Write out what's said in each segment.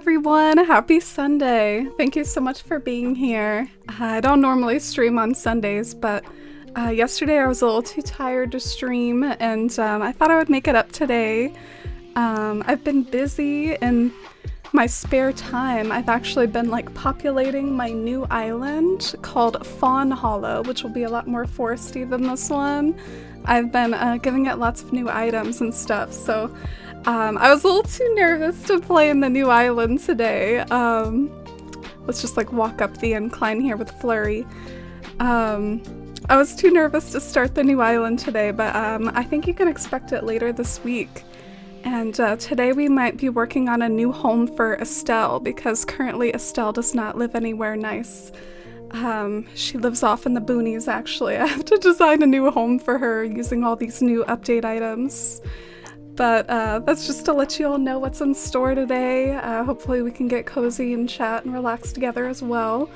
everyone, happy Sunday. Thank you so much for being here. I don't normally stream on Sundays, but yesterday I was a little too tired to stream, and I thought I would make it up today. I've been busy in my spare time. I've actually been populating my new island called Fawn Hollow, which will be a lot more foresty than this one. I've been giving it lots of new items and stuff, so I was a little too nervous to play in the new island today. Let's just walk up the incline here with Flurry. I was too nervous to start the new island today, but I think you can expect it later this week. And today we might be working on a new home for Estelle, because currently Estelle does not live anywhere nice. She lives off in the boonies, actually. I have to design a new home for her using all these new update items. But that's just to let you all know what's in store today. Hopefully we can get cozy and chat and relax together as well.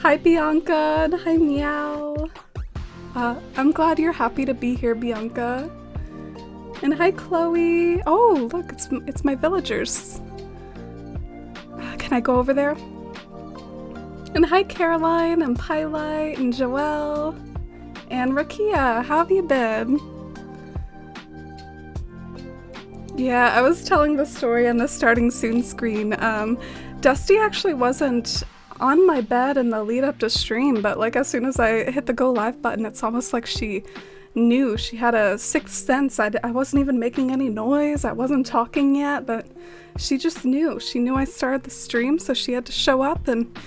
Hi Bianca, and hi Meow. I'm glad you're happy to be here, Bianca. And hi Chloe. Oh, look, it's my villagers. Can I go over there? And hi Caroline, and Pylite, and Joelle, and Rakia. How have you been? Yeah, I was telling the story on the starting soon screen. Dusty actually wasn't on my bed in the lead up to stream, but as soon as I hit the go live button, it's almost like she knew. She had a sixth sense. I wasn't even making any noise. I wasn't talking yet, but she just knew. She knew I started the stream, so she had to show up, and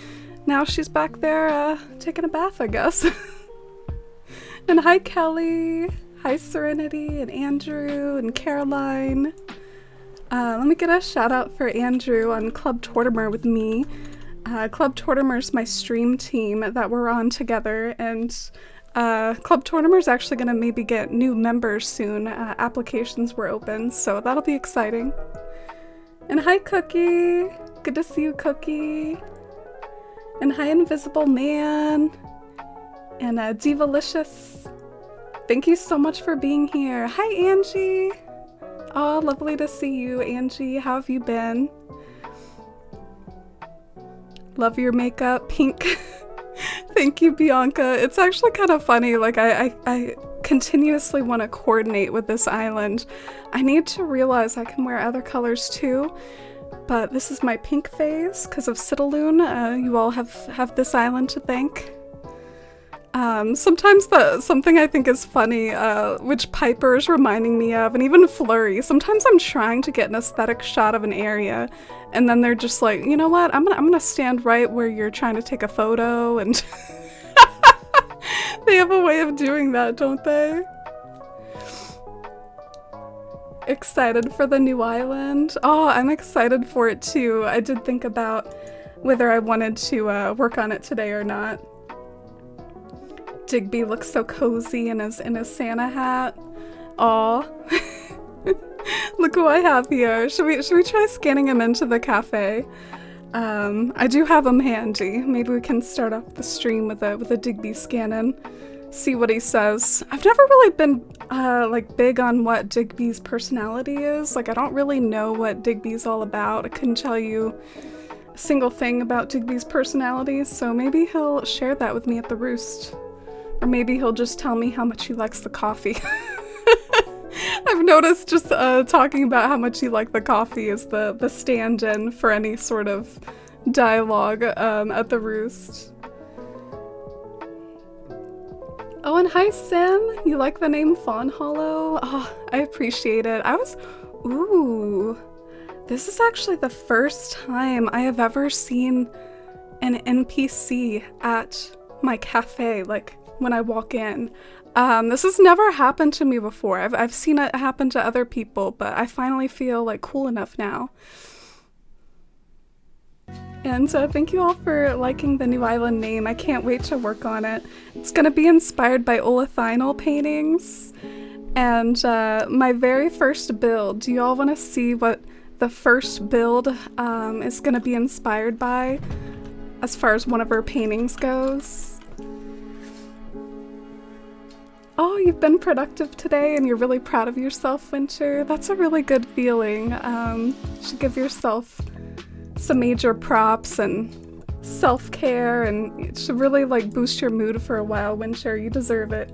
now she's back there taking a bath, I guess. And hi Kelly. Hi Serenity, and Andrew, and Caroline. Let me get a shout out for Andrew on Club Tortimer with me. Club Tortimer's my stream team that we're on together, and Club Tortimer's actually going to maybe get new members soon. Applications were open, so that'll be exciting. And hi Cookie! Good to see you, Cookie! And hi Invisible Man! And Divalicious! Thank you so much for being here. Hi, Angie. Oh, lovely to see you, Angie. How have you been? Love your makeup, pink. Thank you, Bianca. It's actually kind of funny. I continuously want to coordinate with this island. I need to realize I can wear other colors too, but this is my pink phase because of Citalune. You all have this island to thank. Sometimes something I think is funny, which Piper is reminding me of, and even Flurry, sometimes I'm trying to get an aesthetic shot of an area, and then they're just like, you know what, I'm gonna stand right where you're trying to take a photo, and they have a way of doing that, don't they? Excited for the new island? Oh, I'm excited for it too. I did think about whether I wanted to work on it today or not. Digby looks so cozy in his Santa hat. Aw. Look who I have here. Should we try scanning him into the cafe? I do have him handy. Maybe we can start off the stream with a Digby scanning. See what he says. I've never really been big on what Digby's personality is. I don't really know what Digby's all about. I couldn't tell you a single thing about Digby's personality, so maybe he'll share that with me at the roost. Or maybe he'll just tell me how much he likes the coffee. I've noticed just talking about how much you like the coffee is the stand-in for any sort of dialogue at the roost. Oh, and hi Sim! You like the name Fawn Hollow? Oh, I appreciate it. Ooh. This is actually the first time I have ever seen an NPC at my cafe, when I walk in. This has never happened to me before. I've seen it happen to other people, but I finally feel cool enough now. And thank you all for liking the new island name. I can't wait to work on it. It's gonna be inspired by olithinal paintings. And my very first build, do you all want to see what the first build is gonna be inspired by as far as one of her paintings goes? Oh, you've been productive today and you're really proud of yourself, Winter. That's a really good feeling. You should give yourself some major props and self-care, and it should really like boost your mood for a while, Winter. You deserve it.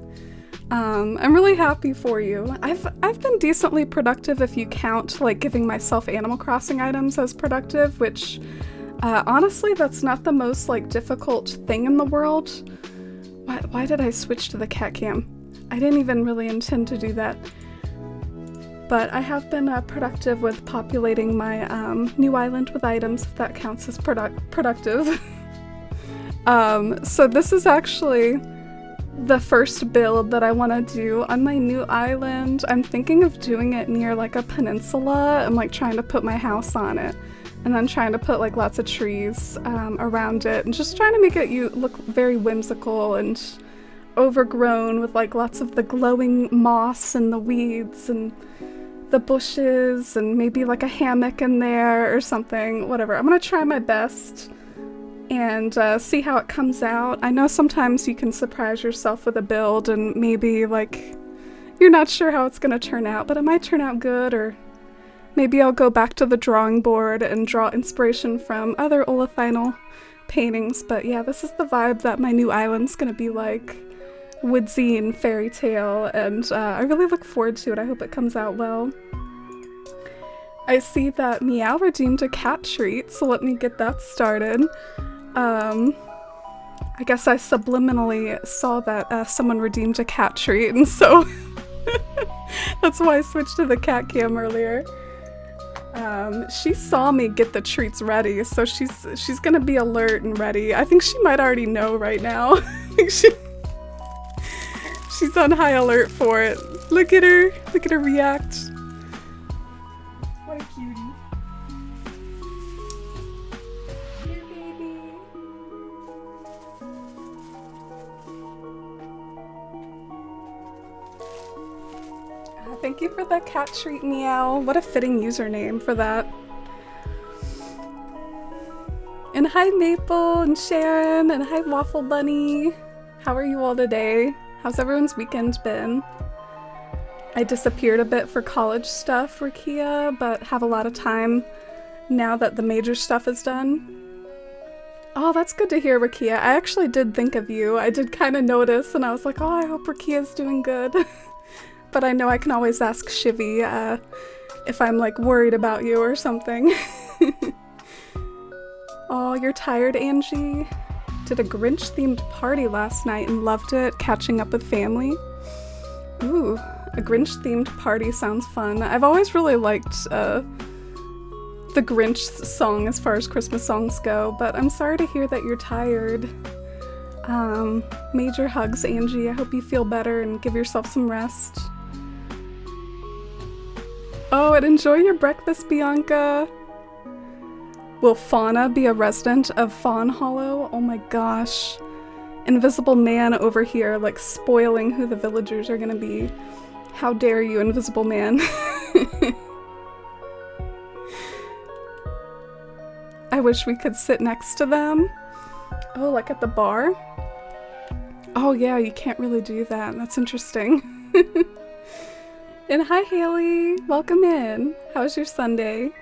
I'm really happy for you. I've been decently productive if you count like giving myself Animal Crossing items as productive, which honestly that's not the most like difficult thing in the world. Why did I switch to the cat cam? I didn't even really intend to do that. But I have been productive with populating my new island with items, if that counts as productive. So this is actually the first build that I want to do on my new island. I'm thinking of doing it near like a peninsula and like trying to put my house on it. And then trying to put like lots of trees around it and just trying to make it look very whimsical and overgrown with like lots of the glowing moss and the weeds and the bushes and maybe like a hammock in there or something, whatever. I'm gonna try my best and see how it comes out. I know sometimes you can surprise yourself with a build and maybe like you're not sure how it's gonna turn out, but it might turn out good, or maybe I'll go back to the drawing board and draw inspiration from other olithinal paintings. But yeah, this is the vibe that my new island's gonna be like. Woodsy and fairy tale, and I really look forward to it. I hope it comes out well. I see that Meow redeemed a cat treat, so let me get that started. I guess I subliminally saw that someone redeemed a cat treat, and so that's why I switched to the cat cam earlier. She saw me get the treats ready, so she's gonna be alert and ready. I think she might already know right now. She's on high alert for it. Look at her react. What a cutie. Here, baby. Thank you for the cat treat, Meow. What a fitting username for that. And hi Maple and Sharon and hi Waffle Bunny. How are you all today? How's everyone's weekend been? I disappeared a bit for college stuff, Rakia, but have a lot of time now that the major stuff is done. Oh, that's good to hear, Rakia. I actually did think of you. I did kind of notice, and I was like, oh, I hope Rakia's doing good. But I know I can always ask Shivy if I'm like worried about you or something. Oh, you're tired, Angie? Did a Grinch-themed party last night and loved it, catching up with family. Ooh, a Grinch-themed party sounds fun. I've always really liked the Grinch song as far as Christmas songs go, but I'm sorry to hear that you're tired. Major hugs, Angie. I hope you feel better and give yourself some rest. Oh, and enjoy your breakfast, Bianca. Will Fauna be a resident of Fawn Hollow? Oh my gosh. Invisible Man over here, like, spoiling who the villagers are gonna be. How dare you, Invisible Man. I wish we could sit next to them. Oh, like at the bar? Oh yeah, you can't really do that. That's interesting. And hi, Haley. Welcome in. How was your Sunday?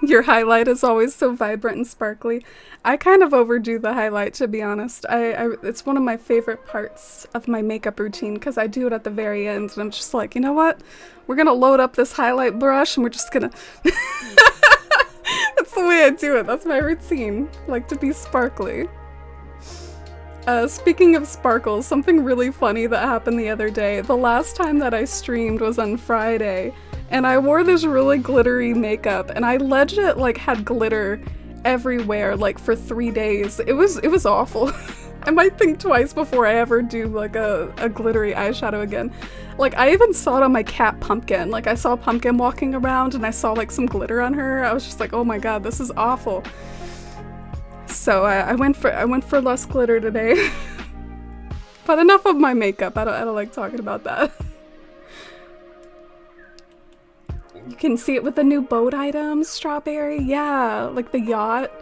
Your highlight is always so vibrant and sparkly. I kind of overdo the highlight, to be honest. It's one of my favorite parts of my makeup routine because I do it at the very end and I'm just like, you know what? We're gonna load up this highlight brush and we're just gonna... That's the way I do it. That's my routine. I like to be sparkly. Speaking of sparkles, something really funny that happened the other day. The last time that I streamed was on Friday. And I wore this really glittery makeup, and I legit like had glitter everywhere like for 3 days. It was awful. I might think twice before I ever do like a glittery eyeshadow again. Like I even saw it on my cat Pumpkin. Like I saw Pumpkin walking around and I saw like some glitter on her. I was just like, oh my god, this is awful. So I went for less glitter today. But enough of my makeup. I don't like talking about that. You can see it with the new boat items, Strawberry. Yeah, like the yacht.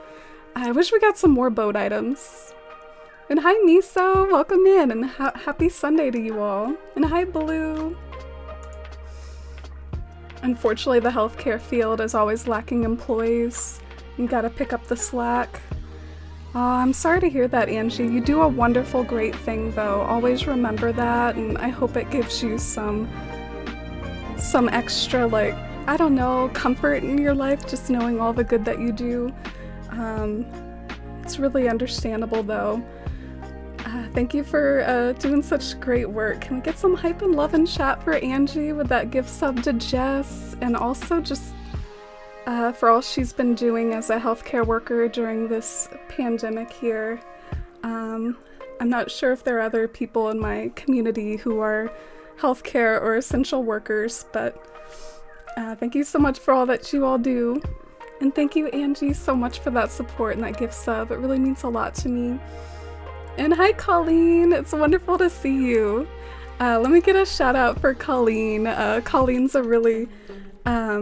I wish we got some more boat items. And hi, Miso. Welcome in, and happy Sunday to you all. And hi, Blue. Unfortunately, the healthcare field is always lacking employees. You gotta pick up the slack. Oh, I'm sorry to hear that, Angie. You do a wonderful, great thing, though. Always remember that, and I hope it gives you some extra, like, I don't know, comfort in your life, just knowing all the good that you do. It's really understandable, though. Thank you for doing such great work. Can we get some hype and love and chat for Angie with that gift sub to Jess? And also just for all she's been doing as a healthcare worker during this pandemic here. I'm not sure if there are other people in my community who are healthcare or essential workers, but thank you so much for all that you all do. And thank you, Angie, so much for that support and that gift sub. It really means a lot to me. And hi, Colleen. It's wonderful to see you. Let me get a shout out for Colleen. Colleen's a really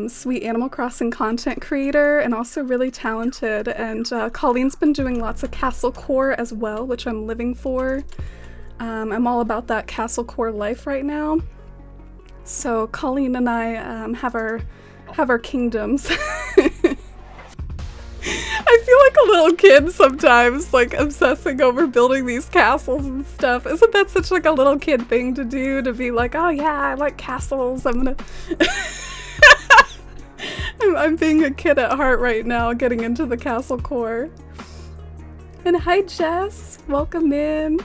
sweet Animal Crossing content creator and also really talented. And Colleen's been doing lots of castle core as well, which I'm living for. I'm all about that castle core life right now. So Colleen and I have our kingdoms. I feel like a little kid sometimes, like obsessing over building these castles and stuff. Isn't that such like a little kid thing to do? To be like, oh yeah, I like castles. I'm gonna. I'm being a kid at heart right now, getting into the castle core. And hi, Jess. Welcome in.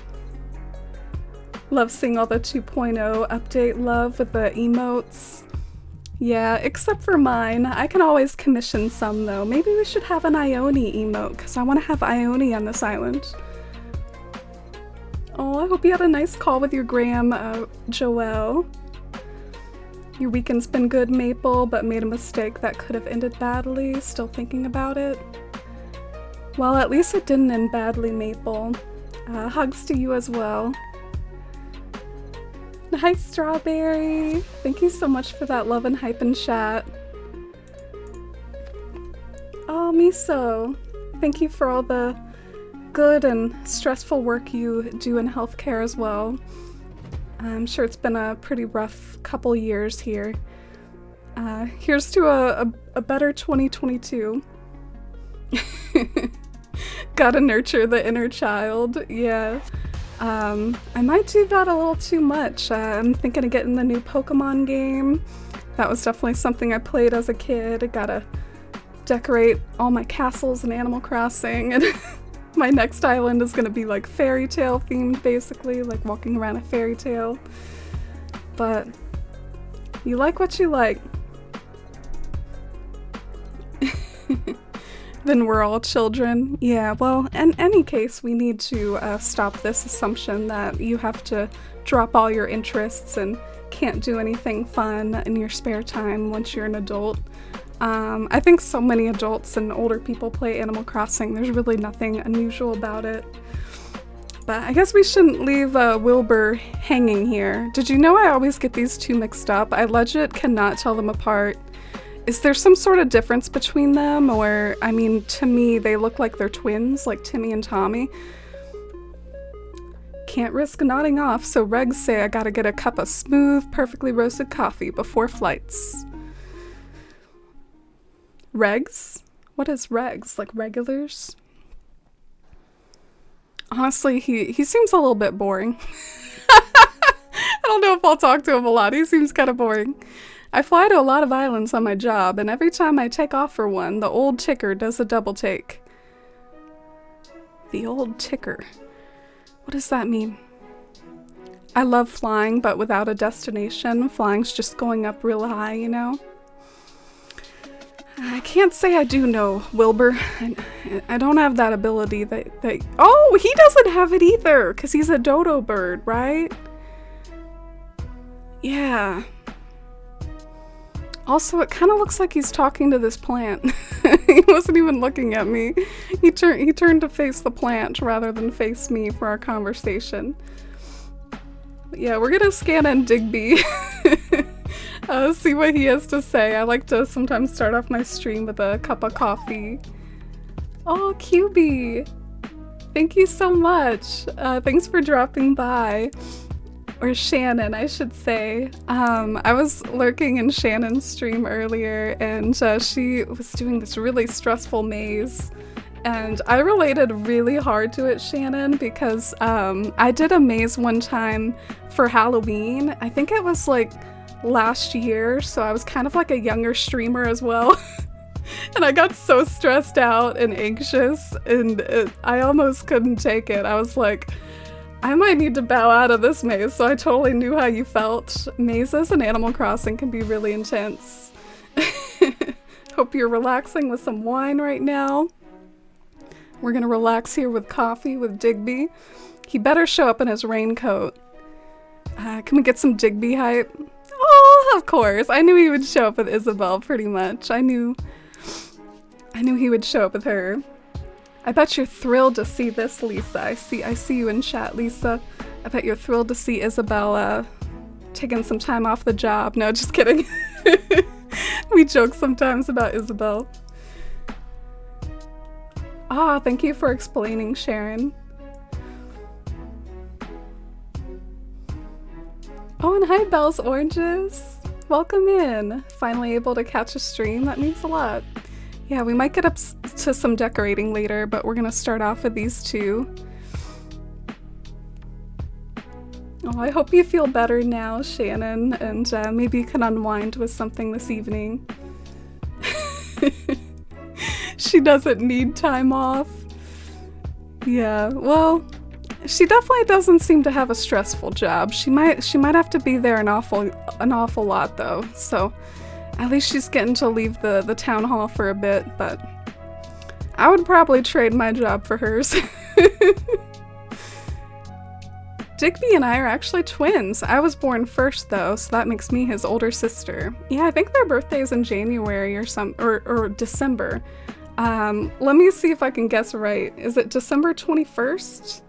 Love seeing all the 2.0 update love with the emotes. Yeah, except for mine. I can always commission some, though. Maybe we should have an Ione emote, because I want to have Ione on this island. Oh, I hope you had a nice call with your Graham, Joelle. Your weekend's been good, Maple, but made a mistake that could have ended badly. Still thinking about it? Well, at least it didn't end badly, Maple. Hugs to you as well. Hi, Strawberry! Thank you so much for that love and hype and chat. Oh, Miso! Thank you for all the good and stressful work you do in healthcare as well. I'm sure it's been a pretty rough couple years here. Here's to a better 2022. Gotta nurture the inner child, yeah. I might do that a little too much. I'm thinking of getting the new Pokemon game. That was definitely something I played as a kid. I gotta decorate all my castles in Animal Crossing, and my next island is gonna be like fairy tale themed, basically, like walking around a fairy tale. But you like what you like. Then we're all children. Yeah, well, in any case, we need to stop this assumption that you have to drop all your interests and can't do anything fun in your spare time once you're an adult. I think so many adults and older people play Animal Crossing. There's really nothing unusual about it. But I guess we shouldn't leave Wilbur hanging here. Did you know I always get these two mixed up? I legit cannot tell them apart. Is there some sort of difference between them? Or, I mean, to me, they look like they're twins, like Timmy and Tommy. Can't risk nodding off, so regs say I gotta get a cup of smooth, perfectly roasted coffee before flights. Regs? What is regs? Like regulars? Honestly, he seems a little bit boring. I don't know if I'll talk to him a lot. He seems kind of boring. I fly to a lot of islands on my job, and every time I take off for one, the old ticker does a double take. The old ticker. What does that mean? I love flying, but without a destination. Flying's just going up real high, you know? I can't say I do know, Wilbur. I don't have that ability that oh, he doesn't have it either, because he's a dodo bird, right? Yeah. Also, it kind of looks like he's talking to this plant. He wasn't even looking at me. He turned to face the plant rather than face me for our conversation. But yeah, we're gonna scan in Digby. See what he has to say. I like to sometimes start off my stream with a cup of coffee. Oh, QB! Thank you so much. Thanks for dropping by. or Shannon, I should say. I was lurking in Shannon's stream earlier, and she was doing this really stressful maze. And I related really hard to it, Shannon, because I did a maze one time for Halloween. I think it was like last year, so I was kind of like a younger streamer as well. And I got so stressed out and anxious, and I almost couldn't take it. I was like, I might need to bow out of this maze, so I totally knew how you felt. Mazes in Animal Crossing can be really intense. Hope you're relaxing with some wine right now. We're gonna relax here with coffee with Digby. He better show up in his raincoat. Can we get some Digby hype? Oh, of course. I knew he would show up with Isabel, pretty much. I knew he would show up with her. I bet you're thrilled to see this, Lisa. I see you in chat, Lisa. I bet you're thrilled to see Isabel taking some time off the job. No, just kidding. We joke sometimes about Isabel. Ah, thank you for explaining, Sharon. Oh, and hi, Belle's Oranges. Welcome in. Finally able to catch a stream. That means a lot. Yeah, we might get up to some decorating later, but we're gonna start off with these two. Oh, I hope you feel better now, Shannon, and maybe you can unwind with something this evening. She doesn't need time off. Yeah, well, she definitely doesn't seem to have a stressful job. She might have to be there an awful lot though. So at least she's getting to leave the town hall for a bit, but I would probably trade my job for hers. Digby and I are actually twins. I was born first though, so that makes me his older sister. Yeah, I think their birthday's in January or December. Let me see if I can guess right. Is it December 21st?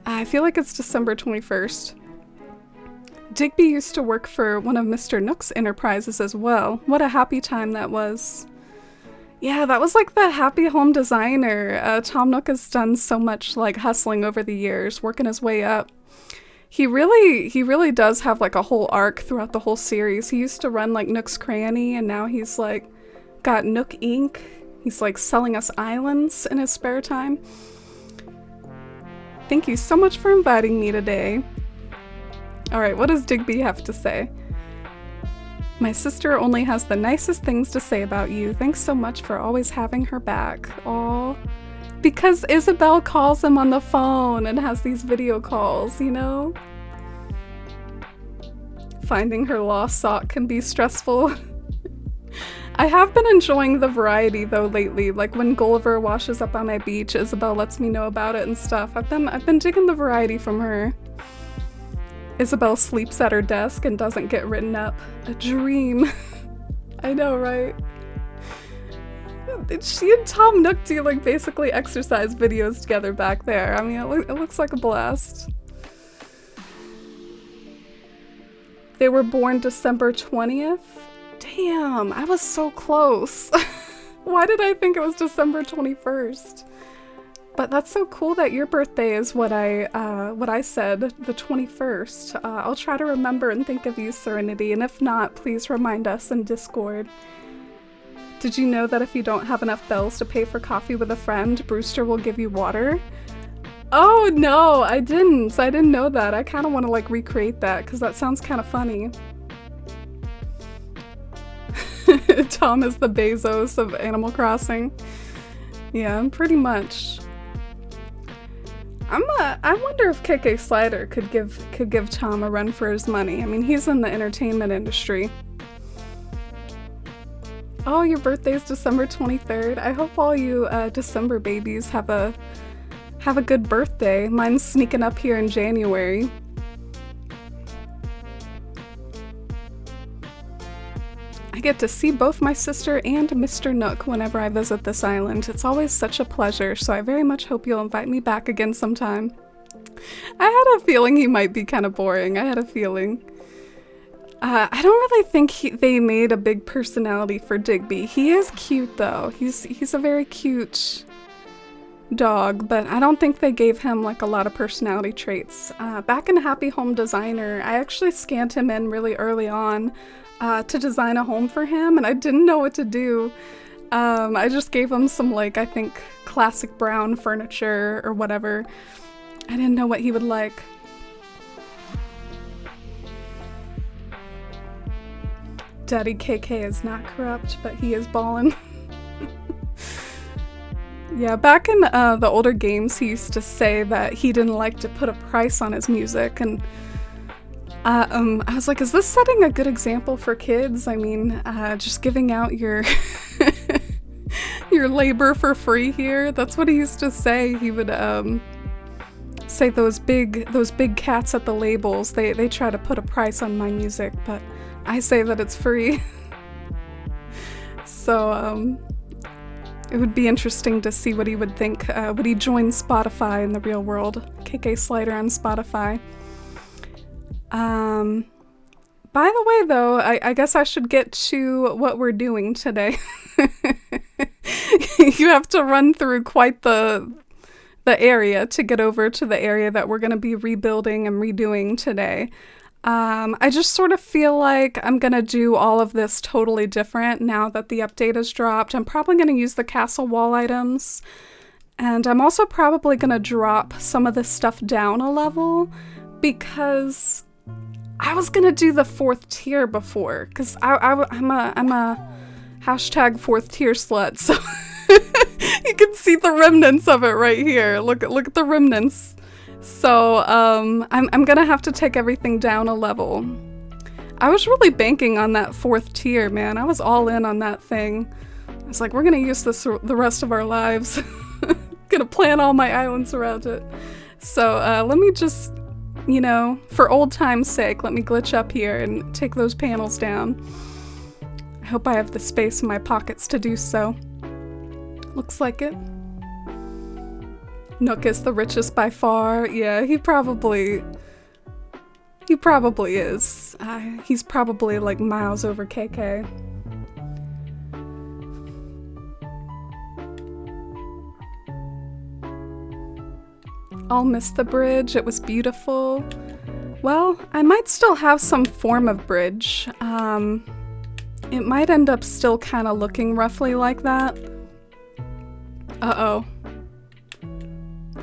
I feel like it's December 21st. Digby used to work for one of Mr. Nook's enterprises as well. What a happy time that was. Yeah, that was like the happy home designer. Tom Nook has done so much like hustling over the years, working his way up. He really does have like a whole arc throughout the whole series. He used to run like Nook's Cranny, and now he's like got Nook Inc. He's like selling us islands in his spare time. Thank you so much for inviting me today. Alright, what does Digby have to say? My sister only has the nicest things to say about you. Thanks so much for always having her back. Aww. Because Isabel calls him on the phone and has these video calls, you know? Finding her lost sock can be stressful. I have been enjoying the variety though lately. Like when Gulliver washes up on my beach, Isabel lets me know about it and stuff. I've been digging the variety from her. Isabel sleeps at her desk and doesn't get written up. A dream. I know, right? She and Tom Nook do like basically exercise videos together back there. I mean, it looks like a blast. They were born December 20th? Damn, I was so close. Why did I think it was December 21st? But that's so cool that your birthday is what I said, the 21st. I'll try to remember and think of you, Serenity, and if not, please remind us in Discord. Did you know that if you don't have enough bells to pay for coffee with a friend, Brewster will give you water? Oh no, I didn't know that. I kind of want to like recreate that because that sounds kind of funny. Tom is the Bezos of Animal Crossing. Yeah, pretty much. I wonder if KK Slider could give Tom a run for his money. I mean, he's in the entertainment industry. Oh, your birthday's December 23rd. I hope all you December babies have a good birthday. Mine's sneaking up here in January. I get to see both my sister and Mr. Nook whenever I visit this island. It's always such a pleasure, so I very much hope you'll invite me back again sometime. I had a feeling he might be kind of boring. I had a feeling. I don't really think they made a big personality for Digby. He is cute though. He's a very cute dog, but I don't think they gave him like a lot of personality traits. Back in Happy Home Designer, I actually scanned him in really early on to design a home for him, and I didn't know what to do. I just gave him some, like, I think classic brown furniture or whatever. I didn't know what he would like. Daddy KK is not corrupt, but he is ballin'. Yeah, back in the older games, he used to say that he didn't like to put a price on his music, and I was like, is this setting a good example for kids? I mean, just giving out your your labor for free here? That's what he used to say. He would say those big cats at the labels, they try to put a price on my music, but I say that it's free. So it would be interesting to see what he would think. Would he join Spotify in the real world? KK Slider on Spotify. By the way, though, I guess I should get to what we're doing today. You have to run through quite the area to get over to the area that we're going to be rebuilding and redoing today. I just sort of feel like I'm going to do all of this totally different now that the update has dropped. I'm probably going to use the castle wall items, and I'm also probably going to drop some of this stuff down a level because I was going to do the 4th tier before, because I'm a hashtag 4th tier slut, so you can see the remnants of it right here. Look at the remnants. So I'm gonna have to take everything down a level. I was really banking on that 4th tier, man. I was all in on that thing. I was like, we're gonna use this the rest of our lives. Gonna plan all my islands around it. So let me just, you know, for old time's sake, let me glitch up here and take those panels down. I hope I have the space in my pockets to do so. Looks like it. Nook is the richest by far. Yeah, he probably is. He's probably like miles over KK. I'll miss the bridge. It was beautiful. Well, I might still have some form of bridge. It might end up still kind of looking roughly like that. Uh-oh.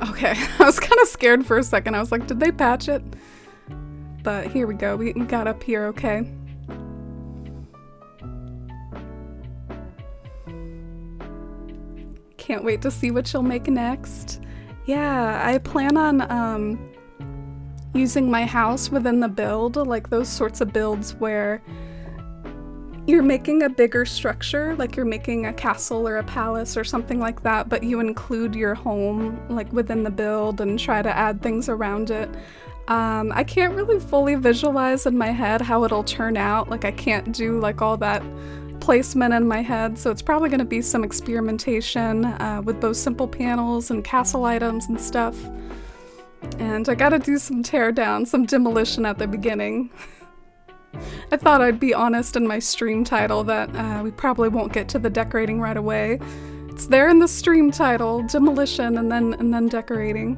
Okay, I was kind of scared for a second. I was like, did they patch it? But here we go. We got up here okay. Can't wait to see what you'll make next. Yeah, I plan on using my house within the build, like those sorts of builds where you're making a bigger structure, like you're making a castle or a palace or something like that, but you include your home like within the build and try to add things around it. I can't really fully visualize in my head how it'll turn out. Like I can't do like all that placement in my head, so it's probably going to be some experimentation with both simple panels and castle items and stuff. And I gotta do some tear down, some demolition at the beginning. I thought I'd be honest in my stream title that we probably won't get to the decorating right away. It's there in the stream title, demolition and then decorating.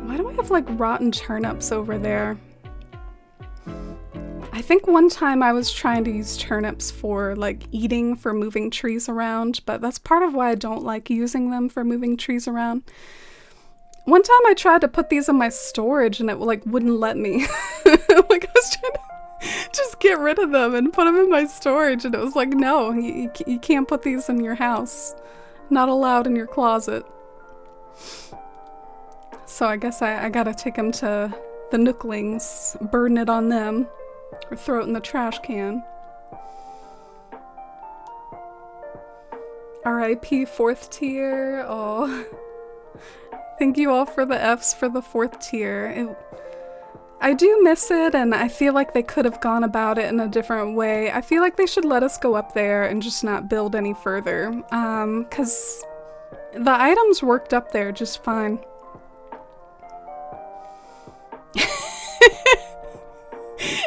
Why do I have like rotten turnips over there? I think one time I was trying to use turnips for like eating, for moving trees around, but that's part of why I don't like using them for moving trees around. One time I tried to put these in my storage and it like wouldn't let me. Like I was trying to just get rid of them and put them in my storage, and it was like, no, you can't put these in your house. Not allowed in your closet. So I guess I gotta take them to the Nooklings, burden it on them, or throw it in the trash can. R.I.P. 4th tier. Oh. Thank you all for the Fs for the 4th tier. I do miss it, and I feel like they could have gone about it in a different way. I feel like they should let us go up there and just not build any further, because the items worked up there just fine.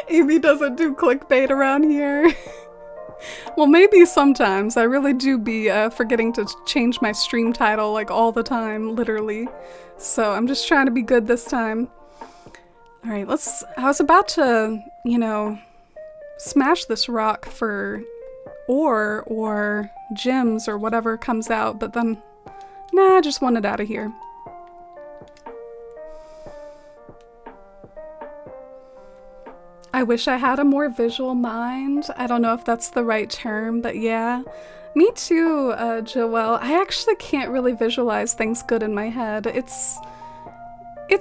Amy doesn't do clickbait around here. Well, maybe sometimes. I really do be forgetting to change my stream title like all the time, literally. So I'm just trying to be good this time. Alright, I was about to, you know, smash this rock for ore or gems or whatever comes out, but then, nah, I just want it out of here. I wish I had a more visual mind. I don't know if that's the right term, but yeah. Me too, Joelle. I actually can't really visualize things good in my head. It's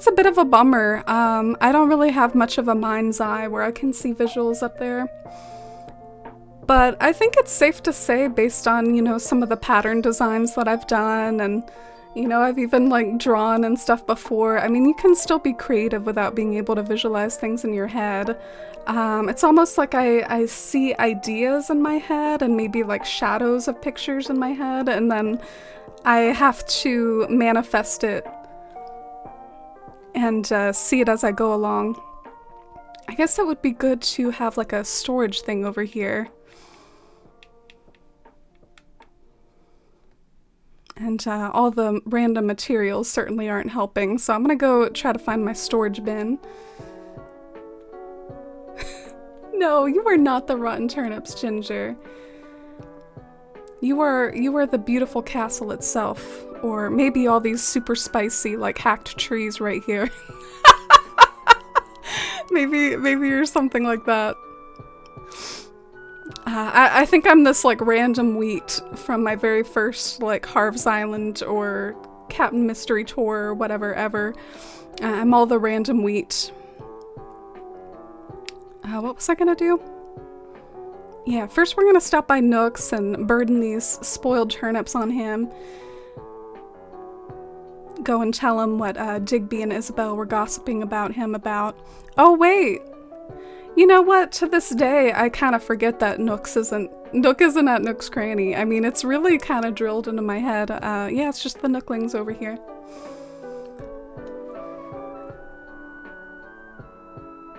a bit of a bummer. I don't really have much of a mind's eye where I can see visuals up there. But I think it's safe to say, based on, you know, some of the pattern designs that I've done, and, you know, I've even, like, drawn and stuff before. I mean, you can still be creative without being able to visualize things in your head. It's almost like I see ideas in my head and maybe, like, shadows of pictures in my head, and then I have to manifest it and see it as I go along. I guess it would be good to have, like, a storage thing over here. And all the random materials certainly aren't helping, so I'm gonna go try to find my storage bin. No, you are not the rotten turnips, Ginger. You are the beautiful castle itself, or maybe all these super spicy, like, hacked trees right here. maybe you're something like that. I think I'm this, like, random wheat from my very first, like, Harv's Island or Captain Mystery Tour or whatever ever. I'm all the random wheat. What was I gonna do? Yeah, first we're gonna stop by Nook's and burden these spoiled turnips on him. Go and tell him what Digby and Isabel were gossiping about him about. Oh, wait! You know what? To this day, I kind of forget that Nook isn't at Nook's Cranny. I mean, it's really kind of drilled into my head. Yeah, it's just the Nooklings over here.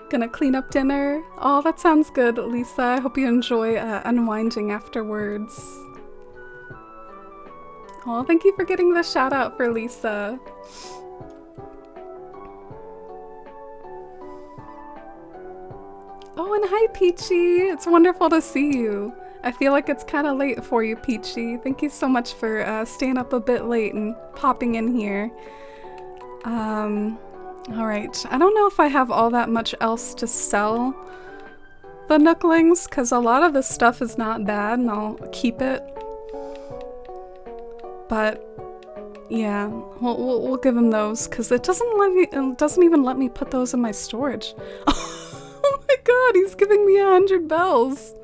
Gonna clean up dinner. Oh, that sounds good, Lisa. I hope you enjoy unwinding afterwards. Oh, thank you for getting the shout out for Lisa. Oh, and hi, Peachy. It's wonderful to see you. I feel like it's kind of late for you, Peachy. Thank you so much for staying up a bit late and popping in here. Alright. I don't know if I have all that much else to sell the Nooklings, because a lot of this stuff is not bad, and I'll keep it. But yeah, we'll give him those, because it doesn't even let me put those in my storage. Oh my god, he's giving me 100 bells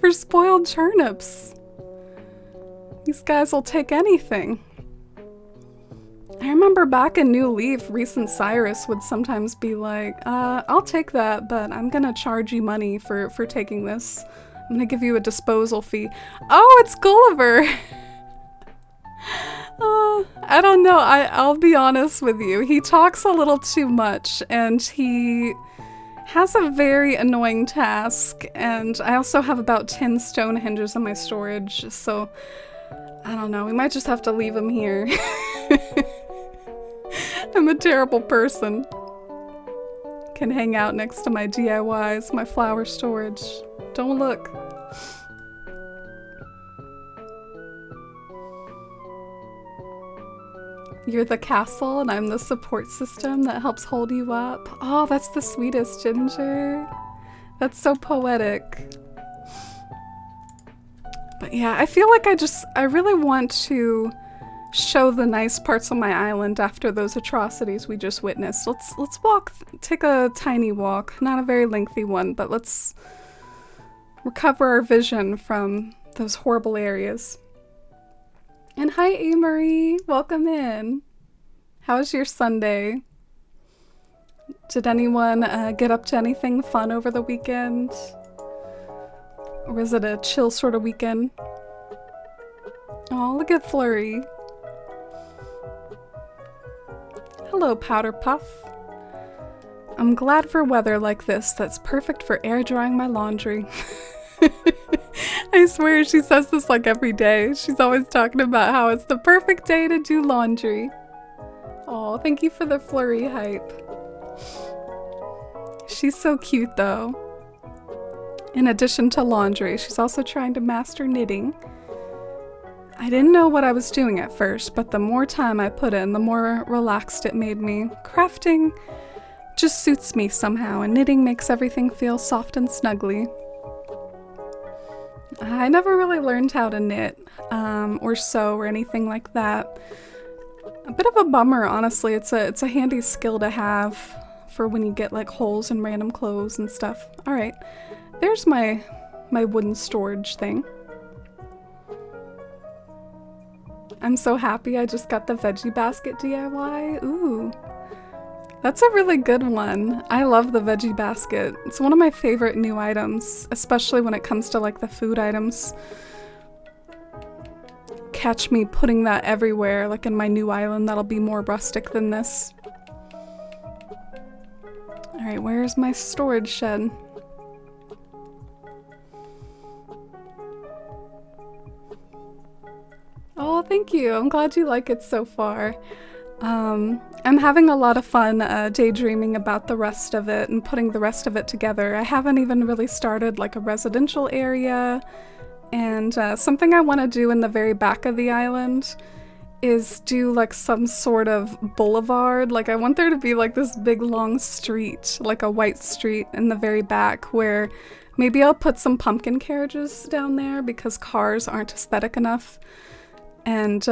for spoiled turnips. These guys will take anything. I remember back in New Leaf, Recent Cyrus would sometimes be like, I'll take that, but I'm gonna charge you money for taking this. I'm gonna give you a disposal fee. Oh, it's Gulliver! I don't know, I'll be honest with you. He talks a little too much, and he has a very annoying task, and I also have about 10 stone hinges in my storage, so I don't know, we might just have to leave him here. I'm a terrible person. Can hang out next to my DIYs, my flower storage. Don't look. You're the castle and I'm the support system that helps hold you up. Oh, that's the sweetest, Ginger. That's so poetic. But yeah, I feel like I really want to show the nice parts of my island after those atrocities we just witnessed. Let's take a tiny walk, not a very lengthy one, but let's recover our vision from those horrible areas. And hi, Amory, welcome in. How was your Sunday? Did anyone get up to anything fun over the weekend? Or was it a chill sort of weekend? Oh, look at Flurry. Hello, Powder Puff. I'm glad for weather like this that's perfect for air drying my laundry. I swear she says this like every day. She's always talking about how it's the perfect day to do laundry. Oh, thank you for the flurry hype. She's so cute though. In addition to laundry, she's also trying to master knitting. I didn't know what I was doing at first, but the more time I put in, the more relaxed it made me. Crafting just suits me somehow, and knitting makes everything feel soft and snuggly. I never really learned how to knit or sew or anything like that. A bit of a bummer, honestly. It's a handy skill to have for when you get like holes in random clothes and stuff. All right, there's my wooden storage thing. I'm so happy I just got the veggie basket DIY. Ooh, that's a really good one. I love the veggie basket. It's one of my favorite new items, especially when it comes to like the food items. Catch me putting that everywhere, like in my new island that'll be more rustic than this. All right, where's my storage shed? Oh, thank you. I'm glad you like it so far. I'm having a lot of fun daydreaming about the rest of it and putting the rest of it together. I haven't even really started like a residential area, and something I want to do in the very back of the island is do like some sort of boulevard. Like I want there to be like this big long street, like a white street in the very back, where maybe I'll put some pumpkin carriages down there because cars aren't aesthetic enough, and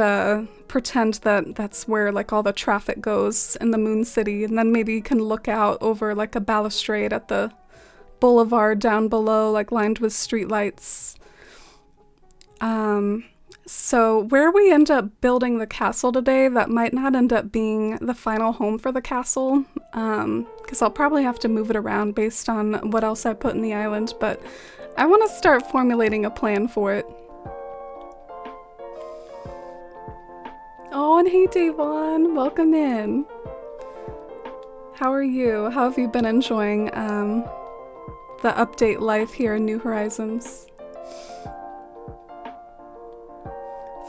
pretend that that's where like all the traffic goes in the Moon City, and then maybe you can look out over like a balustrade at the boulevard down below, like lined with streetlights. So where we end up building the castle today, that might not end up being the final home for the castle, because I'll probably have to move it around based on what else I put in the island, but I want to start formulating a plan for it. Oh, and hey Davon, welcome in. How are you? How have you been enjoying the update life here in New Horizons?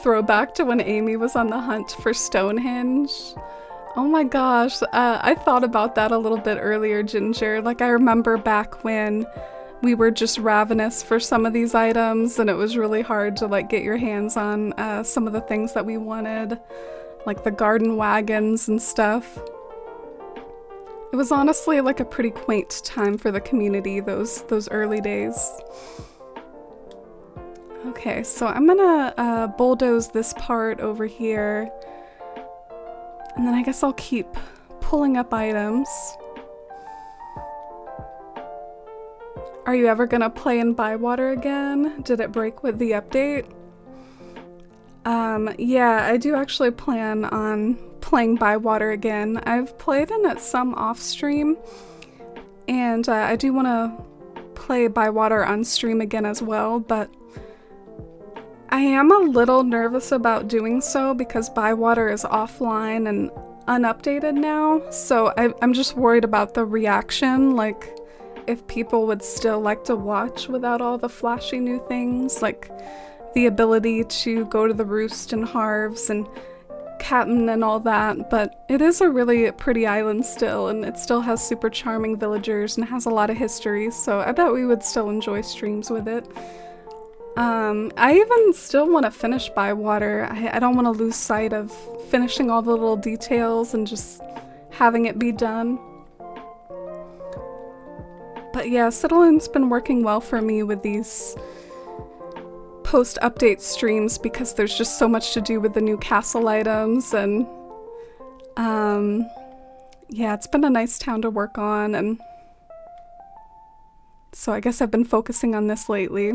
Throwback to when Amy was on the hunt for Stonehenge. Oh my gosh, I thought about that a little bit earlier, Ginger. Like I remember back when we were just ravenous for some of these items, and it was really hard to like get your hands on some of the things that we wanted, like the garden wagons and stuff. It was honestly like a pretty quaint time for the community, those early days. Okay, so I'm gonna bulldoze this part over here, and then I guess I'll keep pulling up items. Are you ever gonna play in Bywater again? Did it break with the update? Yeah, I do actually plan on playing Bywater again. I've played in it some off stream, and I do want to play Bywater on stream again as well, but I am a little nervous about doing so because Bywater is offline and unupdated now, so I'm just worried about the reaction, like if people would still like to watch without all the flashy new things, like the ability to go to the roost and Harves and Captain and all that. But it is a really pretty island still, and it still has super charming villagers and has a lot of history, so I bet we would still enjoy streams with it. I even still want to finish Bywater. I don't want to lose sight of finishing all the little details and just having it be done. But yeah, Citalune's been working well for me with these post-update streams because there's just so much to do with the new castle items, and yeah, it's been a nice town to work on, and so I guess I've been focusing on this lately.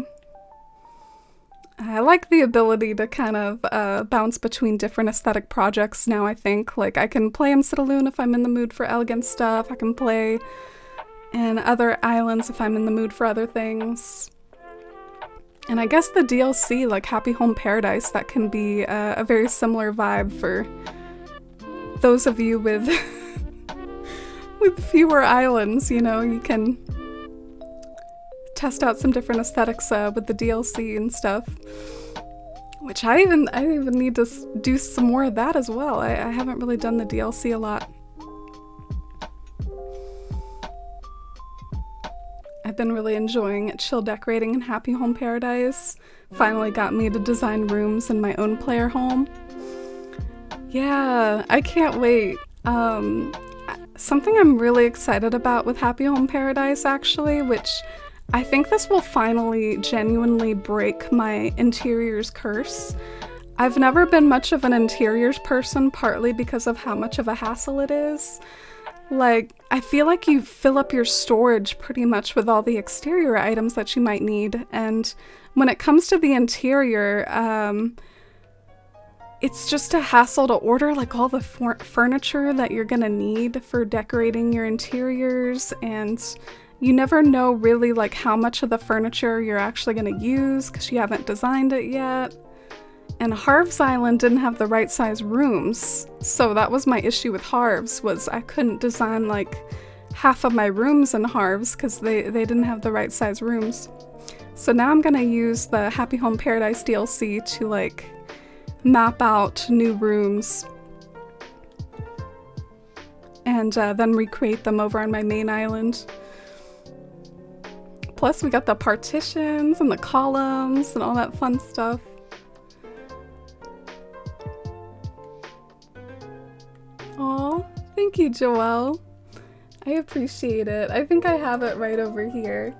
I like the ability to kind of bounce between different aesthetic projects now, I think. Like, I can play in Citalune if I'm in the mood for elegant stuff. I can play in other islands if I'm in the mood for other things. And I guess the DLC, like Happy Home Paradise, that can be a very similar vibe for those of you with with fewer islands, you know. You can test out some different aesthetics with the DLC and stuff. Which I even need to do some more of that as well. I haven't really done the DLC a lot. I've been really enjoying chill decorating in Happy Home Paradise. Finally got me to design rooms in my own player home. Yeah, I can't wait. Something I'm really excited about with Happy Home Paradise, actually, which I think this will finally genuinely break my interiors curse. I've never been much of an interiors person, partly because of how much of a hassle it is. Like, I feel like you fill up your storage pretty much with all the exterior items that you might need, and when it comes to the interior, it's just a hassle to order like all the furniture that you're gonna need for decorating your interiors, and you never know really like how much of the furniture you're actually gonna use because you haven't designed it yet. And Harv's Island didn't have the right size rooms, so that was my issue with Harv's, was I couldn't design like half of my rooms in Harv's because they didn't have the right size rooms. So now I'm gonna use the Happy Home Paradise DLC to like map out new rooms and then recreate them over on my main island. Plus we got the partitions and the columns and all that fun stuff. Aw, thank you, Joelle. I appreciate it. I think I have it right over here.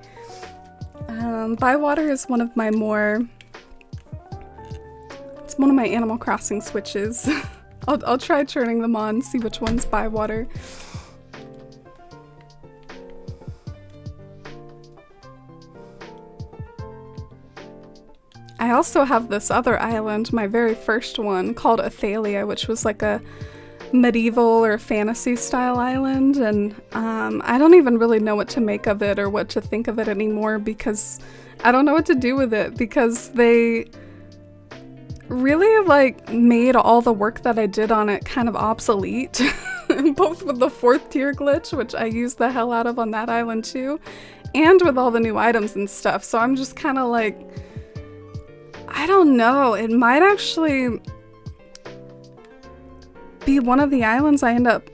Bywater is one of my it's one of my Animal Crossing switches. I'll try turning them on, see which one's Bywater. I also have this other island, my very first one, called Athalia, which was like a medieval or fantasy style island, and I don't even really know what to make of it or what to think of it anymore, because I don't know what to do with it, because they really like made all the work that I did on it kind of obsolete. Both with the 4th tier glitch, which I used the hell out of on that island too, and with all the new items and stuff. So I'm just kind of like, I don't know, it might actually be one of the islands I end up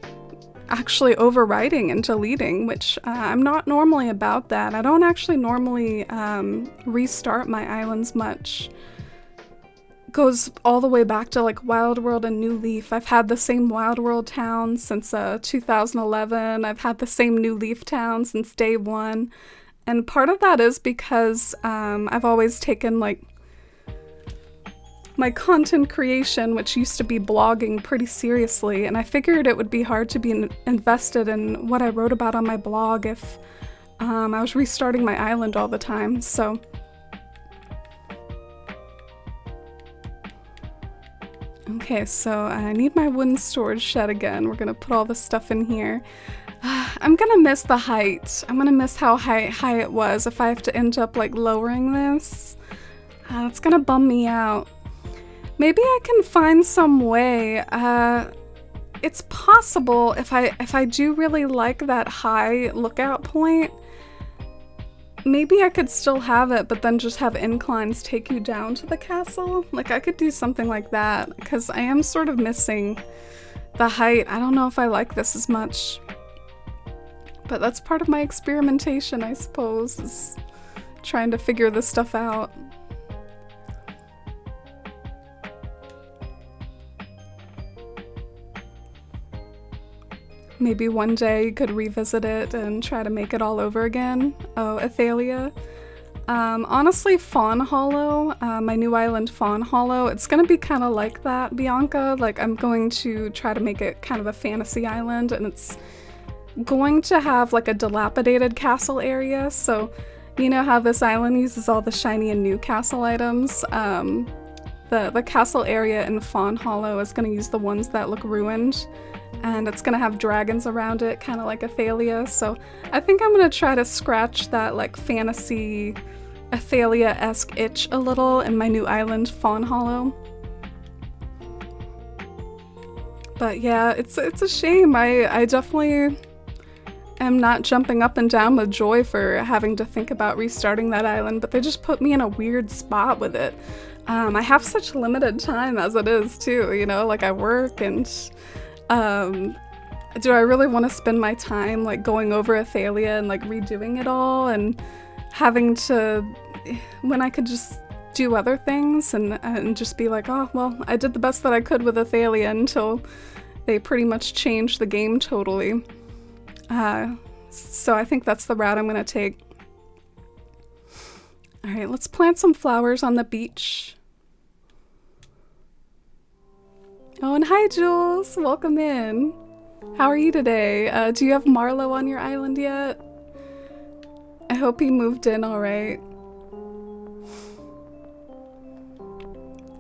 actually overwriting and deleting, which I'm not normally about that. I don't actually normally restart my islands much. Goes all the way back to like Wild World and New Leaf. I've had the same Wild World town since 2011. I've had the same New Leaf town since day one. And part of that is because I've always taken like my content creation, which used to be blogging, pretty seriously, and I figured it would be hard to be invested in what I wrote about on my blog if I was restarting my island all the time. So okay, so I need my wooden storage shed again. We're gonna put all this stuff in here. I'm gonna miss the height. I'm gonna miss how high it was if I have to end up like lowering this. It's gonna bum me out. Maybe I can find some way. It's possible if I do really like that high lookout point, maybe I could still have it, but then just have inclines take you down to the castle. Like, I could do something like that, because I am sort of missing the height. I don't know if I like this as much. But that's part of my experimentation, I suppose, is trying to figure this stuff out. Maybe one day you could revisit it and try to make it all over again. Oh, Athalia. Honestly, Fawn Hollow, my new island Fawn Hollow, it's gonna be kind of like that, Bianca. Like, I'm going to try to make it kind of a fantasy island, and it's going to have like a dilapidated castle area. So, you know how this island uses all the shiny and new castle items? The castle area in Fawn Hollow is gonna use the ones that look ruined. And it's gonna have dragons around it, kind of like Athalia. So I think I'm gonna try to scratch that like fantasy Athalia-esque itch a little in my new island, Fawn Hollow. But yeah, it's a shame. I definitely am not jumping up and down with joy for having to think about restarting that island, but they just put me in a weird spot with it. I have such limited time as it is too, you know, like I work and do I really want to spend my time like going over Athalia and like redoing it all and having to, when I could just do other things and just be like, oh, well, I did the best that I could with Athalia until they pretty much changed the game totally. So I think that's the route I'm gonna take. All right, let's plant some flowers on the beach. Oh, and hi, Jules. Welcome in. How are you today? Do you have Marlo on your island yet? I hope he moved in all right.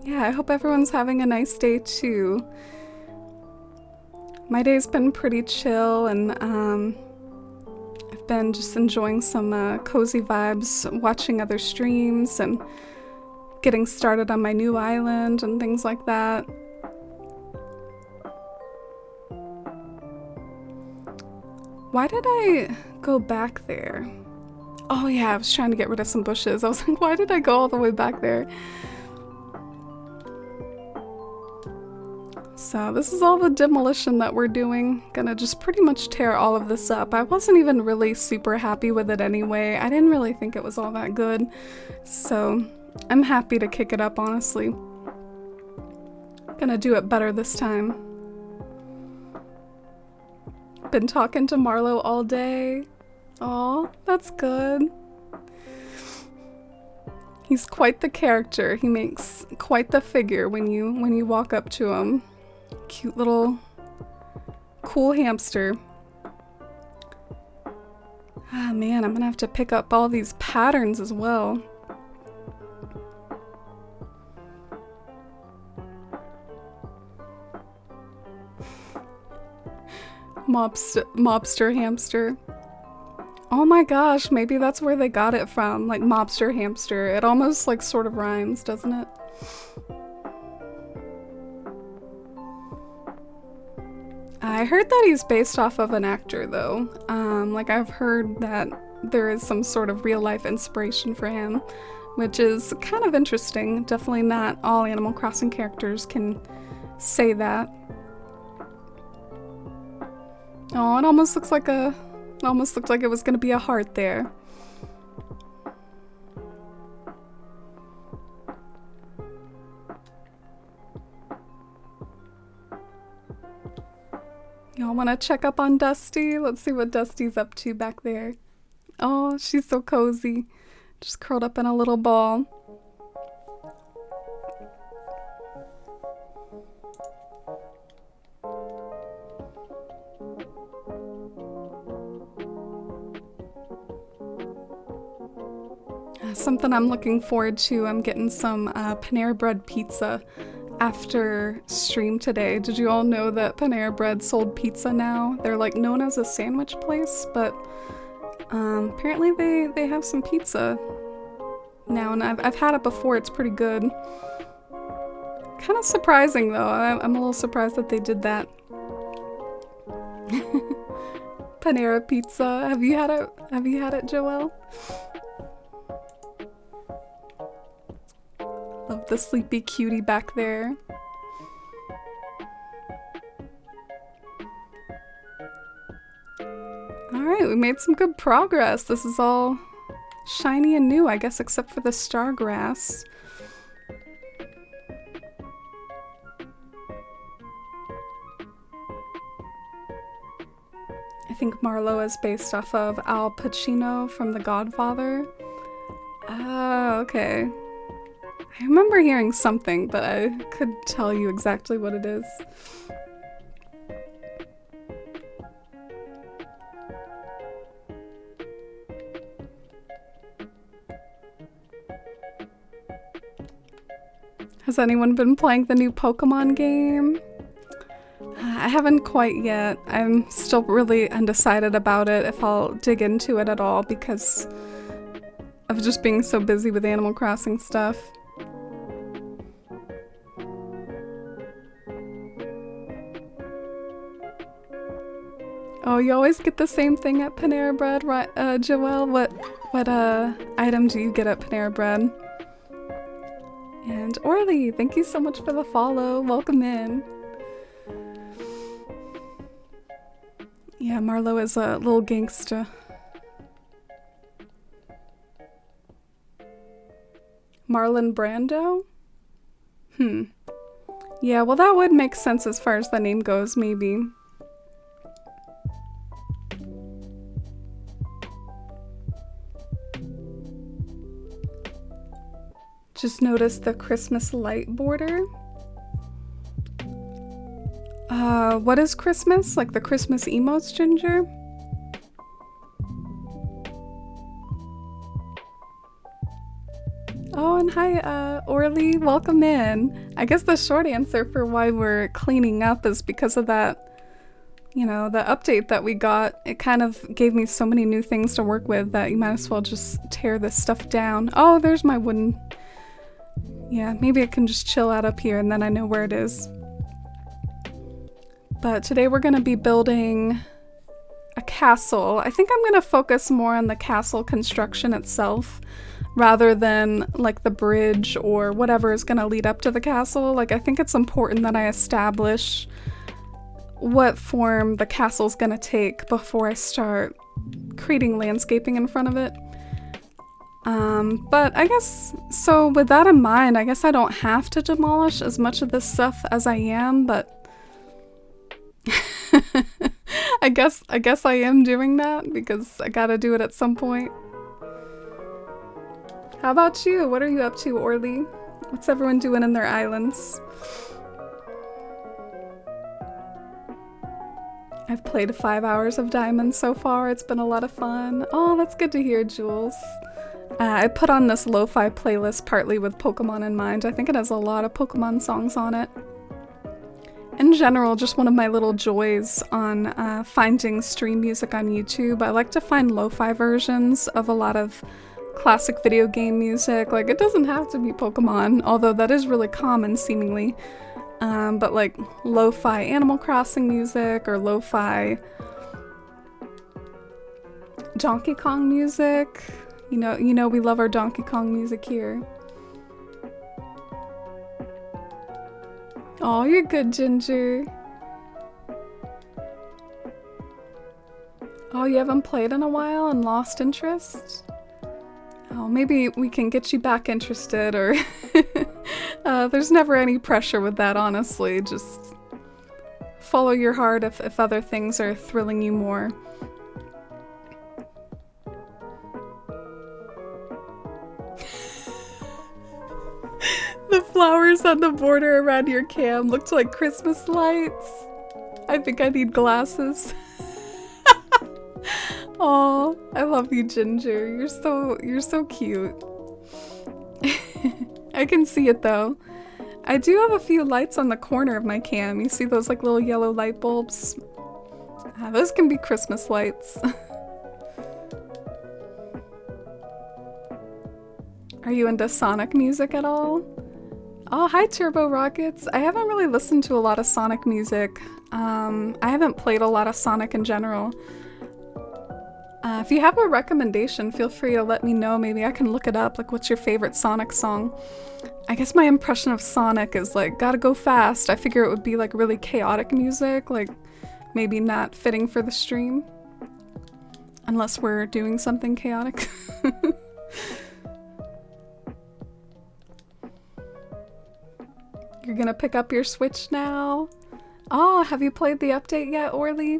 Yeah, I hope everyone's having a nice day too. My day's been pretty chill, and I've been just enjoying some cozy vibes, watching other streams and getting started on my new island and things like that. Why did I go back there? Oh yeah, I was trying to get rid of some bushes. I was like, why did I go all the way back there? So this is all the demolition that we're doing. Gonna just pretty much tear all of this up. I wasn't even really super happy with it anyway. I didn't really think it was all that good. So I'm happy to kick it up, honestly. Gonna do it better this time. Been talking to Marlo all day. Aw, that's good. He's quite the character. He makes quite the figure when you walk up to him. Cute little cool hamster. Ah man, I'm gonna have to pick up all these patterns as well. Mobster hamster. Oh my gosh, maybe that's where they got it from, like mobster hamster. It almost like sort of rhymes, doesn't it? I heard that he's based off of an actor though. Like I've heard that there is some sort of real life inspiration for him, which is kind of interesting. Definitely not all Animal Crossing characters can say that. Oh, it almost looks like it looked like it was gonna be a heart there. Y'all wanna check up on Dusty? Let's see what Dusty's up to back there. Oh, she's so cozy. Just curled up in a little ball. Something I'm looking forward to, I'm getting some Panera Bread pizza after stream today. Did you all know that Panera Bread sold pizza now? They're like known as a sandwich place, but apparently they have some pizza now, and I've had it before. It's pretty good. Kind of surprising though. I'm a little surprised that they did that. Panera pizza. Have you had it? Have you had it, Joelle? Love the sleepy cutie back there. Alright, we made some good progress. This is all shiny and new, I guess, except for the stargrass. I think Marlo is based off of Al Pacino from The Godfather. Oh, okay. I remember hearing something, but I couldn't tell you exactly what it is. Has anyone been playing the new Pokemon game? I haven't quite yet. I'm still really undecided about it, if I'll dig into it at all, because of just being so busy with Animal Crossing stuff. Oh, you always get the same thing at Panera Bread, right, Joelle? What item do you get at Panera Bread? And Orly, thank you so much for the follow. Welcome in. Yeah, Marlo is a little gangsta. Marlon Brando? Yeah, well that would make sense as far as the name goes, maybe. Just noticed the Christmas light border. What is Christmas? Like the Christmas emotes, Ginger? Oh, and hi, Orly, welcome in. I guess the short answer for why we're cleaning up is because of that, you know, the update that we got. It kind of gave me so many new things to work with that you might as well just tear this stuff down. Oh, there's my wooden... Yeah, maybe I can just chill out up here and then I know where it is. But today we're going to be building a castle. I think I'm going to focus more on the castle construction itself rather than like the bridge or whatever is going to lead up to the castle. Like I think it's important that I establish what form the castle's going to take before I start creating landscaping in front of it. But I guess, so with that in mind, I guess I don't have to demolish as much of this stuff as I am, but I guess I am doing that because I gotta do it at some point. How about you? What are you up to, Orly? What's everyone doing in their islands? I've played 5 hours of Diamond so far. It's been a lot of fun. Oh, that's good to hear, Jules. I put on this lo-fi playlist partly with Pokemon in mind. I think it has a lot of Pokemon songs on it. In general, just one of my little joys on finding stream music on YouTube. I like to find lo-fi versions of a lot of classic video game music. Like, it doesn't have to be Pokemon, although that is really common, seemingly. But like lo-fi Animal Crossing music or lo-fi Donkey Kong music. You know we love our Donkey Kong music here. Oh, you're good, Ginger. Oh, you haven't played in a while and lost interest? Oh, maybe we can get you back interested, or there's never any pressure with that, honestly. Just follow your heart if other things are thrilling you more. The flowers on the border around your cam looked like Christmas lights. I think I need glasses. Oh, I love you, Ginger. You're so cute. I can see it though. I do have a few lights on the corner of my cam. You see those like little yellow light bulbs? Those can be Christmas lights. Are you into Sonic music at all? Oh, hi Turbo Rockets. I haven't really listened to a lot of Sonic music. I haven't played a lot of Sonic in general. If you have a recommendation, feel free to let me know. Maybe I can look it up. Like, what's your favorite Sonic song? I guess my impression of Sonic is like, gotta go fast. I figure it would be like really chaotic music, like maybe not fitting for the stream. Unless we're doing something chaotic. You're gonna pick up your Switch now? Oh, have you played the update yet, Orly?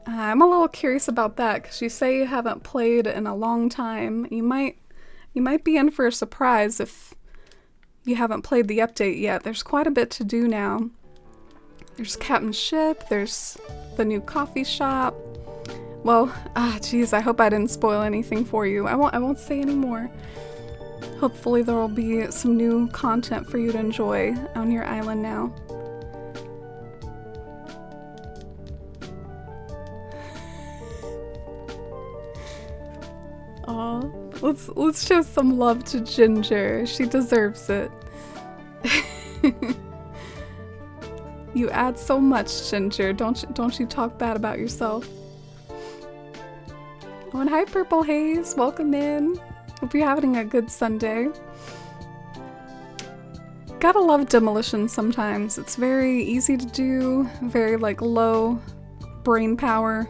I'm a little curious about that, because you say you haven't played in a long time. You might be in for a surprise if you haven't played the update yet. There's quite a bit to do now. There's Captain Ship, there's the new coffee shop. Well, geez, I hope I didn't spoil anything for you. I won't say any more. Hopefully there will be some new content for you to enjoy on your island now. Aw, let's show some love to Ginger. She deserves it. You add so much, Ginger. Don't you talk bad about yourself. Oh, and hi, Purple Haze. Welcome in. Hope you're having a good Sunday. Gotta love Demolition sometimes. It's very easy to do, very like low brain power.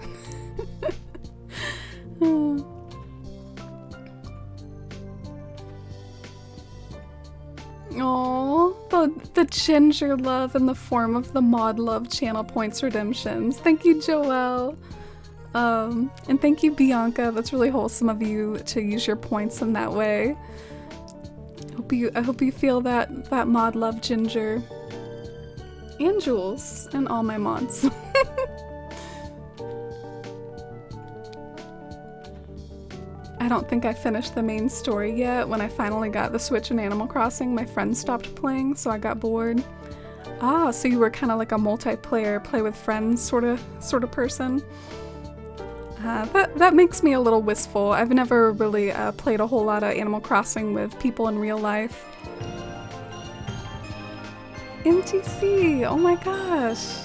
Oh, the ginger love in the form of the mod love channel points redemptions. Thank you, Joelle. And thank you, Bianca. That's really wholesome of you to use your points in that way. I hope you feel that mod love, Ginger. And Jules. And all my mods. I don't think I finished the main story yet. When I finally got the Switch in Animal Crossing, my friends stopped playing, so I got bored. Ah, so you were kind of like a multiplayer, play with friends sort of person. That makes me a little wistful. I've never really played a whole lot of Animal Crossing with people in real life. MTC! Oh my gosh!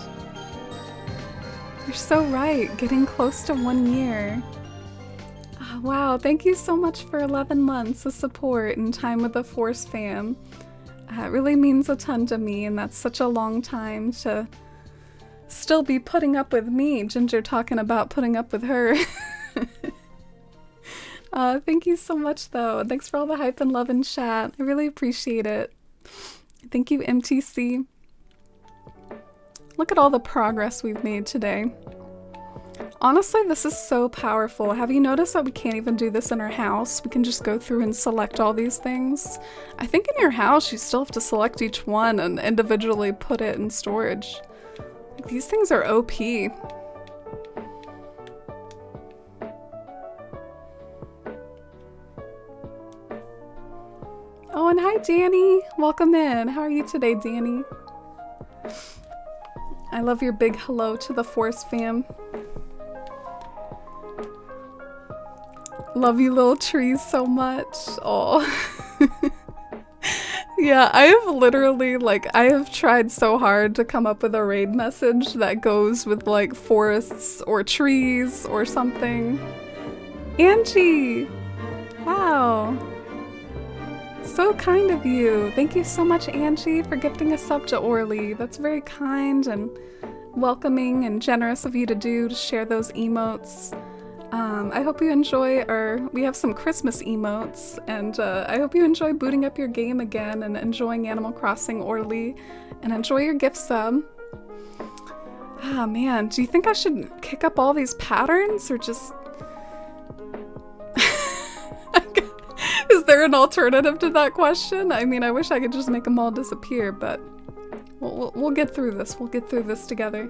You're so right, getting close to 1 year. Oh, wow, thank you so much for 11 months of support and time with the Force fam. It really means a ton to me, and that's such a long time to still be putting up with me. Ginger talking about putting up with her. Thank you so much though. Thanks for all the hype and love in chat. I really appreciate it. Thank you, MTC. Look at all the progress we've made today. Honestly, this is so powerful. Have you noticed that we can't even do this in our house? We can just go through and select all these things. I think in your house you still have to select each one and individually put it in storage. These things are OP. Oh, and hi, Danny. Welcome in. How are you today, Danny? I love your big hello to the Force fam. Love you little trees so much. Oh. Yeah, I have literally, I have tried so hard to come up with a raid message that goes with, forests or trees or something. Angie! Wow. So kind of you. Thank you so much, Angie, for gifting a sub to Orly. That's very kind and welcoming and generous of you to share those emotes. I hope you enjoy we have some Christmas emotes, and I hope you enjoy booting up your game again and enjoying Animal Crossing Orly, and enjoy your gift sub. Ah, man, do you think I should kick up all these patterns, or just... Is there an alternative to that question? I mean, I wish I could just make them all disappear, but we'll get through this. We'll get through this together.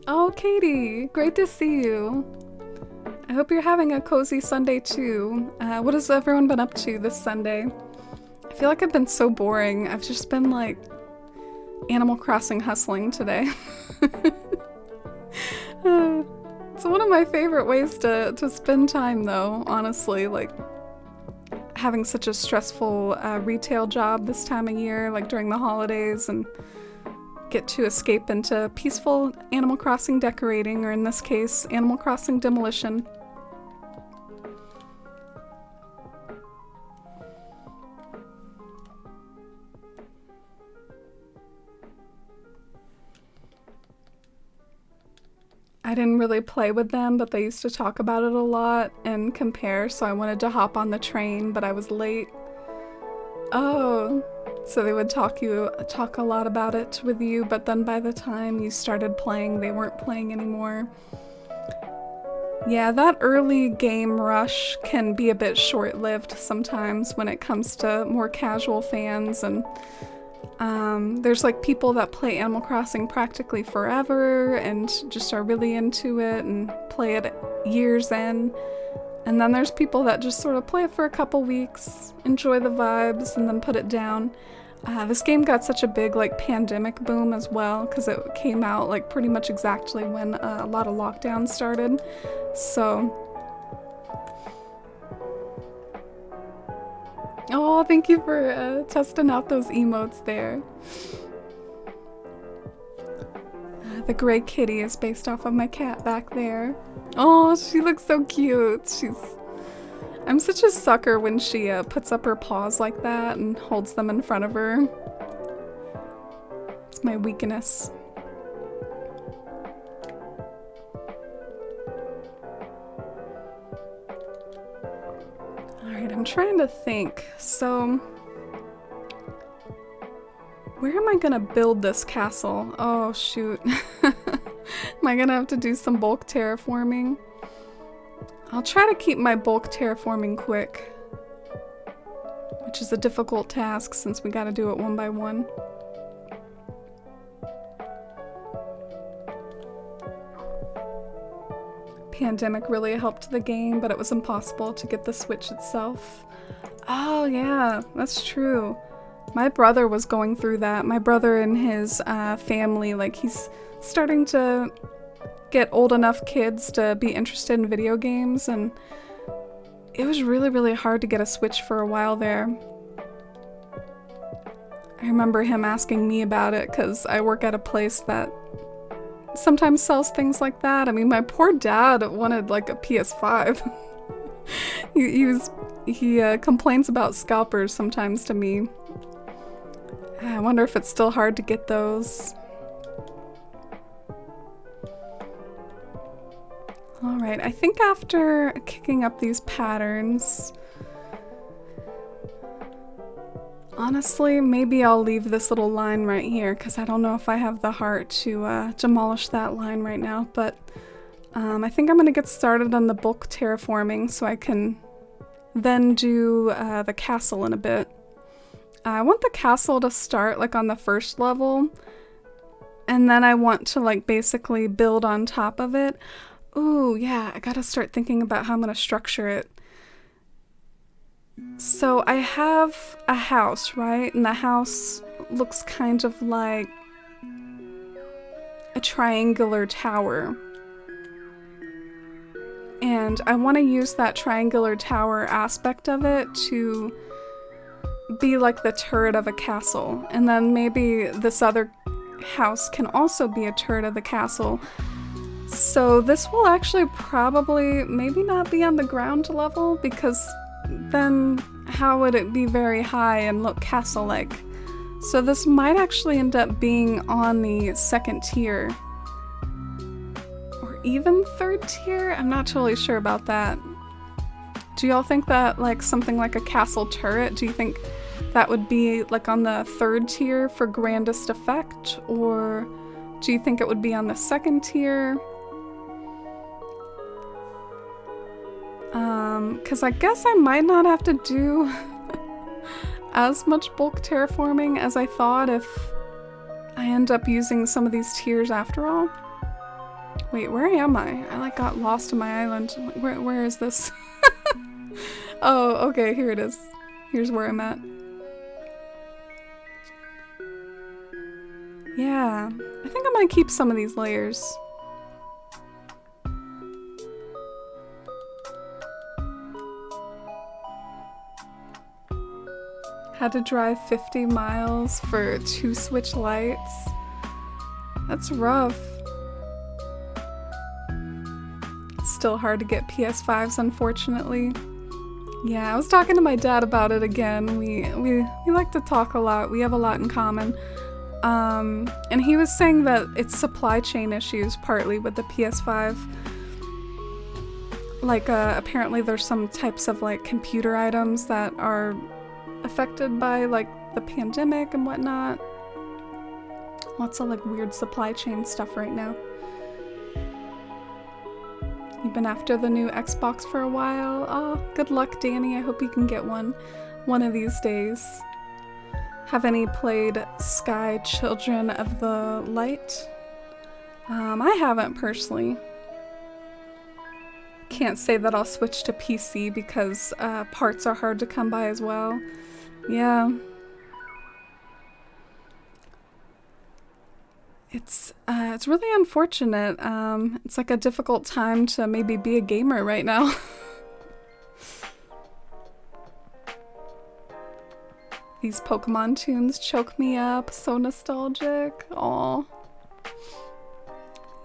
Oh, Katie, great to see you. I hope you're having a cozy Sunday too. What has everyone been up to this Sunday? I feel like I've been so boring. I've just been Animal Crossing hustling today. It's one of my favorite ways to spend time though, honestly, having such a stressful retail job this time of year, during the holidays, and get to escape into peaceful Animal Crossing decorating, or in this case, Animal Crossing Demolition. I didn't really play with them, but they used to talk about it a lot and compare, so I wanted to hop on the train, but I was late. Oh, so they would talk a lot about it with you, but then by the time you started playing, they weren't playing anymore. Yeah, that early game rush can be a bit short-lived sometimes when it comes to more casual fans, and there's people that play Animal Crossing practically forever and just are really into it and play it years in. And then there's people that just sort of play it for a couple weeks, enjoy the vibes, and then put it down. This game got such a big pandemic boom as well, because it came out pretty much exactly when a lot of lockdowns started. So... Oh, thank you for testing out those emotes there. The gray kitty is based off of my cat back there. Oh, she looks so cute. I'm such a sucker when she puts up her paws like that and holds them in front of her. It's my weakness. Alright, I'm trying to think. So, where am I gonna build this castle? Oh, shoot. Am I gonna have to do some bulk terraforming? I'll try to keep my bulk terraforming quick, which is a difficult task since we gotta do it one by one. Pandemic really helped the game, but it was impossible to get the Switch itself. Oh yeah, that's true. My brother was going through that. My brother and his family, like he's starting to get old enough kids to be interested in video games, and it was really, really hard to get a Switch for a while there. I remember him asking me about it because I work at a place that sometimes sells things like that. I mean, my poor dad wanted like a PS5. he complains about scalpers sometimes to me. I wonder if it's still hard to get those. Alright, I think after kicking up these patterns, honestly, maybe I'll leave this little line right here because I don't know if I have the heart to demolish that line right now, but I think I'm going to get started on the bulk terraforming so I can then do the castle in a bit. I want the castle to start like on the first level, and then I want to like basically build on top of it. Ooh, yeah, I gotta start thinking about how I'm gonna structure it. So I have a house, right? And the house looks kind of like a triangular tower. And I want to use that triangular tower aspect of it to be like the turret of a castle. And then maybe this other house can also be a turret of the castle. So this will actually probably maybe not be on the ground level, because then how would it be very high and look castle-like? So this might actually end up being on the second tier. Or even third tier? I'm not totally sure about that. Do y'all think that like something like a castle turret, do you think that would be like on the third tier for grandest effect? Or do you think it would be on the second tier? Because I guess I might not have to do as much bulk terraforming as I thought if I end up using some of these tiers after all. Wait, where am I? I like got lost in my island. Where is this? Oh, okay, here it is. Here's where I'm at. Yeah, I think I'm gonna keep some of these layers. Had to drive 50 miles for 2 Switch lights. That's rough. Still hard to get PS5s, unfortunately. Yeah, I was talking to my dad about it again. We like to talk a lot. We have a lot in common. And he was saying that it's supply chain issues partly with the PS5. Like, apparently there's some types of like computer items that are affected by like the pandemic and whatnot. Lots of like weird supply chain stuff right now. You've been after the new Xbox for a while. Oh, good luck, Danny. I hope you can get one of these days. Have any played Sky Children of the Light? I haven't personally. Can't say that I'll switch to PC because parts are hard to come by as well. Yeah. It's really unfortunate. It's like a difficult time to maybe be a gamer right now. These Pokemon tunes choke me up. So nostalgic. Aw.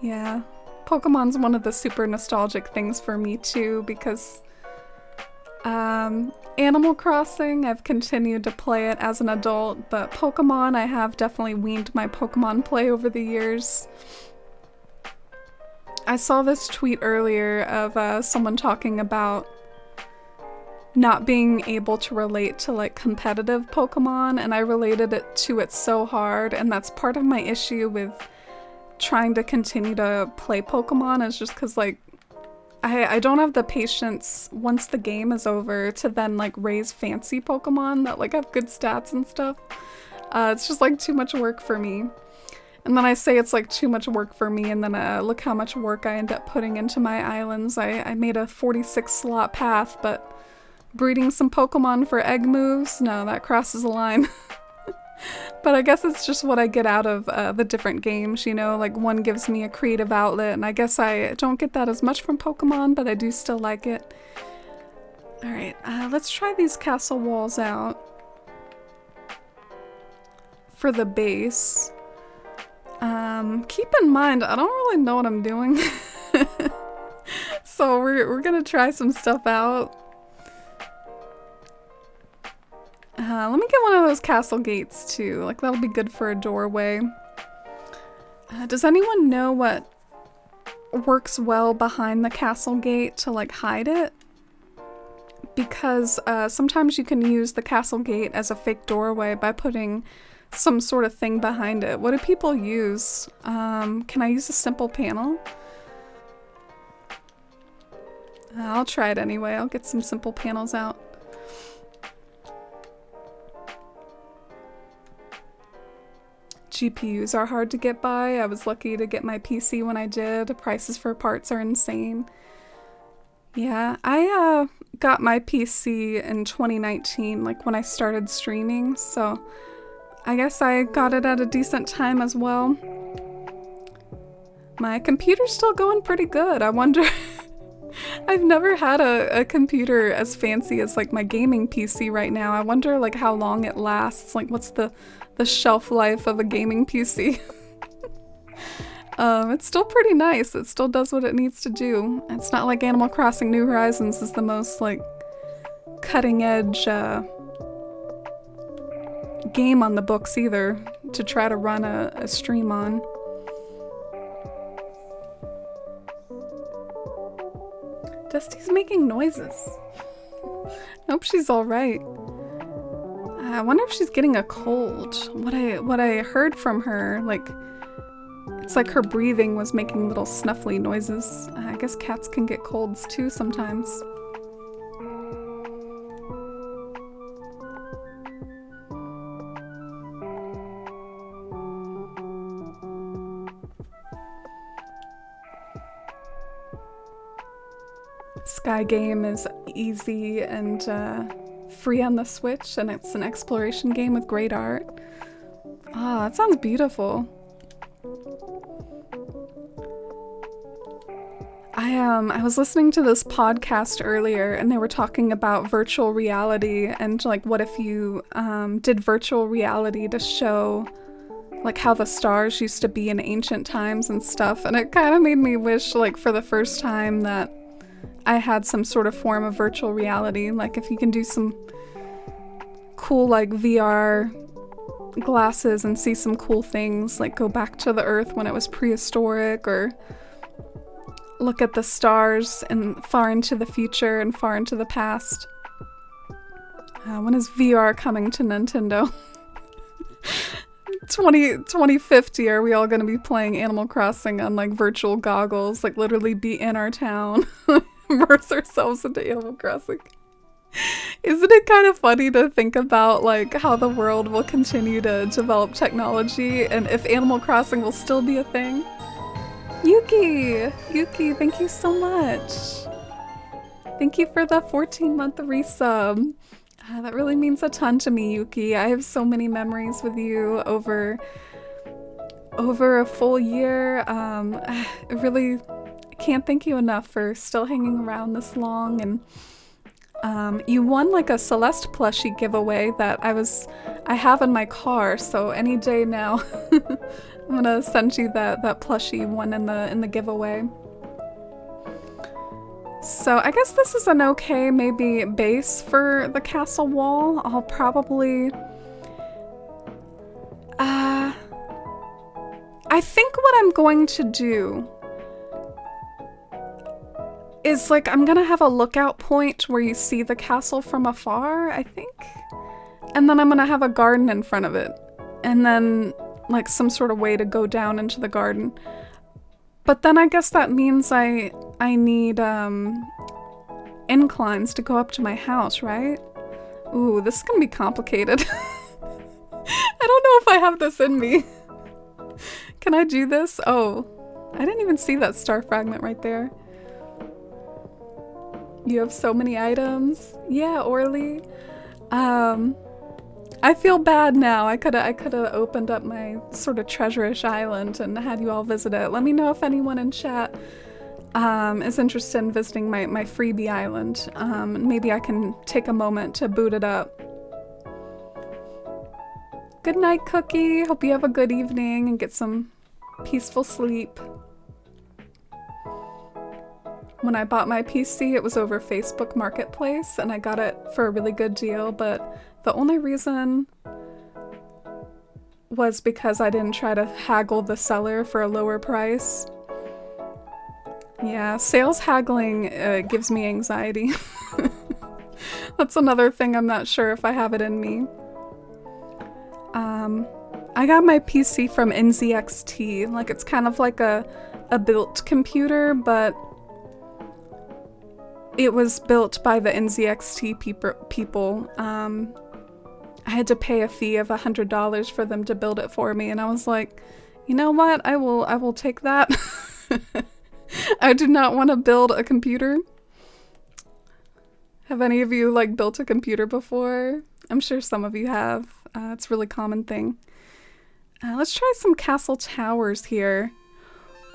Yeah. Pokemon's one of the super nostalgic things for me too, because Animal Crossing, I've continued to play it as an adult, but Pokemon, I have definitely weaned my Pokemon play over the years. I saw this tweet earlier of someone talking about not being able to relate to like competitive Pokemon, and I related it to it so hard, and that's part of my issue with trying to continue to play Pokemon, is just because like I don't have the patience once the game is over to then like raise fancy Pokemon that like have good stats and stuff. It's just like too much work for me. And then I say it's like too much work for me, and then look how much work I end up putting into my islands. I made a 46 slot path, but breeding some Pokemon for egg moves? No, that crosses a line. But I guess it's just what I get out of the different games, you know? Like, one gives me a creative outlet, and I guess I don't get that as much from Pokemon, but I do still like it. Alright, let's try these castle walls out for the base. Keep in mind, I don't really know what I'm doing. So we're gonna try some stuff out. Let me get one of those castle gates too, like that'll be good for a doorway. Does anyone know what works well behind the castle gate to like hide it? Because sometimes you can use the castle gate as a fake doorway by putting some sort of thing behind it. What do people use? Can I use a simple panel? I'll try it anyway. I'll get some simple panels out. GPUs are hard to get by. I was lucky to get my PC when I did. The prices for parts are insane. Yeah, I got my PC in 2019, like when I started streaming, so I guess I got it at a decent time as well. My computer's still going pretty good. I wonder... I've never had a computer as fancy as like my gaming PC right now. I wonder like how long it lasts. Like what's the shelf life of a gaming PC? It's still pretty nice. It still does what it needs to do. It's not like Animal Crossing New Horizons is the most like cutting edge game on the books either to try to run a stream on. Dusty's making noises. Nope, she's all right. I wonder if she's getting a cold. What I heard from her, like, it's like her breathing was making little snuffly noises. I guess cats can get colds too sometimes. Sky Game is easy and free on the Switch, and it's an exploration game with great art. Ah, that sounds beautiful. I was listening to this podcast earlier, and they were talking about virtual reality and like what if you did virtual reality to show like how the stars used to be in ancient times and stuff, and it kind of made me wish like for the first time that I had some sort of form of virtual reality. Like if you can do some cool like VR glasses and see some cool things, like go back to the Earth when it was prehistoric, or look at the stars and far into the future and far into the past. When is VR coming to Nintendo? 2050, are we all gonna be playing Animal Crossing on like virtual goggles, like literally be in our town, immerse ourselves into Animal Crossing? Isn't it kind of funny to think about like how the world will continue to develop technology and if Animal Crossing will still be a thing? Yuki, thank you so much. Thank you for the 14-month resub. That really means a ton to me, Yuki. I have so many memories with you over a full year. I really can't thank you enough for still hanging around this long and You won like a Celeste plushie giveaway that I have in my car, so any day now I'm gonna send you that plushie one in the giveaway. So I guess this is an okay maybe base for the castle wall. I'll probably I think what I'm going to do is like I'm gonna have a lookout point where you see the castle from afar, I think. And then I'm gonna have a garden in front of it. And then like some sort of way to go down into the garden. But then I guess that means I need inclines to go up to my house, right? Ooh, this is gonna be complicated. I don't know if I have this in me. Can I do this? Oh, I didn't even see that star fragment right there. You have so many items. Yeah, Orly. I feel bad now. I could have opened up my sort of treasure-ish island and had you all visit it. Let me know if anyone in chat is interested in visiting my freebie island. Maybe I can take a moment to boot it up. Good night, Cookie. Hope you have a good evening and get some peaceful sleep. When I bought my PC, it was over Facebook Marketplace, and I got it for a really good deal, but the only reason was because I didn't try to haggle the seller for a lower price. Yeah, sales haggling gives me anxiety. That's another thing I'm not sure if I have it in me. I got my PC from NZXT. Like, it's kind of like a built computer, but it was built by the NZXT people. I had to pay a fee of $100 for them to build it for me, and I was like, you know what? I will take that. I do not want to build a computer. Have any of you like built a computer before? I'm sure some of you have. It's a really common thing. Let's try some castle towers here.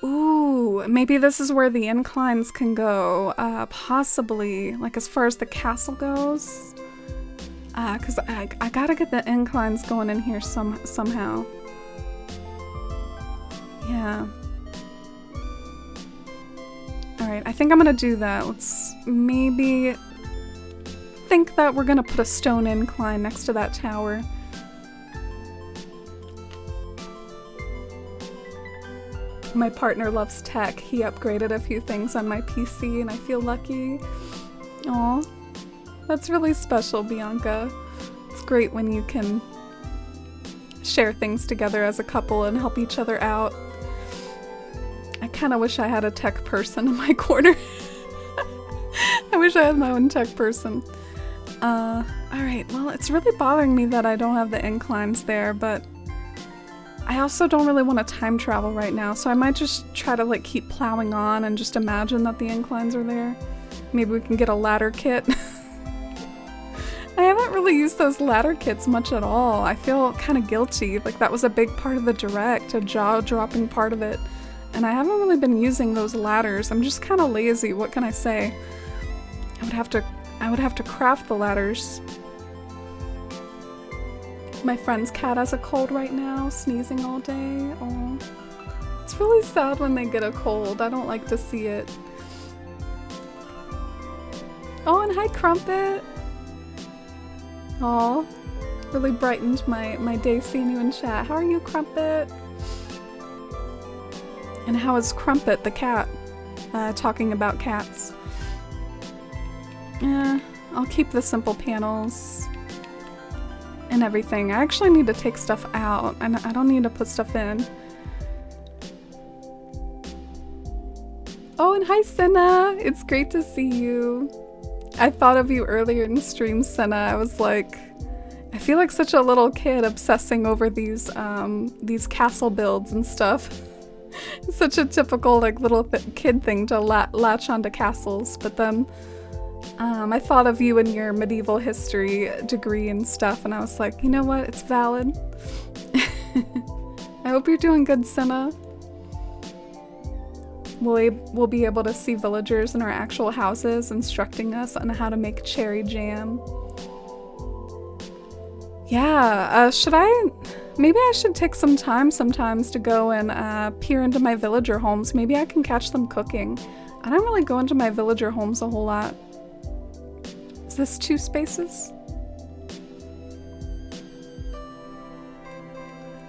Ooh, maybe this is where the inclines can go. Possibly, like as far as the castle goes. Cause I gotta get the inclines going in here somehow. Yeah. Alright, I think I'm gonna do that. Let's maybe think that we're gonna put a stone incline next to that tower. My partner loves tech. He upgraded a few things on my PC and I feel lucky. Aw, that's really special, Bianca. It's great when you can share things together as a couple and help each other out. I kind of wish I had a tech person in my corner. I wish I had my own tech person. Alright, well, it's really bothering me that I don't have the inclines there, but I also don't really want to time travel right now, so I might just try to like keep plowing on and just imagine that the inclines are there. Maybe we can get a ladder kit. I haven't really used those ladder kits much at all. I feel kind of guilty, like that was a big part of the direct, a jaw-dropping part of it. And I haven't really been using those ladders. I'm just kind of lazy, what can I say? I would have to craft the ladders. My friend's cat has a cold right now, sneezing all day. Oh, it's really sad when they get a cold. I don't like to see it. Oh, and hi, Crumpet. Oh, really brightened my day seeing you in chat. How are you, Crumpet? And how is Crumpet the cat? Talking about cats. I'll keep the simple panels and everything. I actually need to take stuff out. I don't need to put stuff in. Oh, and hi, Senna! It's great to see you. I thought of you earlier in stream, Senna. I was like, I feel like such a little kid obsessing over these castle builds and stuff. It's such a typical like little kid thing to latch onto castles, but then I thought of you and your medieval history degree and stuff, and I was like, you know what? It's valid. I hope you're doing good, Senna. We'll be able to see villagers in our actual houses instructing us on how to make cherry jam. Yeah, maybe I should take some time sometimes to go and peer into my villager homes. Maybe I can catch them cooking. I don't really go into my villager homes a whole lot. Is this 2 spaces?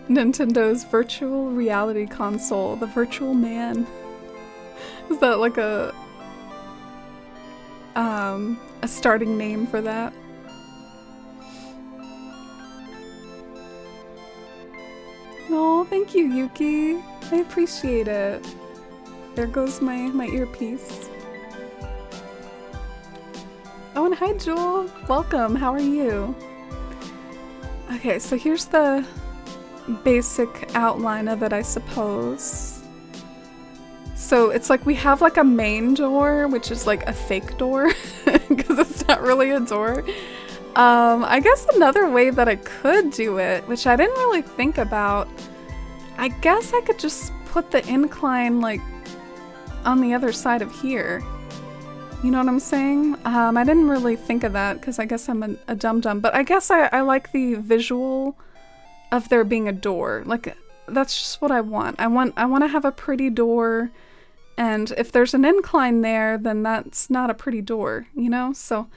Nintendo's virtual reality console, the Virtual Man. Is that like a starting name for that? Oh, thank you, Yuki. I appreciate it. There goes my earpiece. Oh, and hi, Jewel. Welcome. How are you? Okay, so here's the basic outline of it, I suppose. So it's like we have like a main door, which is like a fake door, because it's not really a door. I guess another way that I could do it, which I didn't really think about, I guess I could just put the incline like on the other side of here. You know what I'm saying? I didn't really think of that because I guess I'm a dum-dum, but I guess I like the visual of there being a door. Like, that's just what I want. I want to have a pretty door, and if there's an incline there, then that's not a pretty door, you know? So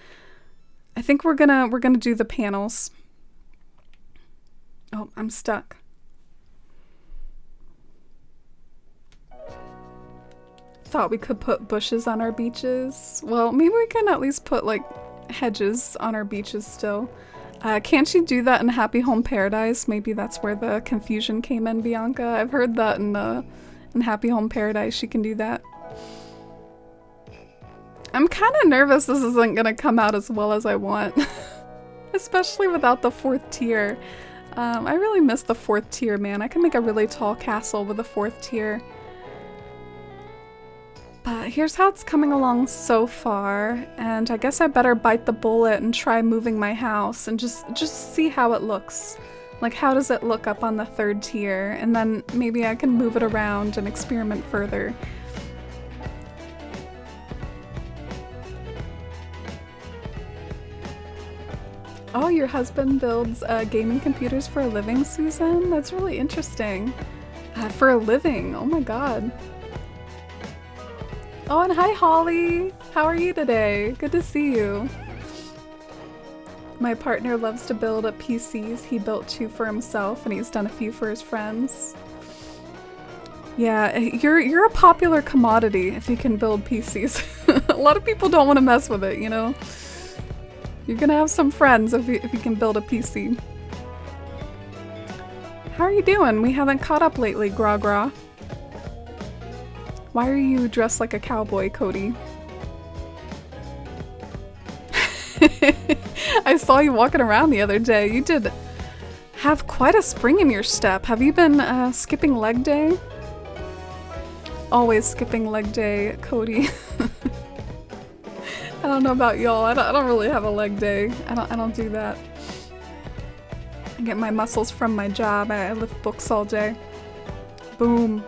I think we're gonna do the panels. Oh, I'm stuck. Thought we could put bushes on our beaches. Well, maybe we can at least put like hedges on our beaches still. Can't you do that in Happy Home Paradise? Maybe that's where the confusion came in, Bianca. I've heard that in Happy Home Paradise she can do that. I'm kind of nervous this isn't gonna come out as well as I want. Especially without the 4th tier. I really miss the 4th tier, man. I can make a really tall castle with a 4th tier. But here's how it's coming along so far, and I guess I better bite the bullet and try moving my house and just see how it looks. Like, how does it look up on the 3rd tier? And then maybe I can move it around and experiment further. Oh, your husband builds gaming computers for a living, Susan? That's really interesting. For a living, oh my god. Oh, and hi, Holly! How are you today? Good to see you. My partner loves to build up PCs. He built 2 for himself, and he's done a few for his friends. Yeah, you're a popular commodity if you can build PCs. A lot of people don't want to mess with it, you know? You're gonna have some friends if you can build a PC. How are you doing? We haven't caught up lately, Gra Gra. Why are you dressed like a cowboy, Cody? I saw you walking around the other day. You did have quite a spring in your step. Have you been skipping leg day? Always skipping leg day, Cody. I don't know about y'all. I don't really have a leg day. I don't do that. I get my muscles from my job. I lift books all day. Boom.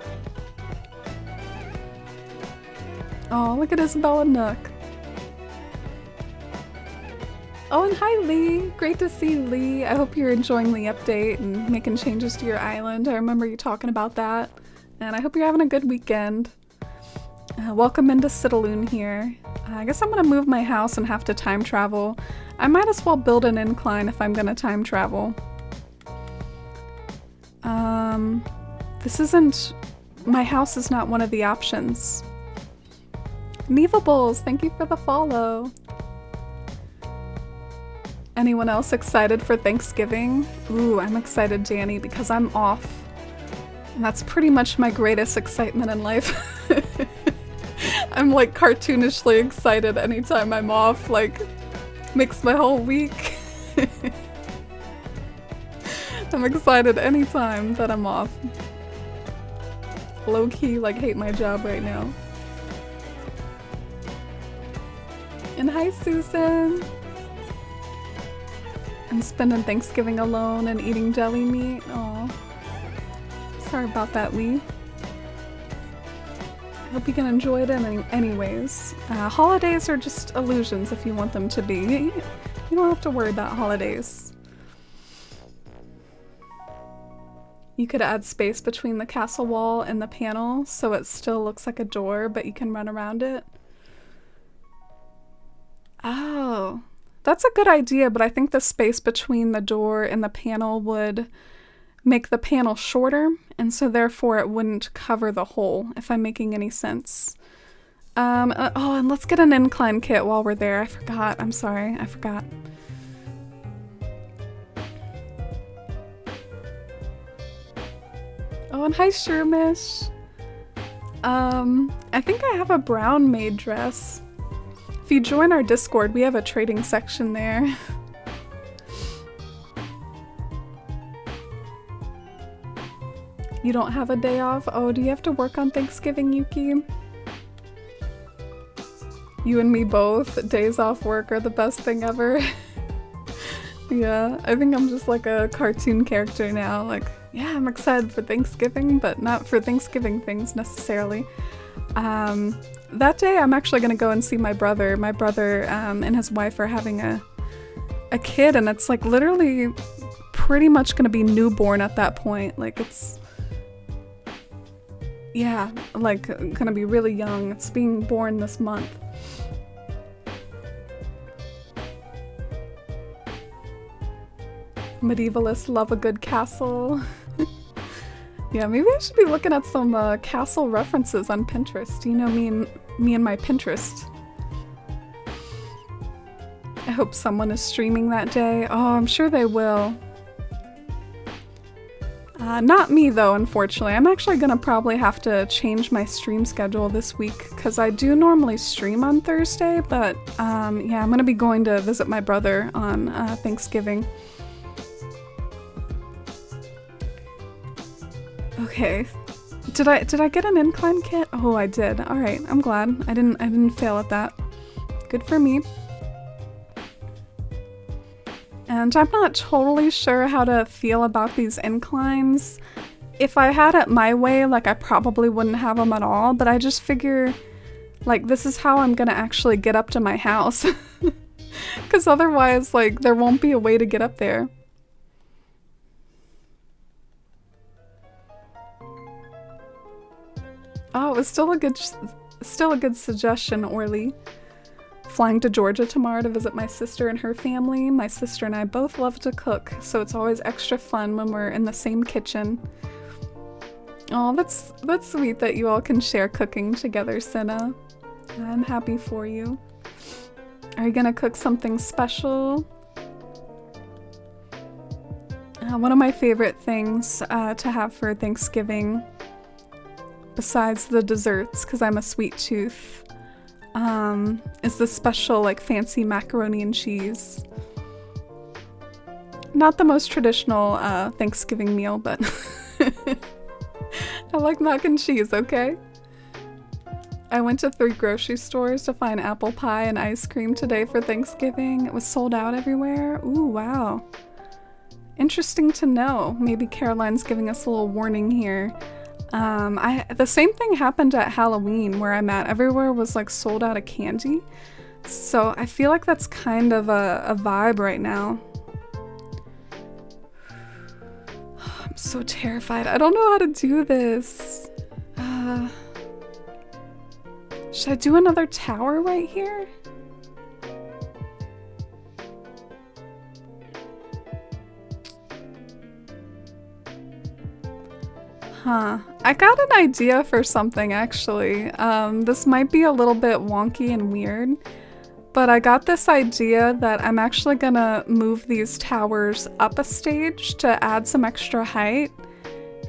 Oh, look at Isabella Nook. Oh, and hi, Lee. Great to see you, Lee. I hope you're enjoying the update and making changes to your island. I remember you talking about that. And I hope you're having a good weekend. Welcome into Citalune here. I guess I'm gonna move my house and have to time travel. I might as well build an incline if I'm gonna time travel. This isn't... My house is not one of the options. Nevables, thank you for the follow. Anyone else excited for Thanksgiving? Ooh, I'm excited, Danny, because I'm off. And that's pretty much my greatest excitement in life. I'm like cartoonishly excited anytime I'm off, like makes my whole week. I'm excited anytime that I'm off. Low-key, like, hate my job right now. And hi, Susan! I'm spending Thanksgiving alone and eating deli meat. Aw. Sorry about that, Lee. Hope you can enjoy it anyways. Holidays are just illusions if you want them to be. You don't have to worry about holidays. You could add space between the castle wall and the panel so it still looks like a door, but you can run around it. Oh, that's a good idea, but I think the space between the door and the panel would make the panel shorter, and so therefore it wouldn't cover the hole, if I'm making any sense. Oh, and let's get an incline kit while we're there. I forgot. I'm sorry. I forgot. Oh, and hi, Shermish. I think I have a brown maid dress. If you join our Discord, we have a trading section there. You don't have a day off? Oh, do you have to work on Thanksgiving, Yuki? You and me both. Days off work are the best thing ever. Yeah, I think I'm just like a cartoon character now. Like, yeah, I'm excited for Thanksgiving, but not for Thanksgiving things necessarily. That day I'm actually gonna go and see my brother. My brother and his wife are having a kid, and it's like literally pretty much gonna be newborn at that point. Like it's... yeah, like gonna be really young. It's being born this month. Medievalists love a good castle. Yeah, maybe I should be looking at some castle references on Pinterest. You know, me and my Pinterest. I hope someone is streaming that day. Oh, I'm sure they will. Not me though, unfortunately. I'm actually gonna probably have to change my stream schedule this week because I do normally stream on Thursday, but yeah, I'm gonna be going to visit my brother on Thanksgiving. Okay. Did I get an incline kit? Oh, I did. All right. I'm glad. I didn't fail at that. Good for me. And I'm not totally sure how to feel about these inclines. If I had it my way, like I probably wouldn't have them at all, but I just figure like this is how I'm gonna actually get up to my house. Because otherwise, like, there won't be a way to get up there. Oh, it was still a good suggestion, Orly. Flying to Georgia tomorrow to visit my sister and her family. My sister and I both love to cook, so it's always extra fun when we're in the same kitchen. Oh, that's sweet that you all can share cooking together, Senna. I'm happy for you. Are you gonna cook something special? One of my favorite things to have for Thanksgiving, besides the desserts, because I'm a sweet tooth, is the special like fancy macaroni and cheese. Not the most traditional Thanksgiving meal, but I like mac and cheese, okay? I went to 3 grocery stores to find apple pie and ice cream today for Thanksgiving. It was sold out everywhere. Ooh, wow. Interesting to know. Maybe Caroline's giving us a little warning here. The same thing happened at Halloween where I'm at. Everywhere was like sold out of candy. So I feel like that's kind of a vibe right now. I'm so terrified. I don't know how to do this. Should I do another tower right here? Huh. I got an idea for something actually. This might be a little bit wonky and weird, but I got this idea that I'm actually gonna move these towers up a stage to add some extra height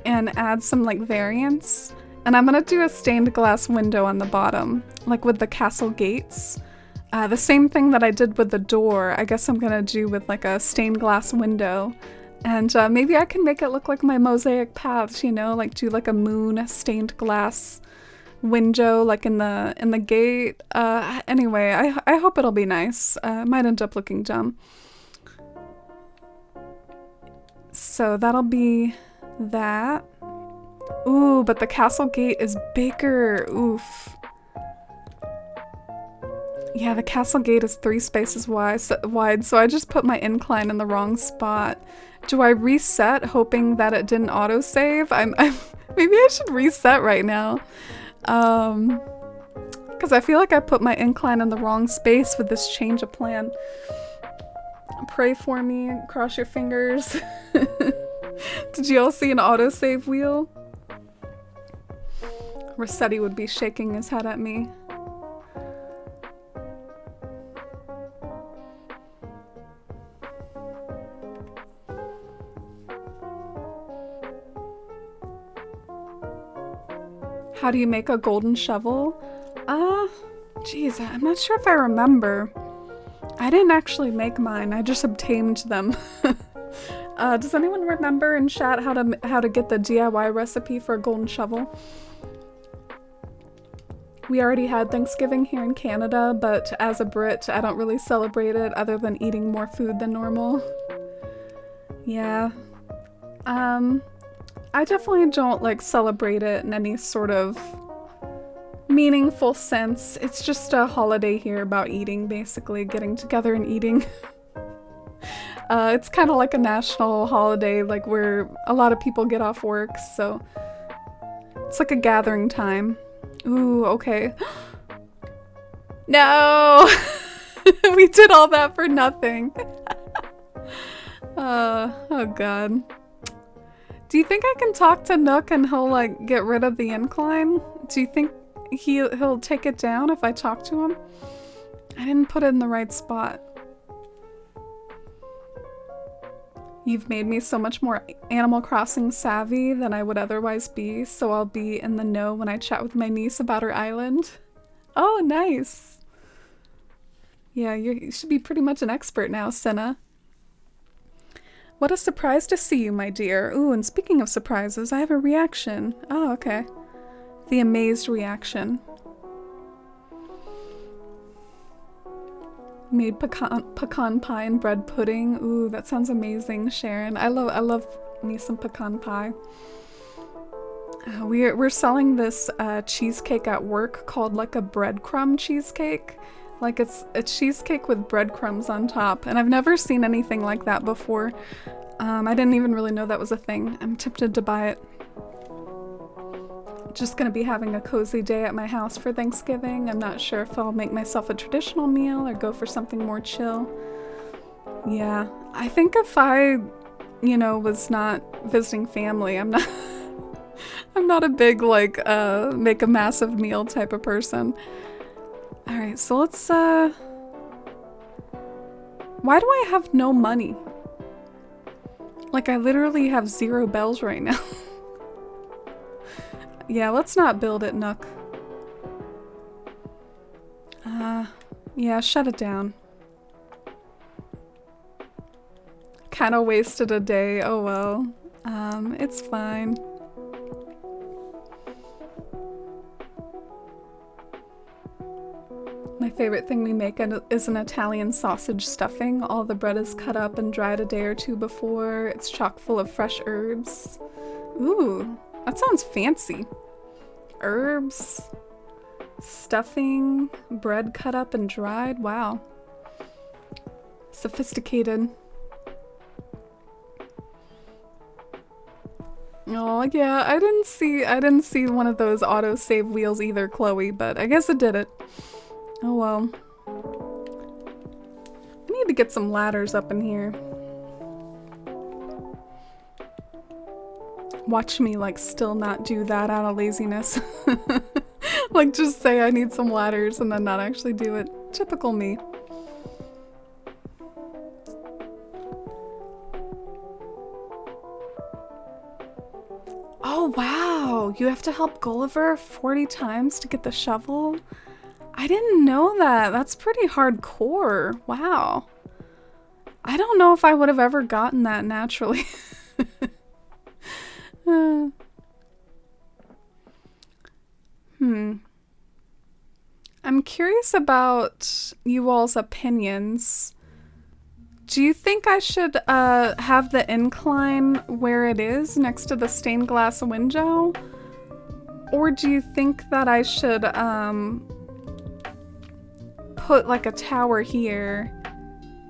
and add some like variance. And I'm gonna do a stained glass window on the bottom, like with the castle gates. The same thing that I did with the door, I guess I'm gonna do with like a stained glass window. And maybe I can make it look like my mosaic paths, you know, like do like a moon stained glass window like in the gate. Anyway, I hope it'll be nice. It might end up looking dumb. So that'll be that. Ooh, but the castle gate is bigger. Oof. Yeah, the castle gate is 3 spaces wide, so I just put my incline in the wrong spot. Do I reset hoping that it didn't autosave? Maybe I should reset right now. Because I feel like I put my incline in the wrong space with this change of plan. Pray for me, cross your fingers. Did you all see an autosave wheel? Rossetti would be shaking his head at me. How do you make a golden shovel? Geez, I'm not sure if I remember. I didn't actually make mine, I just obtained them. Does anyone remember in chat how to get the DIY recipe for a golden shovel? We already had Thanksgiving here in Canada, but as a Brit, I don't really celebrate it other than eating more food than normal. Yeah. I definitely don't like celebrate it in any sort of meaningful sense. It's just a holiday here about eating, basically, getting together and eating. It's kind of like a national holiday, like where a lot of people get off work, so it's like a gathering time. Ooh, okay. No! We did all that for nothing. Oh god. Do you think I can talk to Nook and he'll like get rid of the incline? Do you think he'll take it down if I talk to him? I didn't put it in the right spot. You've made me so much more Animal Crossing savvy than I would otherwise be, so I'll be in the know when I chat with my niece about her island. Oh, nice. Yeah, you should be pretty much an expert now, Senna. What a surprise to see you, my dear. Ooh, and speaking of surprises, I have a reaction. Oh, okay. The amazed reaction. Made pecan pie and bread pudding. Ooh, that sounds amazing, Sharon. I love me some pecan pie. We're selling this cheesecake at work called like a breadcrumb cheesecake. Like it's a cheesecake with breadcrumbs on top, and I've never seen anything like that before. I didn't even really know that was a thing. I'm tempted to buy it. Just gonna be having a cozy day at my house for Thanksgiving. I'm not sure if I'll make myself a traditional meal or go for something more chill. Yeah, I think if I, you know, was not visiting family, I'm not a big like make a massive meal type of person. All right, so let's why do I have no money? Like I literally have 0 bells right now. Yeah, let's not build it, Nook. Yeah, shut it down. Kinda wasted a day, oh well. It's fine. My favorite thing we make is an Italian sausage stuffing. All the bread is cut up and dried a day or two before. It's chock full of fresh herbs. Ooh, that sounds fancy. Herbs, stuffing, bread cut up and dried. Wow. Sophisticated. Oh yeah, I didn't see one of those autosave wheels either, Chloe, but I guess it did it. Oh well. I need to get some ladders up in here. Watch me like still not do that out of laziness. Like just say I need some ladders and then not actually do it. Typical me. Oh wow, you have to help Gulliver 40 times to get the shovel? I didn't know that. That's pretty hardcore. Wow. I don't know if I would have ever gotten that naturally. I'm curious about you all's opinions. Do you think I should have the incline where it is, next to the stained glass window? Or do you think that I should put like a tower here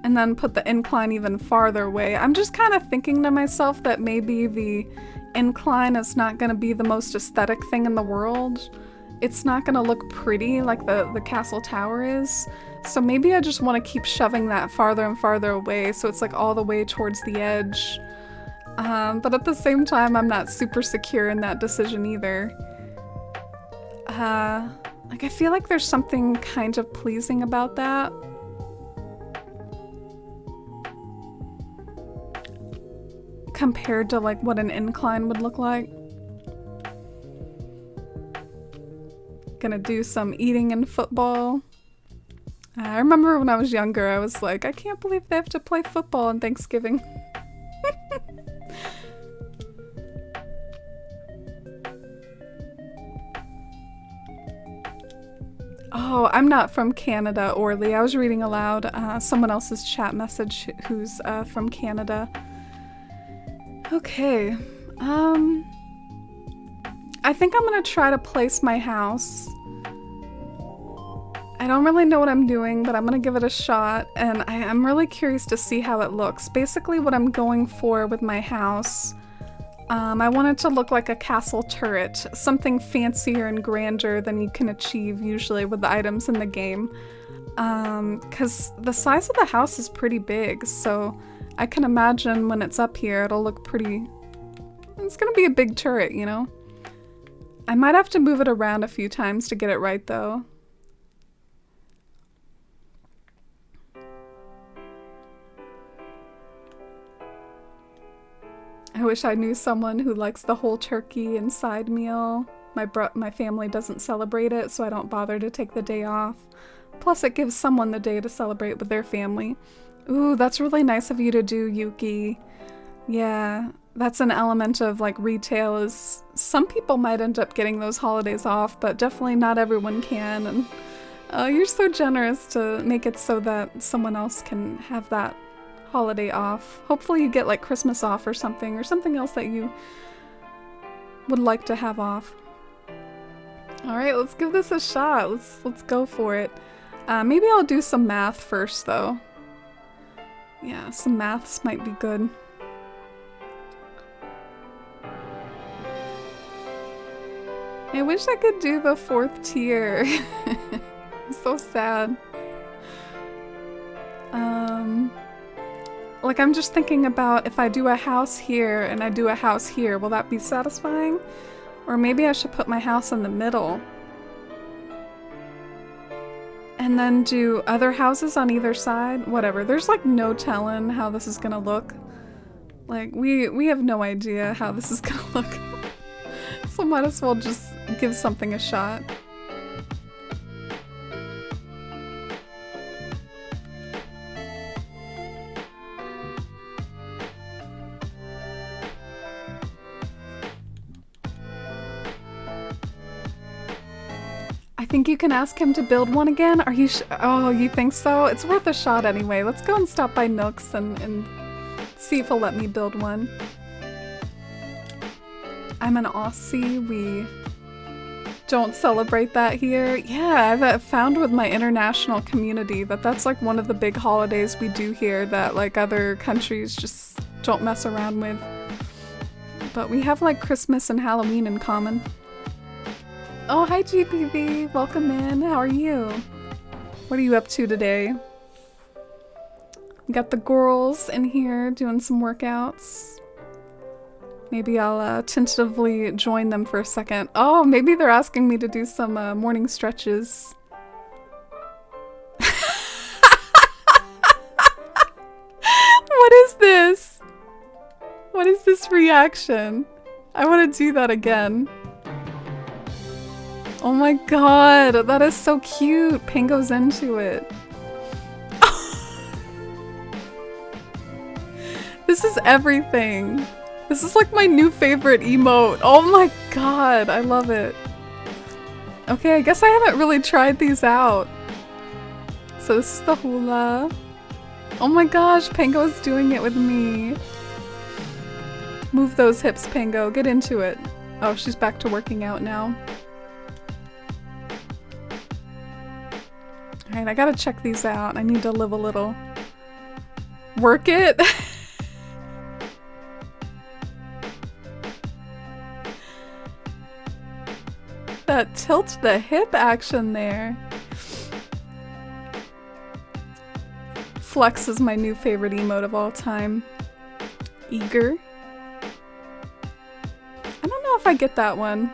and then put the incline even farther away? I'm just kind of thinking to myself that maybe the incline is not going to be the most aesthetic thing in the world. It's not going to look pretty like the castle tower is. So maybe I just want to keep shoving that farther and farther away so it's like all the way towards the edge. But at the same time, I'm not super secure in that decision either. Like I feel like there's something kind of pleasing about that. Compared to like what an incline would look like. Gonna do some eating and football. I remember when I was younger, I was like, I can't believe they have to play football on Thanksgiving. Oh, I'm not from Canada, Orly. I was reading aloud someone else's chat message who's from Canada. Okay. I think I'm gonna try to place my house. I don't really know what I'm doing, but I'm gonna give it a shot, and I'm really curious to see how it looks. Basically what I'm going for with my house, I want it to look like a castle turret, something fancier and grander than you can achieve usually with the items in the game. Because the size of the house is pretty big, so I can imagine when it's up here it'll look pretty... It's gonna be a big turret, you know? I might have to move it around a few times to get it right though. I wish I knew someone who likes the whole turkey and side meal. My family doesn't celebrate it, so I don't bother to take the day off. Plus it gives someone the day to celebrate with their family. Ooh, that's really nice of you to do, Yuki. Yeah, that's an element of like retail is some people might end up getting those holidays off, but definitely not everyone can. And you're so generous to make it so that someone else can have that holiday off. Hopefully you get like Christmas off or something else that you would like to have off. All right, let's give this a shot. Let's go for it. Maybe I'll do some math first though. Yeah, some maths might be good. I wish I could do the 4th tier. I'm so sad. Like I'm just thinking about if I do a house here and I do a house here, will that be satisfying? Or maybe I should put my house in the middle. And then do other houses on either side? Whatever. There's like no telling how this is gonna look. Like we have no idea how this is gonna look. So might as well just give something a shot. I think you can ask him to build one again. Are you oh, you think so? It's worth a shot anyway. Let's go and stop by Nook's and see if he'll let me build one. I'm an Aussie. We don't celebrate that here. Yeah, I've found with my international community that that's like one of the big holidays we do here that like other countries just don't mess around with. But we have like Christmas and Halloween in common. Oh, hi GPV, welcome in. How are you? What are you up to today? We got the girls in here doing some workouts. Maybe I'll tentatively join them for a second. Oh, maybe they're asking me to do some morning stretches. What is this? What is this reaction? I want to do that again. Oh my god, that is so cute. Pango's into it. This is everything. This is like my new favorite emote. Oh my god, I love it. Okay, I guess I haven't really tried these out. So this is the hula. Oh my gosh, Pango's doing it with me. Move those hips, Pango. Get into it. Oh, she's back to working out now. Alright, I gotta check these out. I need to live a little. Work it? That tilt the hip action there. Flex is my new favorite emote of all time. Eager. I don't know if I get that one.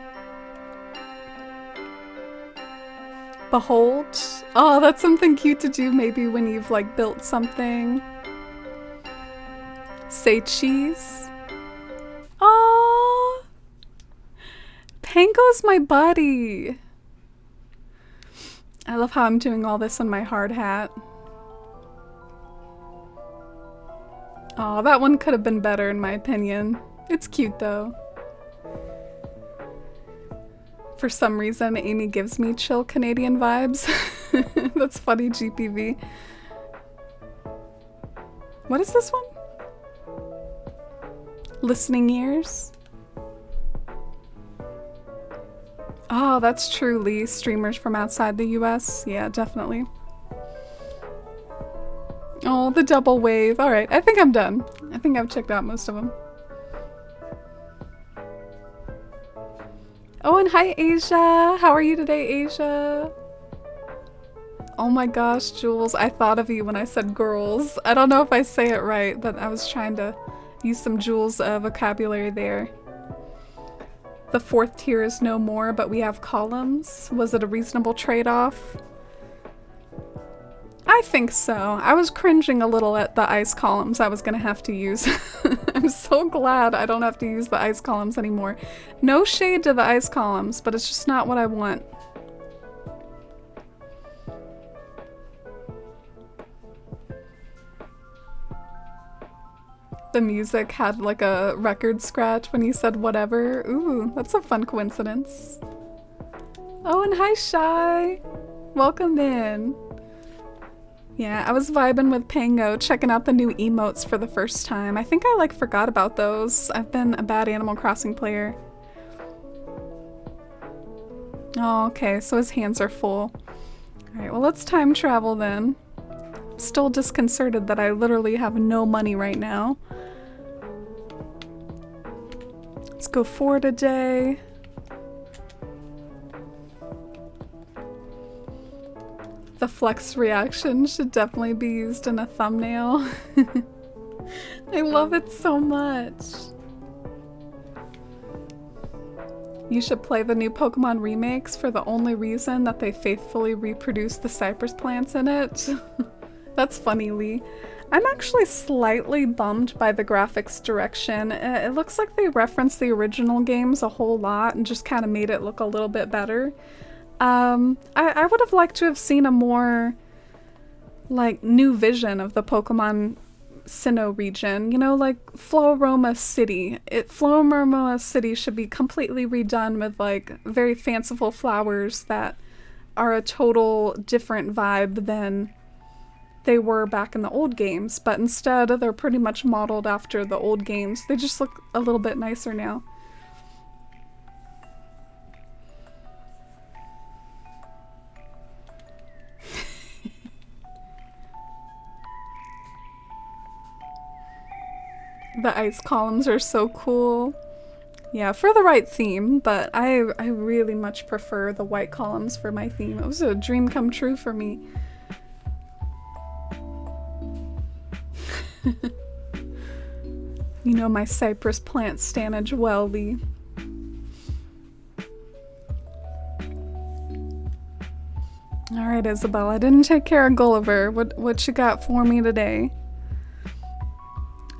Behold. Oh, that's something cute to do maybe when you've like built something. Say cheese. Oh, Pango's my buddy. I love how I'm doing all this on my hard hat. Oh, that one could have been better in my opinion. It's cute though. For some reason, Amy gives me chill Canadian vibes. That's funny, GPV. What is this one? Listening ears? Oh, that's true, Lee. Streamers from outside the US. Yeah, definitely. Oh, the double wave. Alright, I think I'm done. I think I've checked out most of them. Oh, and hi, Asia! How are you today, Asia? Oh my gosh, Jules, I thought of you when I said girls. I don't know if I say it right, but I was trying to use some Jules vocabulary there. The fourth tier is no more, but we have columns. Was it a reasonable trade-off? I think so. I was cringing a little at the ice columns I was gonna have to use. I'm so glad I don't have to use the ice columns anymore. No shade to the ice columns, but it's just not what I want. The music had like a record scratch when you said whatever. Ooh, that's a fun coincidence. Oh, and hi, Shy. Welcome in. Yeah, I was vibing with Pango, checking out the new emotes for the first time. I think I like forgot about those. I've been a bad Animal Crossing player. Oh, okay, so his hands are full. Alright, well let's time travel then. Still disconcerted that I literally have no money right now. Let's go forward a day. The flex reaction should definitely be used in a thumbnail. I love it so much. You should play the new Pokemon remakes for the only reason that they faithfully reproduce the cypress plants in it. That's funny, Lee. I'm actually slightly bummed by the graphics direction. It looks like they referenced the original games a whole lot and just kind of made it look a little bit better. I would have liked to have seen a more, like, new vision of the Pokemon Sinnoh region. You know, like, Floaroma City. Floaroma City should be completely redone with, like, very fanciful flowers that are a total different vibe than they were back in the old games. But instead, they're pretty much modeled after the old games. They just look a little bit nicer now. The ice columns are so cool. Yeah, for the right theme, but I really much prefer the white columns for my theme. It was a dream come true for me. You know my cypress plant stanage well, Lee. Alright, Isabel, I didn't take care of Gulliver. What you got for me today?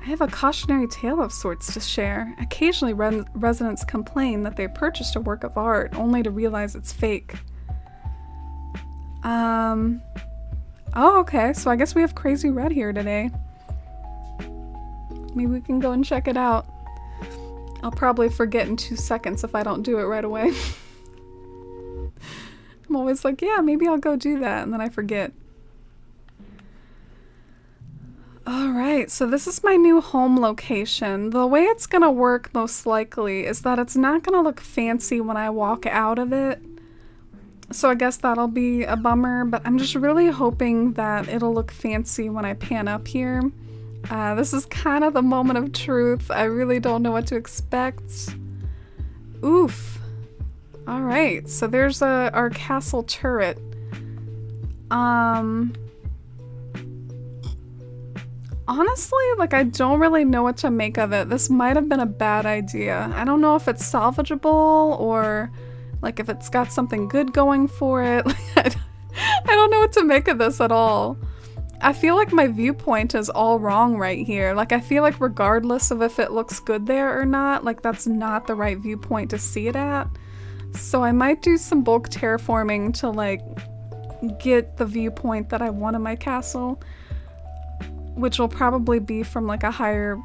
I have a cautionary tale of sorts to share. Occasionally residents complain that they purchased a work of art only to realize it's fake. Oh, okay, so I guess we have Crazy Red here today. Maybe we can go and check it out. I'll probably forget in 2 seconds if I don't do it right away. I'm always like, yeah, maybe I'll go do that, and then I forget. Alright, so this is my new home location. The way it's gonna work most likely is that it's not gonna look fancy when I walk out of it. So I guess that'll be a bummer, but I'm just really hoping that it'll look fancy when I pan up here. This is kind of the moment of truth. I really don't know what to expect. Oof. Alright, so there's our castle turret. Honestly, like, I don't really know what to make of it. This might have been a bad idea. I don't know if it's salvageable or, like, if it's got something good going for it. I don't know what to make of this at all. I feel like my viewpoint is all wrong right here. Like, I feel like regardless of if it looks good there or not, like, that's not the right viewpoint to see it at. So I might do some bulk terraforming to, like, get the viewpoint that I want in my castle, which will probably be from like a higher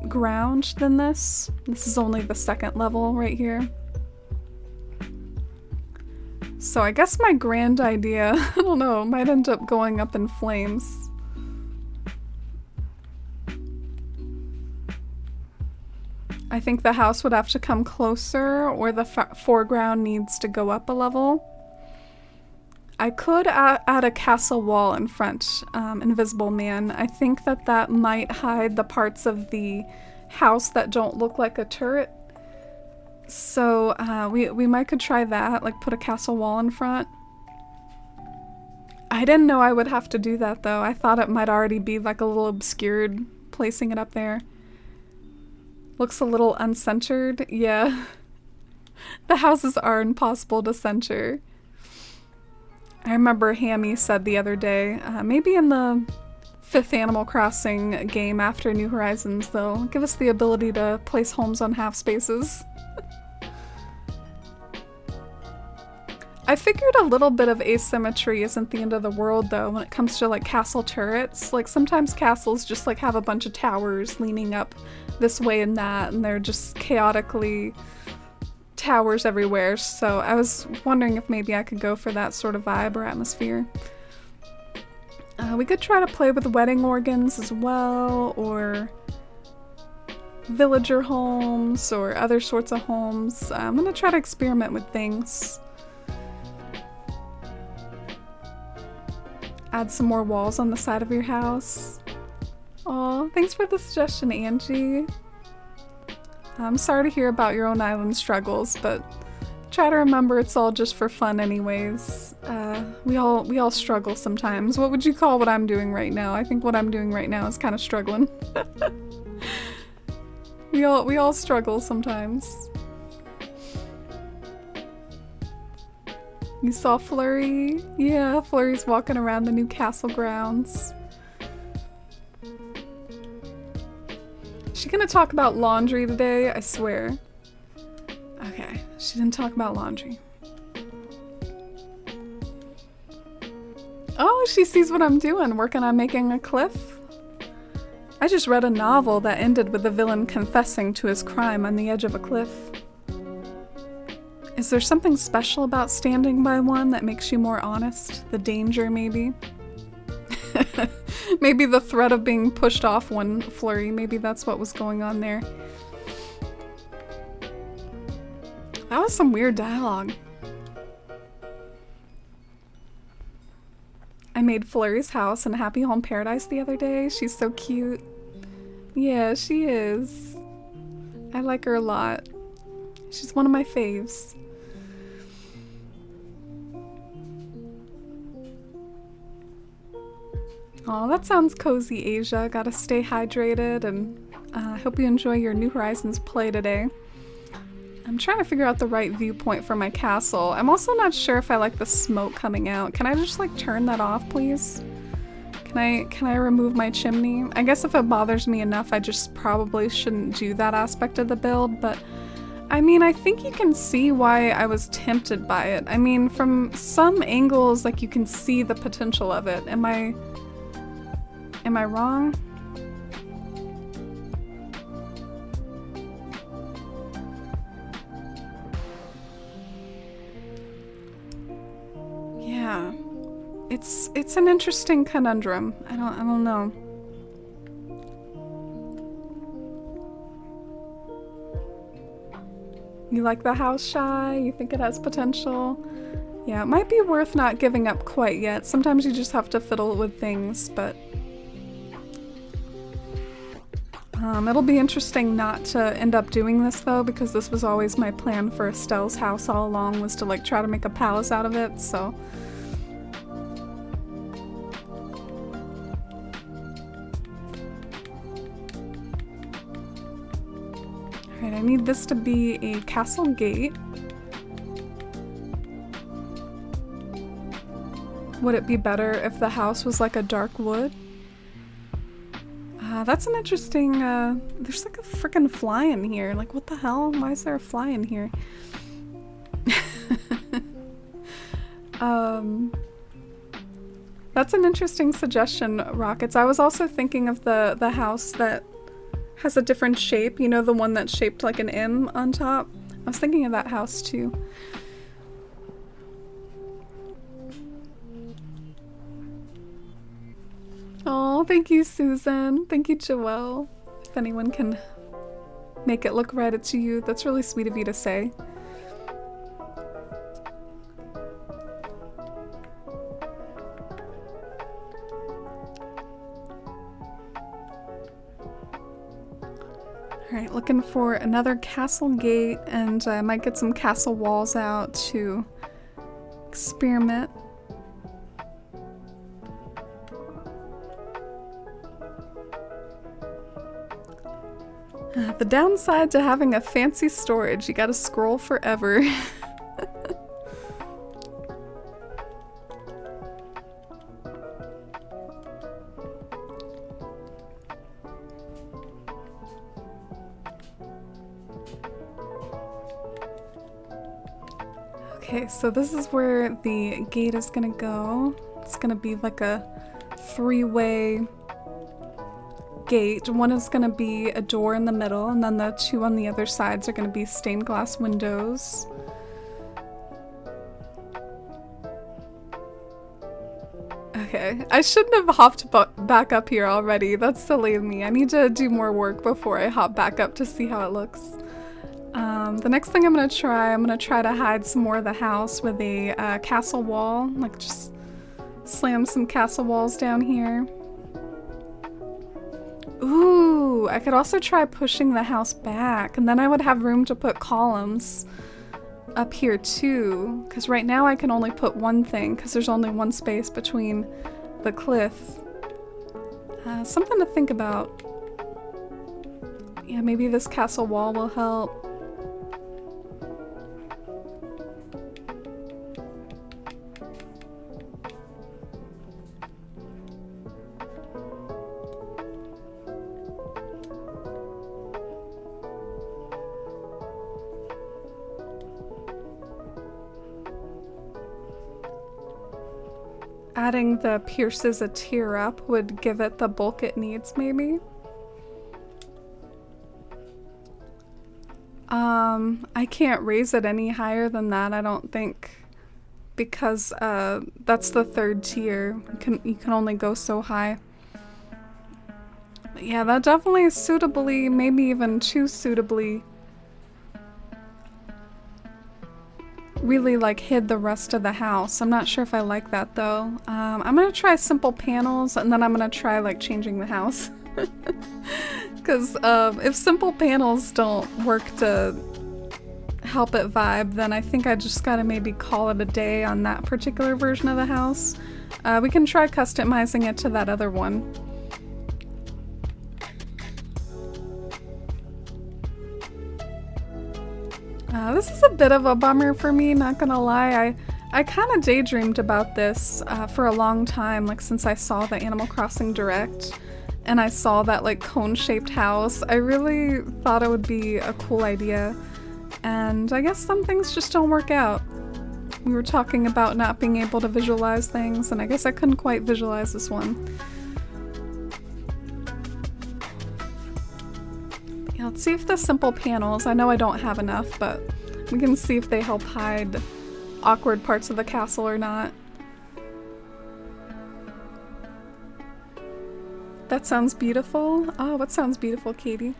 ground than this. This is only the second level right here. So I guess my grand idea, I don't know, might end up going up in flames. I think the house would have to come closer, or the foreground needs to go up a level. I could add a castle wall in front, Invisible Man. I think that might hide the parts of the house that don't look like a turret. So we might could try that, like put a castle wall in front. I didn't know I would have to do that though. I thought it might already be like a little obscured, placing it up there. Looks a little uncentered, yeah. The houses are impossible to center. I remember Hammy said the other day, maybe in the 5th Animal Crossing game after New Horizons, they'll give us the ability to place homes on half spaces. I figured a little bit of asymmetry isn't the end of the world though when it comes to like castle turrets. Like sometimes castles just like have a bunch of towers leaning up this way and that, and they're just chaotically towers everywhere, so I was wondering if maybe I could go for that sort of vibe or atmosphere. We could try to play with wedding organs as well, or villager homes, or other sorts of homes. I'm gonna try to experiment with things. Add some more walls on the side of your house. Aw, thanks for the suggestion, Angie. I'm sorry to hear about your own island struggles, but try to remember it's all just for fun anyways. We all struggle sometimes. What would you call what I'm doing right now? I think what I'm doing right now is kind of struggling. We all struggle sometimes. You saw Flurry? Yeah, Flurry's walking around the new castle grounds. Is she gonna talk about laundry today? I swear. Okay, she didn't talk about laundry. Oh, she sees what I'm doing, working on making a cliff. I just read a novel that ended with the villain confessing to his crime on the edge of a cliff. Is there something special about standing by one that makes you more honest? The danger, maybe? Maybe the threat of being pushed off one flurry. Maybe that's what was going on there. That was some weird dialogue. I made Flurry's house in Happy Home Paradise the other day. She's so cute. Yeah, she is. I like her a lot. She's one of my faves. Oh, that sounds cozy, Asia. Gotta stay hydrated, and I hope you enjoy your New Horizons play today. I'm trying to figure out the right viewpoint for my castle. I'm also not sure if I like the smoke coming out. Can I just like turn that off, please? Can I remove my chimney? I guess if it bothers me enough, I just probably shouldn't do that aspect of the build, but I mean, I think you can see why I was tempted by it. I mean, from some angles, like you can see the potential of it. Am I wrong? Yeah. It's an interesting conundrum. I don't know. You like the house, Shy? You think it has potential? Yeah, it might be worth not giving up quite yet. Sometimes you just have to fiddle with things, but it'll be interesting not to end up doing this though, because this was always my plan for Estelle's house all along, was to like try to make a palace out of it, so. Alright, I need this to be a castle gate. Would it be better if the house was like a dark wood? That's an interesting, there's like a freaking fly in here. Like, what the hell? Why is there a fly in here? That's an interesting suggestion, Rockets. I was also thinking of the house that has a different shape. You know, the one that's shaped like an M on top? I was thinking of that house too. Oh, thank you, Susan. Thank you, Joelle. If anyone can make it look right to you, that's really sweet of you to say. Alright, looking for another castle gate, and I might get some castle walls out to experiment. The downside to having a fancy storage, you gotta scroll forever. Okay, so this is where the gate is gonna go. It's gonna be like a three-way gate. One is going to be a door in the middle, and then the two on the other sides are going to be stained glass windows. Okay, I shouldn't have hopped back up here already. That's silly of me. I need to do more work before I hop back up to see how it looks. The next thing I'm going to try to hide some more of the house with a castle wall. Like, just slam some castle walls down here. Ooh, I could also try pushing the house back, and then I would have room to put columns up here too, because right now I can only put one thing because there's only one space between the cliff. Something to think about. Yeah, maybe this castle wall will help. Adding the pierces a tier up would give it the bulk it needs, maybe? I can't raise it any higher than that, I don't think, because that's the third tier. You can only go so high. But yeah, that definitely is suitably, maybe even too suitably, really like hid the rest of the house. I'm not sure if I like that though. I'm gonna try simple panels, and then I'm gonna try like changing the house. Because if simple panels don't work to help it vibe, then I think I just gotta maybe call it a day on that particular version of the house. We can try customizing it to that other one. This is a bit of a bummer for me, not gonna lie. I kind of daydreamed about this for a long time, like since I saw the Animal Crossing Direct and I saw that like cone-shaped house. I really thought it would be a cool idea, and I guess some things just don't work out. We were talking about not being able to visualize things, and I guess I couldn't quite visualize this one. Yeah, let's see if the simple panels, I know I don't have enough, but we can see if they help hide awkward parts of the castle or not. That sounds beautiful. Oh, what sounds beautiful, Katie?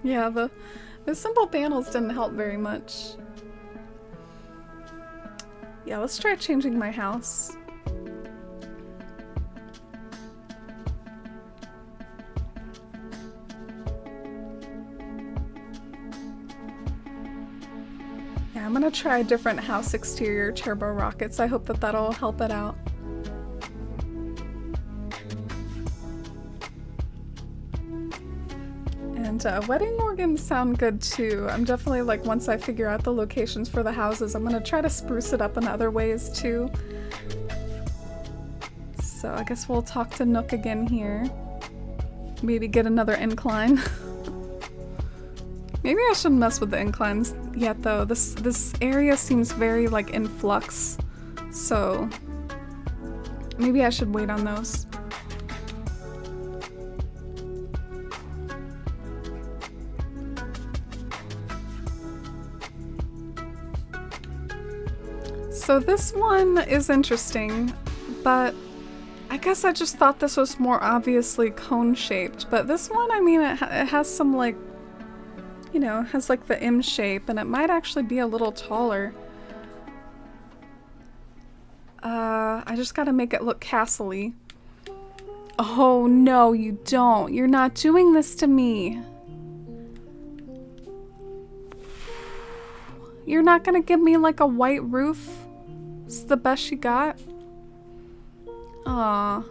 Yeah, the simple panels didn't help very much. Yeah, let's try changing my house. Yeah, I'm gonna try a different house exterior turbo rockets. I hope that that'll help it out. And wedding organs sound good too. I'm definitely like, once I figure out the locations for the houses, I'm gonna try to spruce it up in other ways too. So I guess we'll talk to Nook again here. Maybe get another incline. Maybe I shouldn't mess with the inclines yet though. This area seems very like in flux. So maybe I should wait on those. So this one is interesting, but I guess I just thought this was more obviously cone-shaped. But this one, I mean, it has some like, you know, it has like the M shape, and it might actually be a little taller. I just gotta make it look castle-y. Oh no, you don't. You're not doing this to me. You're not gonna give me like a white roof? It's the best you got? Aw.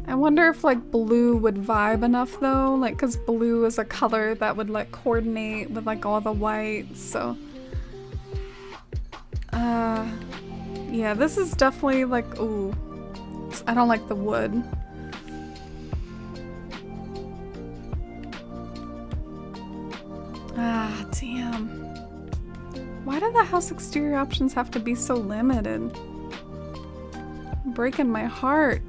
I wonder if like blue would vibe enough though, like, cause blue is a color that would like coordinate with like all the whites, so. Yeah, this is definitely like, ooh. I don't like the wood. Ah, damn. Why do the house exterior options have to be so limited? I'm breaking my heart.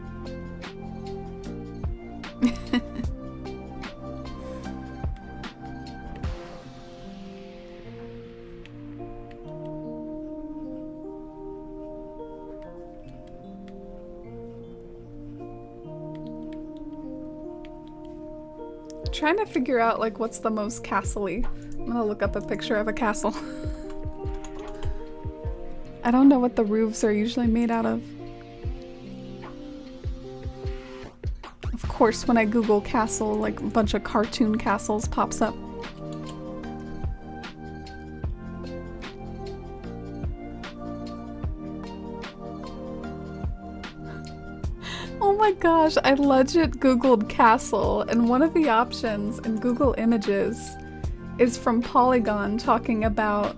Trying to figure out like what's the most castle-y. I'm gonna look up a picture of a castle. I don't know what the roofs are usually made out of. Of course, when I Google castle, like a bunch of cartoon castles pops up. Oh my gosh, I legit Googled castle, and one of the options in Google Images is from Polygon talking about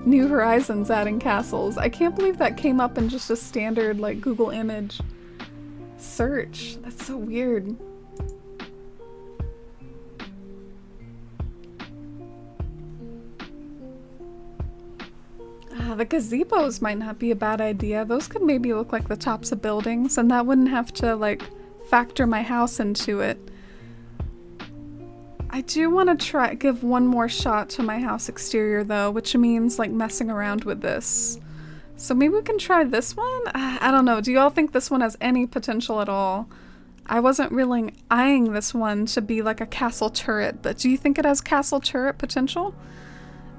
New Horizons adding castles. I can't believe that came up in just a standard like Google image search. That's so weird. The gazebos might not be a bad idea. Those could maybe look like the tops of buildings, and that wouldn't have to like factor my house into it. I do want to give one more shot to my house exterior though, which means like messing around with this. So maybe we can try this one? I don't know. Do y'all think this one has any potential at all? I wasn't really eyeing this one to be like a castle turret, but do you think it has castle turret potential?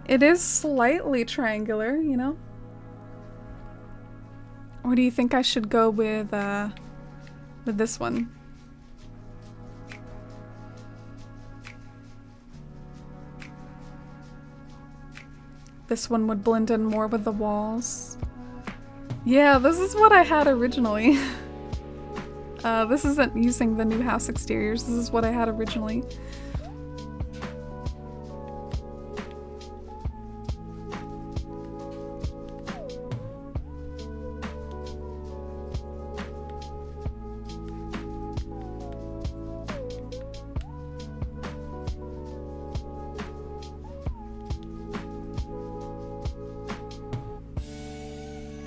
It is slightly triangular, you know? Or do you think I should go with this one? This one would blend in more with the walls. Yeah, this is what I had originally. This isn't using the new house exteriors. This is what I had originally.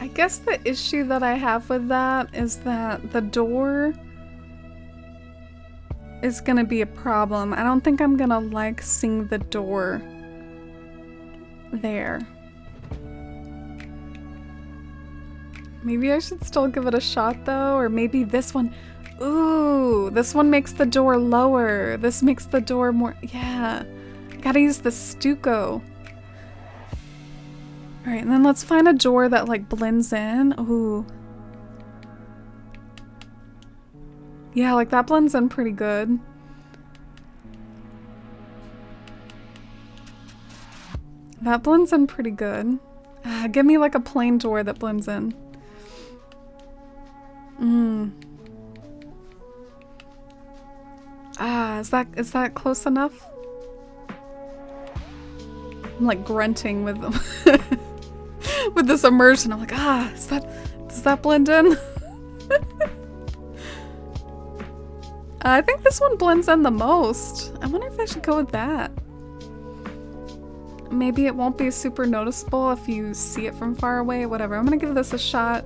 I guess the issue that I have with that is that the door is gonna be a problem. I don't think I'm gonna like seeing the door there. Maybe I should still give it a shot though, or maybe this one. Ooh, this one makes the door lower. This makes the door more, yeah. Gotta use the stucco. All right, and then let's find a door that like blends in. Ooh. Yeah, like that blends in pretty good. That blends in pretty good. Give me like a plain door that blends in. Is that close enough? I'm like grunting with with this immersion. I'm like, does that blend in? I think this one blends in the most. I wonder if I should go with that. Maybe it won't be super noticeable if you see it from far away, whatever. I'm gonna give this a shot.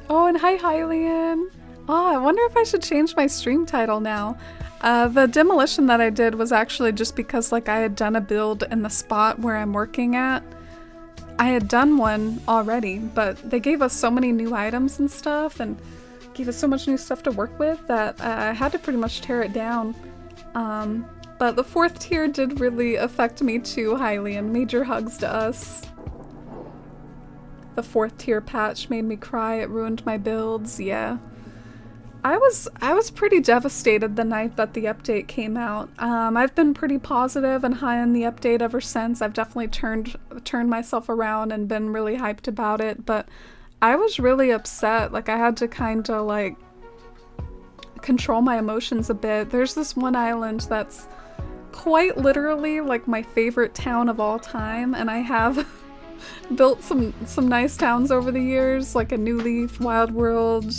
Oh, and hi Hylian! Oh, I wonder if I should change my stream title now. The demolition that I did was actually just because like I had done a build in the spot where I'm working at. I had done one already, but they gave us so many new items and stuff and gave us so much new stuff to work with that I had to pretty much tear it down. But the 4th tier did really affect me too, Hylian. Major hugs to us. The 4th tier patch made me cry, it ruined my builds, yeah. I was pretty devastated the night that the update came out. I've been pretty positive and high on the update ever since. I've definitely turned myself around and been really hyped about it, but I was really upset. Like I had to kind of like control my emotions a bit. There's this one island that's quite literally like my favorite town of all time, and I have built some nice towns over the years, like a New Leaf, Wild World,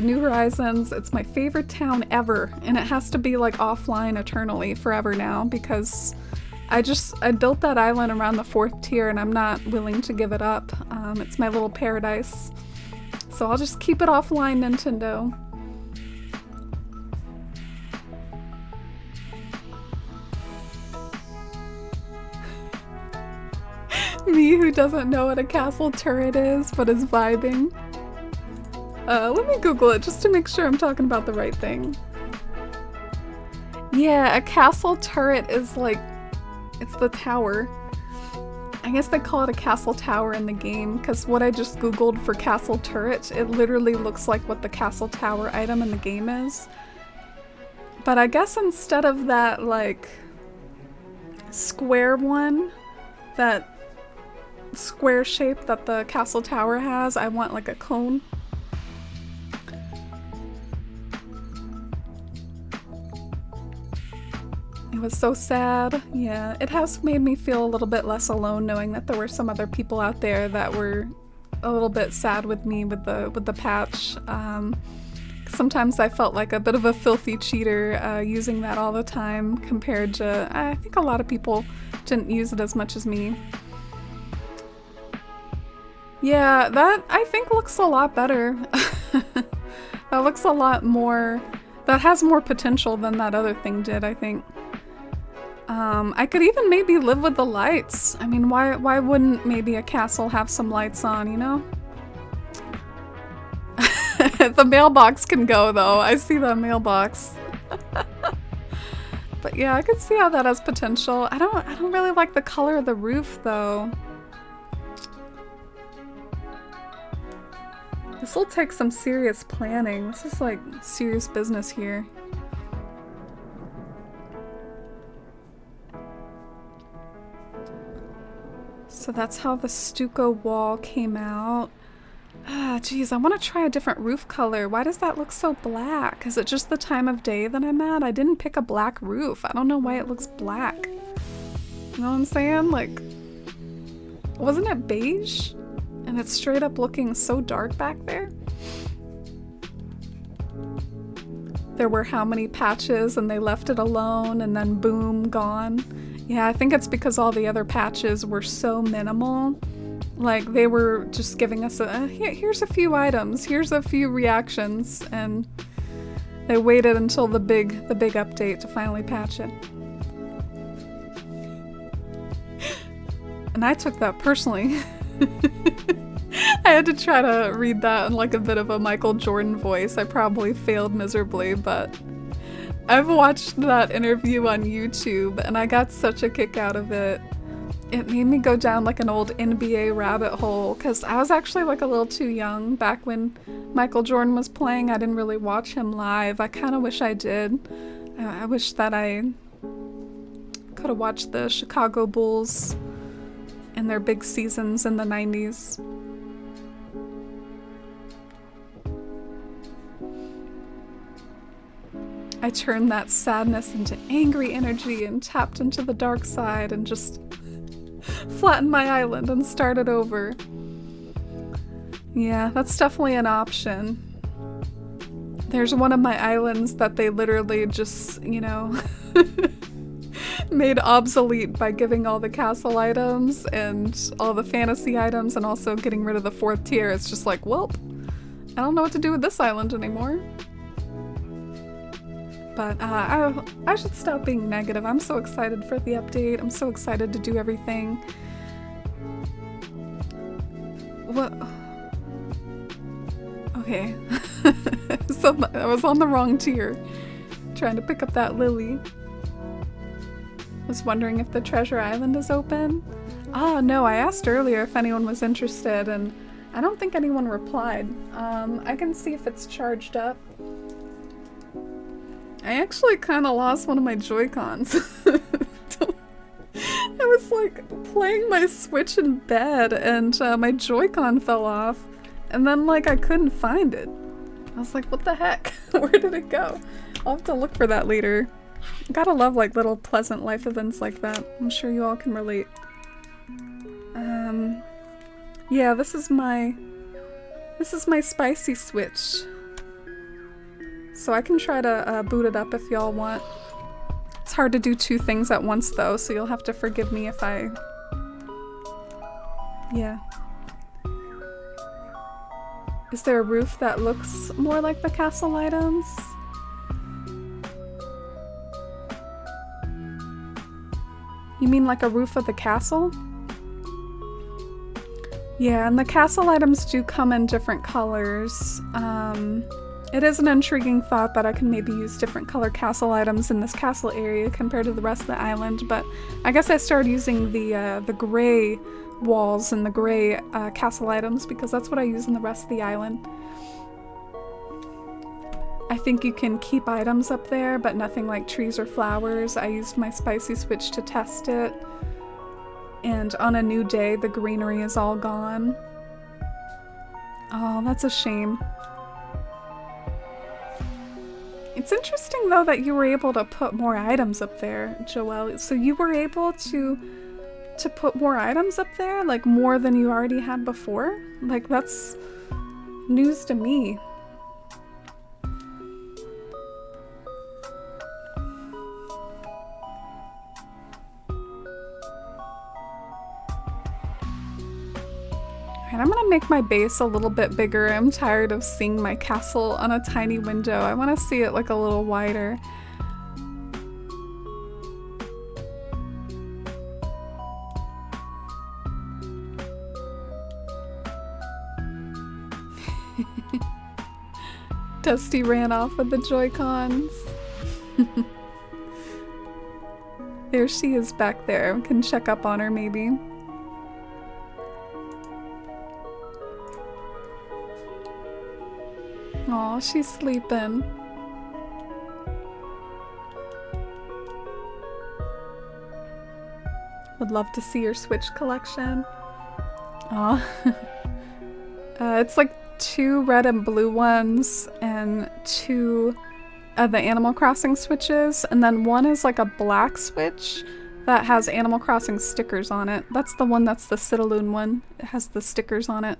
New Horizons. It's my favorite town ever, and it has to be like offline eternally forever now because I built that island around the 4th tier and I'm not willing to give it up. It's my little paradise. So I'll just keep it offline, Nintendo. Me who doesn't know what a castle turret is but is vibing. Let me Google it just to make sure I'm talking about the right thing. Yeah, a castle turret is like, it's the tower. I guess they call it a castle tower in the game because what I just Googled for castle turret, it literally looks like what the castle tower item in the game is. But I guess instead of that like square one, that square shape that the castle tower has, I want like a cone. It was so sad. Yeah, it has made me feel a little bit less alone knowing that there were some other people out there that were a little bit sad with me with the patch. Sometimes I felt like a bit of a filthy cheater using that all the time compared to, I think a lot of people didn't use it as much as me. Yeah, that I think looks a lot better. That looks a lot more, that has more potential than that other thing did, I think. I could even maybe live with the lights. I mean, why wouldn't maybe a castle have some lights on, you know? The mailbox can go though. I see the mailbox. But yeah, I could see how that has potential. I don't really like the color of the roof though. This will take some serious planning. This is like serious business here. So that's how the stucco wall came out. Ah, geez, I want to try a different roof color. Why does that look so black? Is it just the time of day that I'm at? I didn't pick a black roof. I don't know why it looks black. You know what I'm saying? Like, wasn't it beige? And it's straight up looking so dark back there. There were how many patches and they left it alone and then boom, gone. Yeah, I think it's because all the other patches were so minimal. Like they were just giving us here's a few items, here's a few reactions, and they waited until the big update to finally patch it. And I took that personally. I had to try to read that in like a bit of a Michael Jordan voice. I probably failed miserably, but I've watched that interview on YouTube and I got such a kick out of it. It made me go down like an old NBA rabbit hole because I was actually like a little too young back when Michael Jordan was playing. I didn't really watch him live. I kind of wish I did. I wish that I could have watched the Chicago Bulls in their big seasons in the 90s. I turned that sadness into angry energy and tapped into the dark side and just flattened my island and started over. Yeah, that's definitely an option. There's one of my islands that they literally just, you know, made obsolete by giving all the castle items and all the fantasy items and also getting rid of the 4th tier. It's just like, well, I don't know what to do with this island anymore. But I should stop being negative. I'm so excited for the update. I'm so excited to do everything. What? Okay. So I was on the wrong tier. Trying to pick up that lily. Was wondering if the treasure island is open. Ah, no, I asked earlier if anyone was interested and I don't think anyone replied. I can see if it's charged up. I actually kind of lost one of my Joy-Cons. I was like playing my Switch in bed and my Joy-Con fell off and then like I couldn't find it. I was like, what the heck? Where did it go? I'll have to look for that later. Gotta love like little pleasant life events like that. I'm sure you all can relate. Yeah, this is my spicy Switch. So I can try to boot it up if y'all want. It's hard to do 2 things at once though, so you'll have to forgive me if I... Yeah. Is there a roof that looks more like the castle items? You mean like a roof of the castle? Yeah, and the castle items do come in different colors. It is an intriguing thought that I can maybe use different color castle items in this castle area compared to the rest of the island, but I guess I started using the gray walls and the gray castle items because that's what I use in the rest of the island. I think you can keep items up there, but nothing like trees or flowers. I used my spicy switch to test it, and on a new day the greenery is all gone. Oh, that's a shame. It's interesting though that you were able to put more items up there, Joelle. So you were able to put more items up there, like more than you already had before? Like that's news to me. Alright, I'm gonna make my base a little bit bigger. I'm tired of seeing my castle on a tiny window. I want to see it like a little wider. Dusty ran off with the Joy-Cons. There she is back there. We can check up on her maybe. Aw, she's sleeping. Would love to see your Switch collection. Aw. It's like 2 red and blue ones and 2 of the Animal Crossing Switches, and then one is like a black Switch that has Animal Crossing stickers on it. That's the one that's the Citalune one. It has the stickers on it.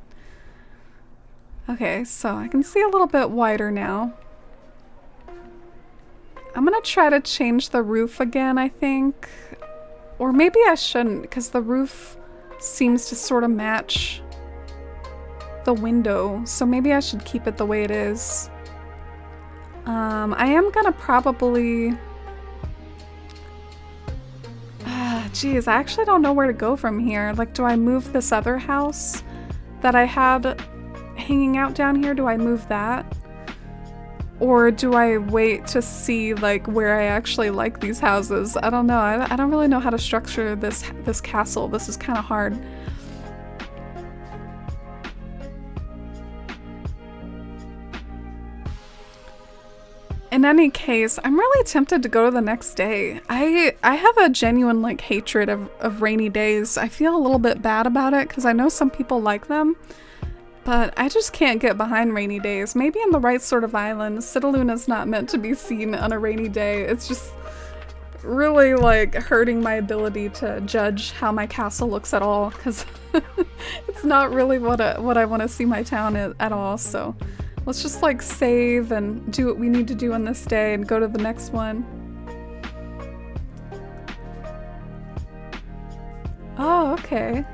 Okay, so I can see a little bit wider now. I'm gonna try to change the roof again, I think. Or maybe I shouldn't, because the roof seems to sort of match the window, so maybe I should keep it the way it is. I am gonna probably Geez, I actually don't know where to go from here. Like, do I move this other house that I had hanging out down here? Do I move that? Or do I wait to see like where I actually like these houses? I don't know. I don't really know how to structure this castle. This is kind of hard. In any case, I'm really tempted to go to the next day. I have a genuine like hatred of rainy days. I feel a little bit bad about it because I know some people like them, but I just can't get behind rainy days. Maybe in the right sort of island. Citalune is not meant to be seen on a rainy day. It's just really like hurting my ability to judge how my castle looks at all because it's not really what I want to see my town at all. So let's just like save and do what we need to do on this day and go to the next one. Oh, okay.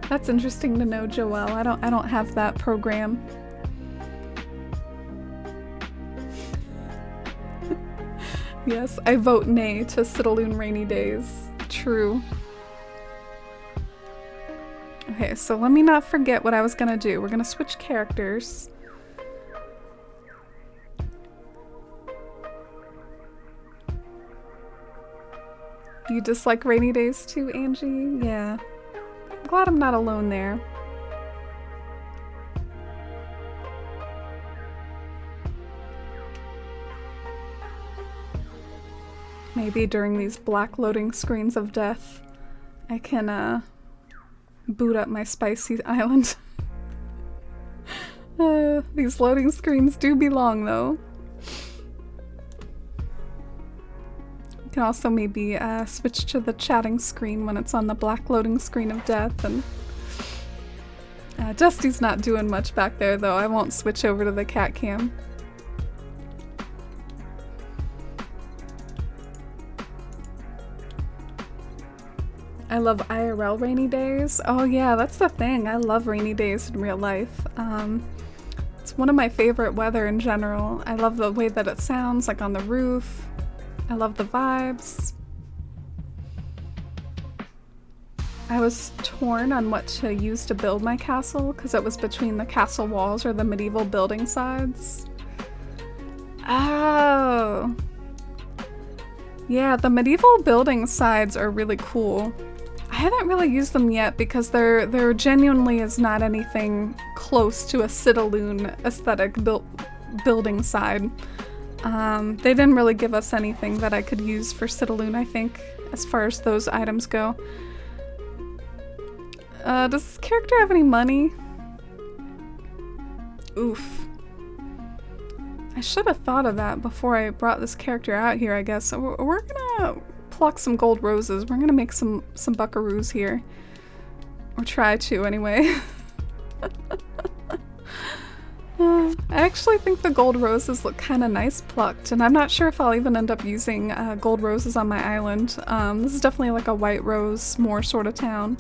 That's interesting to know, Joelle. I don't have that program. Yes, I vote nay to Citalune rainy days. True. Okay, so let me not forget what I was gonna do. We're gonna switch characters. You dislike rainy days too, Angie? Yeah. I'm glad I'm not alone there. Maybe during these black loading screens of death, I can boot up my spicy island. These loading screens do be long though. You can also maybe switch to the chatting screen when it's on the black loading screen of death. And Dusty's not doing much back there though. I won't switch over to the cat cam. I love IRL rainy days. Oh yeah, that's the thing. I love rainy days in real life. It's one of my favorite weather in general. I love the way that it sounds, like on the roof. I love the vibes. I was torn on what to use to build my castle because it was between the castle walls or the medieval building sides. Oh. Yeah, the medieval building sides are really cool. I haven't really used them yet because there genuinely is not anything close to a Citalune aesthetic building side. They didn't really give us anything that I could use for Citalune, I think, as far as those items go. Does this character have any money? Oof. I should have thought of that before I brought this character out here, I guess. We're gonna pluck some gold roses. We're gonna make some buckaroos here. Or try to, anyway. I actually think the gold roses look kind of nice plucked, and I'm not sure if I'll even end up using gold roses on my island. This is definitely like a white rose, more sort of town.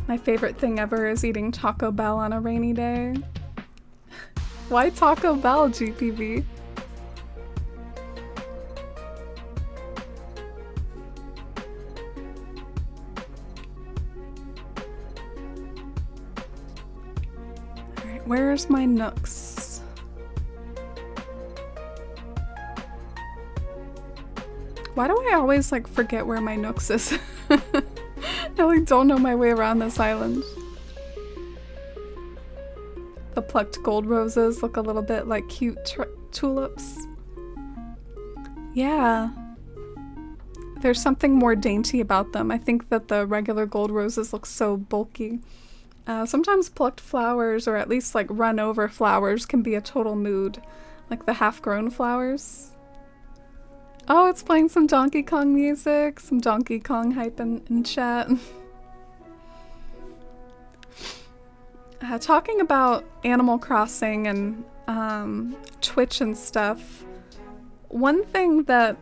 My favorite thing ever is eating Taco Bell on a rainy day. Why Taco Bell, GPB? Alright, where's my nooks? Why do I always like forget where my nooks is? I like don't know my way around this island. The plucked gold roses look a little bit like cute tulips. Yeah. There's something more dainty about them. I think that the regular gold roses look so bulky. Sometimes plucked flowers, or at least like run over flowers, can be a total mood. Like the half-grown flowers. Oh, it's playing some Donkey Kong music. Some Donkey Kong hype in chat. Talking about Animal Crossing and Twitch and stuff, one thing that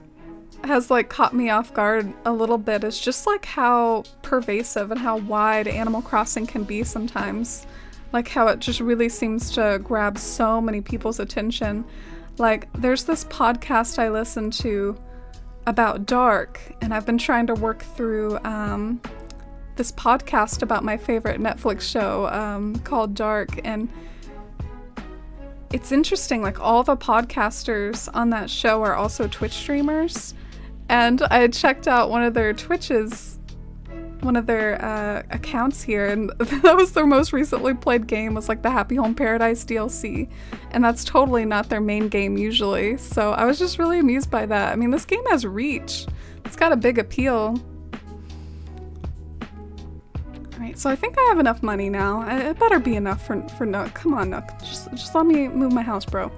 has like caught me off guard a little bit is just like how pervasive and how wide Animal Crossing can be sometimes. Like how it just really seems to grab so many people's attention. Like there's this podcast I listen to about Dark, and I've been trying to work through this podcast about my favorite Netflix show called Dark, and it's interesting, like all the podcasters on that show are also Twitch streamers, and I had checked out one of their accounts here, and that was their most recently played game, was like the Happy Home Paradise DLC, and that's totally not their main game usually, so I was just really amused by that. I mean, this game has reach. It's got a big appeal. Alright, so I think I have enough money now. It better be enough for Nook. Come on, Nook. Just let me move my house, bro.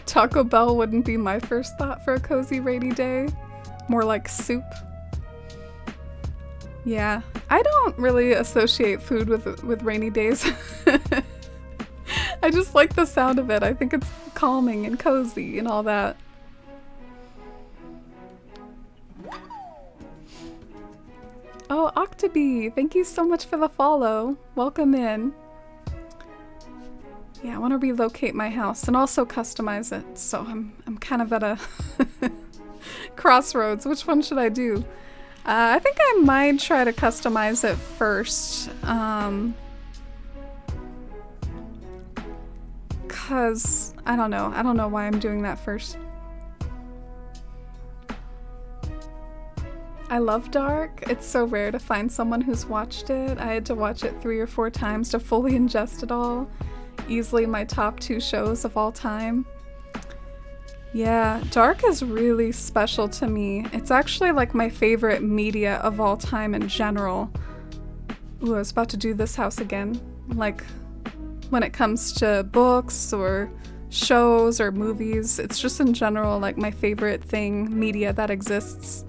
Taco Bell wouldn't be my first thought for a cozy rainy day. More like soup. Yeah, I don't really associate food with rainy days. I just like the sound of it. I think it's calming and cozy and all that. Oh, Octobi, thank you so much for the follow. Welcome in. Yeah, I want to relocate my house and also customize it. So I'm kind of at a crossroads. Which one should I do? I think I might try to customize it first. Cause I don't know why I'm doing that first. I love Dark. It's so rare to find someone who's watched it. I had to watch it 3 or 4 times to fully ingest it all. Easily my top 2 shows of all time. Yeah, Dark is really special to me. It's actually like my favorite media of all time in general. Ooh, I was about to do this house again. Like, when it comes to books or shows or movies, it's just in general like my favorite thing, media that exists.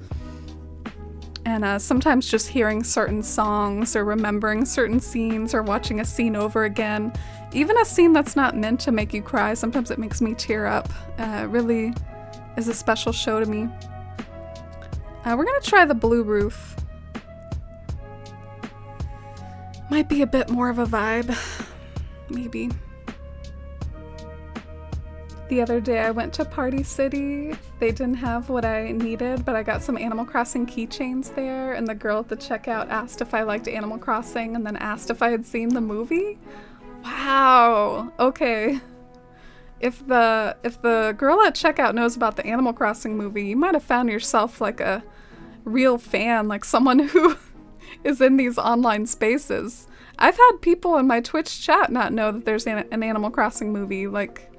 And sometimes just hearing certain songs or remembering certain scenes or watching a scene over again, even a scene that's not meant to make you cry, sometimes it makes me tear up. It really is a special show to me. We're gonna try the blue roof. Might be a bit more of a vibe, maybe. The other day I went to Party City. They didn't have what I needed, but I got some Animal Crossing keychains there, and the girl at the checkout asked if I liked Animal Crossing and then asked if I had seen the movie. Wow. Okay. If the girl at checkout knows about the Animal Crossing movie, you might have found yourself like a real fan, like someone who is in these online spaces. I've had people in my Twitch chat not know that there's an Animal Crossing movie. Like,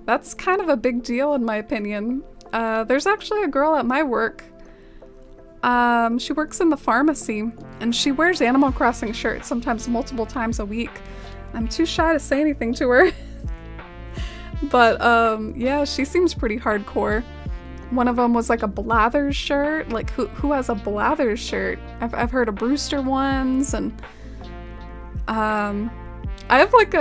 that's kind of a big deal in my opinion. There's actually a girl at my work. She works in the pharmacy, and she wears Animal Crossing shirts sometimes multiple times a week. I'm too shy to say anything to her. But yeah, she seems pretty hardcore. One of them was like a Blathers shirt. Like, who has a Blathers shirt? I've heard of Brewster ones, and I have like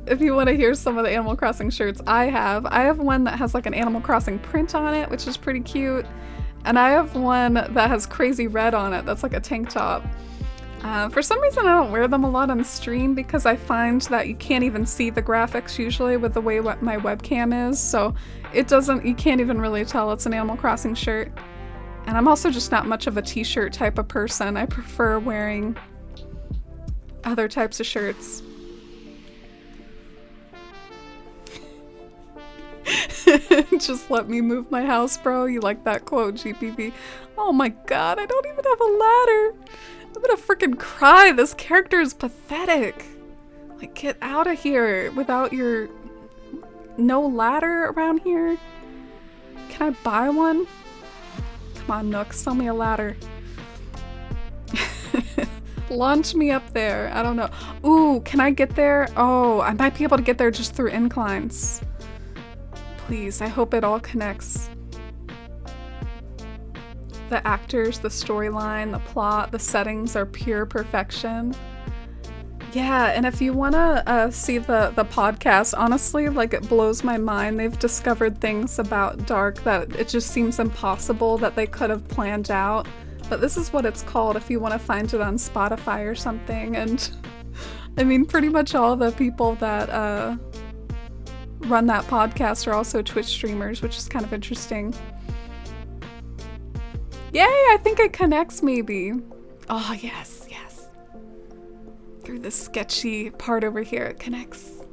if you want to hear some of the Animal Crossing shirts I have one that has like an Animal Crossing print on it, which is pretty cute. And I have one that has Crazy Red on it, that's like a tank top. For some reason I don't wear them a lot on stream because I find that you can't even see the graphics usually with the way my webcam is, so you can't even really tell it's an Animal Crossing shirt. And I'm also just not much of a t-shirt type of person. I prefer wearing other types of shirts. Just let me move my house, bro. You like that quote, GPV? Oh my god, I don't even have a ladder. I'm gonna freaking cry. This character is pathetic. Like, get out of here without your... No ladder around here? Can I buy one? Come on, Nook, sell me a ladder. Launch me up there. I don't know. Ooh, can I get there? Oh, I might be able to get there just through inclines. Please, I hope it all connects. The actors, the storyline, the plot, the settings are pure perfection. Yeah, and if you want to see the podcast, honestly, like, it blows my mind. They've discovered things about Dark that it just seems impossible that they could have planned out. But this is what it's called if you want to find it on Spotify or something. And I mean, pretty much all the people that run that podcast are also Twitch streamers, which is kind of interesting. Yay, I think it connects maybe. Oh, yes. Through this sketchy part over here, it connects.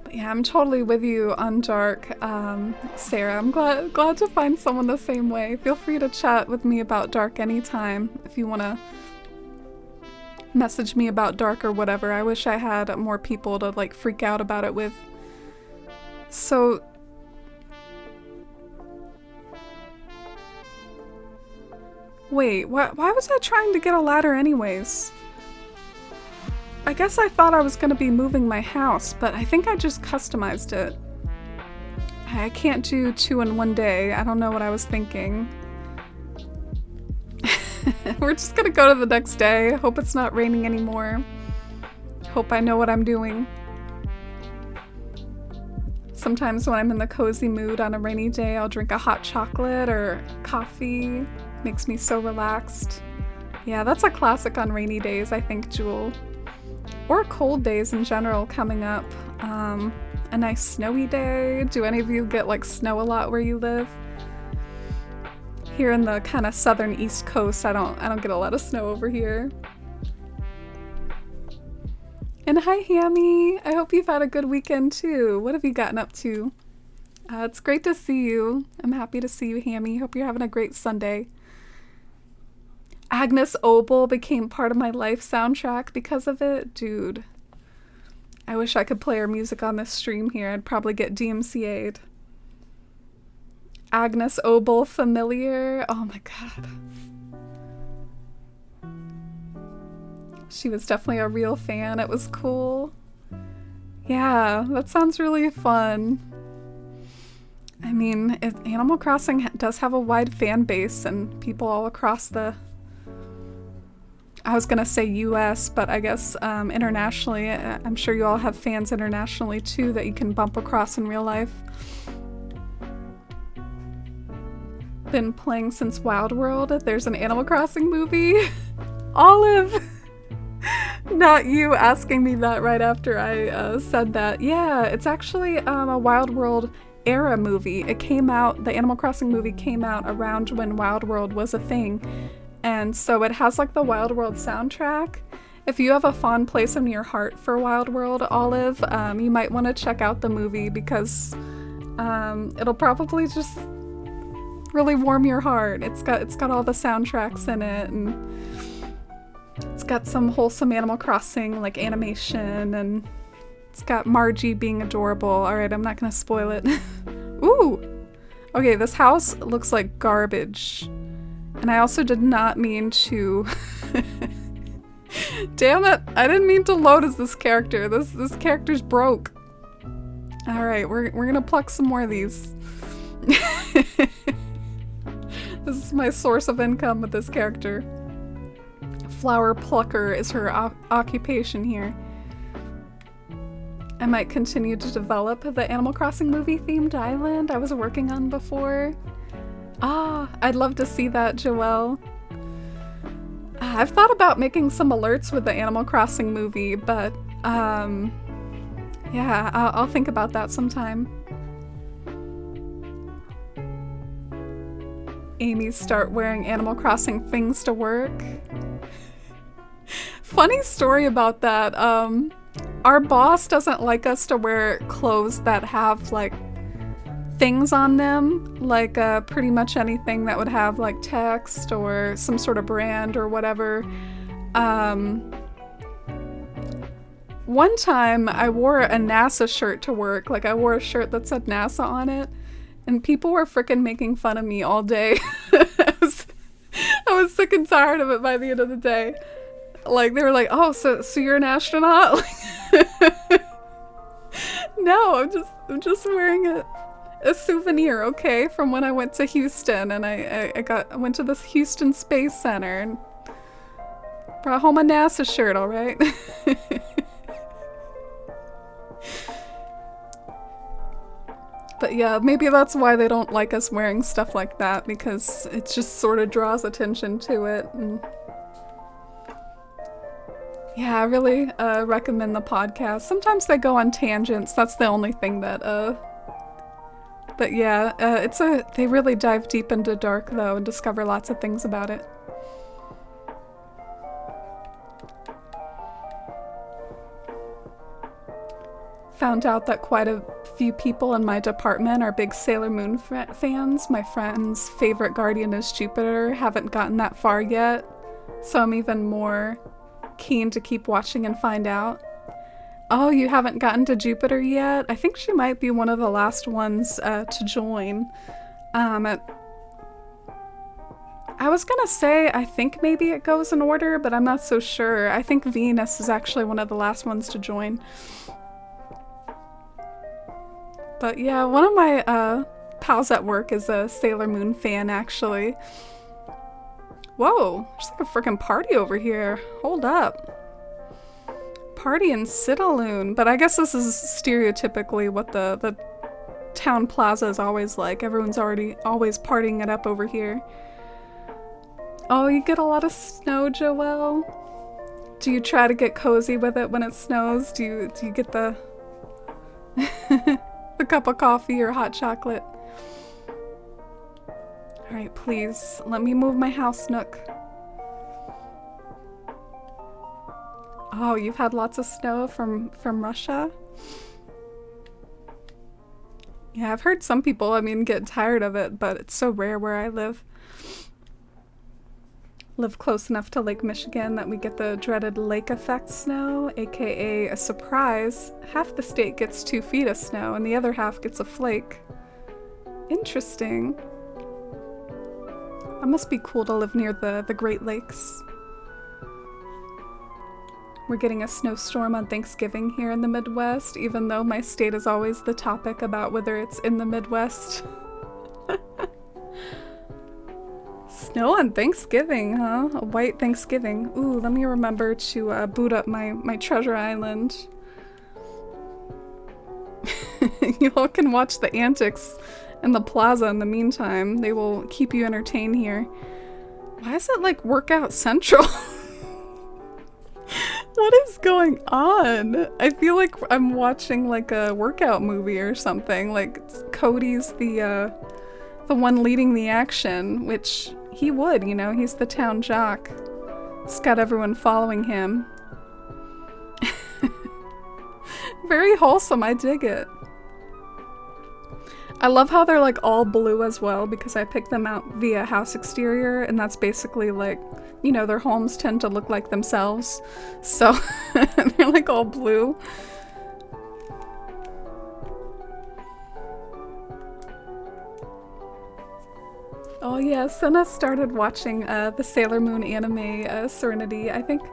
But yeah, I'm totally with you on Dark, Sarah. I'm glad to find someone the same way. Feel free to chat with me about Dark anytime if you want to message me about Dark or whatever. I wish I had more people to like freak out about it with. So wait, why was I trying to get a ladder anyways? I guess I thought I was going to be moving my house, but I think I just customized it. I can't do 2 in one day. I don't know what I was thinking. We're just going to go to the next day. Hope it's not raining anymore. Hope I know what I'm doing. Sometimes when I'm in the cozy mood on a rainy day, I'll drink a hot chocolate or coffee. Makes me so relaxed. Yeah, that's a classic on rainy days, I think, Jewel. Or cold days in general coming up. A nice snowy day. Do any of you get like snow a lot where you live? Here in the kind of southern East Coast, I don't get a lot of snow over here. And hi, Hammy. I hope you've had a good weekend too. What have you gotten up to? It's great to see you. I'm happy to see you, Hammy. Hope you're having a great Sunday. Agnes Obel became part of my life soundtrack because of it. Dude, I wish I could play her music on this stream here. I'd probably get DMCA'd. Agnes Obel, familiar? Oh my god. She was definitely a real fan. It was cool. Yeah, that sounds really fun. I mean, Animal Crossing does have a wide fan base and people all across the... I was gonna say US, but I guess internationally. I'm sure you all have fans internationally too that you can bump across in real life. Been playing since Wild World. There's an Animal Crossing movie. Olive! Not you asking me that right after I said that. Yeah, it's actually a Wild World era movie. It came out, the Animal Crossing movie came out around when Wild World was a thing. And so it has like the Wild World soundtrack. If you have a fond place in your heart for Wild World, Olive, you might want to check out the movie because it'll probably just really warm your heart. It's got all the soundtracks in it, and it's got some wholesome Animal Crossing like animation, and it's got Margie being adorable. All right, I'm not gonna spoil it. Ooh, okay, this house looks like garbage. And I also did not mean to... Damn it! I didn't mean to load as this character. This character's broke. Alright, we're gonna pluck some more of these. This is my source of income with this character. Flower plucker is her occupation here. I might continue to develop the Animal Crossing movie themed island I was working on before. Ah, I'd love to see that, Joelle. I've thought about making some alerts with the Animal Crossing movie, but yeah, I'll think about that sometime. Amy, start wearing Animal Crossing things to work. Funny story about that. Our boss doesn't like us to wear clothes that have like things on them, like pretty much anything that would have like text or some sort of brand or whatever. One time I wore a NASA shirt to work, like I wore a shirt that said NASA on it, and people were freaking making fun of me all day. I was sick and tired of it by the end of the day. Like, they were like, oh, so you're an astronaut? No, I'm just wearing a souvenir, okay, from when I went to Houston, and I went to this Houston Space Center, and Brought home a NASA shirt, alright? But yeah, maybe that's why they don't like us wearing stuff like that, because it just sort of draws attention to it. And yeah, I really recommend the podcast. Sometimes they go on tangents. That's the only thing that but yeah, they really dive deep into dark though and discover lots of things about it. Found out that quite a few people in my department are big Sailor Moon fans. My friend's favorite guardian is Jupiter. Haven't gotten that far yet, so I'm even more keen to keep watching and find out. Oh, you haven't gotten to Jupiter yet? I think she might be one of the last ones to join. I was gonna say, I think maybe it goes in order, but I'm not so sure. I think Venus is actually one of the last ones to join. But yeah, one of my pals at work is a Sailor Moon fan, actually. Whoa, there's like a freaking party over here. Hold up. Party in Citalune. But I guess this is stereotypically what the town plaza is always like. Everyone's always partying it up over here. Oh, you get a lot of snow, Joelle? Do you try to get cozy with it when it snows? Do you get the the cup of coffee or hot chocolate? Alright, please, let me move my house nook. Oh, you've had lots of snow from Russia? Yeah, I've heard some people, get tired of it, but it's so rare where I live. Live close enough to Lake Michigan that we get the dreaded lake effect snow, aka a surprise. Half the state gets 2 feet of snow and the other half gets a flake. Interesting. That must be cool to live near the Great Lakes. We're getting a snowstorm on Thanksgiving here in the Midwest, even though my state is always the topic about whether it's in the Midwest. Snow on Thanksgiving, huh? A white Thanksgiving. Ooh, let me remember to boot up my treasure island. You all can watch the antics in the plaza in the meantime. They will keep you entertained here. Why is it like Workout Central? What is going on? I feel like I'm watching like a workout movie or something. Like Cody's the one leading the action, which he would, you know, he's the town jock. He's got everyone following him. Very wholesome, I dig it. I love how they're like all blue as well, because I picked them out via house exterior, and that's basically like, you know, their homes tend to look like themselves. So they're like all blue. Oh yeah, Senna started watching the Sailor Moon anime, Serenity. I think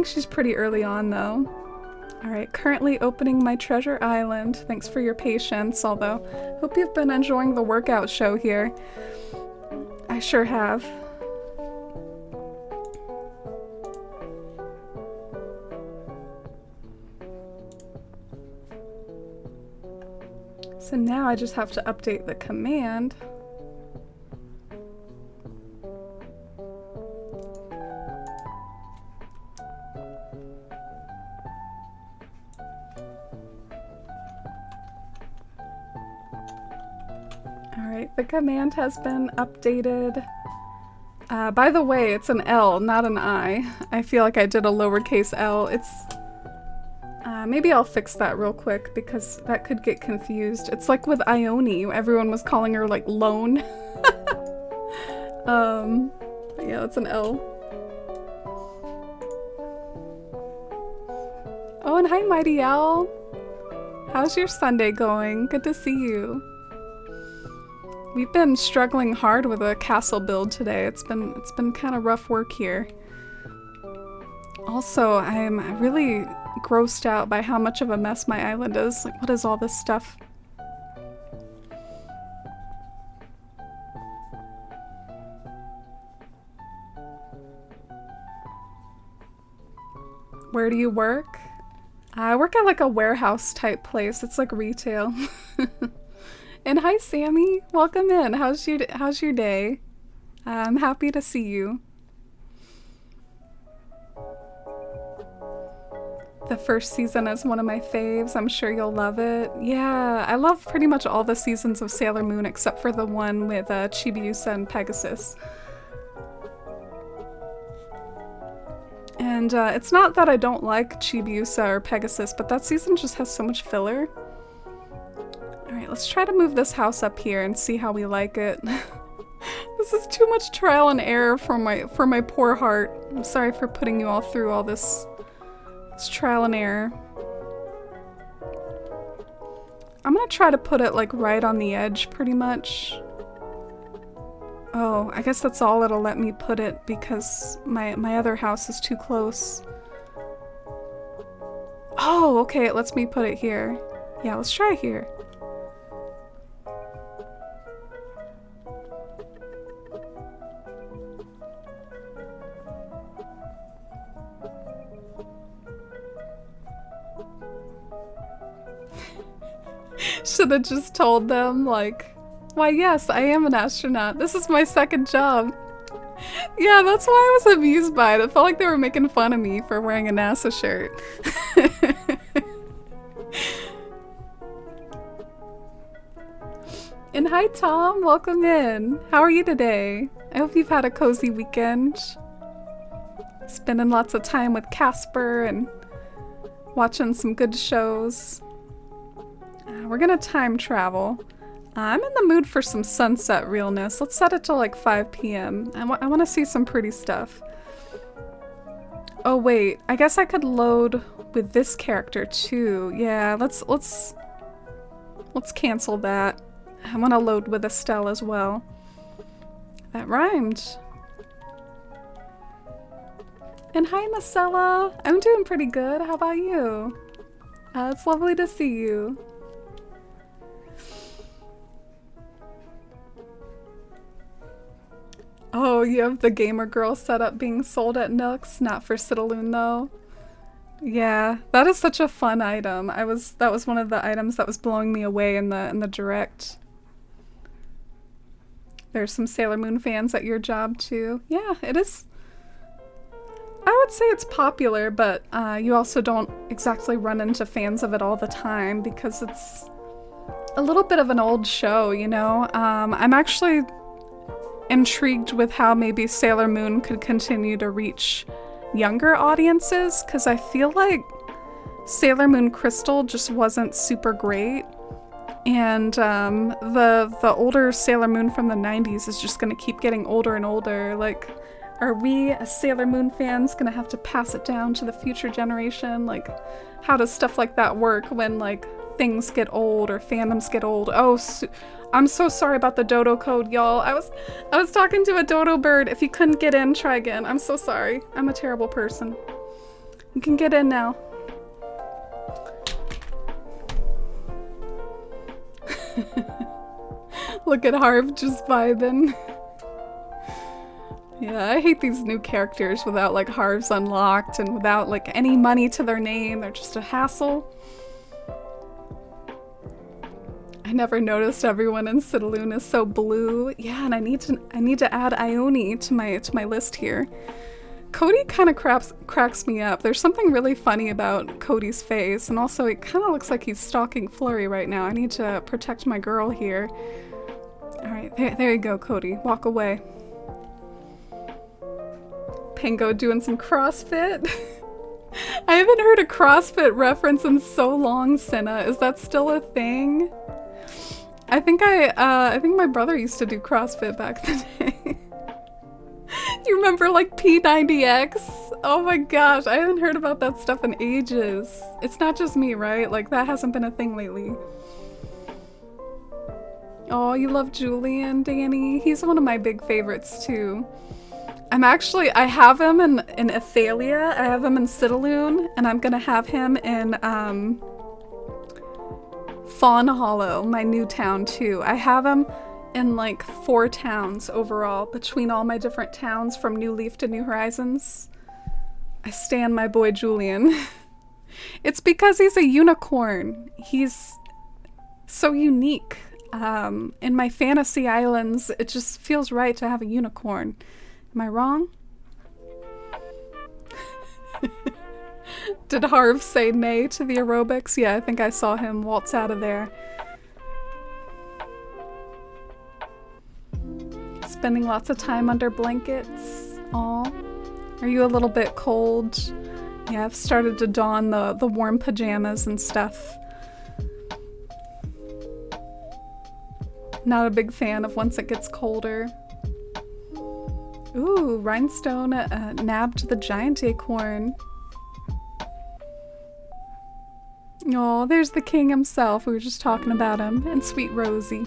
she's pretty early on though. Alright, currently opening my treasure island. Thanks for your patience, although hope you've been enjoying the workout show here. I sure have. So now I just have to update the command. The command has been updated. By the way, it's an L, not an I. I feel like I did a lowercase L. It's... maybe I'll fix that real quick, because that could get confused. It's like with Ione, everyone was calling her, like, Lone. Yeah, it's an L. Oh, and hi, Mighty Owl. How's your Sunday going? Good to see you. We've been struggling hard with a castle build today. It's been kind of rough work here. Also, I'm really grossed out by how much of a mess my island is. Like, what is all this stuff? Where do you work? I work at like a warehouse type place. It's like retail. And hi, Sammy. Welcome in. How's your day? I'm happy to see you. The first season is one of my faves. I'm sure you'll love it. Yeah, I love pretty much all the seasons of Sailor Moon except for the one with Chibiusa and Pegasus. And it's not that I don't like Chibiusa or Pegasus, but that season just has so much filler. Alright, let's try to move this house up here and see how we like it. This is too much trial and error for my poor heart. I'm sorry for putting you all through all this trial and error. I'm gonna try to put it like right on the edge pretty much. Oh, I guess that's all it'll let me put it because my other house is too close. Oh, okay, it lets me put it here. Yeah, let's try here. Should have just told them, like, why yes, I am an astronaut. This is my second job. Yeah, that's why I was amused by it. It felt like they were making fun of me for wearing a NASA shirt. And hi, Tom. Welcome in. How are you today? I hope you've had a cozy weekend. Spending lots of time with Casper and watching some good shows. We're gonna time travel. I'm in the mood for some sunset realness. Let's set it to like 5 p.m. I want to see some pretty stuff. Oh wait, I guess I could load with this character too. Yeah, let's cancel that. I want to load with Estelle as well. That rhymed. And hi, Marcella. I'm doing pretty good. How about you? It's lovely to see you. Oh, you have the gamer girl setup being sold at Nooks, not for Citalune though. Yeah, that is such a fun item. That was one of the items that was blowing me away in the direct. There's some Sailor Moon fans at your job too. Yeah, it is. I would say it's popular, but you also don't exactly run into fans of it all the time because it's a little bit of an old show, you know? I'm actually intrigued with how maybe Sailor Moon could continue to reach younger audiences, because I feel like Sailor Moon Crystal just wasn't super great, and the older Sailor Moon from the 90s is just gonna keep getting older and older. Like, are we as Sailor Moon fans gonna have to pass it down to the future generation? Like, how does stuff like that work when like things get old or fandoms get old? Oh, I'm so sorry about the dodo code, y'all. I was talking to a dodo bird. If you couldn't get in, try again. I'm so sorry. I'm a terrible person. You can get in now. Look at Harv just vibing. Yeah, I hate these new characters without like Harv's unlocked and without like any money to their name. They're just a hassle. I never noticed everyone in Citalune is so blue. Yeah, and I need to add Ione to my list here. Cody kind of cracks me up. There's something really funny about Cody's face, and also it kind of looks like he's stalking Flurry right now. I need to protect my girl here. All right, there you go, Cody. Walk away. Pango doing some CrossFit. I haven't heard a CrossFit reference in so long, Senna. Is that still a thing? I think my brother used to do CrossFit back in the day. You remember like P90X? Oh my gosh, I haven't heard about that stuff in ages. It's not just me, right? Like that hasn't been a thing lately. Oh, you love Julian, Danny? He's one of my big favorites too. I have him in Athalia, I have him in Citalune, and I'm gonna have him in Fawn Hollow, my new town too. I have him in like 4 towns overall, between all my different towns from New Leaf to New Horizons. I stan my boy Julian. It's because he's a unicorn. He's so unique. In my fantasy islands, it just feels right to have a unicorn. Am I wrong? Did Harv say nay to the aerobics? Yeah, I think I saw him waltz out of there. Spending lots of time under blankets. Aw. Are you a little bit cold? Yeah, I've started to don the warm pajamas and stuff. Not a big fan of once it gets colder. Ooh, Rhinestone nabbed the giant acorn. Oh, there's the king himself. We were just talking about him. And sweet Rosie.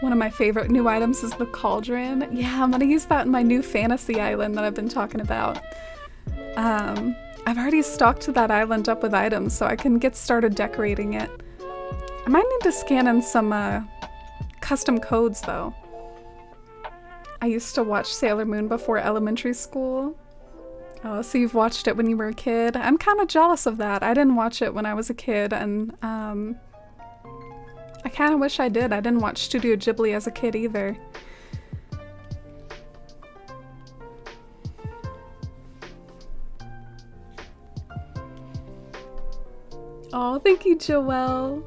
One of my favorite new items is the cauldron. Yeah, I'm gonna use that in my new fantasy island that I've been talking about. I've already stocked that island up with items, so I can get started decorating it. I might need to scan in some custom codes, though. I used to watch Sailor Moon before elementary school. Oh, so you've watched it when you were a kid? I'm kind of jealous of that. I didn't watch it when I was a kid, and I kind of wish I did. I didn't watch Studio Ghibli as a kid either. Oh, thank you, Joelle.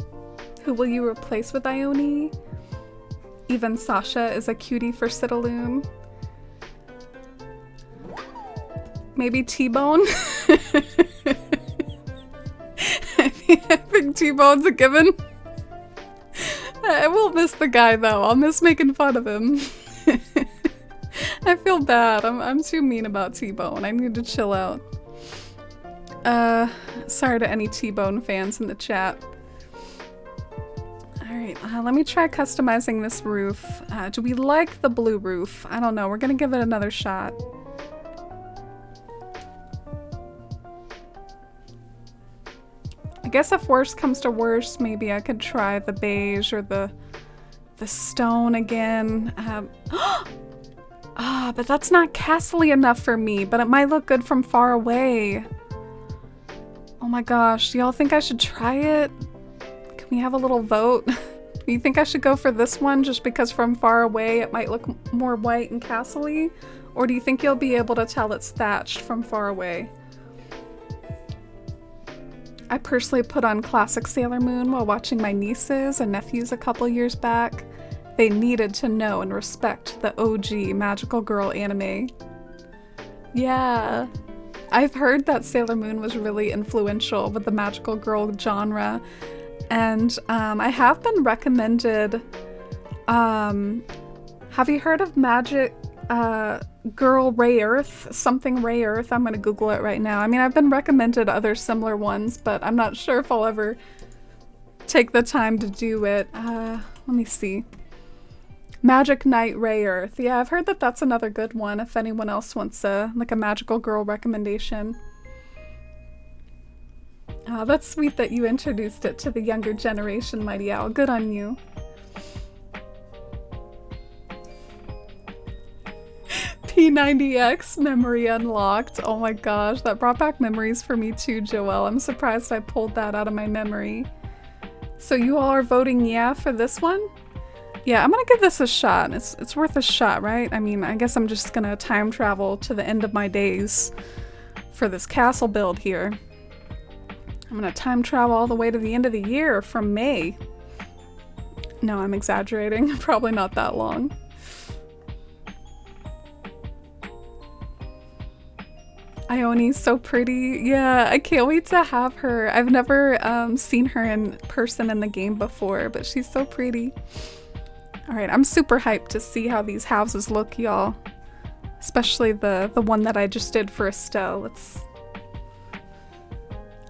Who will you replace with Ione? Even Sasha is a cutie for Citalune. Maybe T-Bone? I think T-Bone's a given. I will miss the guy though. I'll miss making fun of him. I feel bad. I'm too mean about T-Bone. I need to chill out. Sorry to any T-Bone fans in the chat. Alright, let me try customizing this roof. Do we like the blue roof? I don't know. We're gonna give it another shot. I guess if worse comes to worse, maybe I could try the beige or the stone again. But that's not castle-y enough for me, but it might look good from far away. Oh my gosh, do y'all think I should try it? Can we have a little vote? Do you think I should go for this one just because from far away it might look more white and castle-y? Or do you think you'll be able to tell it's thatched from far away? I personally put on classic Sailor Moon while watching my nieces and nephews a couple years back. They needed to know and respect the OG Magical Girl anime. Yeah. I've heard that Sailor Moon was really influential with the magical girl genre, and I have been recommended, have you heard of Magic Girl Ray Earth? Something Ray Earth? I'm gonna Google it right now. I mean, I've been recommended other similar ones, but I'm not sure if I'll ever take the time to do it. Let me see. Magic Knight Ray Earth. Yeah, I've heard that that's another good one if anyone else wants like a magical girl recommendation. That's sweet that you introduced it to the younger generation, Mighty Owl. Good on you. P90X memory unlocked. Oh my gosh, that brought back memories for me too, Joelle. I'm surprised I pulled that out of my memory. So you all are voting yeah for this one? Yeah, I'm gonna give this a shot. It's worth a shot, right? I mean, I guess I'm just gonna time travel to the end of my days for this castle build here. I'm gonna time travel all the way to the end of the year from May. No, I'm exaggerating. Probably not that long. Ione's so pretty. Yeah, I can't wait to have her. I've never seen her in person in the game before, but she's so pretty. Alright, I'm super hyped to see how these houses look, y'all. Especially the one that I just did for Estelle.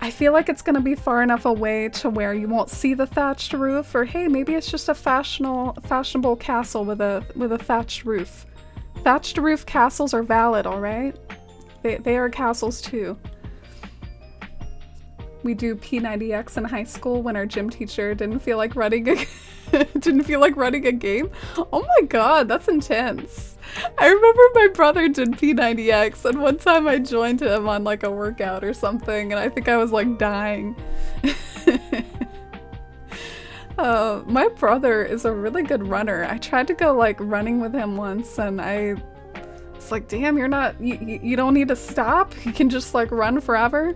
I feel like it's gonna be far enough away to where you won't see the thatched roof, or hey, maybe it's just a fashionable castle with a thatched roof. Thatched roof castles are valid, alright? They are castles too. we do P90X in high school when our gym teacher didn't feel like running a didn't feel like running a game. Oh my god, that's intense. I remember my brother did P90X, and one time I joined him on like a workout or something, and I think I was like dying. My brother is a really good runner. I tried to go like running with him once, and it's like, damn, you don't need to stop. You can just like run forever.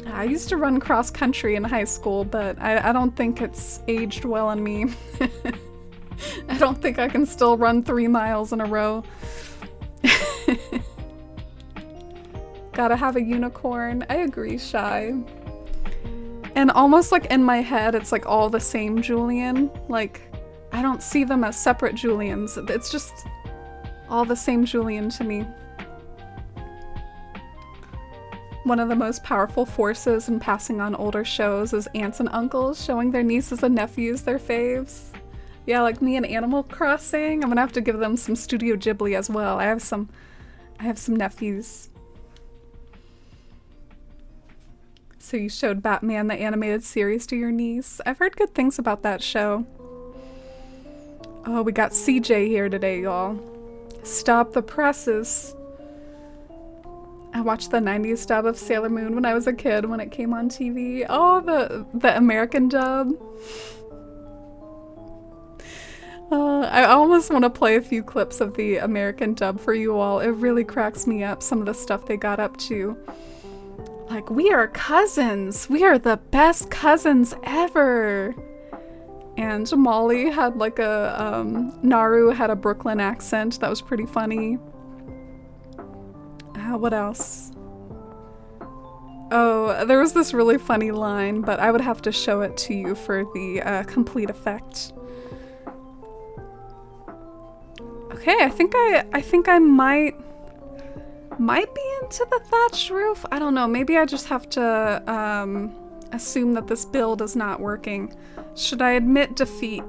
I used to run cross country in high school, but I don't think it's aged well on me. I don't think I can still run 3 miles in a row. Gotta have a unicorn. I agree, Shy. And almost like in my head, it's like all the same Julian. Like, I don't see them as separate Julians. It's just all the same Julian to me. One of the most powerful forces in passing on older shows is aunts and uncles showing their nieces and nephews their faves. Yeah, like me and Animal Crossing. I'm gonna have to give them some Studio Ghibli as well. I have some nephews. So you showed Batman the animated series to your niece. I've heard good things about that show. Oh, we got CJ here today, y'all. Stop the presses. I watched the 90s dub of Sailor Moon when I was a kid when it came on TV. Oh, the American dub. I almost want to play a few clips of the American dub for you all. It really cracks me up, some of the stuff they got up to. Like, we are cousins. We are the best cousins ever. And Molly had like a, Naru had a Brooklyn accent. That was pretty funny. What else? Oh, there was this really funny line, but I would have to show it to you for the complete effect. Okay, I think I might be into the thatched roof. I don't know. Maybe I just have to assume that this build is not working. Should I admit defeat?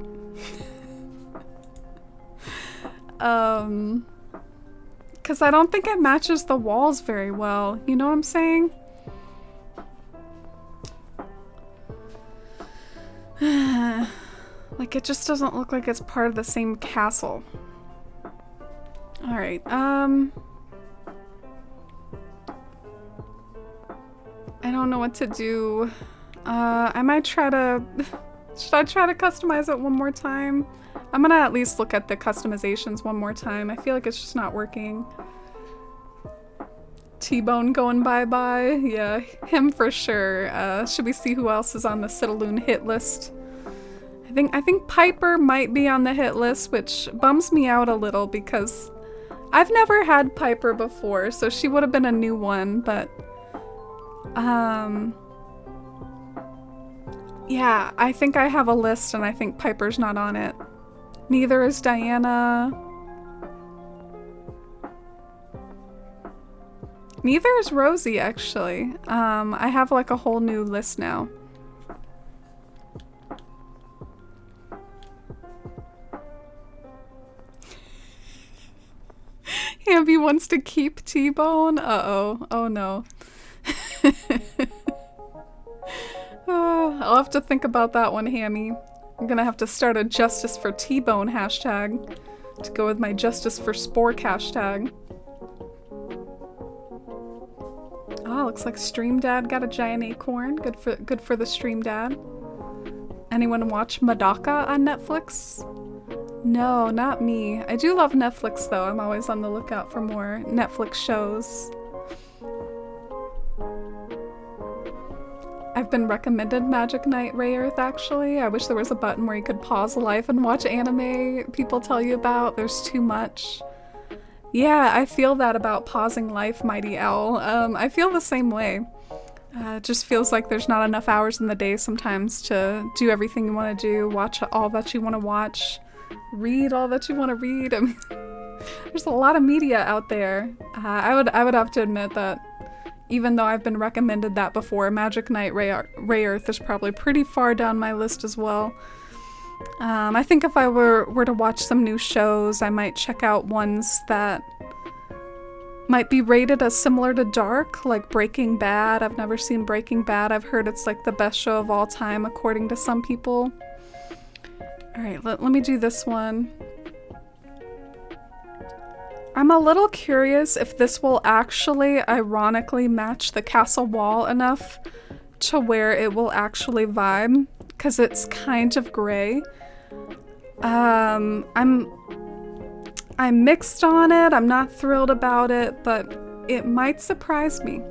Because I don't think it matches the walls very well. You know what I'm saying? Like, it just doesn't look like it's part of the same castle. Alright, I don't know what to do. I might try to... Should I try to customize it one more time? I'm gonna at least look at the customizations one more time. I feel like it's just not working. T-Bone going bye-bye. Yeah, him for sure. Should we see who else is on the Citalune hit list? I think Piper might be on the hit list, which bums me out a little because I've never had Piper before, so she would have been a new one, but yeah, I think I have a list and I think Piper's not on it. Neither is Diana. Neither is Rosie, actually. I have like a whole new list now. Hamby wants to keep T-Bone. Uh-oh. Oh no. I'll have to think about that one, Hammy. I'm gonna have to start a Justice for T-Bone hashtag to go with my Justice for Spork hashtag. Oh, looks like Stream Dad got a giant acorn. Good for the Stream Dad. Anyone watch Madoka on Netflix? No, not me. I do love Netflix though. I'm always on the lookout for more Netflix shows. I've been recommended Magic Knight Rayearth actually. I wish there was a button where you could pause life and watch anime people tell you about. There's too much. Yeah, I feel that about pausing life, Mighty Owl. I feel the same way. It just feels like there's not enough hours in the day sometimes to do everything you want to do, watch all that you want to watch, read all that you want to read. I mean, there's a lot of media out there. I would have to admit that even though I've been recommended that before, Magic Knight Rayearth is probably pretty far down my list as well. I think if I were to watch some new shows, I might check out ones that might be rated as similar to Dark, like Breaking Bad. I've never seen Breaking Bad. I've heard it's like the best show of all time, according to some people. All right, let me do this one. I'm a little curious if this will actually ironically match the castle wall enough to where it will actually vibe, because it's kind of gray. I'm mixed on it. I'm not thrilled about it, but it might surprise me.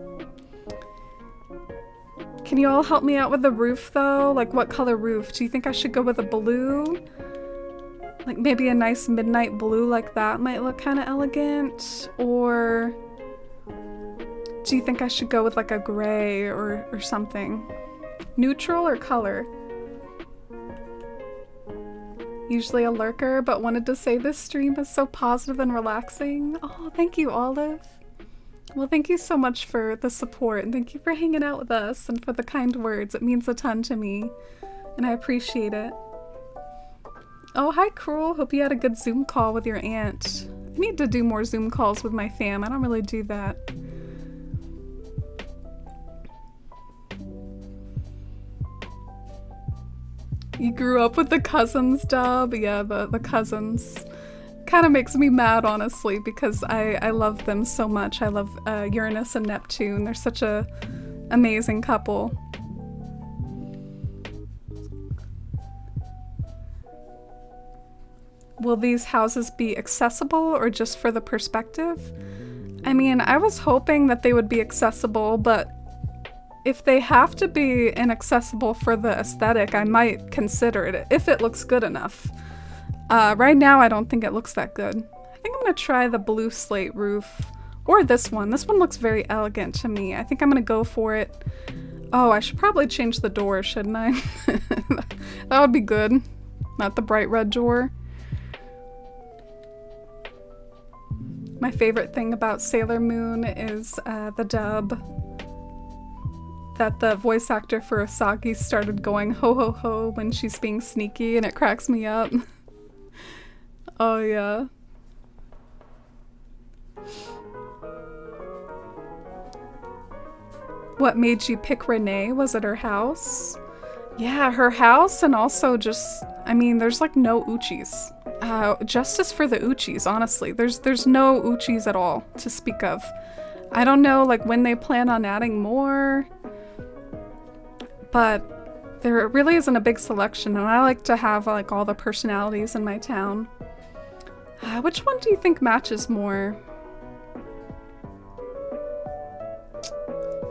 Can you all help me out with the roof though? Like what color roof? Do you think I should go with a blue? Like maybe a nice midnight blue like that might look kind of elegant? Or do you think I should go with like a gray or something? Neutral or color? Usually a lurker, but wanted to say this stream is so positive and relaxing. Oh, thank you, Olive. Well, thank you so much for the support, and thank you for hanging out with us and for the kind words. It means a ton to me, and I appreciate it. Oh, hi, Cruel. Hope you had a good Zoom call with your aunt. I need to do more Zoom calls with my fam. I don't really do that. You grew up with the Cousins dub? Yeah, the Cousins. Kind of makes me mad, honestly, because I love them so much. I love Uranus and Neptune. They're such a amazing couple. Will these houses be accessible or just for the perspective? I mean, I was hoping that they would be accessible, but if they have to be inaccessible for the aesthetic, I might consider it if it looks good enough. Right now, I don't think it looks that good. I think I'm gonna try the blue slate roof, or this one. This one looks very elegant to me. I think I'm gonna go for it. Oh, I should probably change the door, shouldn't I? That would be good. Not the bright red door. My favorite thing about Sailor Moon is the dub. That the voice actor for Asagi started going ho ho ho when she's being sneaky, and it cracks me up. Oh yeah. What made you pick Renee? Was it her house? Yeah, her house, and also just, I mean, there's like no Uchis. Justice for the Uchis, honestly. There's no Uchis at all to speak of. I don't know like when they plan on adding more, but there really isn't a big selection, and I like to have like all the personalities in my town. Which one do you think matches more?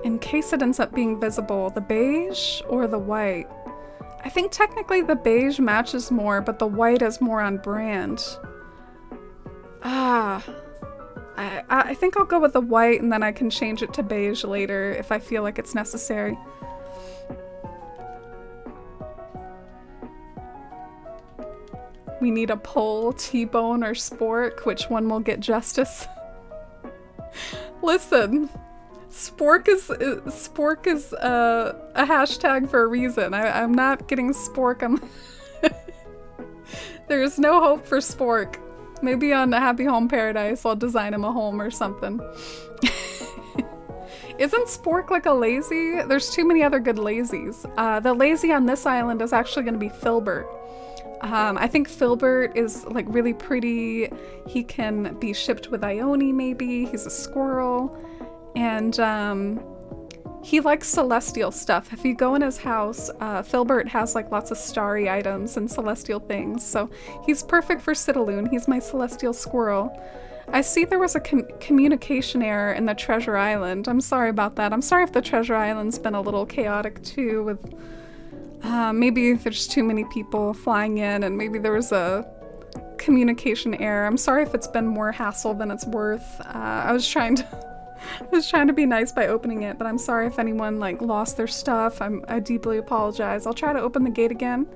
In case it ends up being visible, the beige or the white? I think technically the beige matches more, but the white is more on brand. I think I'll go with the white, and then I can change it to beige later if I feel like it's necessary. We need a poll, T-Bone or Spork. Which one will get justice? Listen, Spork is a hashtag for a reason. I'm not getting Spork. There is no hope for Spork. Maybe on Happy Home Paradise I'll design him a home or something. Isn't Spork like a lazy? There's too many other good lazies. The lazy on this island is actually going to be Filbert. I think Filbert is like really pretty. He can be shipped with Ione maybe. He's a squirrel. And he likes celestial stuff. If you go in his house, Filbert has like lots of starry items and celestial things. So he's perfect for Citalune. He's my celestial squirrel. I see there was a communication error in the Treasure Island. I'm sorry about that. I'm sorry if the Treasure Island's been a little chaotic too with maybe there's too many people flying in, and maybe there was a communication error. I'm sorry if it's been more hassle than it's worth. I was trying to be nice by opening it, but I'm sorry if anyone like lost their stuff. I deeply apologize. I'll try to open the gate again.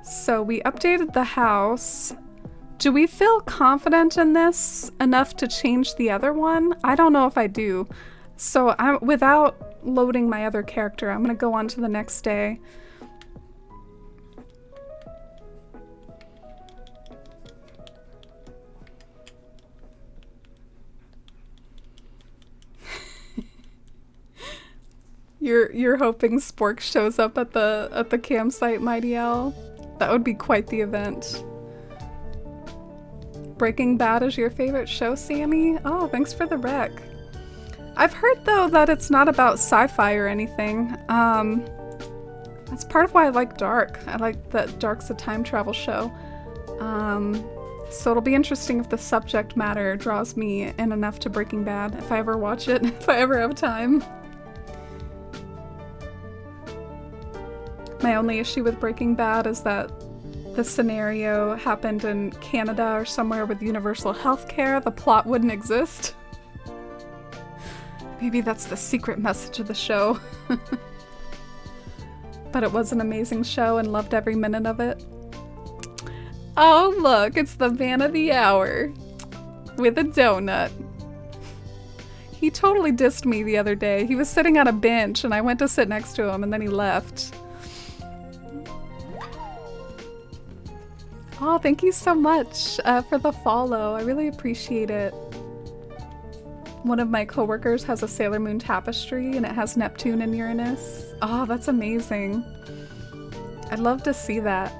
So we updated the house. Do we feel confident in this enough to change the other one? I don't know if I do. So without loading my other character, I'm gonna go on to the next day. You're hoping Spork shows up at the campsite, Mighty Owl? That would be quite the event. Breaking Bad is your favorite show, Sammy? Oh, thanks for the rec. I've heard, though, that it's not about sci-fi or anything. That's part of why I like Dark. I like that Dark's a time travel show. So it'll be interesting if the subject matter draws me in enough to Breaking Bad, if I ever watch it, if I ever have time. My only issue with Breaking Bad is that the scenario happened in Canada or somewhere with universal healthcare. The plot wouldn't exist. Maybe that's the secret message of the show. But it was an amazing show and loved every minute of it. Oh look, it's the man of the hour. With a donut. He totally dissed me the other day. He was sitting on a bench and I went to sit next to him and then he left. Oh, thank you so much for the follow. I really appreciate it. One of my coworkers has a Sailor Moon tapestry and it has Neptune and Uranus. Oh, that's amazing. I'd love to see that.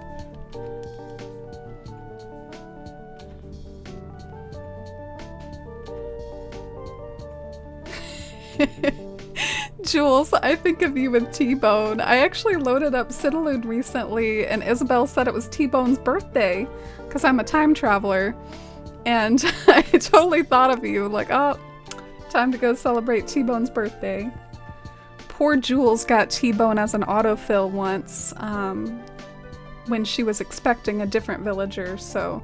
Jules, I think of you with T-Bone. I actually loaded up Citalune recently and Isabel said it was T-Bone's birthday because I'm a time traveler. And I totally thought of you, like, oh, time to go celebrate T-Bone's birthday. Poor Jules got T-Bone as an autofill once when she was expecting a different villager, so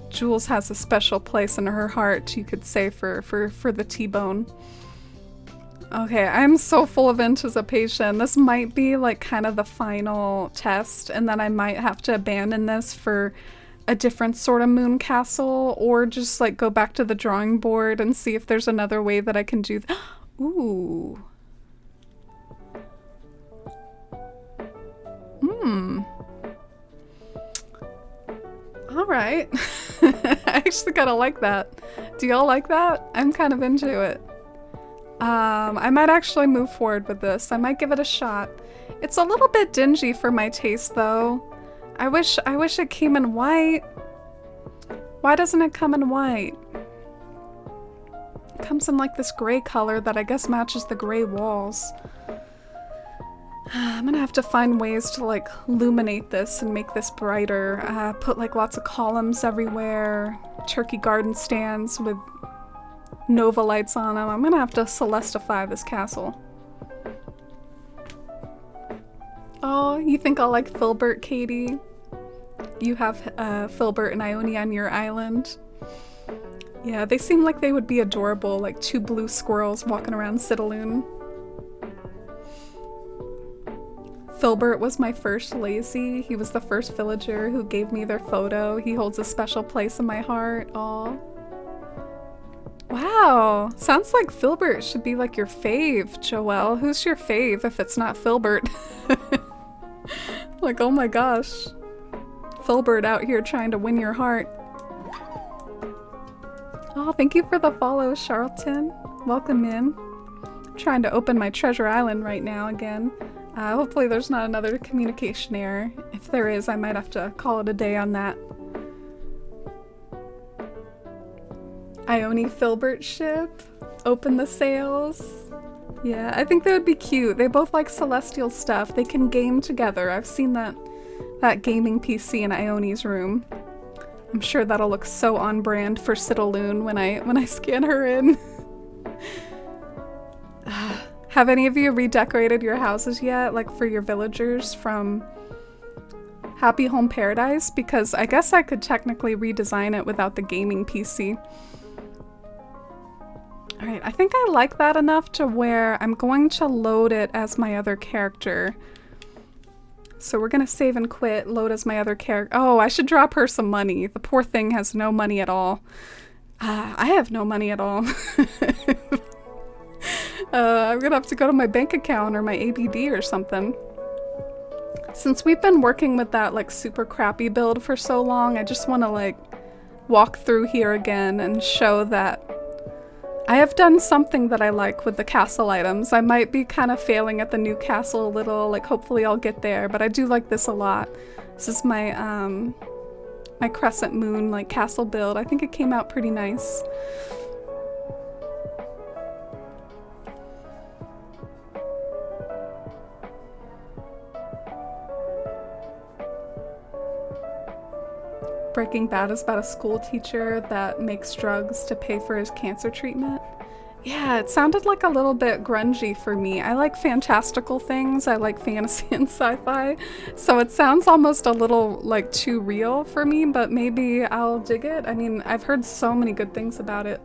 Jules has a special place in her heart, you could say, for the T-Bone. Okay, I'm so full of anticipation. This might be like kind of the final test, and then I might have to abandon this for a different sort of moon castle, or just like go back to the drawing board and see if there's another way that I can do Ooh. Alright. I actually kinda like that. Do y'all like that? I'm kind of into it. I might actually move forward with this. I might give it a shot. It's a little bit dingy for my taste, though. I wish it came in white. Why doesn't it come in white? It comes in like this gray color that I guess matches the gray walls. I'm gonna have to find ways to like illuminate this and make this brighter. Put like lots of columns everywhere. Turkey garden stands with Nova lights on them. I'm gonna have to celestify this castle. Oh, you think I'll like Filbert, Katie? You have Filbert and Ione on your island. Yeah, they seem like they would be adorable, like two blue squirrels walking around Citalune. Filbert was my first lazy. He was the first villager who gave me their photo. He holds a special place in my heart. Aw. Wow, sounds like Filbert should be like your fave, Joelle. Who's your fave if it's not Filbert? Like, oh my gosh. Filbert out here trying to win your heart. Oh, thank you for the follow, Charlton. Welcome in. I'm trying to open my Treasure Island right now again. Hopefully there's not another communication error. If there is, I might have to call it a day on that. Ione Filbert ship. Open the sails. Yeah, I think that would be cute. They both like celestial stuff. They can game together. I've seen that gaming PC in Ione's room. I'm sure that'll look so on brand for Citalune when I scan her in. Have any of you redecorated your houses yet? Like for your villagers from Happy Home Paradise? Because I guess I could technically redesign it without the gaming PC. Alright, I think I like that enough to where I'm going to load it as my other character. So we're gonna save and quit, load as my other character. Oh, I should drop her some money. The poor thing has no money at all. I have no money at all. I'm gonna have to go to my bank account or my ABD or something. Since we've been working with that like super crappy build for so long, I just want to like walk through here again and show that I have done something that I like with the castle items. I might be kind of failing at the new castle a little, like hopefully I'll get there, but I do like this a lot. This is my my crescent moon like castle build. I think it came out pretty nice. Breaking Bad is about a school teacher that makes drugs to pay for his cancer treatment. Yeah, it sounded like a little bit grungy for me. I like fantastical things, I like fantasy and sci-fi, so it sounds almost a little like too real for me, but maybe I'll dig it. I mean, I've heard so many good things about it.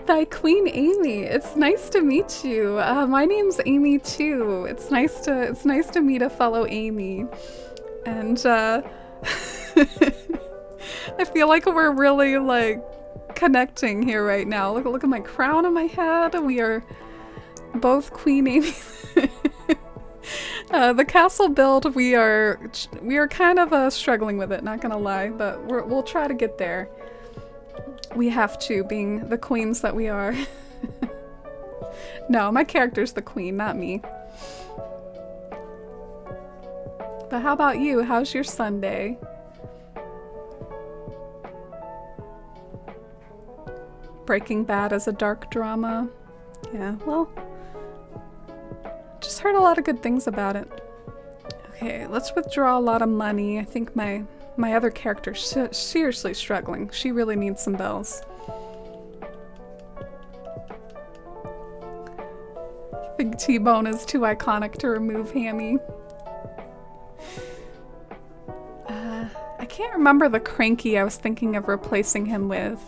Thy Queen Amy, it's nice to meet you. My name's Amy too. It's nice to meet a fellow Amy, and I feel like we're really like connecting here right now. Look at my crown on my head. We are both Queen Amy. The castle build, we are kind of struggling with it. Not gonna lie, but we'll try to get there. We have to, being the queens that we are. No, my character's the queen, not me. But how about you? How's your Sunday? Breaking Bad as a dark drama. Yeah, well, just heard a lot of good things about it. Okay, let's withdraw a lot of money. I think my other character's seriously struggling. She really needs some bells. I think T-Bone is too iconic to remove Hammy. I can't remember the cranky I was thinking of replacing him with.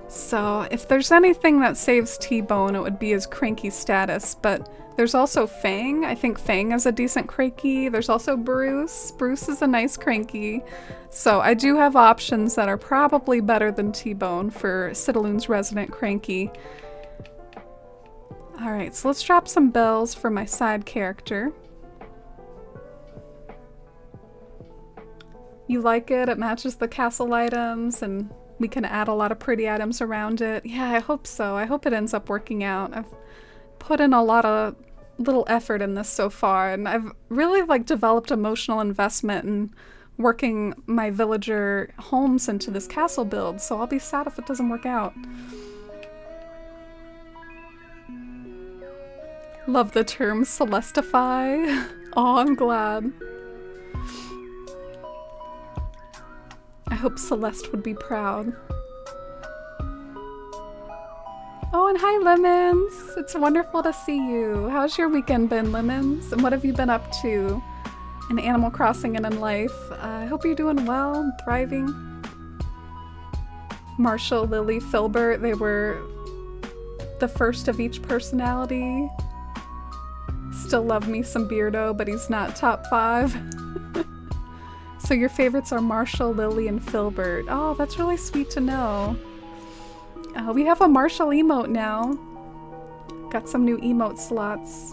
So if there's anything that saves T-Bone, it would be his cranky status, but there's also Fang. I think Fang is a decent cranky. There's also Bruce. Bruce is a nice cranky. So I do have options that are probably better than T-Bone for Citalune's resident cranky. Alright, so let's drop some bells for my side character. You like it? It matches the castle items and we can add a lot of pretty items around it. Yeah, I hope so. I hope it ends up working out. I've put in a lot of little effort in this so far, and I've really like developed emotional investment in working my villager homes into this castle build, so I'll be sad if it doesn't work out. Love the term Celestify. Oh, I'm glad. I hope Celeste would be proud. Oh, and hi, Lemons! It's wonderful to see you. How's your weekend been, Lemons? And what have you been up to in Animal Crossing and in life? I hope you're doing well and thriving. Marshall, Lily, Filbert, they were the first of each personality. Still love me some Beardo, but he's not top 5. So your favorites are Marshall, Lily, and Filbert. Oh, that's really sweet to know. We have a Marshall emote now. Got some new emote slots.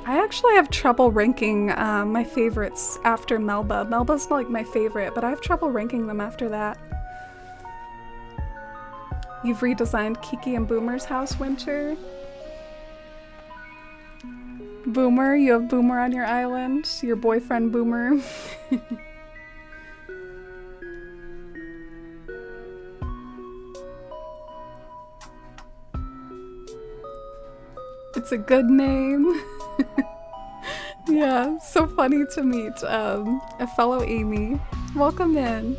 I actually have trouble ranking my favorites after Melba. Melba's like my favorite, but I have trouble ranking them after that. You've redesigned Kiki and Boomer's house, Winter. Boomer, you have Boomer on your island. Your boyfriend, Boomer. It's a good name. Yeah, so funny to meet a fellow Amy. Welcome in.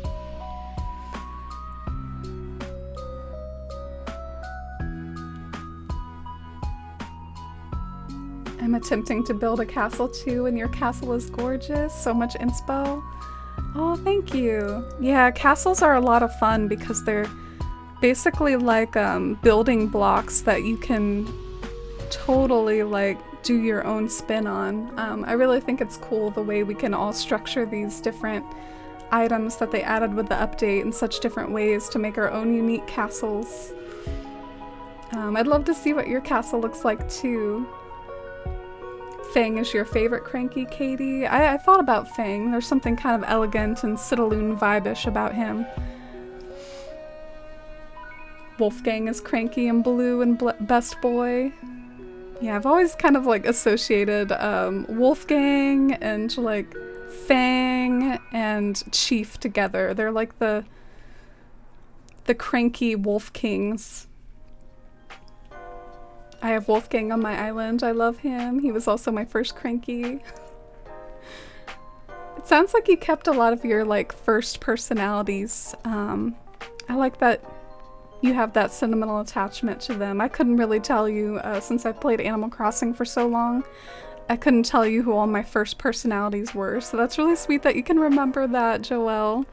I'm attempting to build a castle too, and your castle is gorgeous. So much inspo. Oh, thank you. Yeah, castles are a lot of fun because they're basically like building blocks that you can totally like do your own spin on. I really think it's cool the way we can all structure these different items that they added with the update in such different ways to make our own unique castles. I'd love to see what your castle looks like too. Fang is your favorite cranky, Katie. I thought about Fang. There's something kind of elegant and Citalune vibe-ish about him. Wolfgang is cranky and blue and best boy. Yeah, I've always kind of like associated Wolfgang and like Fang and Chief together. They're like the cranky wolf kings. I have Wolfgang on my island. I love him. He was also my first cranky. It sounds like you kept a lot of your like first personalities. I like that you have that sentimental attachment to them. I couldn't really tell you, since I've played Animal Crossing for so long, I couldn't tell you who all my first personalities were. So that's really sweet that you can remember that, Joelle.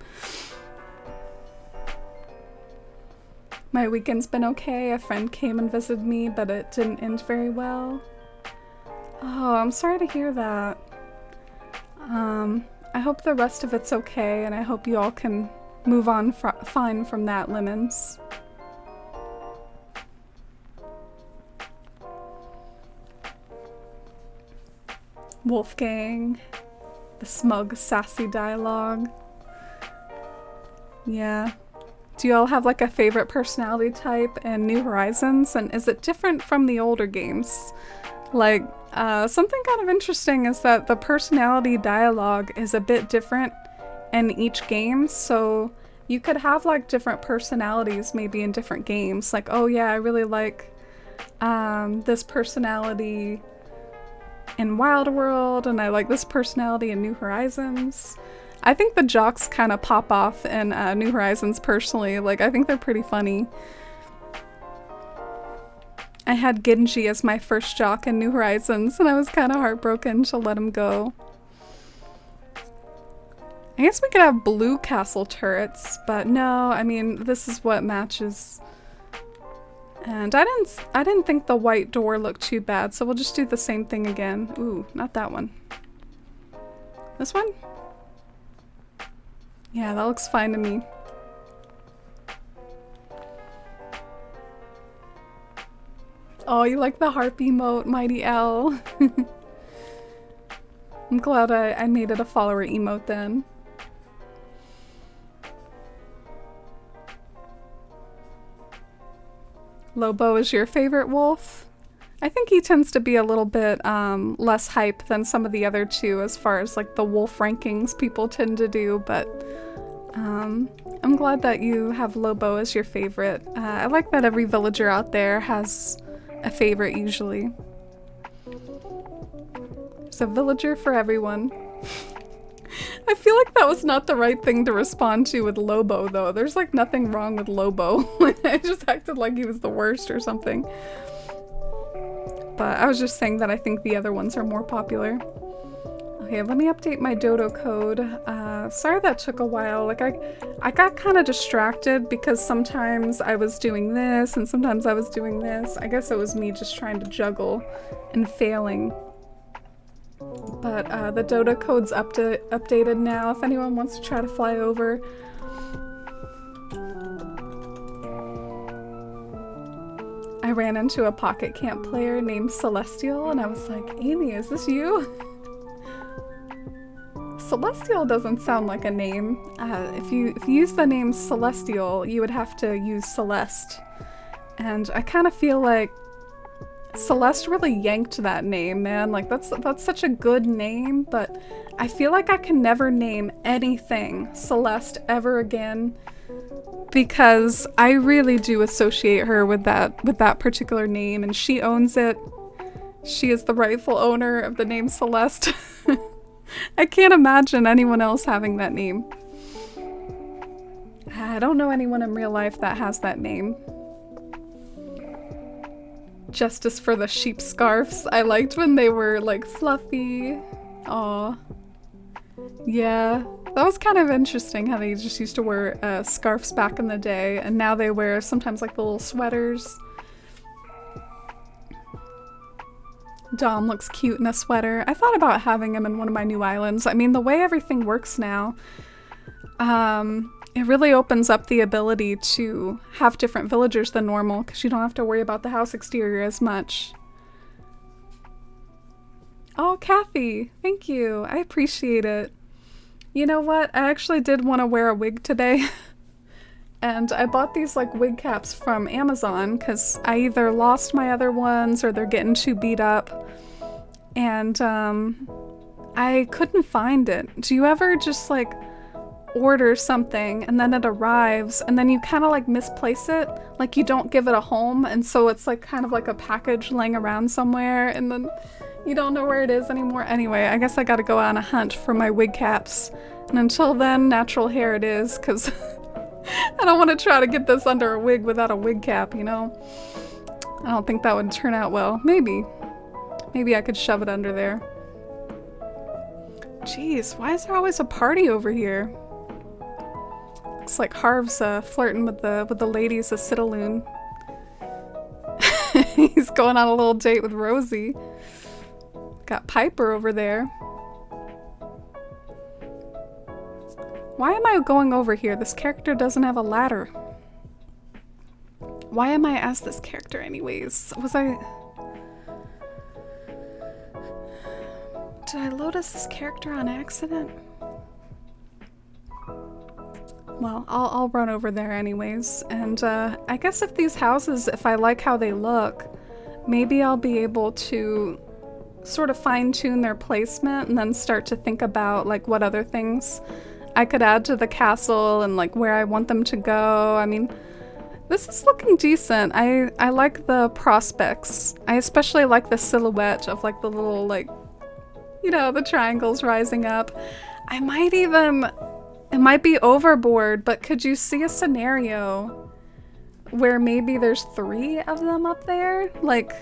My weekend's been okay. A friend came and visited me, but it didn't end very well. Oh, I'm sorry to hear that. I hope the rest of it's okay, and I hope you all can move on fine from that, Lemons. Wolfgang. The smug, sassy dialogue. Yeah. Do you all have like a favorite personality type in New Horizons, and is it different from the older games? Like, something kind of interesting is that the personality dialogue is a bit different in each game, so you could have like different personalities maybe in different games. Like, oh yeah, I really like this personality in Wild World, and I like this personality in New Horizons. I think the jocks kind of pop off in New Horizons personally. Like, I think they're pretty funny. I had Genji as my first jock in New Horizons, and I was kind of heartbroken to let him go. I guess we could have blue castle turrets, but no, I mean, this is what matches. And I didn't think the white door looked too bad, so we'll just do the same thing again. Ooh, not that one. This one? Yeah, that looks fine to me. Oh, you like the harp emote, Mighty L. I'm glad I made it a follower emote then. Lobo is your favorite wolf? I think he tends to be a little bit less hype than some of the other two as far as like the wolf rankings people tend to do, but I'm glad that you have Lobo as your favorite. I like that every villager out there has a favorite usually. There's a villager for everyone. I feel like that was not the right thing to respond to with Lobo though. There's like nothing wrong with Lobo. I just acted like he was the worst or something. But I was just saying that I think the other ones are more popular. Okay, let me update my dodo code. Sorry that took a while. Like I got kind of distracted because sometimes I was doing this and sometimes I was doing this. I guess it was me just trying to juggle and failing. But the dodo code's updated now if anyone wants to try to fly over. I ran into a Pocket Camp player named Celestial and I was like, Amy, is this you? Celestial doesn't sound like a name. If you use the name Celestial, you would have to use Celeste. And I kind of feel like Celeste really yanked that name, man. Like that's such a good name, but I feel like I can never name anything Celeste ever again because I really do associate her with that particular name, and she owns it. She is the rightful owner of the name Celeste. I can't imagine anyone else having that name. I don't know anyone in real life that has that name. Justice for the sheep scarves. I liked when they were like fluffy. Aw. Yeah, that was kind of interesting how they just used to wear scarves back in the day, and now they wear sometimes like the little sweaters. Dom looks cute in a sweater. I thought about having him in one of my new islands. I mean, the way everything works now, it really opens up the ability to have different villagers than normal because you don't have to worry about the house exterior as much. Oh, Kathy, thank you. I appreciate it. You know what? I actually did want to wear a wig today. And I bought these like wig caps from Amazon because I either lost my other ones or they're getting too beat up. And I couldn't find it. Do you ever just like order something and then it arrives and then you kind of like misplace it? Like you don't give it a home, and so it's like kind of like a package laying around somewhere and then you don't know where it is anymore. Anyway, I guess I gotta go on a hunt for my wig caps. And until then, natural hair it is, because I don't want to try to get this under a wig without a wig cap, you know? I don't think that would turn out well. Maybe. Maybe I could shove it under there. Jeez, why is there always a party over here? Looks like Harv's flirting with the ladies of Citalune. He's going on a little date with Rosie. Got Piper over there. Why am I going over here? This character doesn't have a ladder. Why am I as this character anyways? Did I load as this character on accident? Well, I'll run over there anyways. And I guess if I like how they look, maybe I'll be able to sort of fine-tune their placement and then start to think about like what other things I could add to the castle and like where I want them to go. I mean, this is looking decent. I like the prospects. I especially like the silhouette of like the little like, you know, the triangles rising up. It might be overboard, but could you see a scenario where maybe there's 3 of them up there? Like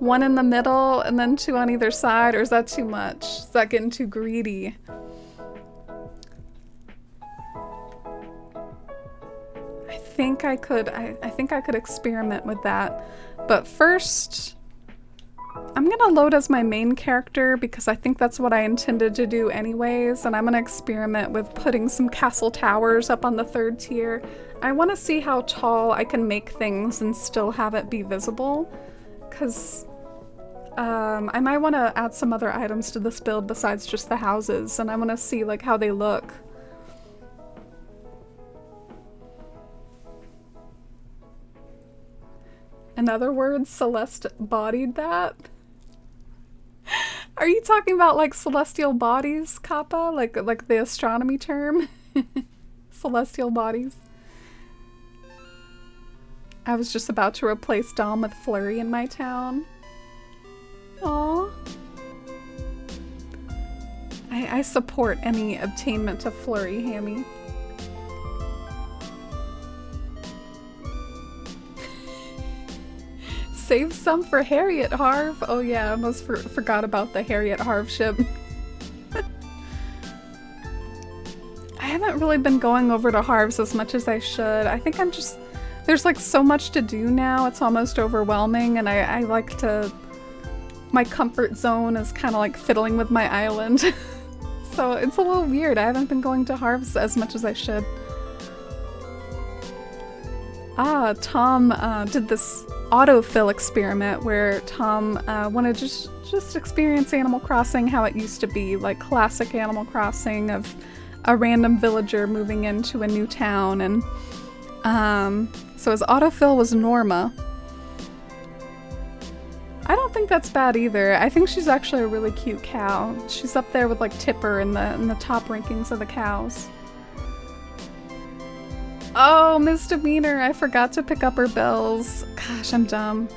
1 in the middle and then 2 on either side, or is that too much? Is that getting too greedy? I think I could experiment with that. But first, I'm gonna load as my main character because I think that's what I intended to do anyways, and I'm gonna experiment with putting some castle towers up on the 3rd tier. I want to see how tall I can make things and still have it be visible, because I might want to add some other items to this build besides just the houses, and I want to see like how they look. In other words, Celeste bodied that? Are you talking about like celestial bodies, Kappa? Like the astronomy term? Celestial bodies. I was just about to replace Dom with Flurry in my town. Aww. I support any obtainment of Flurry, Hammy. Save some for Harriet Harv. Oh yeah, I almost forgot about the Harriet Harv ship. I haven't really been going over to Harv's as much as I should. I think there's like so much to do now, it's almost overwhelming, and I like to... My comfort zone is kind of like fiddling with my island. So it's a little weird. I haven't been going to Harv's as much as I should. Tom did this autofill experiment where Tom wanted to just experience Animal Crossing how it used to be, like classic Animal Crossing of a random villager moving into a new town, and so his autofill was Norma. I don't think that's bad either. I think she's actually a really cute cow. She's up there with like Tipper in the top rankings of the cows. Oh, misdemeanor! I forgot to pick up her bells. Gosh, I'm dumb.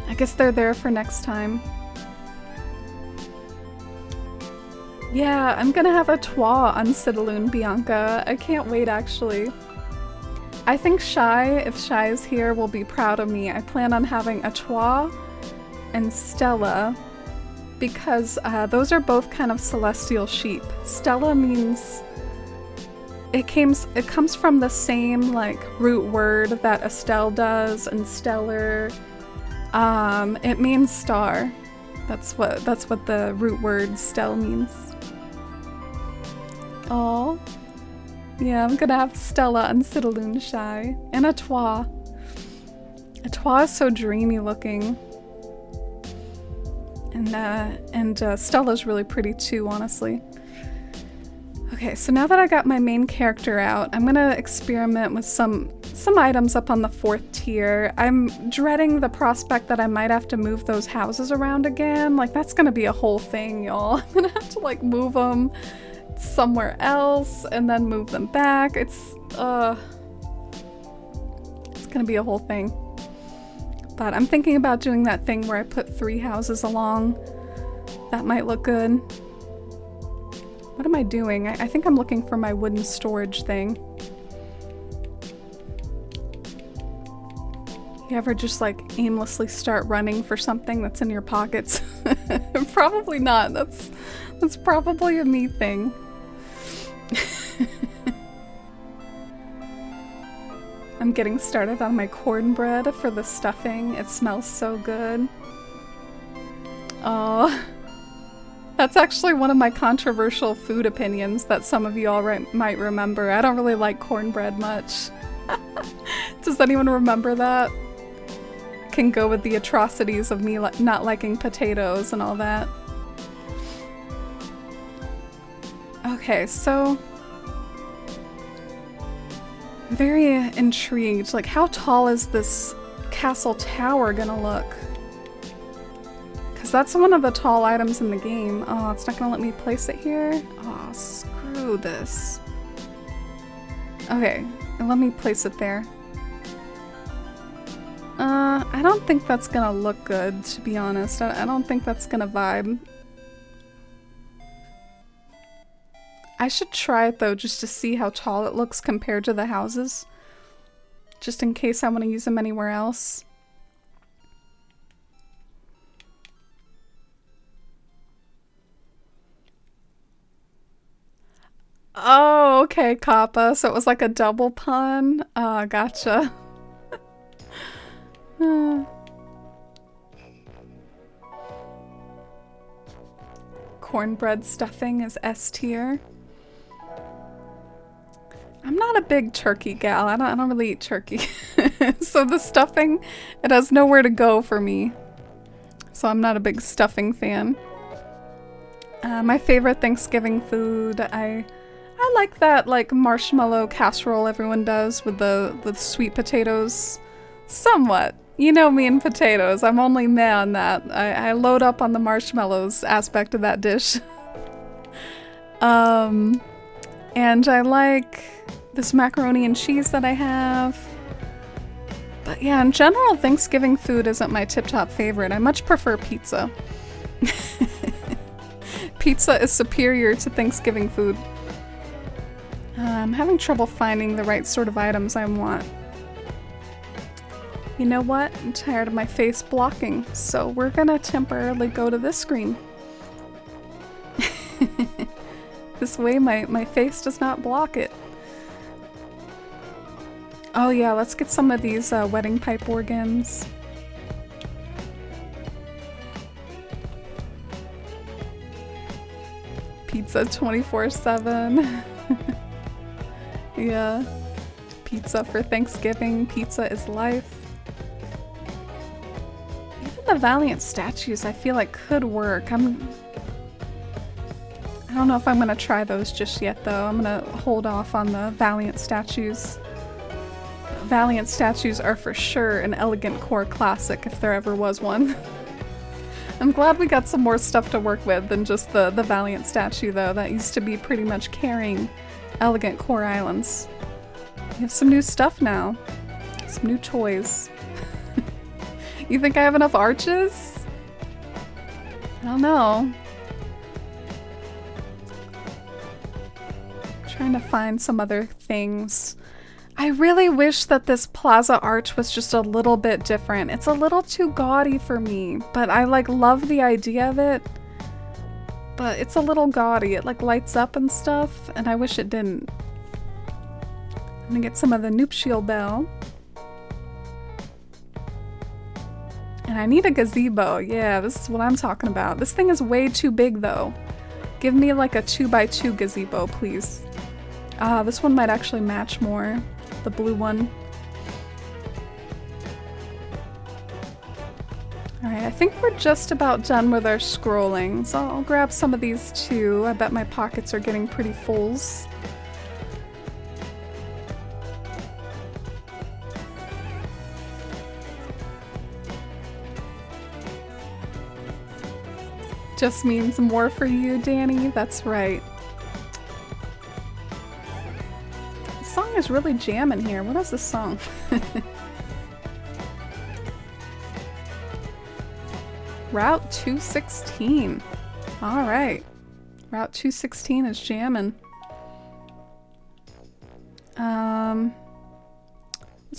I guess they're there for next time. Yeah, I'm gonna have a twa on Citalune, Bianca. I can't wait, actually. I think Shy, if Shy is here, will be proud of me. I plan on having a twa and Stella, because those are both kind of celestial sheep. Stella means... It comes from the same like root word that Estelle does, and stellar. It means star. That's what the root word stell means. Oh, yeah, I'm gonna have Stella and Citalune Shy and a twa. A twa is so dreamy looking. And Stella's really pretty too, honestly. Okay, so now that I got my main character out, I'm gonna experiment with some items up on the 4th tier. I'm dreading the prospect that I might have to move those houses around again. Like, that's gonna be a whole thing, y'all. I'm gonna have to, like, move them somewhere else and then move them back. It's gonna be a whole thing. But I'm thinking about doing that thing where I put 3 houses along. That might look good. What am I doing? I think I'm looking for my wooden storage thing. You ever just like aimlessly start running for something that's in your pockets? Probably not. That's probably a me thing. I'm getting started on my cornbread for the stuffing. It smells so good. Oh. That's actually one of my controversial food opinions that some of you all might remember. I don't really like cornbread much. Does anyone remember that? Can go with the atrocities of me not liking potatoes and all that. Okay, so I'm very intrigued. Like, how tall is this castle tower gonna look? Because that's one of the tall items in the game. Oh, it's not gonna let me place it here? Oh, screw this. Okay, let me place it there. I don't think that's gonna look good, to be honest. I don't think that's gonna vibe. I should try it though, just to see how tall it looks compared to the houses. Just in case I want to use them anywhere else. Oh, okay, Kappa. So it was like a double pun? Gotcha. Cornbread stuffing is S tier. I'm not a big turkey gal. I don't really eat turkey. So the stuffing, it has nowhere to go for me. So I'm not a big stuffing fan. My favorite Thanksgiving food, I like that like marshmallow casserole everyone does with the sweet potatoes. Somewhat. You know me and potatoes. I'm only meh on that. I load up on the marshmallows aspect of that dish. And I like this macaroni and cheese that I have. But yeah, in general, Thanksgiving food isn't my tip-top favorite. I much prefer pizza. Pizza is superior to Thanksgiving food. I'm having trouble finding the right sort of items I want. You know what? I'm tired of my face blocking, so we're gonna temporarily go to this screen. This way my face does not block it. Oh yeah, let's get some of these wedding pipe organs. Pizza 24/7. Yeah. Pizza for Thanksgiving. Pizza is life. Even the Valiant statues I feel like could work. I don't know if I'm gonna try those just yet though. I'm gonna hold off on the Valiant statues. Valiant statues are for sure an elegant core classic if there ever was one. I'm glad we got some more stuff to work with than just the Valiant statue though. That used to be pretty much carrying elegant core islands. We have some new stuff now. Some new toys. You think I have enough arches? I don't know. Trying to find some other things. I really wish that this plaza arch was just a little bit different. It's a little too gaudy for me, but I like love the idea of it. But it's a little gaudy. It like lights up and stuff, and I wish it didn't. I'm gonna get some of the nuptial bell. And I need a gazebo. Yeah, this is what I'm talking about. This thing is way too big though. Give me like a 2x2 gazebo, please. This one might actually match more. The blue one. Alright, Okay, I think we're just about done with our scrolling, so I'll grab some of these too. I bet my pockets are getting pretty fulls. Just means more for you, Danny. That's right. The song is really jamming here. What is this song? Route 216. All right. Route 216 is jamming. Let's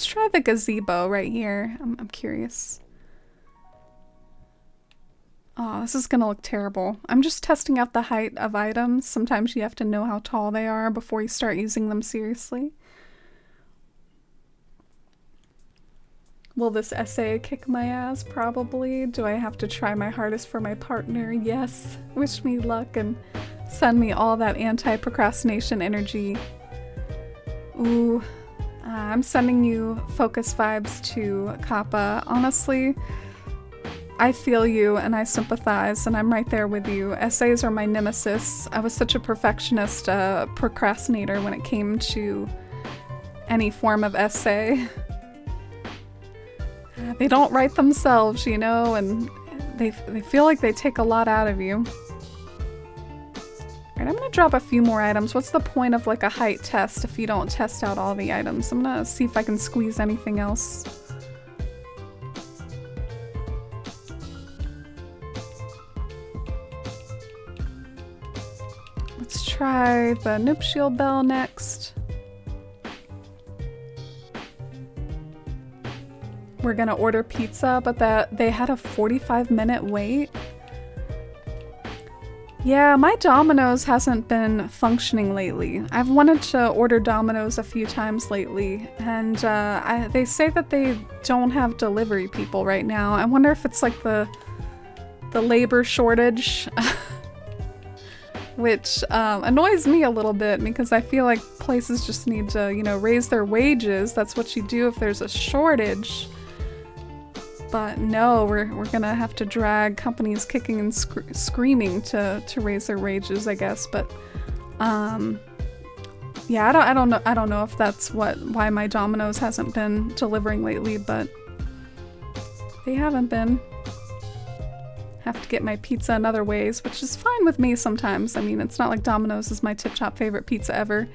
try the gazebo right here. I'm curious. Oh, this is gonna look terrible. I'm just testing out the height of items. Sometimes you have to know how tall they are before you start using them seriously. Will this essay kick my ass? Probably. Do I have to try my hardest for my partner? Yes. Wish me luck and send me all that anti-procrastination energy. Ooh. I'm sending you focus vibes to Kappa. Honestly, I feel you and I sympathize and I'm right there with you. Essays are my nemesis. I was such a perfectionist procrastinator when it came to any form of essay. They don't write themselves, you know, and they feel like they take a lot out of you. Alright, I'm gonna drop a few more items. What's the point of like a height test if you don't test out all the items? I'm gonna see if I can squeeze anything else. Let's try the nuptial bell next. We're gonna order pizza, but they had a 45-minute wait. Yeah, my Domino's hasn't been functioning lately. I've wanted to order Domino's a few times lately, and they say that they don't have delivery people right now. I wonder if it's like the labor shortage, which annoys me a little bit because I feel like places just need to, you know, raise their wages. That's what you do if there's a shortage. But no, we're gonna have to drag companies kicking and screaming to raise their wages, I guess. But yeah, I don't know if that's why my Domino's hasn't been delivering lately, but they haven't been. Have to get my pizza in other ways, which is fine with me sometimes. I mean, it's not like Domino's is my tip-top favorite pizza ever.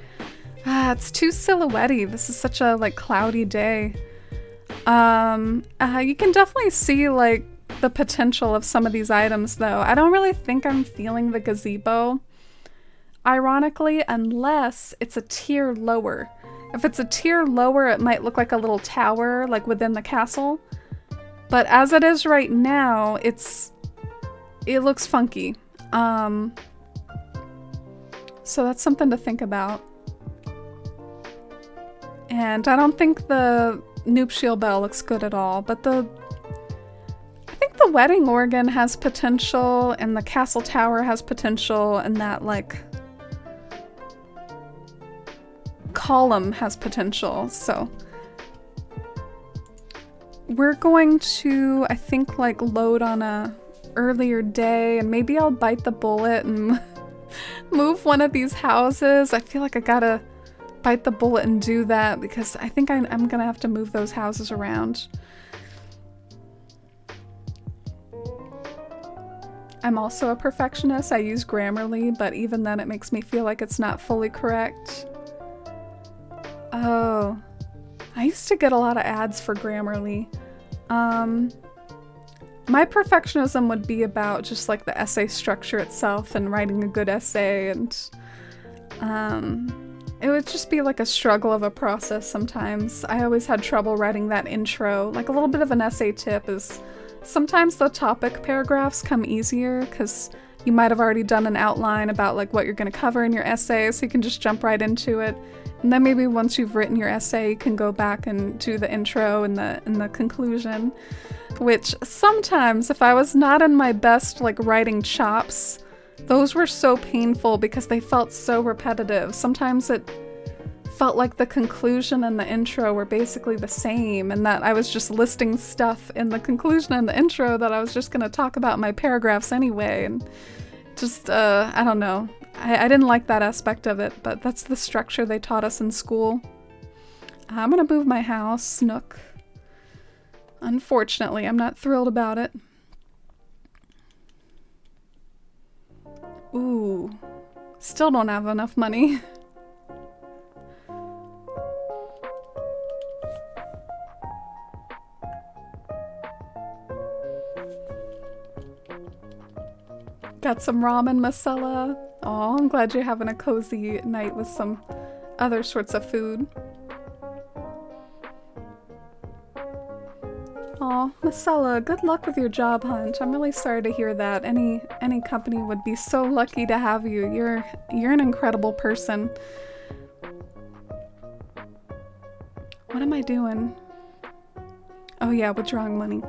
It's too silhouette-y. This is such a like cloudy day. You can definitely see like the potential of some of these items though. I don't really think I'm feeling the gazebo, ironically, unless it's a tier lower. If it's a tier lower, it might look like a little tower like within the castle. But as it is right now, it looks funky. So that's something to think about. And I don't think the nuptial bell looks good at all, but I think the wedding organ has potential and the castle tower has potential and that like column has potential. So we're going to, I think, like load on a earlier day and maybe I'll bite the bullet and move one of these houses. I feel like I gotta bite the bullet and do that because I think I'm gonna have to move those houses around. I'm also a perfectionist. I use Grammarly, but even then it makes me feel like it's not fully correct. Oh, I used to get a lot of ads for Grammarly. My perfectionism would be about just like the essay structure itself and writing a good essay, and it would just be like a struggle of a process sometimes. I always had trouble writing that intro. Like a little bit of an essay tip is sometimes the topic paragraphs come easier because you might have already done an outline about like what you're going to cover in your essay, so you can just jump right into it. And then maybe once you've written your essay, you can go back and do the intro and the conclusion, which sometimes if I was not in my best like writing chops, those were so painful because they felt so repetitive. Sometimes it felt like the conclusion and the intro were basically the same, and that I was just listing stuff in the conclusion and the intro that I was just going to talk about in my paragraphs anyway, and just, I don't know. I didn't like that aspect of it, but that's the structure they taught us in school. I'm going to move my house, Nook. Unfortunately, I'm not thrilled about it. Ooh, still don't have enough money. Got some ramen masala. Oh, I'm glad you're having a cozy night with some other sorts of food. Aw, Masala, good luck with your job hunt. I'm really sorry to hear that. Any company would be so lucky to have you. You're an incredible person. What am I doing? Oh yeah, withdrawing money.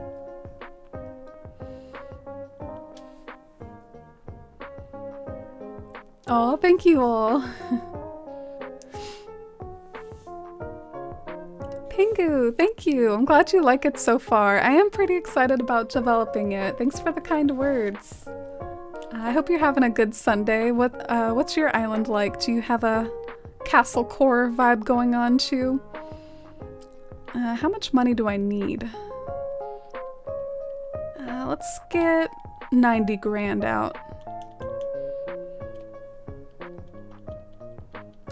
Oh, thank you all. Pingu, thank you. I'm glad you like it so far. I am pretty excited about developing it. Thanks for the kind words. I hope you're having a good Sunday. What's your island like? Do you have a castle core vibe going on too? How much money do I need? Let's get 90 grand out.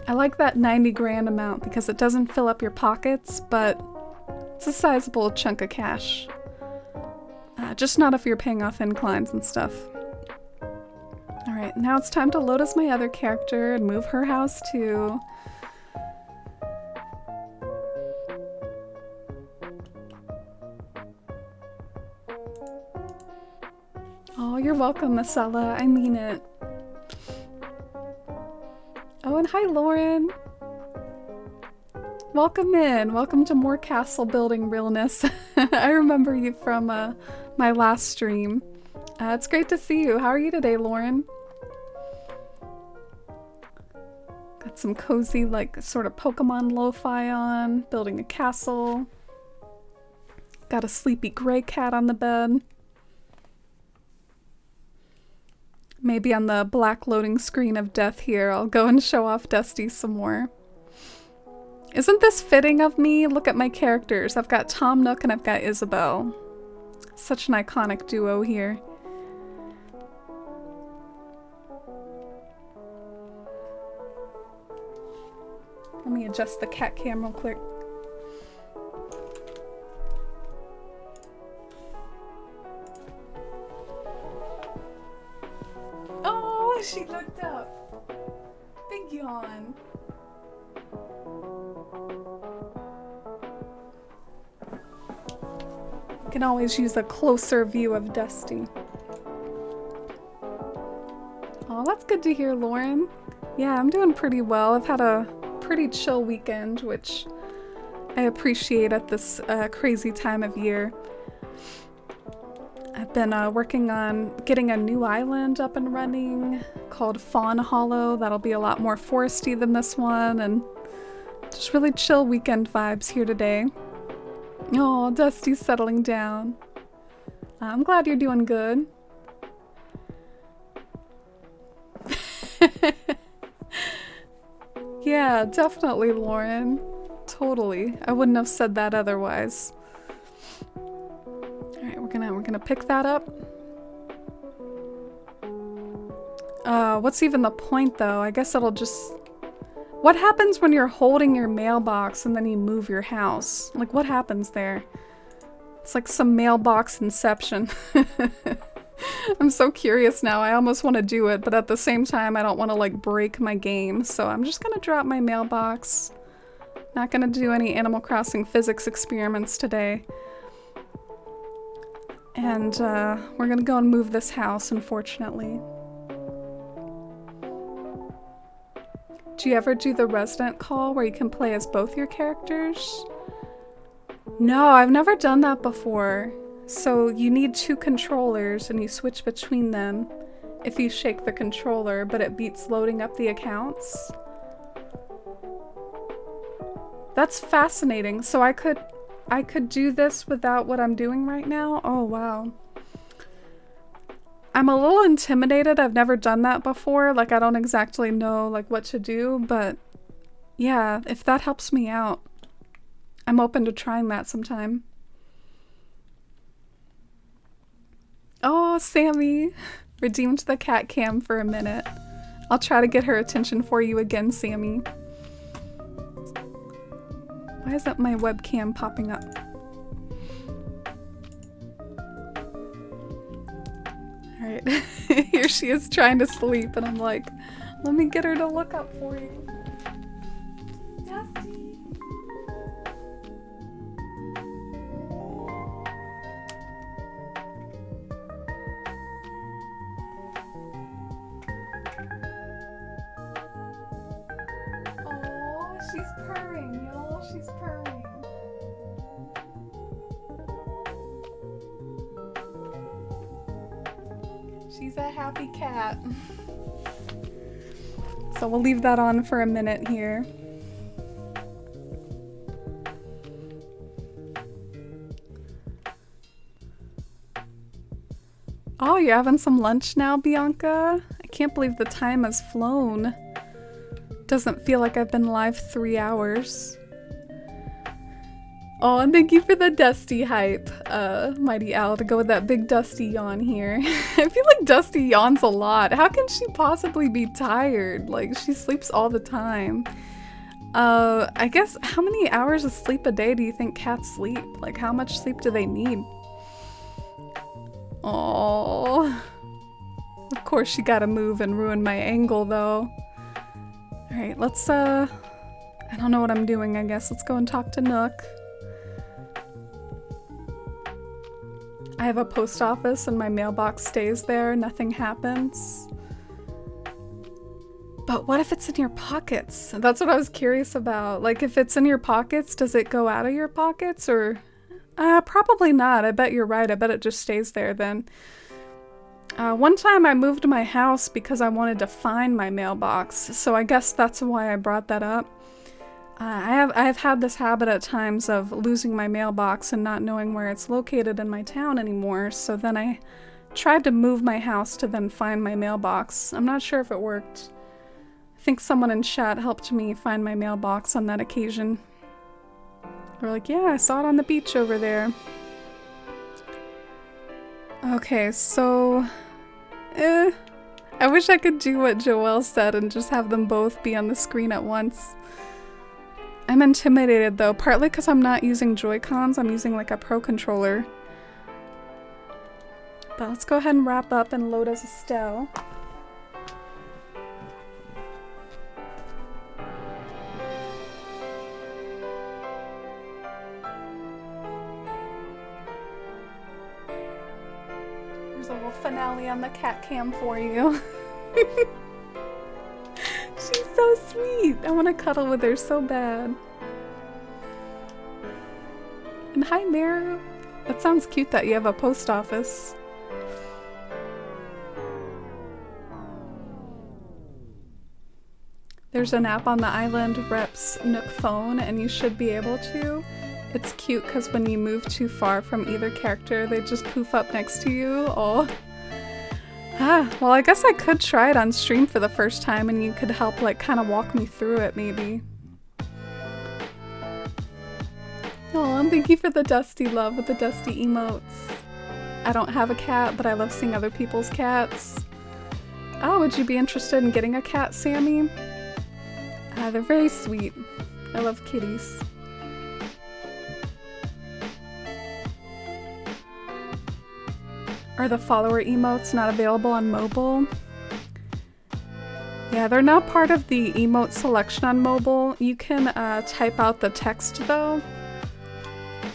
I like that 90 grand amount because it doesn't fill up your pockets, but it's a sizable chunk of cash. Just not if you're paying off inclines and stuff. Alright, now it's time to load as my other character and move her house too. Oh, you're welcome, Masala. I mean it. Oh, and hi, Lauren. Welcome in. Welcome to more castle building realness. I remember you from my last stream. It's great to see you. How are you today, Lauren? Got some cozy, like, sort of Pokemon lo-fi on. Building a castle. Got a sleepy gray cat on the bed. Maybe on the black loading screen of death here, I'll go and show off Dusty some more. Isn't this fitting of me? Look at my characters. I've got Tom Nook and I've got Isabelle. Such an iconic duo here. Let me adjust the cat cam real quick. Oh, she looked up. Big yawn. You can always use a closer view of Dusty. Oh, that's good to hear, Lauren. Yeah, I'm doing pretty well. I've had a pretty chill weekend, which I appreciate at this crazy time of year. I've been working on getting a new island up and running called Fawn Hollow. That'll be a lot more foresty than this one, and just really chill weekend vibes here today. Oh, Dusty's settling down. I'm glad you're doing good. Yeah, definitely, Lauren. Totally. I wouldn't have said that otherwise. Alright, we're gonna pick that up. What's even the point though? I guess it'll just... What happens when you're holding your mailbox and then you move your house? Like, what happens there? It's like some mailbox inception. I'm so curious now. I almost want to do it, but at the same time, I don't want to, like, break my game. So I'm just gonna drop my mailbox. Not gonna do any Animal Crossing physics experiments today. And, we're gonna go and move this house, unfortunately. Do you ever do the resident call where you can play as both your characters? No, I've never done that before. So you need two controllers and you switch between them if you shake the controller, but it beats loading up the accounts. That's fascinating. So I could do this without what I'm doing right now? Oh, wow. I'm a little intimidated. I've never done that before. Like, I don't exactly know, like, what to do, but yeah, if that helps me out, I'm open to trying that sometime. Oh, Sammy. Redeemed the cat cam for a minute. I'll try to get her attention for you again, Sammy. Why isn't my webcam popping up? Alright, here she is trying to sleep and I'm like, let me get her to look up for you. Dusty! Oh, she's purring, y'all. She's purring. She's a happy cat. So we'll leave that on for a minute here. Oh, you're having some lunch now, Bianca? I can't believe the time has flown. Doesn't feel like I've been live 3 hours. Oh, and thank you for the Dusty hype, Mighty Owl, to go with that big Dusty yawn here. I feel like Dusty yawns a lot. How can she possibly be tired? Like, she sleeps all the time. I guess, how many hours of sleep a day do you think cats sleep? Like, how much sleep do they need? Oh, of course she gotta move and ruin my angle, though. Alright, let's, I don't know what I'm doing, I guess. Let's go and talk to Nook. I have a post office and my mailbox stays there, nothing happens. But what if it's in your pockets? That's what I was curious about. Like, if it's in your pockets, does it go out of your pockets, or... probably not. I bet you're right. I bet it just stays there then. One time I moved my house because I wanted to find my mailbox, so I guess that's why I brought that up. I've had this habit at times of losing my mailbox and not knowing where it's located in my town anymore, so then I tried to move my house to then find my mailbox. I'm not sure if it worked. I think someone in chat helped me find my mailbox on that occasion. We're like, yeah, I saw it on the beach over there. Okay, so... I wish I could do what Joelle said and just have them both be on the screen at once. I'm intimidated though, partly because I'm not using Joy-Cons, I'm using like a Pro controller. But let's go ahead and wrap up and load as Estelle. There's a little finale on the cat cam for you. She's so sweet. I want to cuddle with her so bad. And hi, Meryl. That sounds cute that you have a post office. There's an app on the Island Reps Nook phone, and you should be able to. It's cute because when you move too far from either character, they just poof up next to you. Oh. Well, I guess I could try it on stream for the first time and you could help, like, kind of walk me through it, maybe. Oh, and thank you for the Dusty love with the Dusty emotes. I don't have a cat, but I love seeing other people's cats. Oh, would you be interested in getting a cat, Sammy? They're very sweet. I love kitties. Are the follower emotes not available on mobile? Yeah, they're not part of the emote selection on mobile. You can type out the text though.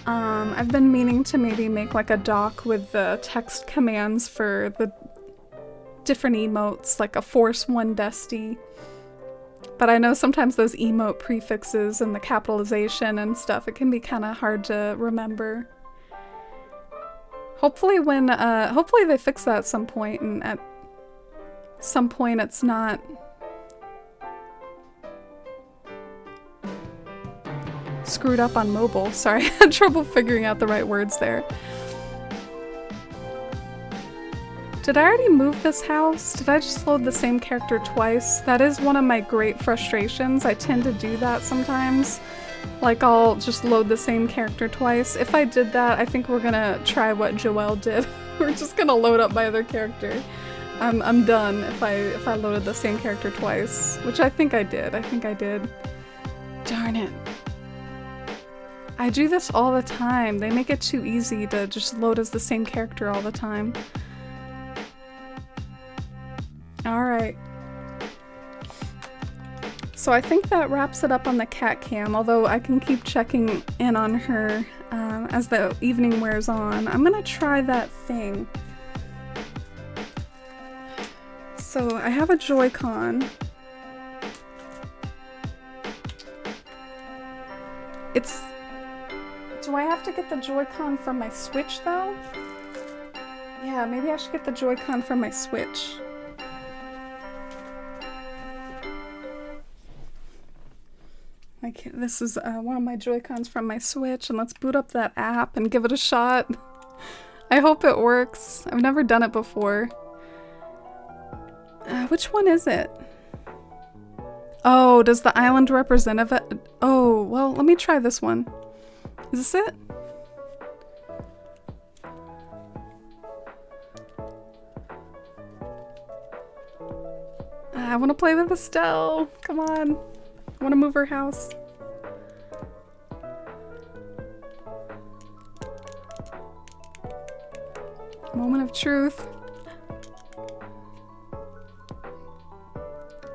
I've been meaning to maybe make like a doc with the text commands for the different emotes, like a Force 1 Dusty. But I know sometimes those emote prefixes and the capitalization and stuff, it can be kind of hard to remember. Hopefully hopefully they fix that at some point, and at some point it's not... screwed up on mobile. Sorry, I had trouble figuring out the right words there. Did I already move this house? Did I just load the same character twice? That is one of my great frustrations. I tend to do that sometimes. Like, I'll just load the same character twice. If I did that, I think we're gonna try what Joelle did. We're just gonna load up my other character. I'm done if I loaded the same character twice, which I think I did. Darn it. I do this all the time. They make it too easy to just load as the same character all the time. Alright. So I think that wraps it up on the cat cam, although I can keep checking in on her as the evening wears on. I'm gonna try that thing. So I have a Joy-Con. Do I have to get the Joy-Con from my Switch though? Yeah, maybe I should get the Joy-Con from my Switch. Like, this is one of my Joy-Cons from my Switch, and let's boot up that app and give it a shot. I hope it works. I've never done it before. Which one is it? Oh, does the island represent it? Oh, well, let me try this one. Is this it? I want to play with Estelle. Come on. I want to move her house. Moment of truth.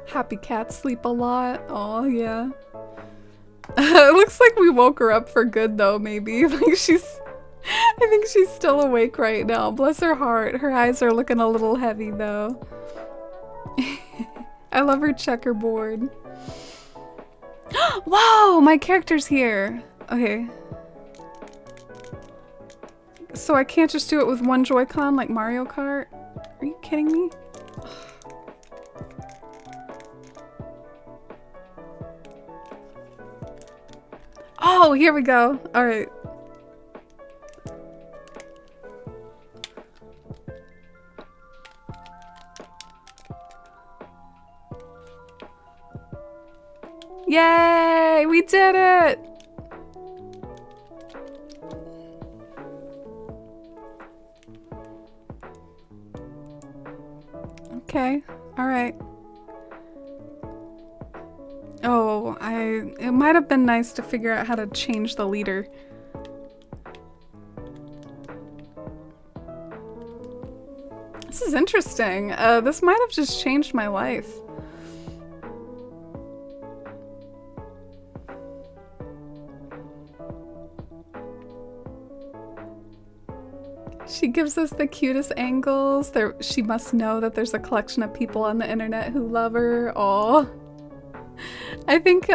Happy cats sleep a lot. Oh yeah. It looks like we woke her up for good though, maybe. Like I think she's still awake right now. Bless her heart. Her eyes are looking a little heavy though. I love her checkerboard. Whoa, my character's here. Okay. So I can't just do it with one Joy-Con like Mario Kart? Are you kidding me? Oh, here we go. All right. Yay! We did it! Okay. All right. Oh, it might have been nice to figure out how to change the leader. This is interesting. This might have just changed my life. She gives us the cutest angles. She must know that there's a collection of people on the internet who love her. Aw. I think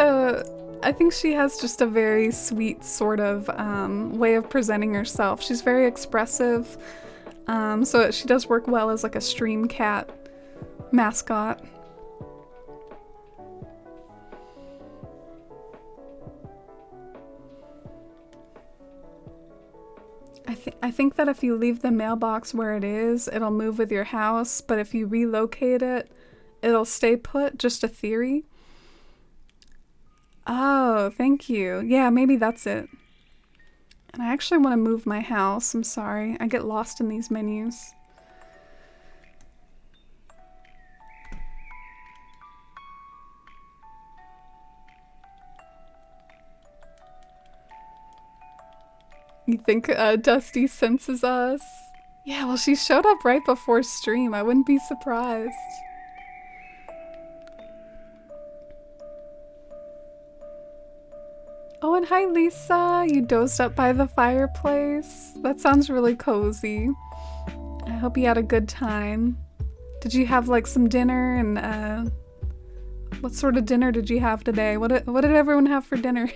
she has just a very sweet sort of way of presenting herself. She's very expressive, so she does work well as like a stream cat mascot. I think that if you leave the mailbox where it is, it'll move with your house, but if you relocate it, it'll stay put. Just a theory. Oh, thank you. Yeah, maybe that's it. And I actually want to move my house. I'm sorry. I get lost in these menus. You think Dusty senses us? Yeah, well, she showed up right before stream. I wouldn't be surprised. Oh, and hi, Lisa. You dozed up by the fireplace. That sounds really cozy. I hope you had a good time. Did you have like some dinner? And what sort of dinner did you have today? What did everyone have for dinner?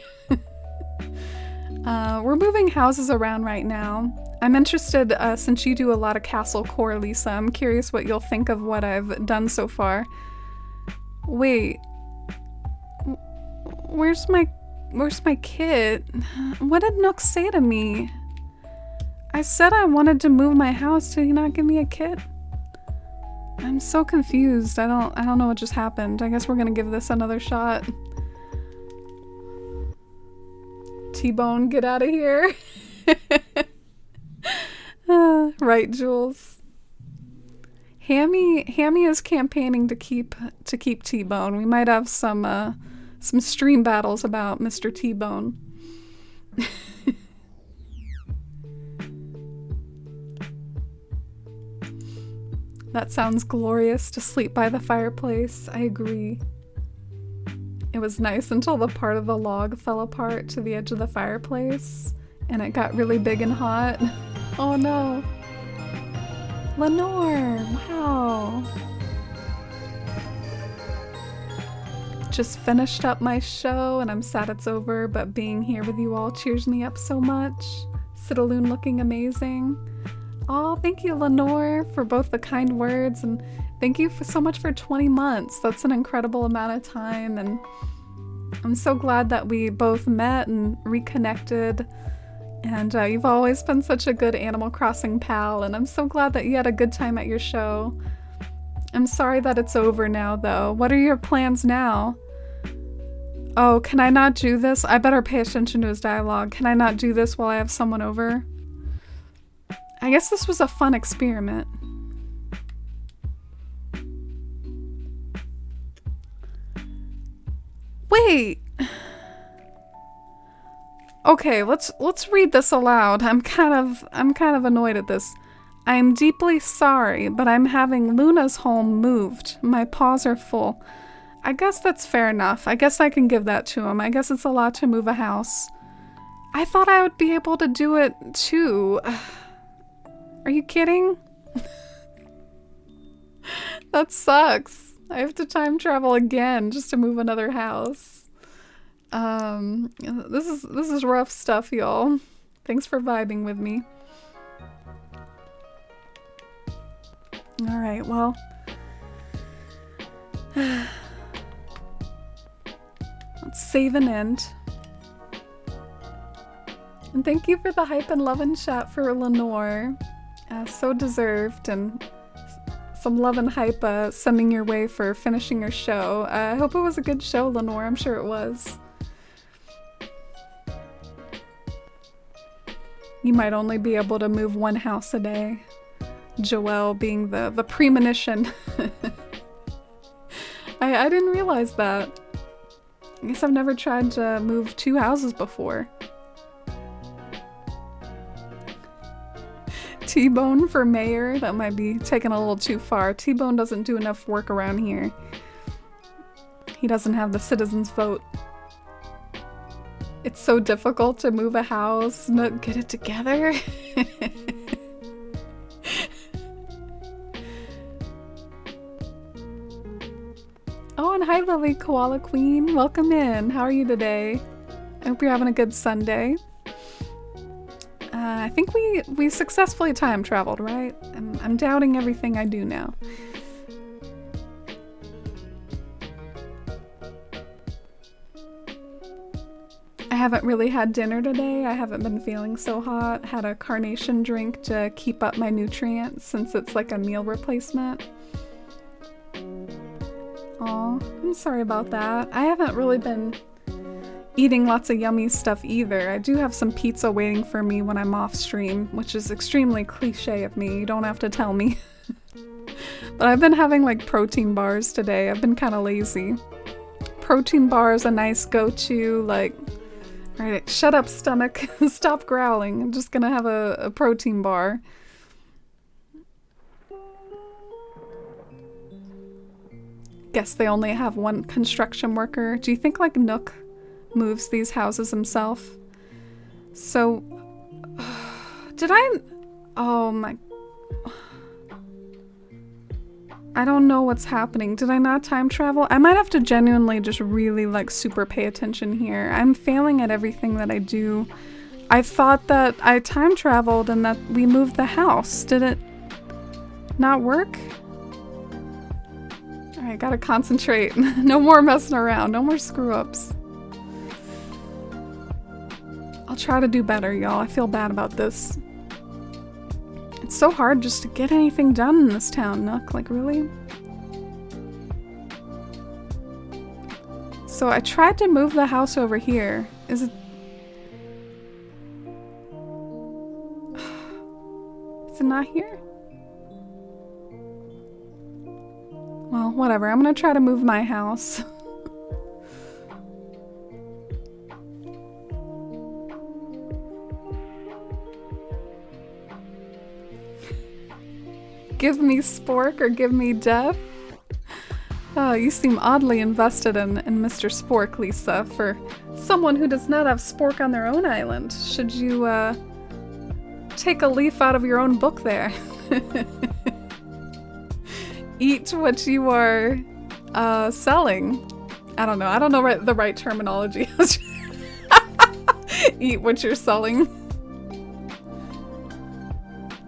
We're moving houses around right now. I'm interested, since you do a lot of castle core, Lisa, I'm curious what you'll think of what I've done so far. Wait. Where's my Where's my kit? What did Nook say to me? I said I wanted to move my house. Did he not give me a kit? I'm so confused. I don't know what just happened. I guess we're gonna give this another shot. T-Bone, get out of here. Right, Jules. Hammy is campaigning to keep T-Bone. We might have some stream battles about Mr. T-Bone. That sounds glorious, to sleep by the fireplace. I agree. It was nice until the part of the log fell apart to the edge of the fireplace and it got really big and hot. Oh no. Lenore, wow. Just finished up my show and I'm sad it's over, but being here with you all cheers me up so much. Citalune looking amazing. Oh, thank you, Lenore, for both the kind words, and thank you so much for 20 months. That's an incredible amount of time, and I'm so glad that we both met and reconnected, and you've always been such a good Animal Crossing pal, and I'm so glad that you had a good time at your show. I'm sorry that it's over now, though. What are your plans now? Oh, can I not do this? I better pay attention to his dialogue. Can I not do this while I have someone over? I guess this was a fun experiment. Wait. Okay, let's read this aloud. I'm kind of annoyed at this. I'm deeply sorry, but I'm having Luna's home moved. My paws are full. I guess that's fair enough. I guess I can give that to him. I guess it's a lot to move a house. I thought I would be able to do it too. Are you kidding? That sucks. I have to time travel again just to move another house. This is rough stuff, y'all. Thanks for vibing with me. All right, well. Let's save and end. And thank you for the hype and love and chat for Lenore. So deserved, and some love and hype sending your way for finishing your show. I hope it was a good show, Lenore. I'm sure it was. You might only be able to move one house a day. Joelle being the premonition. I didn't realize that. I guess I've never tried to move 2 houses before. T-Bone for mayor? That might be taken a little too far. T-Bone doesn't do enough work around here. He doesn't have the citizens' vote. It's so difficult to move a house. Not get it together. Oh, and hi Lily, Koala Queen. Welcome in. How are you today? I hope you're having a good Sunday. I think we successfully time traveled, right? I'm doubting everything I do now. I haven't really had dinner today. I haven't been feeling so hot. Had a carnation drink to keep up my nutrients since it's like a meal replacement. Aw, I'm sorry about that. I haven't really been eating lots of yummy stuff either. I do have some pizza waiting for me when I'm off stream, which is extremely cliche of me. You don't have to tell me. But I've been having like protein bars today. I've been kind of lazy. Protein bar is a nice go-to, like, alright, shut up stomach. Stop growling. I'm just gonna have a protein bar. Guess they only have one construction worker. Do you think like Nook moves these houses himself? So, did I? Oh my. I don't know what's happening. Did I not time travel? I might have to genuinely just really like super pay attention here. I'm failing at everything that I do. I thought that I time traveled and that we moved the house. Did it not work? Alright, gotta concentrate. No more messing around. No more screw-ups. I'll try to do better, y'all. I feel bad about this. It's so hard just to get anything done in this town, Nook. Like, really? So I tried to move the house over here. Is it... Is it not here? Well, whatever. I'm gonna try to move my house. Give me Spork or give me death? Oh, you seem oddly invested in Mr. Spork, Lisa. For someone who does not have Spork on their own island, should you, take a leaf out of your own book there? Eat what you are, selling. I don't know the right terminology. Eat what you're selling.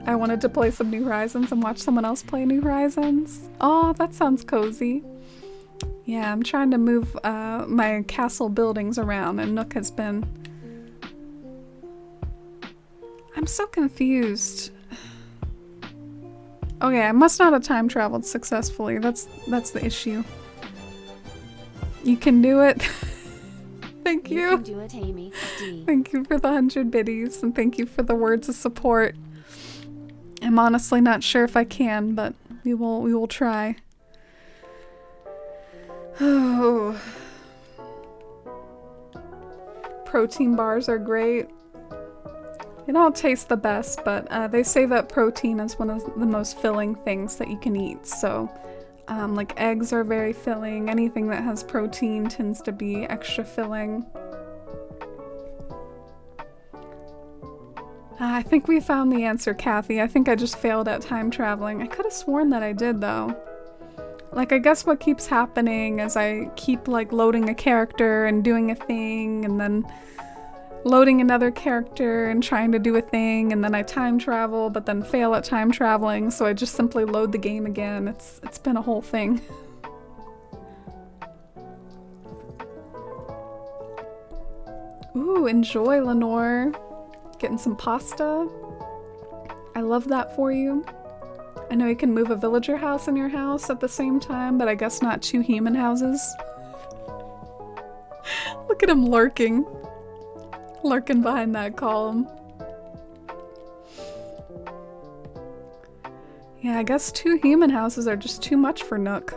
I wanted to play some New Horizons and watch someone else play New Horizons. Oh, that sounds cozy. Yeah, I'm trying to move my castle buildings around, and Nook has been... I'm so confused. Okay, I must not have time traveled successfully. That's the issue. You can do it. Thank you. You can do it, Amy. D. Thank you for the 100 biddies, and thank you for the words of support. I'm honestly not sure if I can, but we will try. Oh. Protein bars are great. They don't taste the best, but they say that protein is one of the most filling things that you can eat. So, like eggs are very filling. Anything that has protein tends to be extra filling. I think we found the answer, Kathy. I think I just failed at time traveling. I could have sworn that I did, though. Like, I guess what keeps happening is I keep, like, loading a character and doing a thing, and then loading another character and trying to do a thing, and then I time travel, but then fail at time traveling, so I just simply load the game again. It's been a whole thing. Ooh, enjoy, Lenore. Getting some pasta. I love that for you. I know you can move a villager house in your house at the same time, but I guess not 2 human houses. Look at him lurking. Lurking behind that column. Yeah, I guess 2 human houses are just too much for Nook.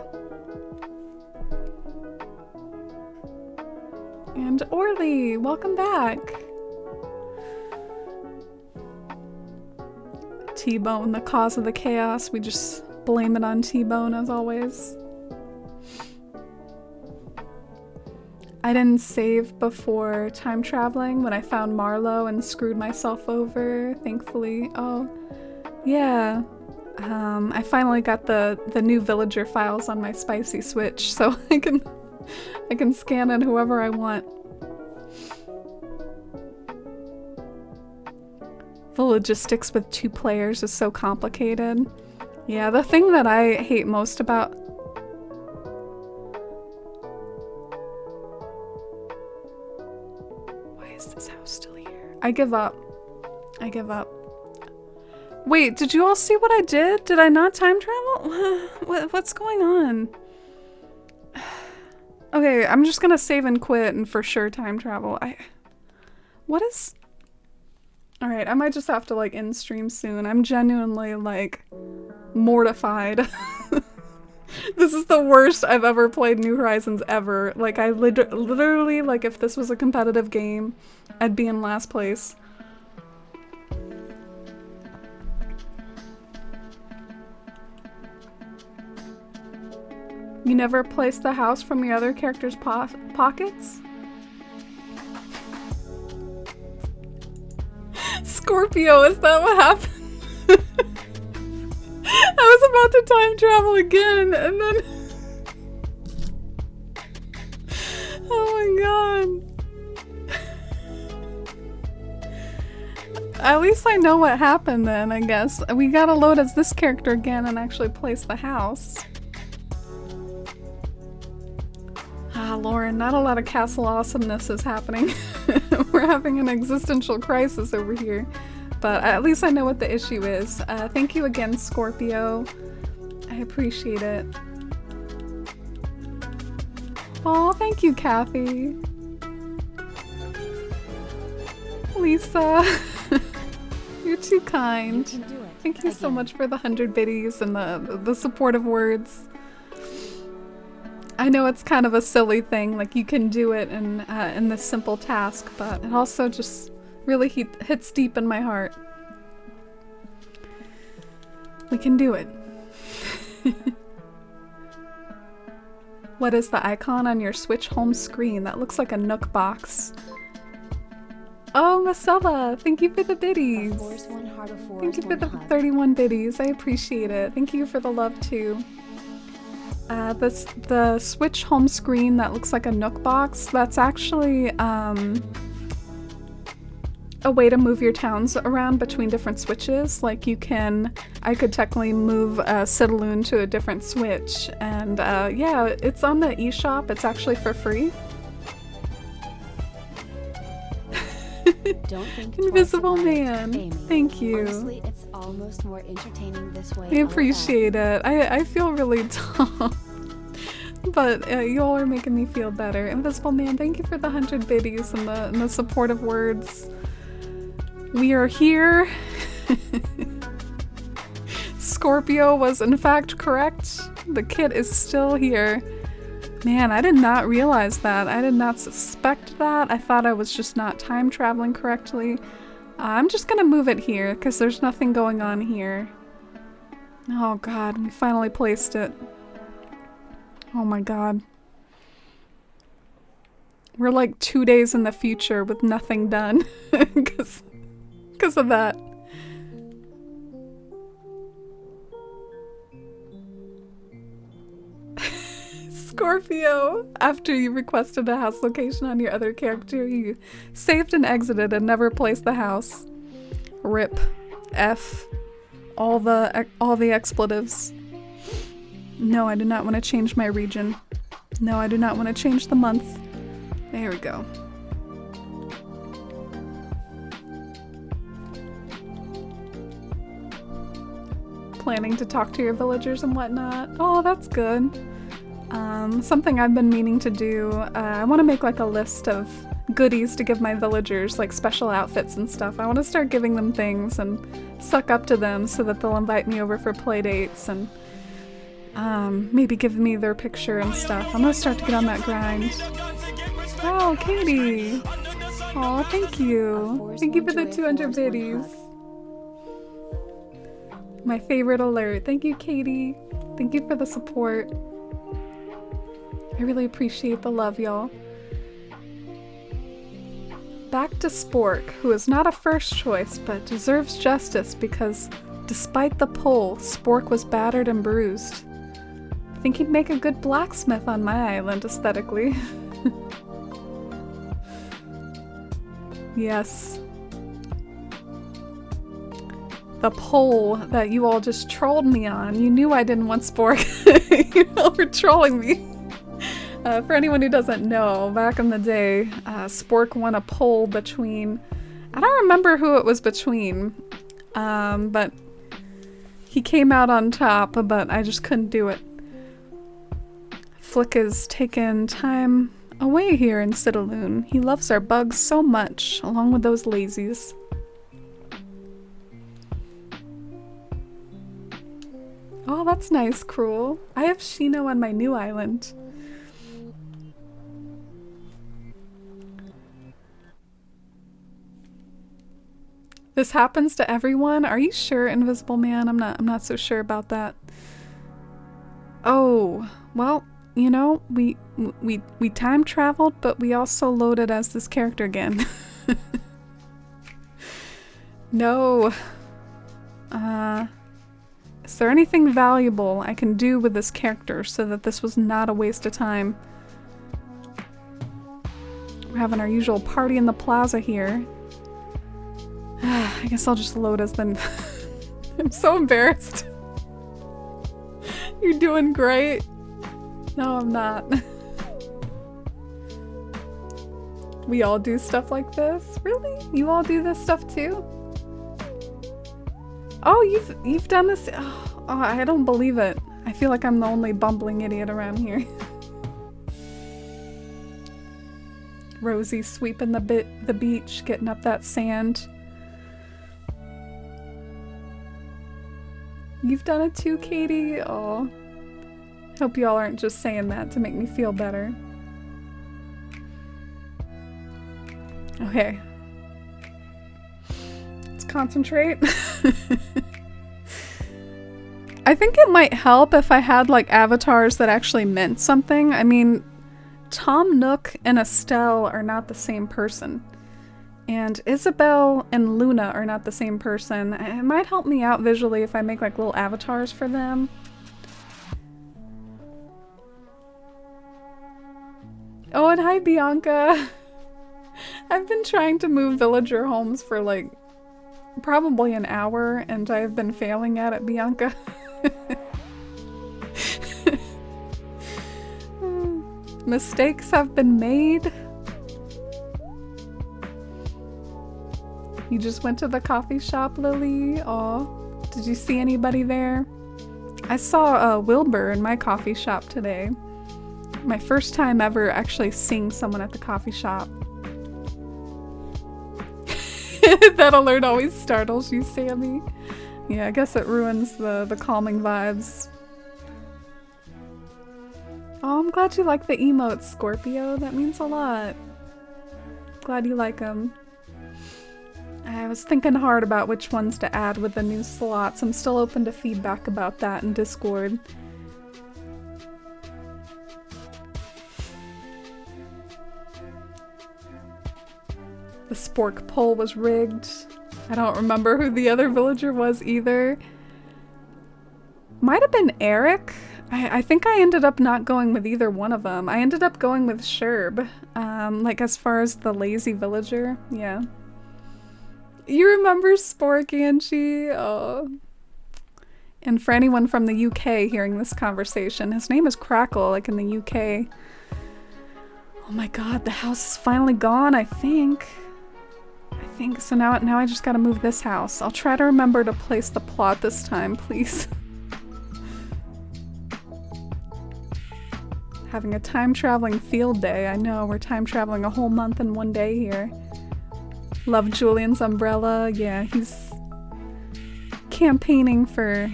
And Orly, welcome back. T-Bone, the cause of the chaos. We just blame it on T-Bone as always. I didn't save before time traveling when I found Marlowe and screwed myself over, thankfully. Oh, yeah. I finally got the new villager files on my spicy Switch, so I can scan in whoever I want. The logistics with 2 players is so complicated. Yeah, the thing that I hate most about... Why is this house still here? I give up. I give up. Wait, did you all see what I did? Did I not time travel? What's going on? Okay, I'm just gonna save and quit and for sure time travel. What is... Alright, I might just have to, like, end stream soon. I'm genuinely, like, mortified. This is the worst I've ever played New Horizons ever. Like, I literally, like, if this was a competitive game, I'd be in last place. You never place the house from your other character's pockets? Scorpio, is that what happened? I was about to time travel again, and then... Oh my god. At least I know what happened then, I guess. We gotta load as this character again and actually place the house. Ah, Lauren, not a lot of castle awesomeness is happening. We're having an existential crisis over here. But at least I know what the issue is. Thank you again, Scorpio. I appreciate it. Oh, thank you, Kathy. Lisa. You're too kind. Thank you so much for the 100 biddies and the supportive words. I know it's kind of a silly thing, like you can do it in this simple task, but it also just really hits deep in my heart. We can do it. What is the icon on your Switch home screen? That looks like a Nook box. Oh, Marcella, thank you for the biddies. Thank you for the 31 biddies. I appreciate it. Thank you for the love too. The Switch home screen that looks like a Nook box, that's actually a way to move your towns around between different switches. Like I could technically move Citalune to a different switch, and yeah, it's on the eShop. It's actually for free. Don't think Invisible Man, thank you. Honestly, it's almost more entertaining this way. I appreciate it. I feel really dumb. But you all are making me feel better. Invisible Man, thank you for the 100 biddies and the supportive words. We are here. Scorpio was in fact correct. The kit is still here. Man, I did not realize that. I did not suspect that. I thought I was just not time traveling correctly. I'm just gonna move it here because there's nothing going on here. Oh god, we finally placed it. Oh my god. We're like 2 days in the future with nothing done because of that. Scorpio, after you requested a house location on your other character, you saved and exited and never placed the house. RIP. F. All the expletives. No, I do not want to change my region. No, I do not want to change the month. There we go. Planning to talk to your villagers and whatnot. Oh, that's good. Something I've been meaning to do, I want to make like a list of goodies to give my villagers, like special outfits and stuff. I want to start giving them things and suck up to them so that they'll invite me over for play dates and maybe give me their picture and stuff. I'm gonna start to get on that grind. Oh, Katie! Oh, thank you. Thank you for the 200 biddies. My favorite alert. Thank you, Katie. Thank you for the support. I really appreciate the love, y'all. Back to Spork, who is not a first choice, but deserves justice because despite the pull, Spork was battered and bruised. I think he'd make a good blacksmith on my island, aesthetically. Yes. The poll that you all just trolled me on. You knew I didn't want Spork. You all were trolling me. For anyone who doesn't know, back in the day, Spork won a poll between... I don't remember who it was between, but he came out on top, but I just couldn't do it. Flick has taken time away here in Citalune. He loves our bugs so much, along with those lazies. Oh, that's nice, Cruel. I have Shino on my new island. This happens to everyone? Are you sure, Invisible Man? I'm not so sure about that. Oh, well, you know, we time traveled, but we also loaded as this character again. No. Is there anything valuable I can do with this character so that this was not a waste of time? We're having our usual party in the plaza here. I guess I'll just load as the... I'm so embarrassed. You're doing great. No, I'm not. We all do stuff like this? Really? You all do this stuff too? Oh, you've done this? Oh, I don't believe it. I feel like I'm the only bumbling idiot around here. Rosie sweeping the beach, getting up that sand. You've done it too, Katie? Oh. Hope y'all aren't just saying that to make me feel better. Okay. Let's concentrate. I think it might help if I had like avatars that actually meant something. I mean, Tom Nook and Estelle are not the same person. And Isabel and Luna are not the same person. It might help me out visually if I make like little avatars for them. Oh, and hi Bianca! I've been trying to move villager homes for like probably an hour and I've been failing at it, Bianca. Mistakes have been made. You just went to the coffee shop, Lily? Aw. Did you see anybody there? I saw Wilbur in my coffee shop today. My first time ever actually seeing someone at the coffee shop. That alert always startles you, Sammy. Yeah, I guess it ruins the calming vibes. Oh, I'm glad you like the emotes, Scorpio. That means a lot. Glad you like them. I was thinking hard about which ones to add with the new slots. I'm still open to feedback about that in Discord. The spork poll was rigged. I don't remember who the other villager was either. Might have been Eric. I think I ended up not going with either one of them. I ended up going with Sherb. Like as far as the lazy villager. Yeah. You remember Spork, Angie? Oh. And for anyone from the UK hearing this conversation, his name is Crackle, like in the UK. Oh my god, the house is finally gone, I think. So now I just gotta move this house. I'll try to remember to place the plot this time, please. Having a time-traveling field day. I know, we're time-traveling a whole month in one day here. Love Julian's umbrella. Yeah, he's campaigning for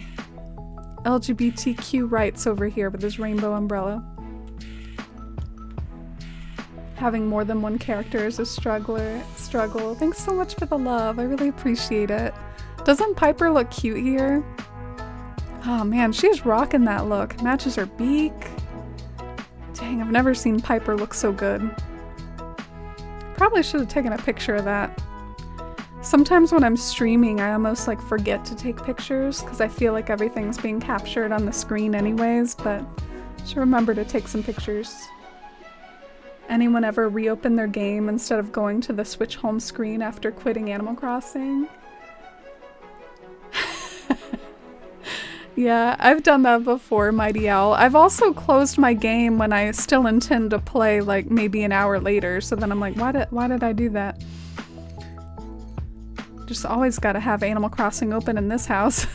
LGBTQ rights over here with his rainbow umbrella. Having more than one character is a struggle. Thanks so much for the love. I really appreciate it. Doesn't Piper look cute here? Oh man, she's rocking that look. Matches her beak. Dang, I've never seen Piper look so good. Probably should have taken a picture of that. Sometimes when I'm streaming, I almost like forget to take pictures because I feel like everything's being captured on the screen anyways, but I should remember to take some pictures. Anyone ever reopen their game instead of going to the Switch home screen after quitting Animal Crossing? Yeah, I've done that before, Mighty Owl. I've also closed my game when I still intend to play like maybe an hour later, so then I'm like, why did I do that? Just always gotta have Animal Crossing open in this house.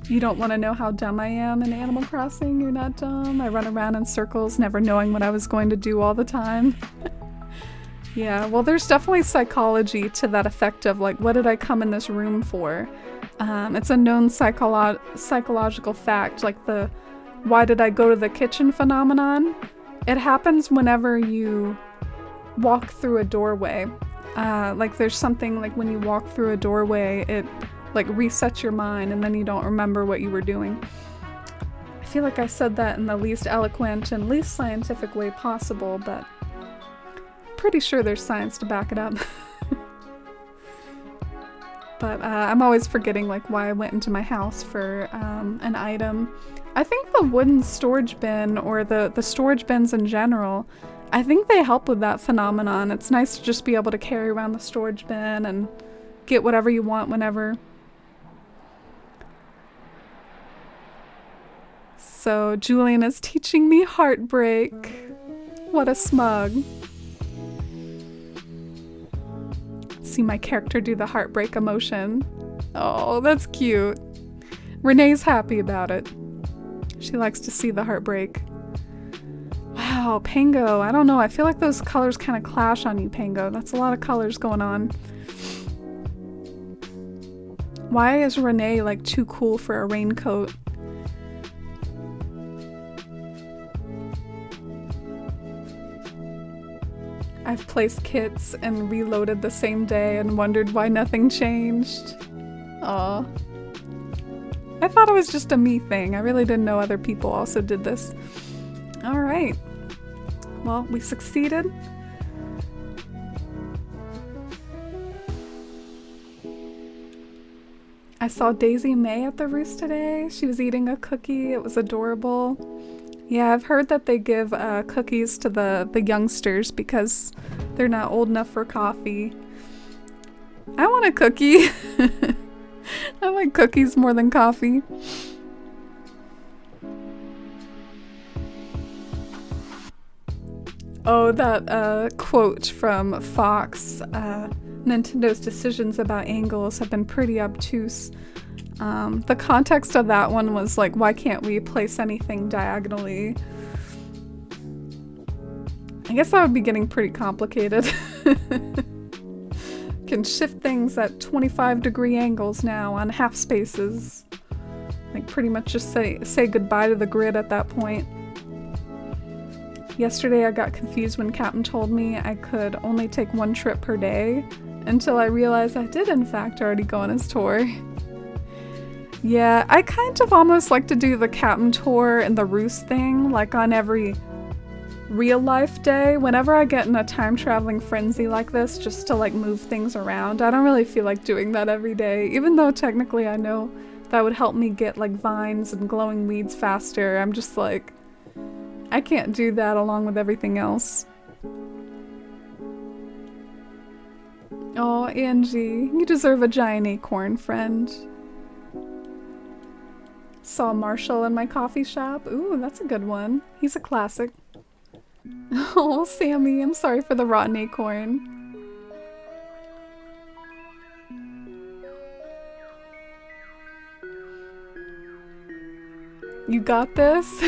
You don't want to know how dumb I am in Animal Crossing? You're not dumb? I run around in circles, never knowing what I was going to do all the time. Yeah, well there's definitely psychology to that effect of like, what did I come in this room for? It's a known psychological fact, like the why did I go to the kitchen phenomenon? It happens whenever you walk through a doorway. Like there's something like when you walk through a doorway, it like resets your mind and then you don't remember what you were doing. I feel like I said that in the least eloquent and least scientific way possible, but pretty sure there's science to back it up. But I'm always forgetting like why I went into my house for an item. I think the wooden storage bin or the storage bins in general, I think they help with that phenomenon. It's nice to just be able to carry around the storage bin and get whatever you want whenever. So Julian is teaching me heartbreak. What a smug. See my character do the heartbreak emotion. Oh, that's cute. Renee's happy about it. She likes to see the heartbreak. Wow, Pango. I don't know. I feel like those colors kind of clash on you, Pango. That's a lot of colors going on. Why is Renee like too cool for a raincoat? I've placed kits and reloaded the same day and wondered why nothing changed. Aw. I thought it was just a me thing. I really didn't know other people also did this. Alright. Well, we succeeded. I saw Daisy May at the Roost today. She was eating a cookie. It was adorable. Yeah, I've heard that they give cookies to the youngsters because they're not old enough for coffee. I want a cookie. I like cookies more than coffee. Oh, that quote from Fox. Nintendo's decisions about angles have been pretty obtuse. The context of that one was like, why can't we place anything diagonally? I guess that would be getting pretty complicated. Can shift things at 25-degree angles now on half spaces. Like pretty much just say goodbye to the grid at that point. Yesterday I got confused when Captain told me I could only take one trip per day until I realized I did in fact already go on his tour. Yeah, I kind of almost like to do the Captain tour and the Roost thing like on every real life day. Whenever I get in a time traveling frenzy like this just to like move things around, I don't really feel like doing that every day, even though technically I know that would help me get like vines and glowing weeds faster. I'm just like, I can't do that along with everything else. Oh, Angie, you deserve a giant acorn, friend. Saw Marshall in my coffee shop. Ooh, that's a good one. He's a classic. Oh, Sammy, I'm sorry for the rotten acorn. You got this?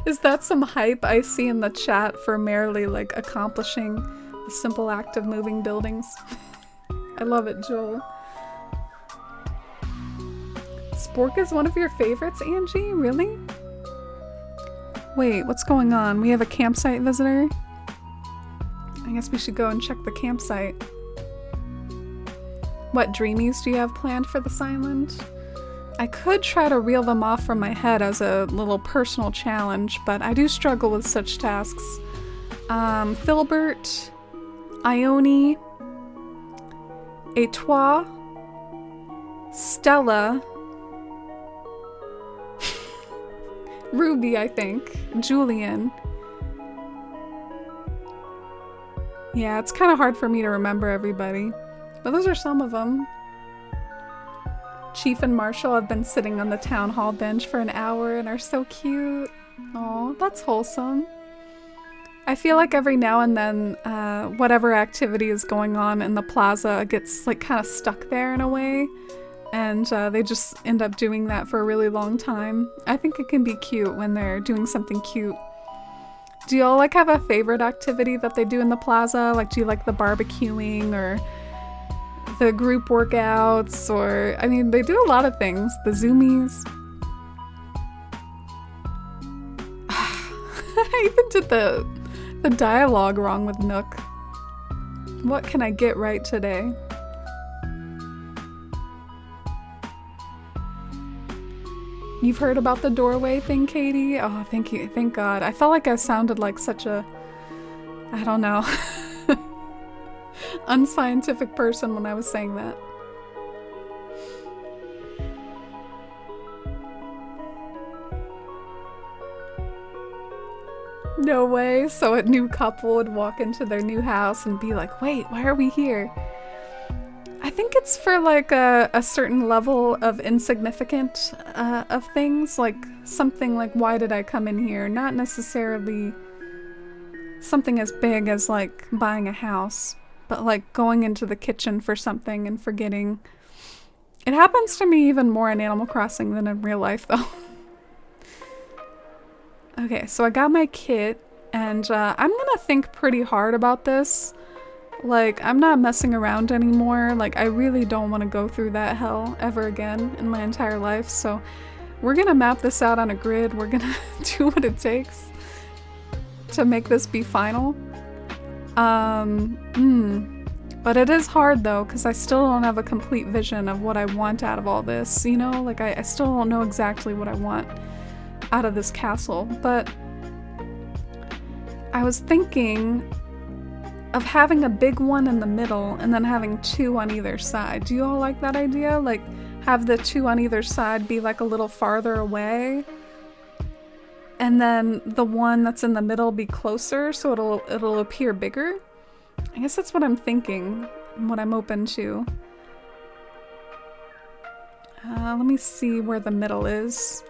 Is that some hype I see in the chat for merely like accomplishing the simple act of moving buildings? I love it, Joel. Spork is one of your favorites, Angie? Really? Wait, what's going on? We have a campsite visitor? I guess we should go and check the campsite. What dreamies do you have planned for this island? I could try to reel them off from my head as a little personal challenge, but I do struggle with such tasks. Filbert, Ione, Etoile, Stella, Ruby, I think, Julian. Yeah, it's kind of hard for me to remember everybody, but those are some of them. Chief and Marshall have been sitting on the town hall bench for an hour and are so cute. Aw, that's wholesome. I feel like every now and then, whatever activity is going on in the plaza gets like kind of stuck there in a way, and they just end up doing that for a really long time. I think it can be cute when they're doing something cute. Do y'all like have a favorite activity that they do in the plaza? Like, do you like the barbecuing or the group workouts, or I mean, they do a lot of things. The zoomies. I even did the dialogue wrong with Nook. What can I get right today? You've heard about the doorway thing, Katie? Oh, thank you. Thank God. I felt like I sounded like such a, I don't know, unscientific person when I was saying that. No way. So a new couple would walk into their new house and be like, wait, why are we here? I think think it's for like a certain level of insignificant of things, like something like why did I come in here? Not necessarily something as big as like buying a house, but like going into the kitchen for something and forgetting. It happens to me even more in Animal Crossing than in real life though. Okay, so I got my kit and I'm gonna think pretty hard about this. Like, I'm not messing around anymore. Like, I really don't want to go through that hell ever again in my entire life. So we're gonna map this out on a grid. We're gonna do what it takes to make this be final. But it is hard though, because I still don't have a complete vision of what I want out of all this, you know? Like, I still don't know exactly what I want out of this castle. But I was thinking of having a big one in the middle and then having two on either side. Do you all like that idea? Like, have the two on either side be like a little farther away, and then the one that's in the middle be closer so it'll appear bigger? I guess that's what I'm thinking and what I'm open to. Let me see where the middle is.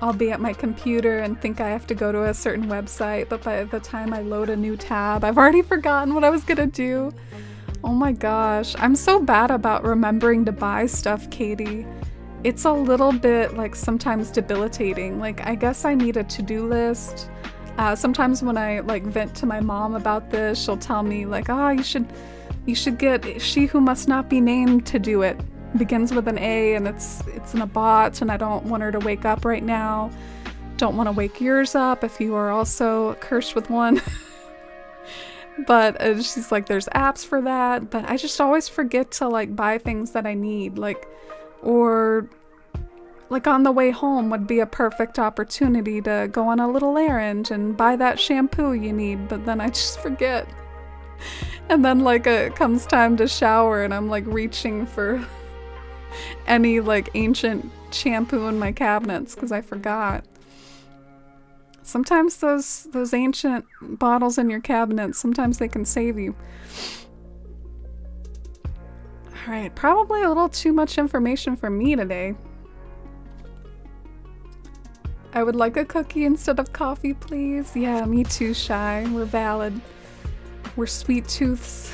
I'll be at my computer and think I have to go to a certain website, but by the time I load a new tab, I've already forgotten what I was gonna do. Oh my gosh, I'm so bad about remembering to buy stuff, Katie. It's a little bit, like, sometimes debilitating. Like, I guess I need a to-do list. Sometimes when I, like, vent to my mom about this, she'll tell me, like, oh, you should get She Who Must Not Be Named to do it. Begins with an A and it's in a bot, and I don't want her to wake up right now. Don't want to wake yours up if you are also cursed with one. But she's like, there's apps for that, but I just always forget to like buy things that I need, like, or like on the way home would be a perfect opportunity to go on a little errand and buy that shampoo you need, but then I just forget. And then like it comes time to shower and I'm like reaching for any like ancient shampoo in my cabinets because I forgot. Sometimes those ancient bottles in your cabinets, sometimes they can save you. Alright, probably a little too much information for me today. I would like a cookie instead of coffee, please. Yeah, me too, Shy. We're valid. We're sweet tooths.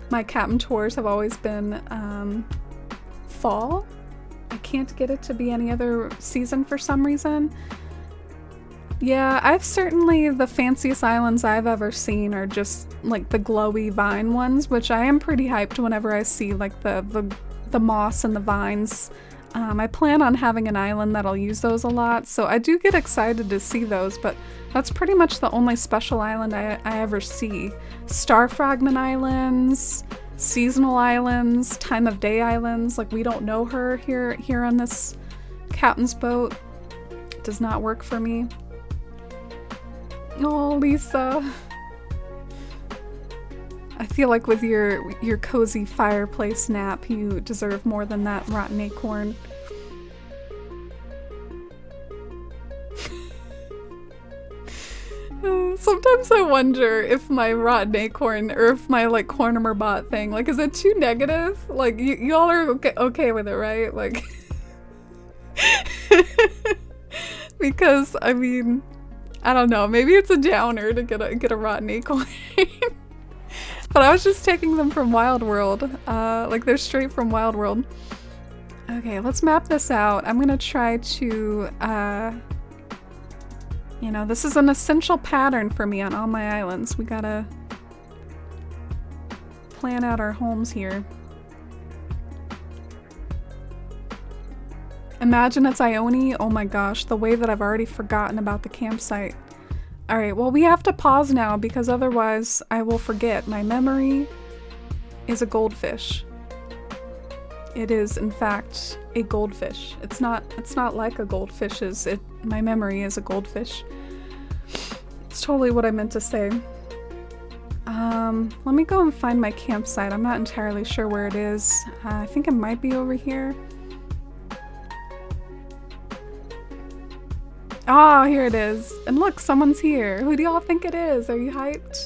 My Captain Tours have always been fall. I can't get it to be any other season for some reason. Yeah, I've certainly, the fanciest islands I've ever seen are just like the glowy vine ones, which I am pretty hyped whenever I see like the moss and the vines. I plan on having an island that'll use those a lot, so I do get excited to see those, but that's pretty much the only special island I ever see. Star Fragment Islands, seasonal islands, time of day islands, like we don't know her here on this captain's boat. It does not work for me. Oh, Lisa. I feel like with your cozy fireplace nap, you deserve more than that rotten acorn. Sometimes I wonder if my rotten acorn, or if my like Cornimer bot thing, like, is it too negative? Like, y'all are okay with it, right? Like, because I mean, I don't know. Maybe it's a downer to get a rotten acorn. But I was just taking them from Wild World. Like, they're straight from Wild World. Okay, let's map this out. I'm gonna try to, you know, this is an essential pattern for me on all my islands. We gotta plan out our homes here. Imagine it's Ione. Oh my gosh, the way that I've already forgotten about the campsite. Alright, well, we have to pause now because otherwise I will forget. My memory is a goldfish. It is, in fact, a goldfish. It's not like a goldfish is. My memory is a goldfish. It's totally what I meant to say. Let me go and find my campsite. I'm not entirely sure where it is. I think it might be over here. Ah, here it is. And look, someone's here. Who do y'all think it is? Are you hyped?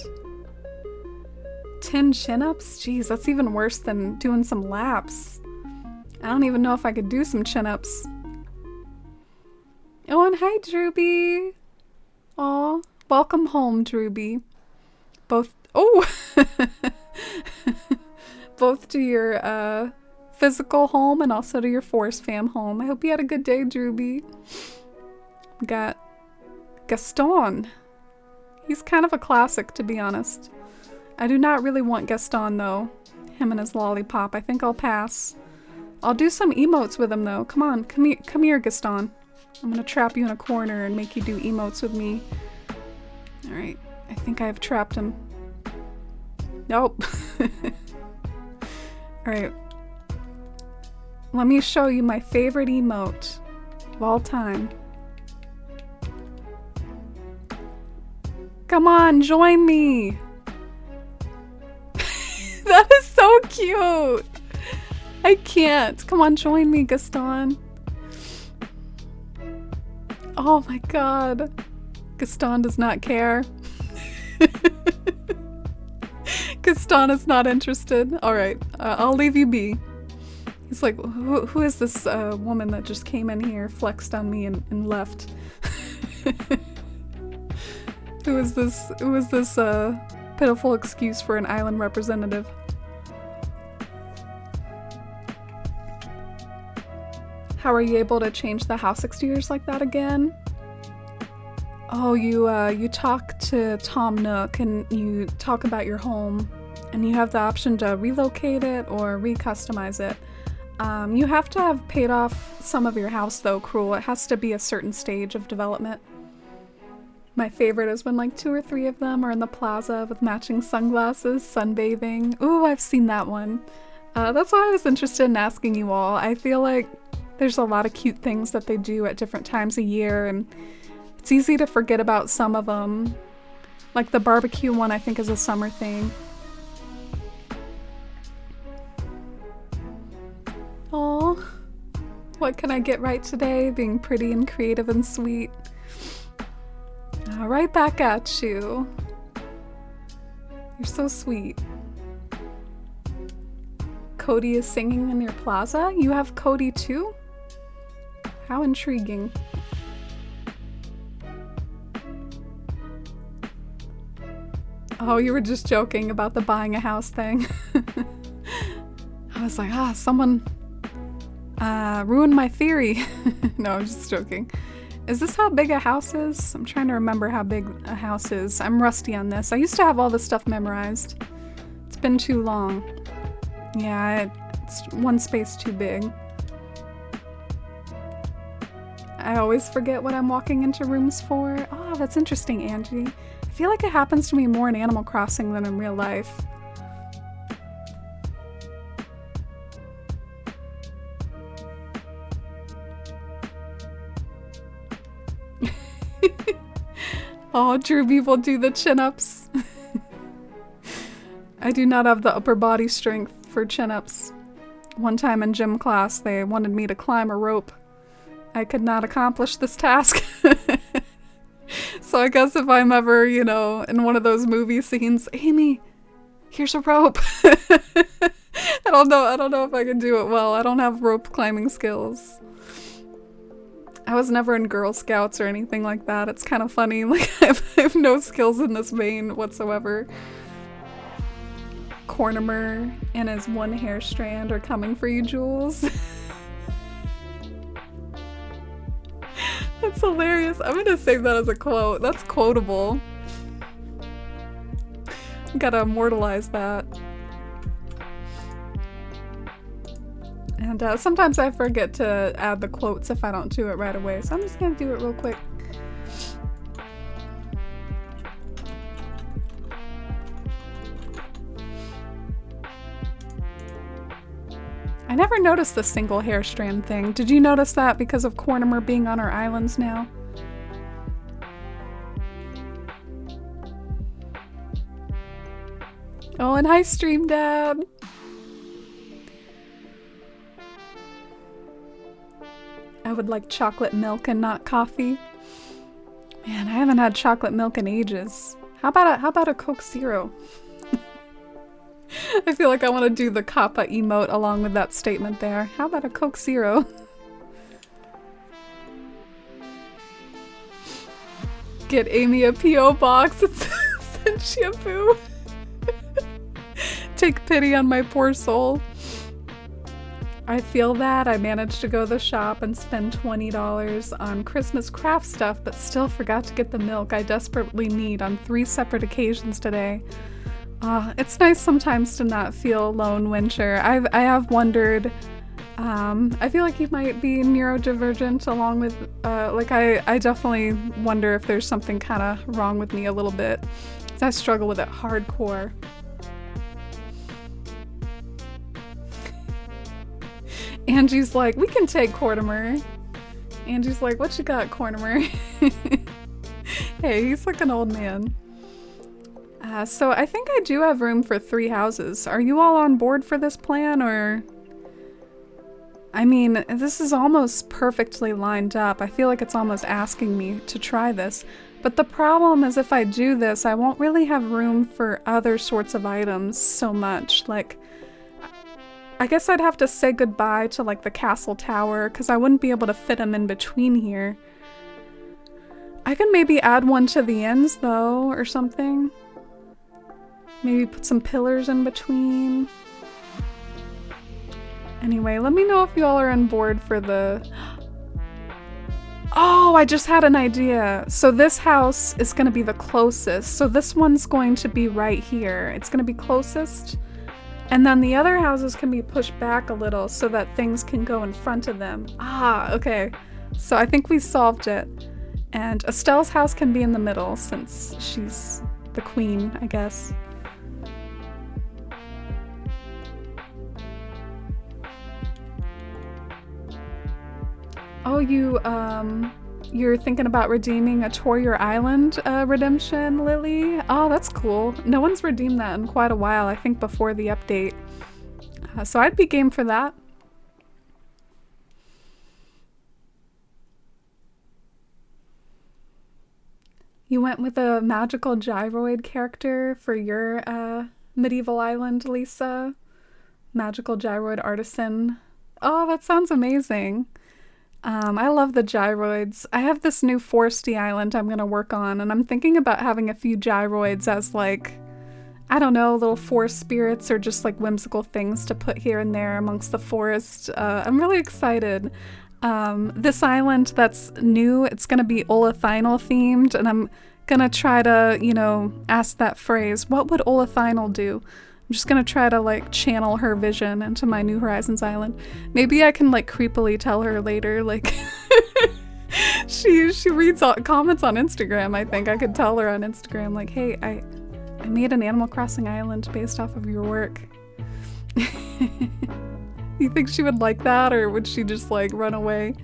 10 chin-ups? Jeez, that's even worse than doing some laps. I don't even know if I could do some chin-ups. Oh, and hi, Drewby. Aw, welcome home, Drewby. Both, oh! Both to your, physical home and also to your Force Fam home. I hope you had a good day, Drewby. We got Gaston. He's kind of a classic, to be honest. I do not really want Gaston, though. Him and his lollipop. I think I'll pass. I'll do some emotes with him, though. Come on, come here, Gaston. I'm gonna trap you in a corner and make you do emotes with me. Alright, I think I have trapped him. Nope. Alright. Let me show you my favorite emote of all time. Come on, join me! That is so cute! I can't. Come on, join me, Gaston. Oh my god. Gaston does not care. Gaston is not interested. Alright, I'll leave you be. He's like, who is this woman that just came in here, flexed on me, and left? Who is this pitiful excuse for an island representative? How are you able to change the house exteriors like that again? Oh, you talk to Tom Nook and you talk about your home, and you have the option to relocate it or re-customize it. You have to have paid off some of your house though, Cruel. It has to be a certain stage of development. My favorite is when like 2 or 3 of them are in the plaza with matching sunglasses, sunbathing. Ooh, I've seen that one. That's why I was interested in asking you all. I feel like there's a lot of cute things that they do at different times of year, and it's easy to forget about some of them. Like the barbecue one, I think, is a summer thing. Aw, what can I get right today? Being pretty and creative and sweet. Right back at you. You're so sweet. Cody is singing in your plaza? You have Cody too? How intriguing. Oh, you were just joking about the buying a house thing. I was like, someone ruined my theory. No, I'm just joking. Is this how big a house is? I'm trying to remember how big a house is. I'm rusty on this. I used to have all this stuff memorized. It's been too long. Yeah, it's one space too big. I always forget what I'm walking into rooms for. Oh, that's interesting, Angie. I feel like it happens to me more in Animal Crossing than in real life. Oh, Drewby will do the chin-ups. I do not have the upper body strength for chin-ups. One time in gym class, they wanted me to climb a rope. I could not accomplish this task. So I guess if I'm ever, you know, in one of those movie scenes, Amy, here's a rope. I don't know if I can do it well. I don't have rope climbing skills. I was never in Girl Scouts or anything like that. It's kind of funny. Like, I have no skills in this vein whatsoever. Cornimer and his one hair strand are coming for you, Jules. That's hilarious. I'm gonna save that as a quote. That's quotable. Gotta immortalize that. And sometimes I forget to add the quotes if I don't do it right away, so I'm just gonna do it real quick. I never noticed the single hair strand thing. Did you notice that because of Cornimer being on our islands now? Oh, and hi, Stream Dad! I would like chocolate milk and not coffee. Man, I haven't had chocolate milk in ages. How about a Coke Zero? I feel like I want to do the Kappa emote along with that statement there. How about a Coke Zero? Get Amy a P.O. box and send shampoo. Take pity on my poor soul. I feel that. I managed to go to the shop and spend $20 on Christmas craft stuff, but still forgot to get the milk I desperately need on 3 separate occasions today. It's nice sometimes to not feel lone winter. I have wondered, I feel like you might be neurodivergent along with, I definitely wonder if there's something kind of wrong with me a little bit. 'Cause I struggle with it hardcore. Angie's like, we can take Cortimer. Angie's like, what you got, Cortimer? Hey, he's like an old man. So I think I do have room for 3 houses. Are you all on board for this plan, or? I mean, this is almost perfectly lined up. I feel like it's almost asking me to try this. But the problem is if I do this, I won't really have room for other sorts of items so much. Like, I guess I'd have to say goodbye to like the castle tower because I wouldn't be able to fit them in between here. I could maybe add one to the ends though, or something. Maybe put some pillars in between. Anyway, let me know if y'all are on board for the... Oh, I just had an idea. So this house is going to be the closest. So this one's going to be right here. It's going to be closest. And then the other houses can be pushed back a little so that things can go in front of them. Ah, okay. So I think we solved it. And Estelle's house can be in the middle since she's the queen, I guess. Oh, you're thinking about redeeming a Torier Island redemption, Lily? Oh, that's cool. No one's redeemed that in quite a while, I think before the update. So I'd be game for that. You went with a magical gyroid character for your medieval island, Lisa? Magical gyroid artisan. Oh, that sounds amazing. I love the gyroids. I have this new foresty island I'm gonna work on, and I'm thinking about having a few gyroids as like, I don't know, little forest spirits or just like whimsical things to put here and there amongst the forest. I'm really excited. This island that's new, it's gonna be Olathinal themed, and I'm gonna try to, you know, ask that phrase, what would Olathinal do? I'm just gonna try to like channel her vision into my New Horizons island. Maybe I can like creepily tell her later, like she reads comments on Instagram. I think I could tell her on Instagram like, hey, I made an Animal Crossing island based off of your work. You think she would like that, or would she just like run away?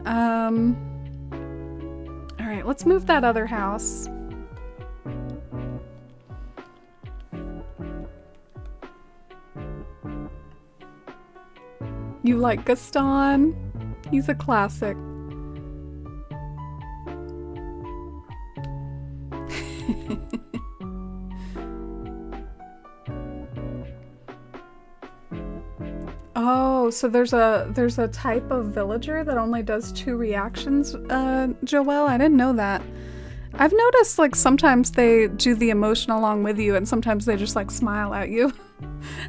All right, let's move that other house. You like Gaston? He's a classic. Oh, so there's a type of villager that only does 2 reactions, Joelle? I didn't know that. I've noticed like sometimes they do the emotion along with you and sometimes they just like smile at you.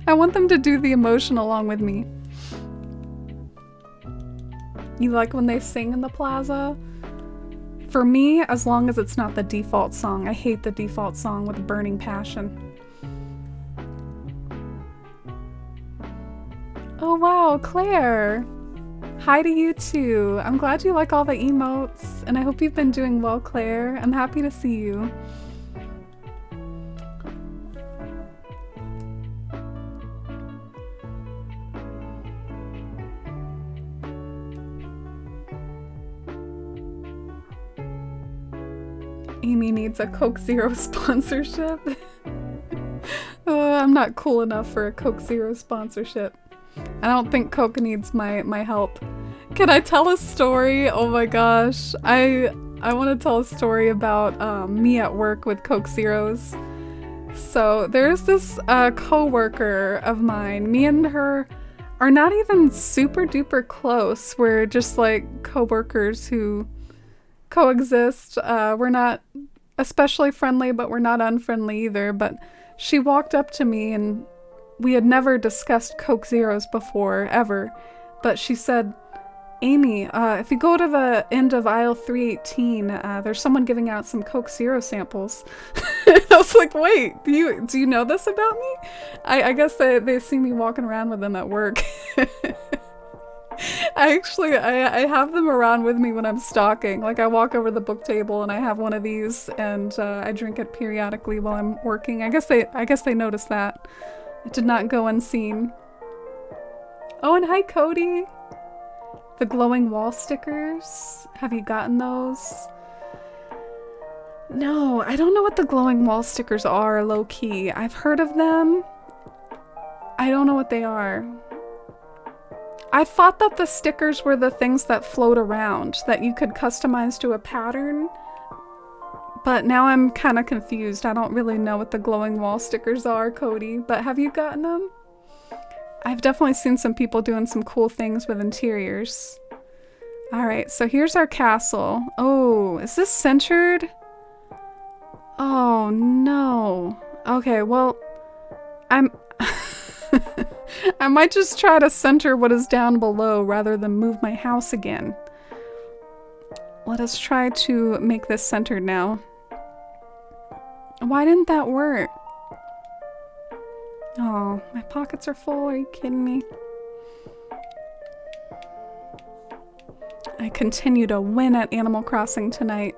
I want them to do the emotion along with me. You like when they sing in the plaza? For me, as long as it's not the default song. I hate the default song with a burning passion. Oh wow, Claire! Hi to you too. I'm glad you like all the emotes, and I hope you've been doing well, Claire. I'm happy to see you. Amy needs a Coke Zero sponsorship. Oh, I'm not cool enough for a Coke Zero sponsorship. I don't think Coke needs my help. Can I tell a story? Oh my gosh. I want to tell a story about me at work with Coke Zeros. So there's this co-worker of mine. Me and her are not even super duper close. We're just like co-workers who coexist. We're not especially friendly, but we're not unfriendly either. But she walked up to me, and we had never discussed Coke Zeros before, ever. But she said, Amy, if you go to the end of aisle 318, there's someone giving out some Coke Zero samples. I was like, wait, do you know this about me? I guess they see me walking around with them at work. I have them around with me when I'm stalking. Like, I walk over the book table and I have one of these, and I drink it periodically while I'm working. I guess they noticed that. It did not go unseen. Oh, and hi, Cody. The glowing wall stickers. Have you gotten those? No, I don't know what the glowing wall stickers are, low-key. I've heard of them. I don't know what they are. I thought that the stickers were the things that float around, that you could customize to a pattern. But now I'm kind of confused. I don't really know what the glowing wall stickers are, Cody. But have you gotten them? I've definitely seen some people doing some cool things with interiors. Alright, so here's our castle. Oh, is this centered? Oh, no. Okay, well, I might just try to center what is down below rather than move my house again. Let us try to make this centered now. Why didn't that work? Oh, my pockets are full. Are you kidding me? I continue to win at Animal Crossing tonight.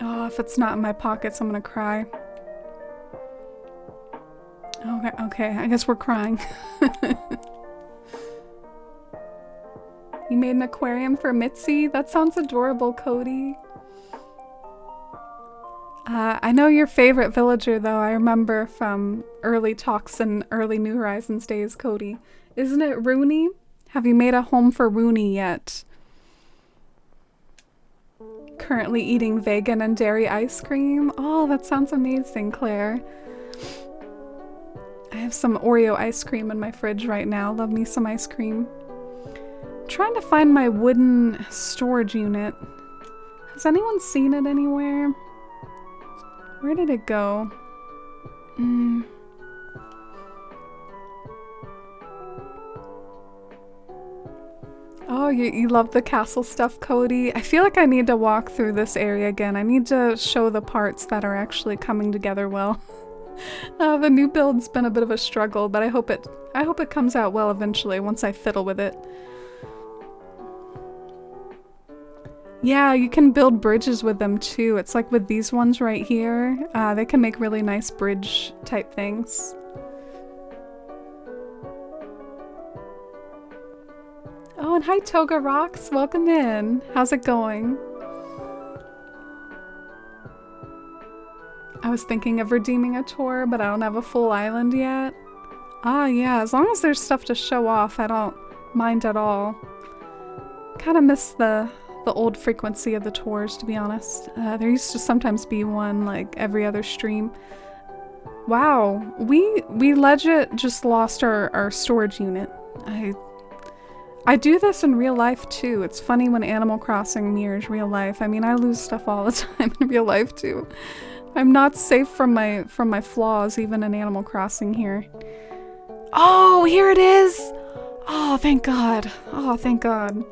Oh, if it's not in my pockets, I'm gonna cry. Okay, I guess we're crying. You made an aquarium for Mitzi? That sounds adorable, Cody. I know your favorite villager, though. I remember from early talks and early New Horizons days, Cody. Isn't it Rooney? Have you made a home for Rooney yet? Currently eating vegan and dairy ice cream. Oh, that sounds amazing, Claire. I have some Oreo ice cream in my fridge right now. Love me some ice cream. I'm trying to find my wooden storage unit. Has anyone seen it anywhere? Where did it go? Oh, you love the castle stuff, Cody. I feel like I need to walk through this area again. I need to show the parts that are actually coming together well. The new build's been a bit of a struggle, but I hope it comes out well eventually once I fiddle with it. Yeah, you can build bridges with them too. It's like with these ones right here. They can make really nice bridge type things. Oh, and hi Toga Rocks, welcome in. How's it going? I was thinking of redeeming a tour, but I don't have a full island yet. Ah, yeah, as long as there's stuff to show off, I don't mind at all. Kind of miss the old frequency of the tours, to be honest. There used to sometimes be one like every other stream. Wow, we legit just lost our storage unit. I do this in real life too. It's funny when Animal Crossing mirrors real life. I mean, I lose stuff all the time in real life too. I'm not safe from my flaws even in Animal Crossing here. Oh, here it is! Oh, thank God. Oh, thank God.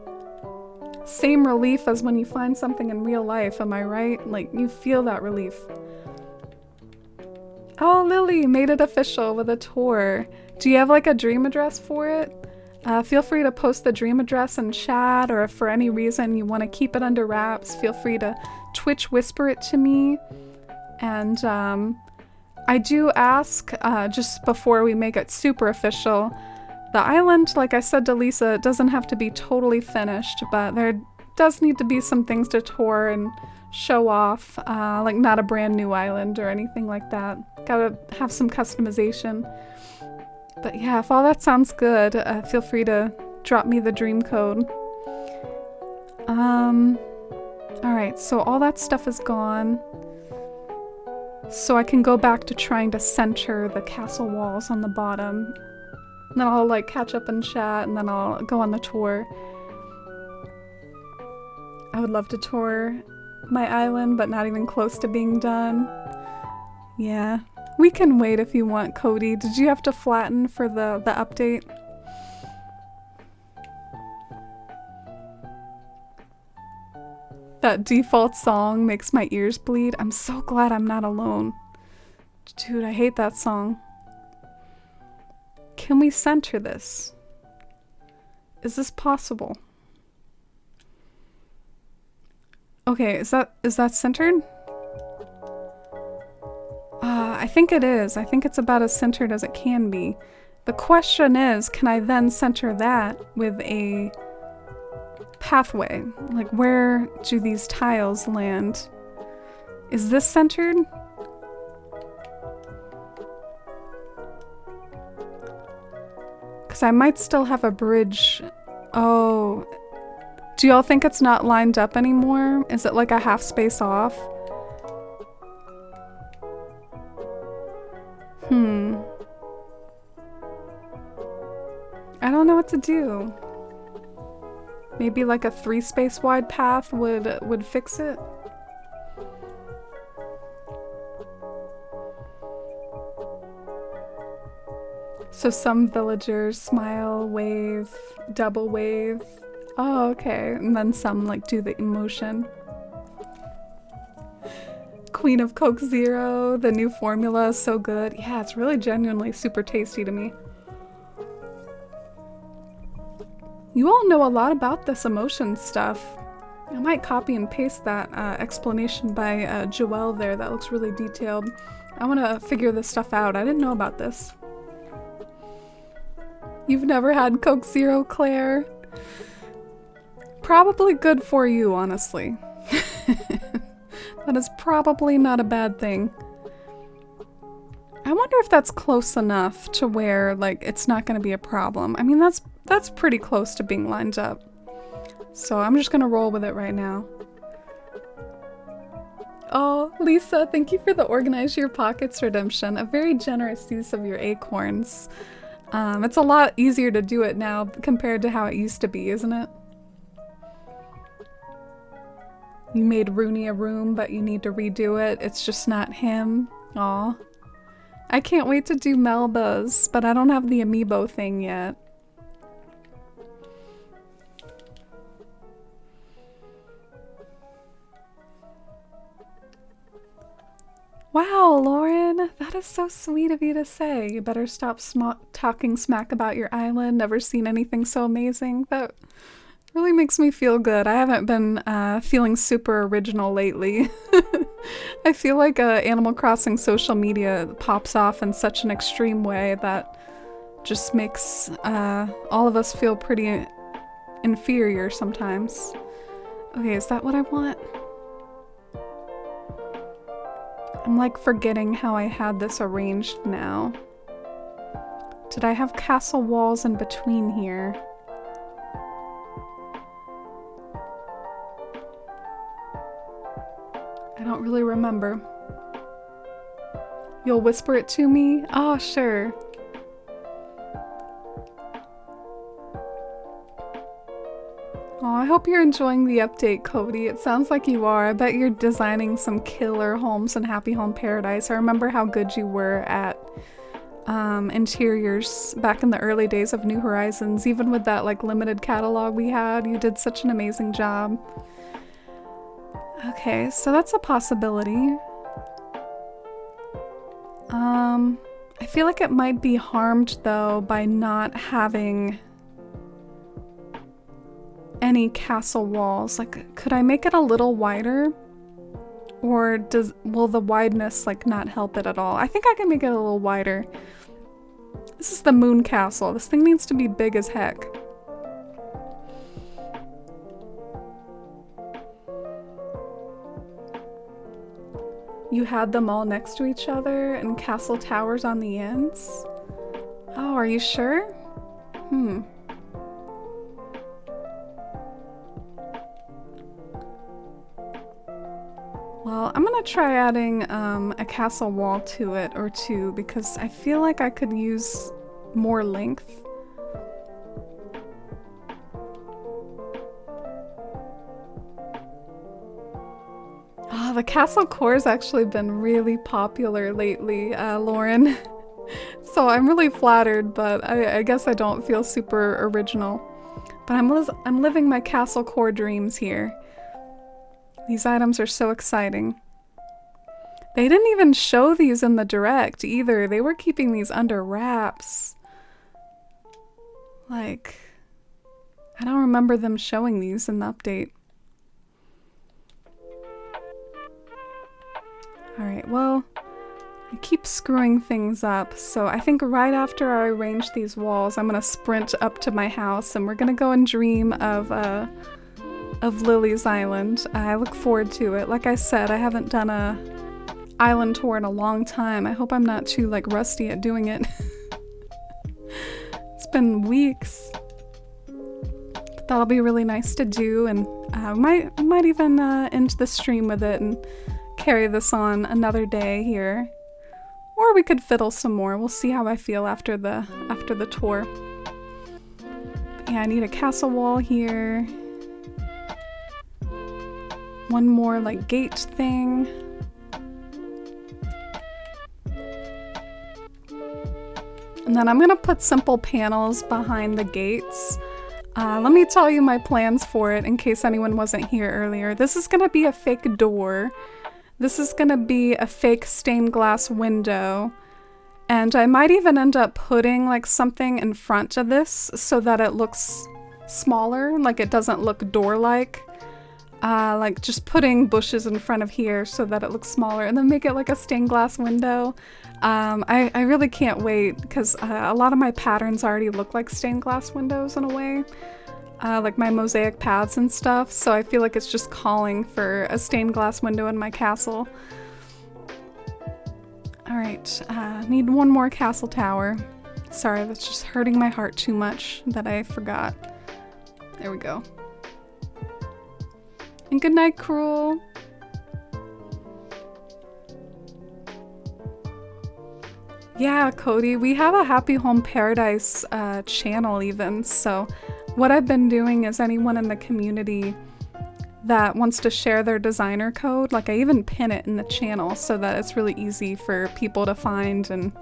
Same relief as when you find something in real life, am I right? Like, you feel that relief. Oh, Lily made it official with a tour. Do you have like a dream address for it? Feel free to post the dream address in chat, or if for any reason you want to keep it under wraps, feel free to Twitch whisper it to me. And I do ask, just before we make it super official, the island, like I said to Lisa, doesn't have to be totally finished, but there does need to be some things to tour and show off, like not a brand new island or anything like that. Gotta have some customization. But yeah, if all that sounds good, feel free to drop me the dream code. Alright, so all that stuff is gone. So I can go back to trying to center the castle walls on the bottom. And then I'll like catch up and chat, and then I'll go on the tour. I would love to tour my island, but not even close to being done. Yeah, we can wait if you want, Cody. Did you have to flatten for the update? That default song makes my ears bleed. I'm so glad I'm not alone. Dude, I hate that song. Can we center this? Is this possible? Okay, is that centered? I think it is. I think it's about as centered as it can be. The question is, can I then center that with a pathway? Like, where do these tiles land? Is this centered? Because I might still have a bridge. Oh. Do y'all think it's not lined up anymore? Is it like a half space off? I don't know what to do. Maybe like a 3 space wide path would fix it. So some villagers smile, wave, double wave. Oh, okay. And then some like do the emotion. Queen of Coke Zero, the new formula is so good. Yeah, it's really genuinely super tasty to me. You all know a lot about this emotion stuff. I might copy and paste that explanation by Joelle there. That looks really detailed. I want to figure this stuff out. I didn't know about this. You've never had Coke Zero, Claire? Probably good for you, honestly. That is probably not a bad thing. I wonder if that's close enough to where, like, it's not going to be a problem. I mean, that's pretty close to being lined up. So I'm just going to roll with it right now. Oh, Lisa, thank you for the Organize Your Pockets redemption. A very generous use of your acorns. It's a lot easier to do it now compared to how it used to be, isn't it? You made Rooney a room, but you need to redo it. It's just not him. Aw. I can't wait to do Melba's, but I don't have the amiibo thing yet. Wow, Lauren, that is so sweet of you to say. You better stop talking smack about your island. Never seen anything so amazing. That really makes me feel good. I haven't been feeling super original lately. I feel like Animal Crossing social media pops off in such an extreme way that just makes all of us feel pretty inferior sometimes. Okay, is that what I want? I'm like forgetting how I had this arranged now. Did I have castle walls in between here? I don't really remember. You'll whisper it to me? Oh, sure. Oh, I hope you're enjoying the update, Cody. It sounds like you are. I bet you're designing some killer homes in Happy Home Paradise. I remember how good you were at interiors back in the early days of New Horizons. Even with that like limited catalog we had, you did such an amazing job. Okay, so that's a possibility. I feel like it might be harmed though by not having any castle walls. Like, could I make it a little wider? Or will the wideness like not help it at all? I think I can make it a little wider. This is the moon castle. This thing needs to be big as heck. You had them all next to each other and castle towers on the ends? Oh, are you sure? Well, I'm gonna try adding a castle wall to it or two because I feel like I could use more length. Oh, the castle core has actually been really popular lately, Lauren. So I'm really flattered, but I guess I don't feel super original. But I'm living my castle core dreams here. These items are so exciting. They didn't even show these in the direct either. They were keeping these under wraps. Like, I don't remember them showing these in the update. Alright, well, I keep screwing things up, so I think right after I arrange these walls, I'm gonna sprint up to my house and we're gonna go and dream of Lily's Island. I look forward to it. Like I said, I haven't done a island tour in a long time. I hope I'm not too like rusty at doing it. It's been weeks. But that'll be really nice to do, and might even end the stream with it and carry this on another day here. Or we could fiddle some more. We'll see how I feel after the tour. But yeah, I need a castle wall here. One more like gate thing. And then I'm gonna put simple panels behind the gates. Let me tell you my plans for it in case anyone wasn't here earlier. This is gonna be a fake door. This is gonna be a fake stained glass window. And I might even end up putting like something in front of this so that it looks smaller, like it doesn't look door-like. Like just putting bushes in front of here so that it looks smaller and then make it like a stained glass window. I really can't wait because a lot of my patterns already look like stained glass windows in a way. Like my mosaic paths and stuff, so I feel like it's just calling for a stained glass window in my castle. Alright, need one more castle tower. Sorry, that's just hurting my heart too much that I forgot. There we go. And good night, Cruel. Yeah, Cody, we have a Happy Home Paradise channel even, so what I've been doing is anyone in the community that wants to share their designer code, like I even pin it in the channel so that it's really easy for people to find and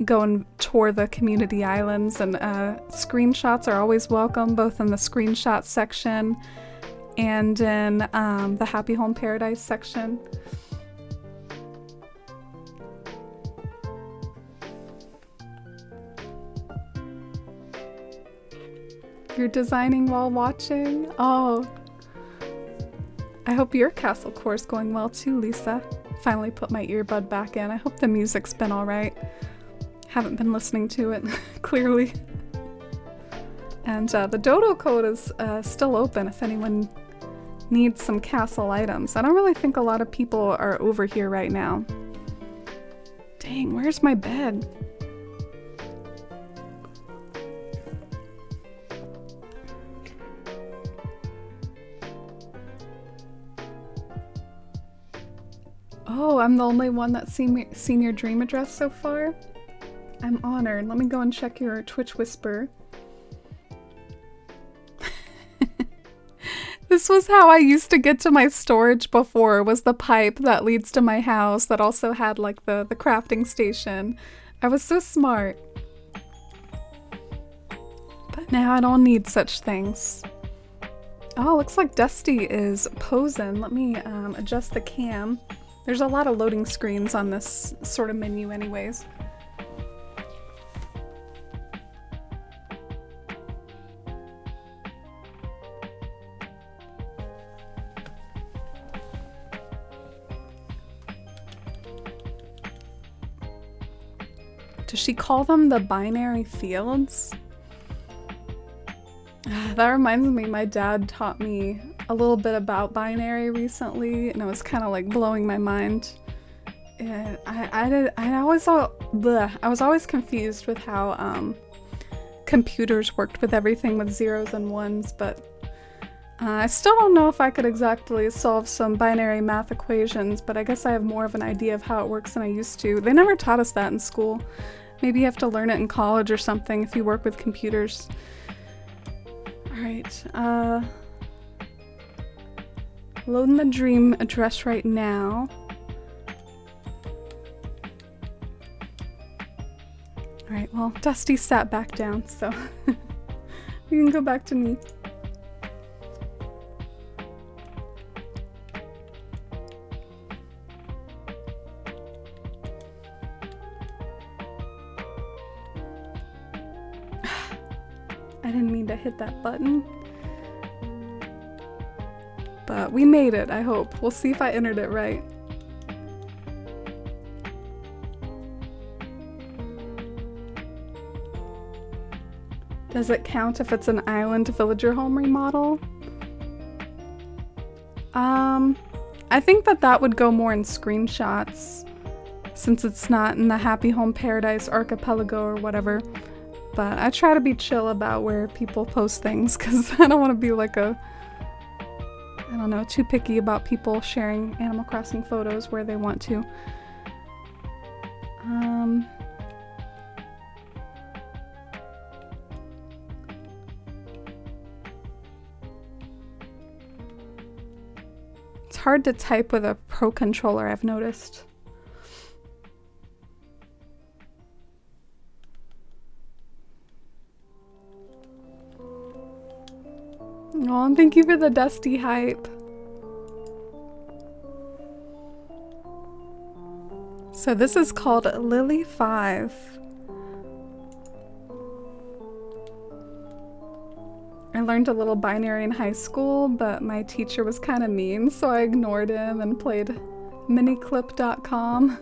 go and tour the community islands, and screenshots are always welcome, both in the screenshot section and in the Happy Home Paradise section. You're designing while watching? Oh. I hope your castle core is going well too, Lisa. Finally put my earbud back in. I hope the music's been alright. Haven't been listening to it, clearly. And the dodo code is still open if anyone needs some castle items. I don't really think a lot of people are over here right now. Dang, where's my bed? Oh, I'm the only one that's seen your dream address so far? I'm honored. Let me go and check your Twitch Whisper. This was how I used to get to my storage before, was the pipe that leads to my house that also had like the crafting station. I was so smart. But now I don't need such things. Oh, looks like Dusty is posing. Let me adjust the cam. There's a lot of loading screens on this sort of menu anyways. Does she call them the binary fields? That reminds me, my dad taught me a little bit about binary recently, and it was kind of like blowing my mind. Yeah, I was always confused with how computers worked with everything with zeros and ones, but I still don't know if I could exactly solve some binary math equations, but I guess I have more of an idea of how it works than I used to. They never taught us that in school. Maybe you have to learn it in college or something if you work with computers. Alright, loading the dream address right now. Alright, well, Dusty sat back down, so we can go back to me. I didn't mean to hit that button. But we made it, I hope. We'll see if I entered it right. Does it count if it's an island villager home remodel? I think that would go more in screenshots, since it's not in the Happy Home Paradise archipelago or whatever. But I try to be chill about where people post things, because I don't want to be like I don't know, too picky about people sharing Animal Crossing photos where they want to. It's hard to type with a Pro controller, I've noticed. Oh, thank you for the Dusty hype. So this is called Lily 5. I learned a little binary in high school, but my teacher was kind of mean, so I ignored him and played miniclip.com.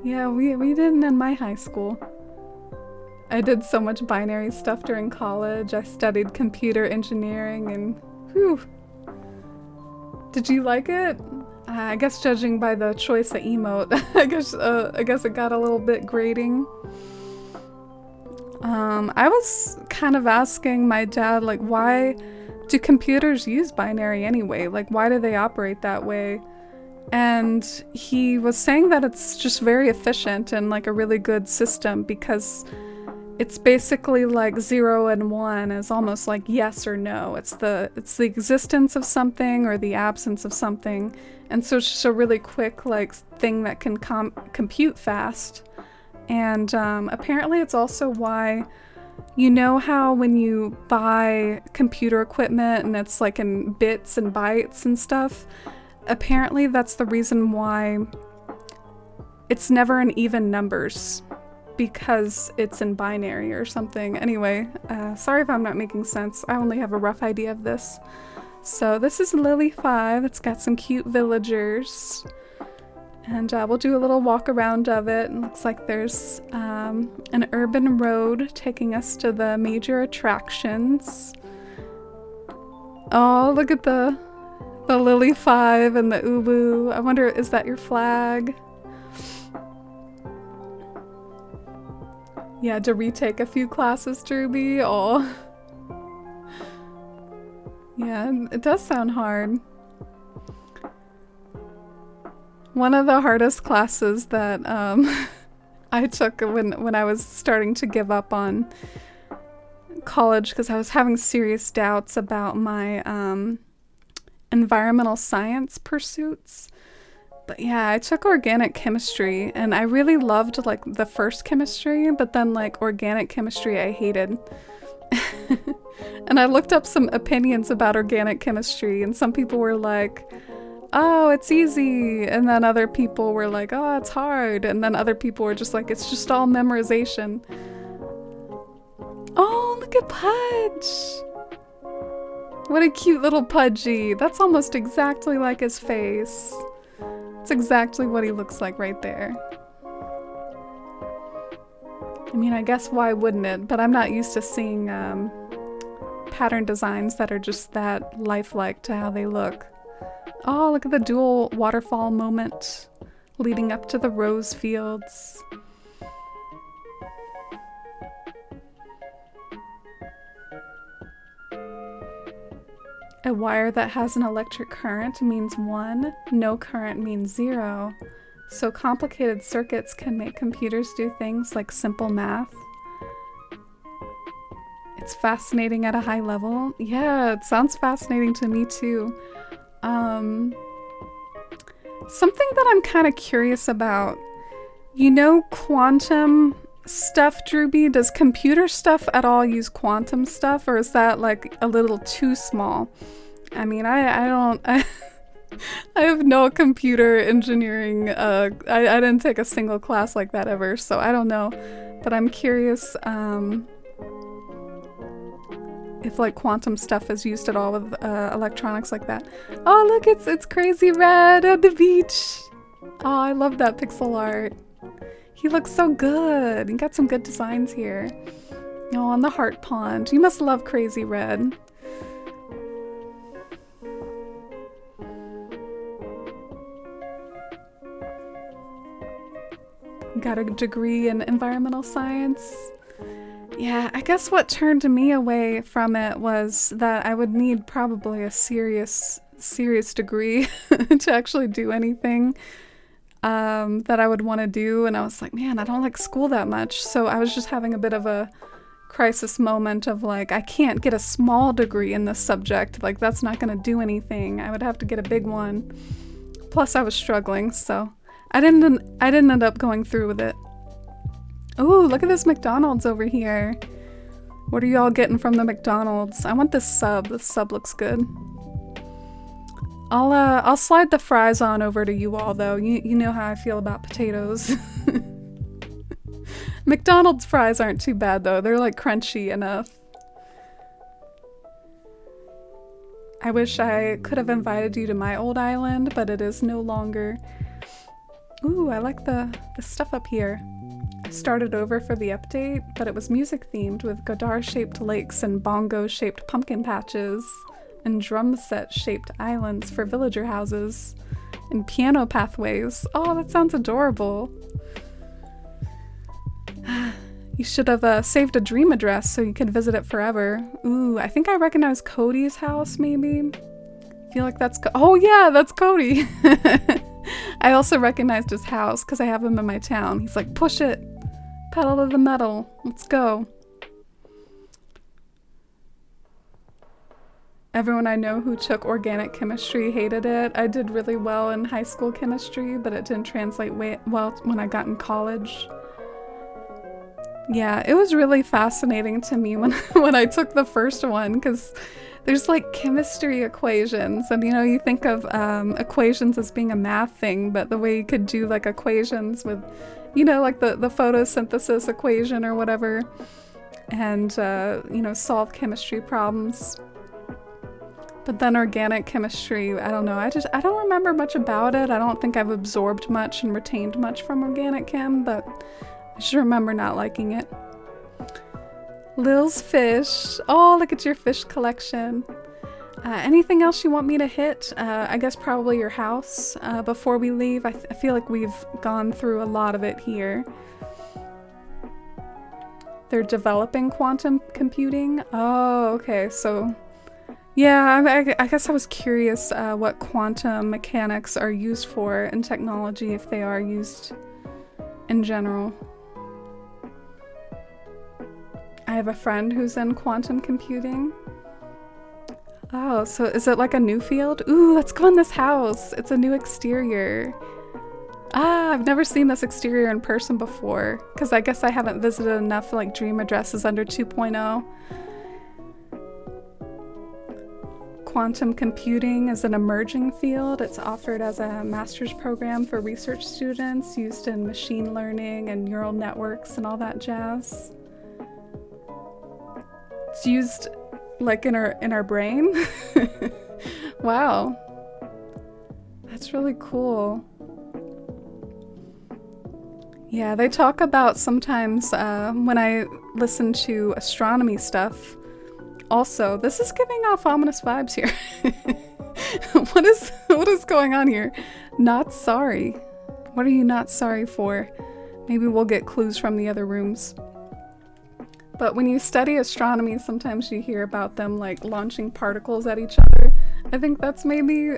Yeah, we didn't in my high school. I did so much binary stuff during college. I studied computer engineering and whew. Did you like it? I guess judging by the choice of emote, I guess it got a little bit grating. I was kind of asking my dad, like, why do computers use binary anyway? Like, why do they operate that way? And he was saying that it's just very efficient and like a really good system because it's basically like 0 and 1 is almost like yes or no. It's the existence of something or the absence of something. And so it's just a really quick like thing that can compute fast. And apparently it's also why, you know how when you buy computer equipment and it's like in bits and bytes and stuff, apparently that's the reason why it's never in even numbers, because it's in binary or something. Anyway, sorry if I'm not making sense. I only have a rough idea of this. So this is Lily 5. It's got some cute villagers. And we'll do a little walk around of it. It looks like there's an urban road taking us to the major attractions. Oh, look at the Lily 5 and the ubu. I wonder, is that your flag? Yeah, to retake a few classes, Druby. Oh. Yeah, it does sound hard. One of the hardest classes that I took when I was starting to give up on college because I was having serious doubts about my environmental science pursuits. But yeah, I took organic chemistry and I really loved like the first chemistry, but then like organic chemistry I hated. And I looked up some opinions about organic chemistry and some people were like, oh, it's easy. And then other people were like, oh, it's hard. And then other people were just like, it's just all memorization. Oh, look at Pudge. What a cute little Pudgy. That's almost exactly like his face. It's exactly what he looks like right there. I mean, I guess why wouldn't it? But I'm not used to seeing pattern designs that are just that lifelike to how they look. Oh, look at the dual waterfall moment leading up to the rose fields. A wire that has an electric current means 1, no current means 0. So complicated circuits can make computers do things like simple math. It's fascinating at a high level. Yeah, it sounds fascinating to me too. Something that I'm kind of curious about. You know quantum stuff, Drewby? Does computer stuff at all use quantum stuff, or is that like a little too small? I mean, I don't... I have no computer engineering. I didn't take a single class like that ever, so I don't know. But I'm curious if like quantum stuff is used at all with electronics like that. Oh, look, it's Crazy Red at the beach. Oh, I love that pixel art. He looks so good. You got some good designs here. Oh, on the heart pond. You must love Crazy Red. Got a degree in environmental science. Yeah, I guess what turned me away from it was that I would need probably a serious degree to actually do anything that I would want to do. And I was like, man, I don't like school that much. So I was just having a bit of a crisis moment of like, I can't get a small degree in this subject. Like, that's not going to do anything. I would have to get a big one. Plus, I was struggling, so I didn't end up going through with it. Ooh, look at this McDonald's over here. What are y'all getting from the McDonald's? I want this sub. This sub looks good. I'll slide the fries on over to you all though. You know how I feel about potatoes. McDonald's fries aren't too bad though. They're like crunchy enough. I wish I could have invited you to my old island, but it is no longer. Ooh, I like the stuff up here. I started over for the update, but it was music themed with Godard-shaped lakes and bongo-shaped pumpkin patches and drum set-shaped islands for villager houses and piano pathways. Oh, that sounds adorable. You should have saved a dream address so you could visit it forever. Ooh, I think I recognize Cody's house, maybe? I feel like that's oh yeah, that's Cody! I also recognized his house because I have him in my town. He's like, push it! Pedal to the metal. Let's go. Everyone I know who took organic chemistry hated it. I did really well in high school chemistry, but it didn't translate well when I got in college. Yeah, it was really fascinating to me when I took the first one, because there's like chemistry equations, and you know, you think of equations as being a math thing, but the way you could do like equations with, you know, like the photosynthesis equation or whatever, and you know, solve chemistry problems. But then organic chemistry, I don't know, I don't remember much about it. I don't think I've absorbed much and retained much from organic chem, but I just remember not liking it. Lil's fish. Oh, look at your fish collection. Anything else you want me to hit? I guess probably your house before we leave. I feel like we've gone through a lot of it here. They're developing quantum computing. Oh, okay. So, yeah, I guess I was curious what quantum mechanics are used for in technology, if they are used in general. I have a friend who's in quantum computing. Oh, so is it like a new field? Ooh, let's go in this house. It's a new exterior. Ah, I've never seen this exterior in person before, because I guess I haven't visited enough like dream addresses under 2.0. Quantum computing is an emerging field. It's offered as a master's program for research students, used in machine learning and neural networks and all that jazz. It's used like in our brain. Wow. That's really cool. Yeah, they talk about sometimes when I listen to astronomy stuff. Also, this is giving off ominous vibes here. What is going on here? Not sorry. What are you not sorry for? Maybe we'll get clues from the other rooms. But when you study astronomy, sometimes you hear about them like launching particles at each other. I think that's maybe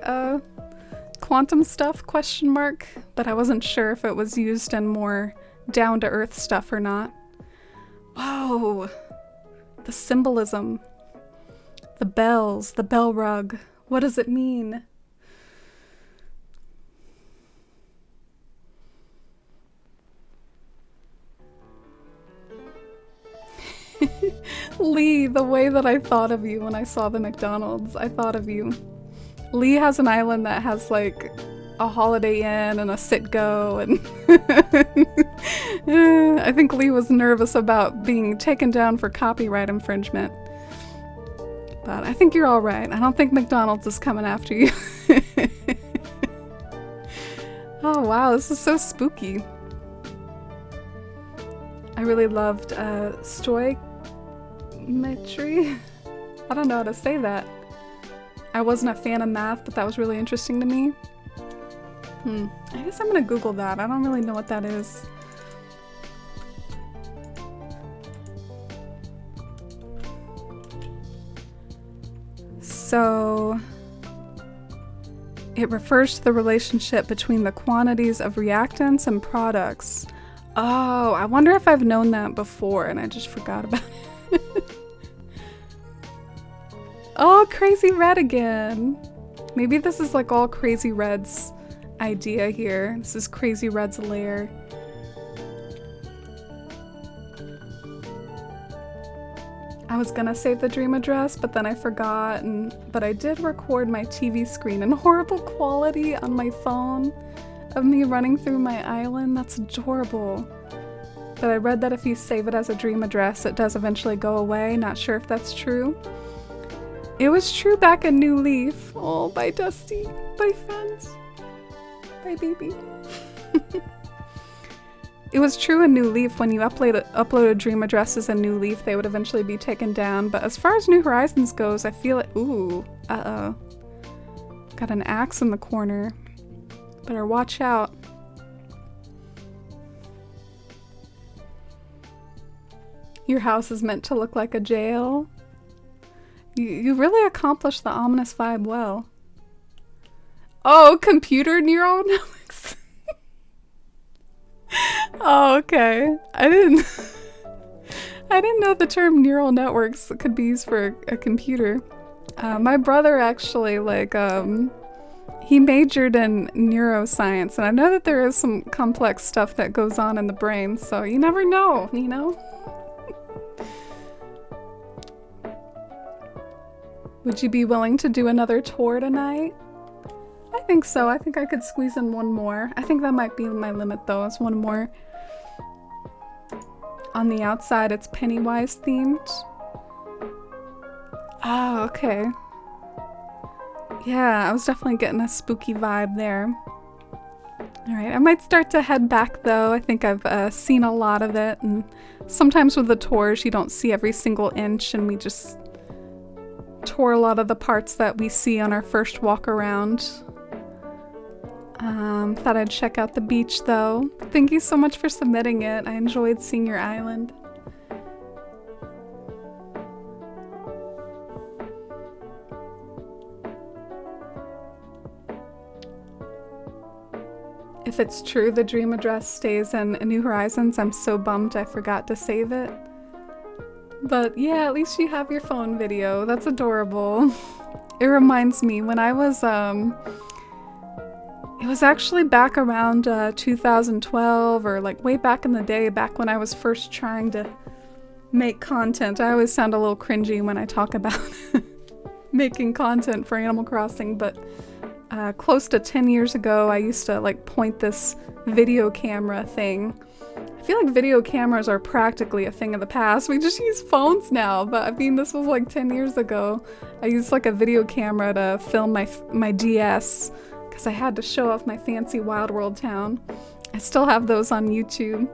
quantum stuff, question mark, but I wasn't sure if it was used in more down-to-earth stuff or not. Whoa! The symbolism. The bells, the bell rug. What does it mean? Lee, the way that I thought of you when I saw the McDonald's, I thought of you. Lee has an island that has like a Holiday Inn and a Sit-Go, and I think Lee was nervous about being taken down for copyright infringement. But I think you're all right. I don't think McDonald's is coming after you. Oh wow, this is so spooky. I really loved stoichiometry. I don't know how to say that. I wasn't a fan of math, but that was really interesting to me. I guess I'm gonna Google that. I don't really know what that is. So it refers to the relationship between the quantities of reactants and products. Oh, I wonder if I've known that before and I just forgot about it. Oh, Crazy Red again. Maybe this is like all Crazy Red's idea here. This is Crazy Red's lair. I was gonna save the dream address, but then I forgot, but I did record my TV screen in horrible quality on my phone of me running through my island. That's adorable. But I read that if you save it as a dream address, it does eventually go away. Not sure if that's true. It was true back in New Leaf. Oh, bye Dusty. Bye friends. Bye baby. It was true in New Leaf when you uploaded dream addresses in New Leaf, they would eventually be taken down. But as far as New Horizons goes, I feel it. Ooh, uh-oh. Got an axe in the corner. Better watch out. Your house is meant to look like a jail. You really accomplished the ominous vibe well. Oh, computer neural networks. Oh, okay. I didn't know the term neural networks could be used for a computer. My brother actually, he majored in neuroscience, and I know that there is some complex stuff that goes on in the brain, so you never know, you know? Would you be willing to do another tour tonight? I think so. I think I could squeeze in one more. I think that might be my limit though, is one more. On the outside, it's Pennywise themed. Oh, okay. Yeah, I was definitely getting a spooky vibe there. Alright, I might start to head back though. I think I've seen a lot of it, and sometimes with the tours you don't see every single inch, and we just tour a lot of the parts that we see on our first walk around. Thought I'd check out the beach though. Thank you so much for submitting it. I enjoyed seeing your island. If it's true the dream address stays in New Horizons, I'm so bummed I forgot to save it. But yeah, at least you have your phone video. That's adorable. It reminds me when I was, it was actually back around 2012, or like way back in the day, back when I was first trying to make content. I always sound a little cringy when I talk about making content for Animal Crossing, but close to 10 years ago, I used to like point this video camera thing. I feel like video cameras are practically a thing of the past. We just use phones now, but I mean, this was like 10 years ago. I used like a video camera to film my DS because I had to show off my fancy Wild World town. I still have those on YouTube.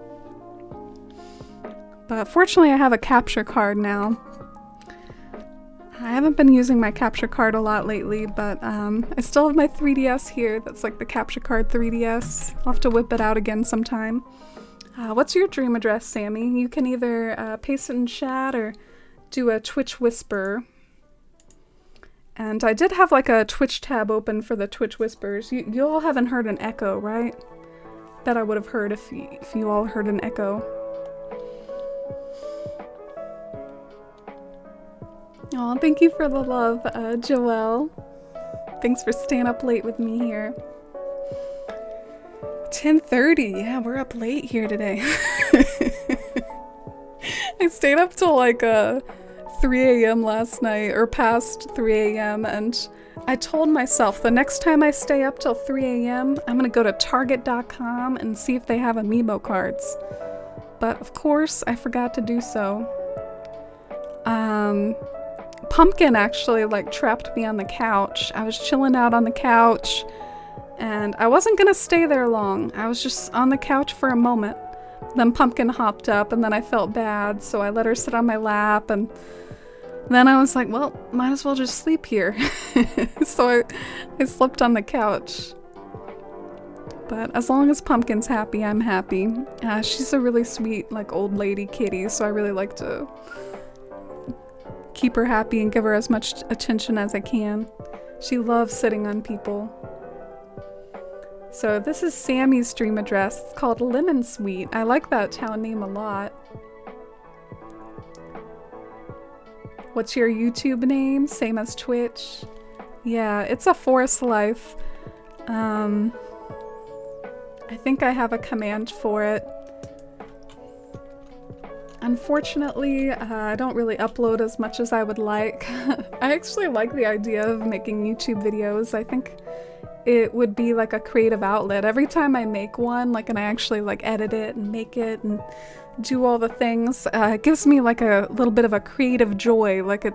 But fortunately, I have a capture card now. I haven't been using my capture card a lot lately, but I still have my 3DS here. That's like the capture card 3DS. I'll have to whip it out again sometime. What's your dream address, Sammy? You can either paste it in chat or do a Twitch whisper. And I did have like a Twitch tab open for the Twitch whispers. You all haven't heard an echo, right? Bet I would have heard if you all heard an echo. Oh, thank you for the love, Joelle. Thanks for staying up late with me here. 10:30. Yeah, we're up late here today. I stayed up till like 3 a.m. last night, or past 3 a.m. and I told myself the next time I stay up till 3 a.m. I'm gonna go to Target.com and see if they have amiibo cards. But of course, I forgot to do so. Pumpkin actually like trapped me on the couch. I was chilling out on the couch and I wasn't gonna stay there long. I was just on the couch for a moment. Then Pumpkin hopped up and then I felt bad, so I let her sit on my lap, and then I was like, well, might as well just sleep here. So I slept on the couch. But as long as Pumpkin's happy, I'm happy. She's a really sweet, like, old lady kitty, so I really like to keep her happy and give her as much attention as I can. She loves sitting on people. So this is Sammy's stream address. It's called Lemon Sweet. I like that town name a lot. What's your YouTube name? Same as Twitch? Yeah, it's a forest life. I think I have a command for it. Unfortunately, I don't really upload as much as I would like. I actually like the idea of making YouTube videos. I think it would be like a creative outlet. Every time I make one, like, and I actually like edit it and make it and do all the things, it gives me like a little bit of a creative joy. Like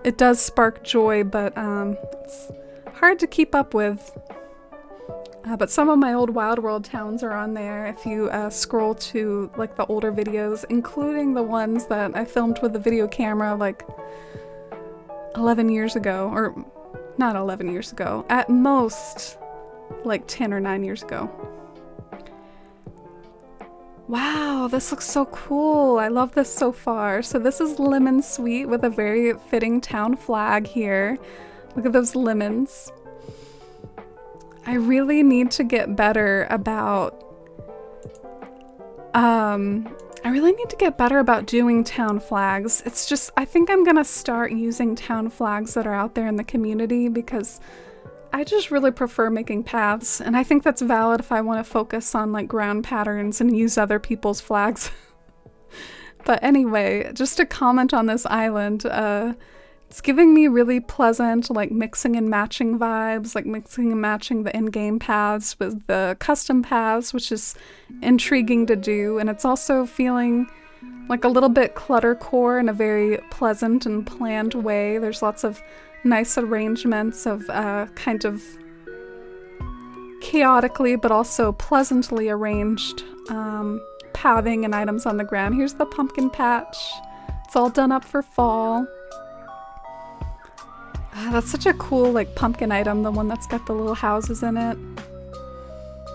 it does spark joy, but it's hard to keep up with. But some of my old Wild World towns are on there if you scroll to like the older videos, including the ones that I filmed with the video camera like 11 years ago, or not 11 years ago, at most like 10 or 9 years ago. Wow, this looks so cool. I love this so far. So this is Lemon Sweet with a very fitting town flag here. Look at those lemons. I really need to get better about doing town flags. It's just, I think I'm gonna start using town flags that are out there in the community because I just really prefer making paths, and I think that's valid if I want to focus on like ground patterns and use other people's flags. But anyway, just to comment on this island, it's giving me really pleasant, like, mixing and matching vibes, like mixing and matching the in-game paths with the custom paths, which is intriguing to do, and it's also feeling like a little bit cluttercore in a very pleasant and planned way. There's lots of nice arrangements of kind of chaotically but also pleasantly arranged pathing and items on the ground. Here's the pumpkin patch. It's all done up for fall. That's such a cool, like, pumpkin item, the one that's got the little houses in it.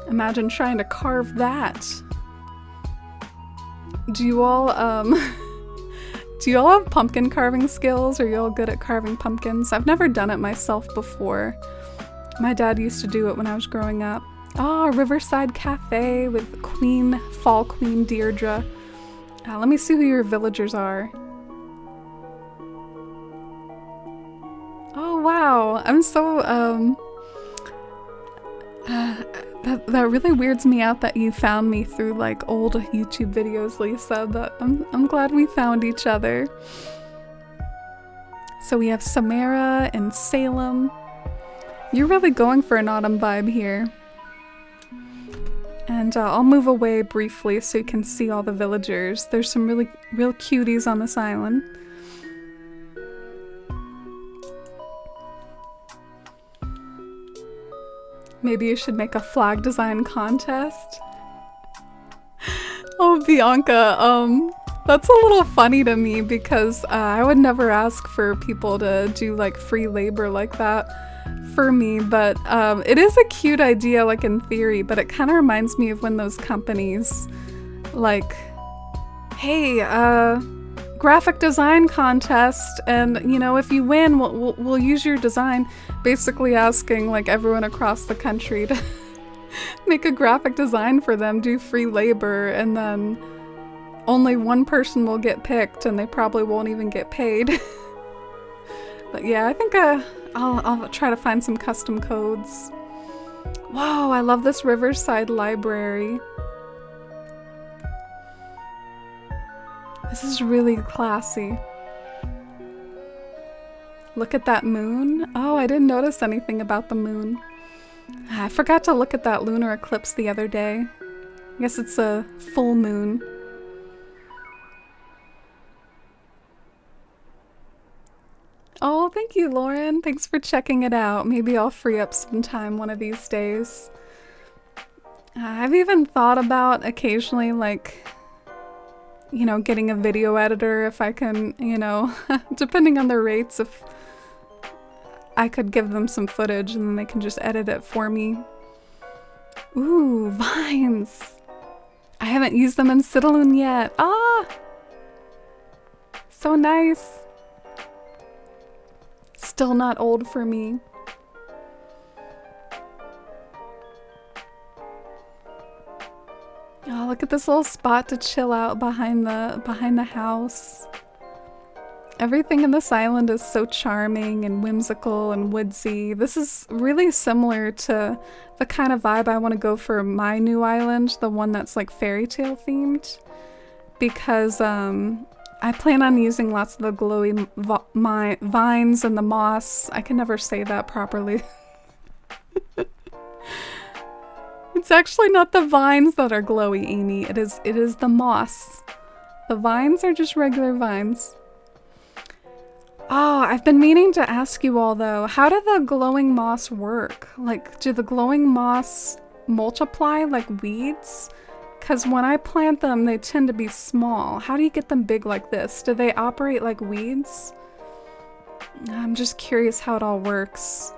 Imagine trying to carve that. Do you all have pumpkin carving skills? Are you all good at carving pumpkins? I've never done it myself before. My dad used to do it when I was growing up. Oh, Riverside Cafe with Fall Queen Deirdre. Let me see who your villagers are. Oh wow, I'm so that really weirds me out that you found me through like old YouTube videos, Lisa. But I'm glad we found each other. So we have Samara and Salem. You're really going for an autumn vibe here. And I'll move away briefly so you can see all the villagers. There's some real cuties on this island. Maybe you should make a flag design contest. Oh, Bianca, That's a little funny to me because I would never ask for people to do like free labor like that for me, but it is a cute idea, like in theory, but it kind of reminds me of when those companies like, hey, graphic design contest, and you know, if you win, we'll use your design, basically asking like everyone across the country to make a graphic design for them, do free labor, and then only one person will get picked and they probably won't even get paid. But yeah, I think I'll try to find some custom codes. Whoa, I love this Riverside library. This is really classy. Look at that moon. Oh, I didn't notice anything about the moon. I forgot to look at that lunar eclipse the other day. I guess it's a full moon. Oh, thank you, Lauren. Thanks for checking it out. Maybe I'll free up some time one of these days. I've even thought about occasionally, like, you know, getting a video editor if I can, you know, depending on the rates, if I could give them some footage and then they can just edit it for me. Ooh, vines. I haven't used them in Citalune yet. Ah! So nice. Still not old for me. Oh, look at this little spot to chill out behind the house. Everything in this island is so charming and whimsical and woodsy. This is really similar to the kind of vibe I want to go for my new island, the one that's like fairy tale themed, because I plan on using lots of the glowy vines and the moss. I can never say that properly. It's actually not the vines that are glowy, Amy. It is the moss. The vines are just regular vines. Oh, I've been meaning to ask you all though, how do the glowing moss work? Like, do the glowing moss multiply like weeds? Because when I plant them, they tend to be small. How do you get them big like this? Do they operate like weeds? I'm just curious how it all works.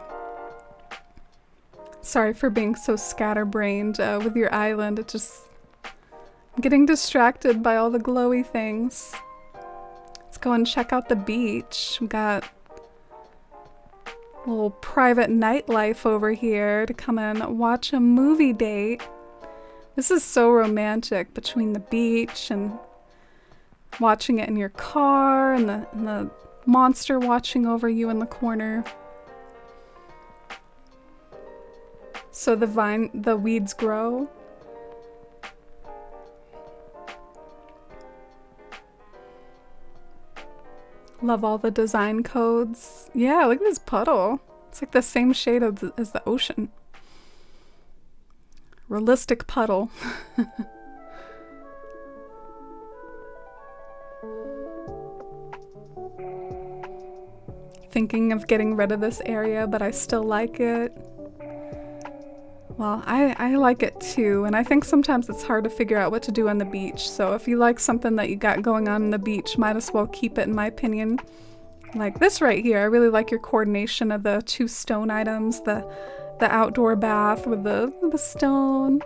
Sorry for being so scatterbrained with your island. It just... I'm getting distracted by all the glowy things. Let's go and check out the beach. We got a little private nightlife over here to come and watch a movie date. This is so romantic, between the beach and watching it in your car and the monster watching over you in the corner. So the weeds grow. Love all the design codes. Yeah, look at this puddle. It's like the same shade as the ocean. Realistic puddle. Thinking of getting rid of this area, but I still like it. Well, I like it too, and I think sometimes it's hard to figure out what to do on the beach, so if you like something that you got going on the beach, might as well keep it, in my opinion. Like this right here, I really like your coordination of the two stone items, the outdoor bath with the stone.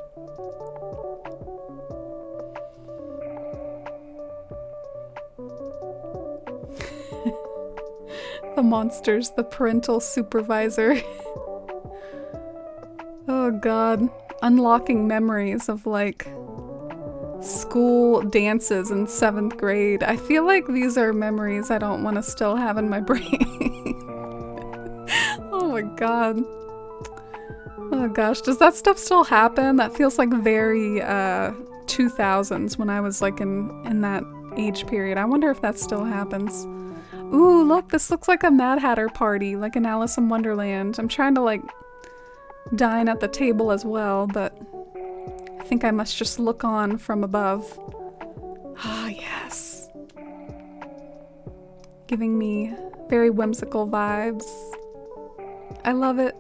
The monster's the parental supervisor. Oh god. Unlocking memories of like school dances in 7th grade. I feel like these are memories I don't want to still have in my brain. Oh my god. Oh gosh, does that stuff still happen? That feels like very 2000s when I was like in that age period. I wonder if that still happens. Ooh, look, this looks like a Mad Hatter party, like in Alice in Wonderland. I'm trying to like dine at the table as well, but I think I must just look on from above. Ah, yes. Giving me very whimsical vibes. I love it.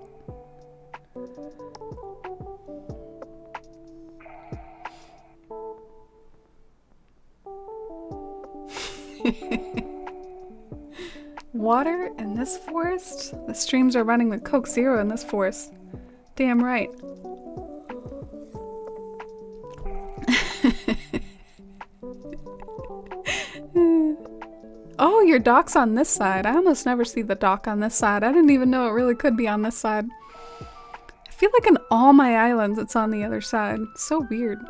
Water in this forest? The streams are running with Coke Zero in this forest. Damn right. Oh, your dock's on this side. I almost never see the dock on this side. I didn't even know it really could be on this side. I feel like in all my islands it's on the other side. It's so weird.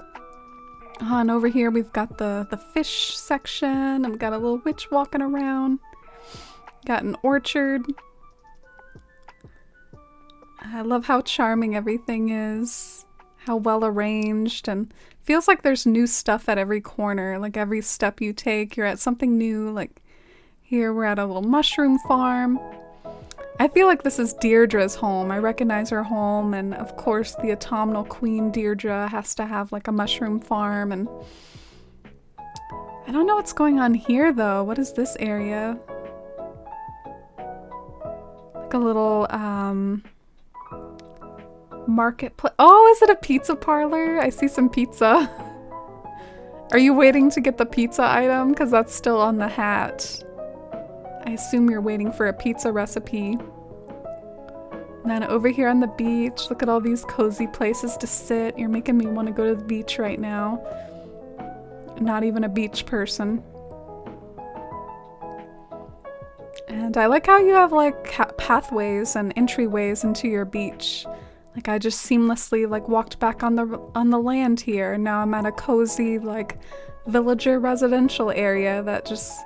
Oh, and over here we've got the fish section. I've got a little witch walking around. Got an orchard. I love how charming everything is. How well arranged, and feels like there's new stuff at every corner. Like every step you take, you're at something new. Like here we're at a little mushroom farm. I feel like this is Deirdre's home. I recognize her home, and of course the autumnal queen Deirdre has to have like a mushroom farm. And I don't know what's going on here though. What is this area? Like a little marketplace. Oh, is it a pizza parlor? I see some pizza. Are you waiting to get the pizza item? Because that's still on the hat. I assume you're waiting for a pizza recipe. And then over here on the beach, look at all these cozy places to sit. You're making me want to go to the beach right now. Not even a beach person. And I like how you have like pathways and entryways into your beach. Like I just seamlessly like walked back on the land here, and now I'm at a cozy like villager residential area that just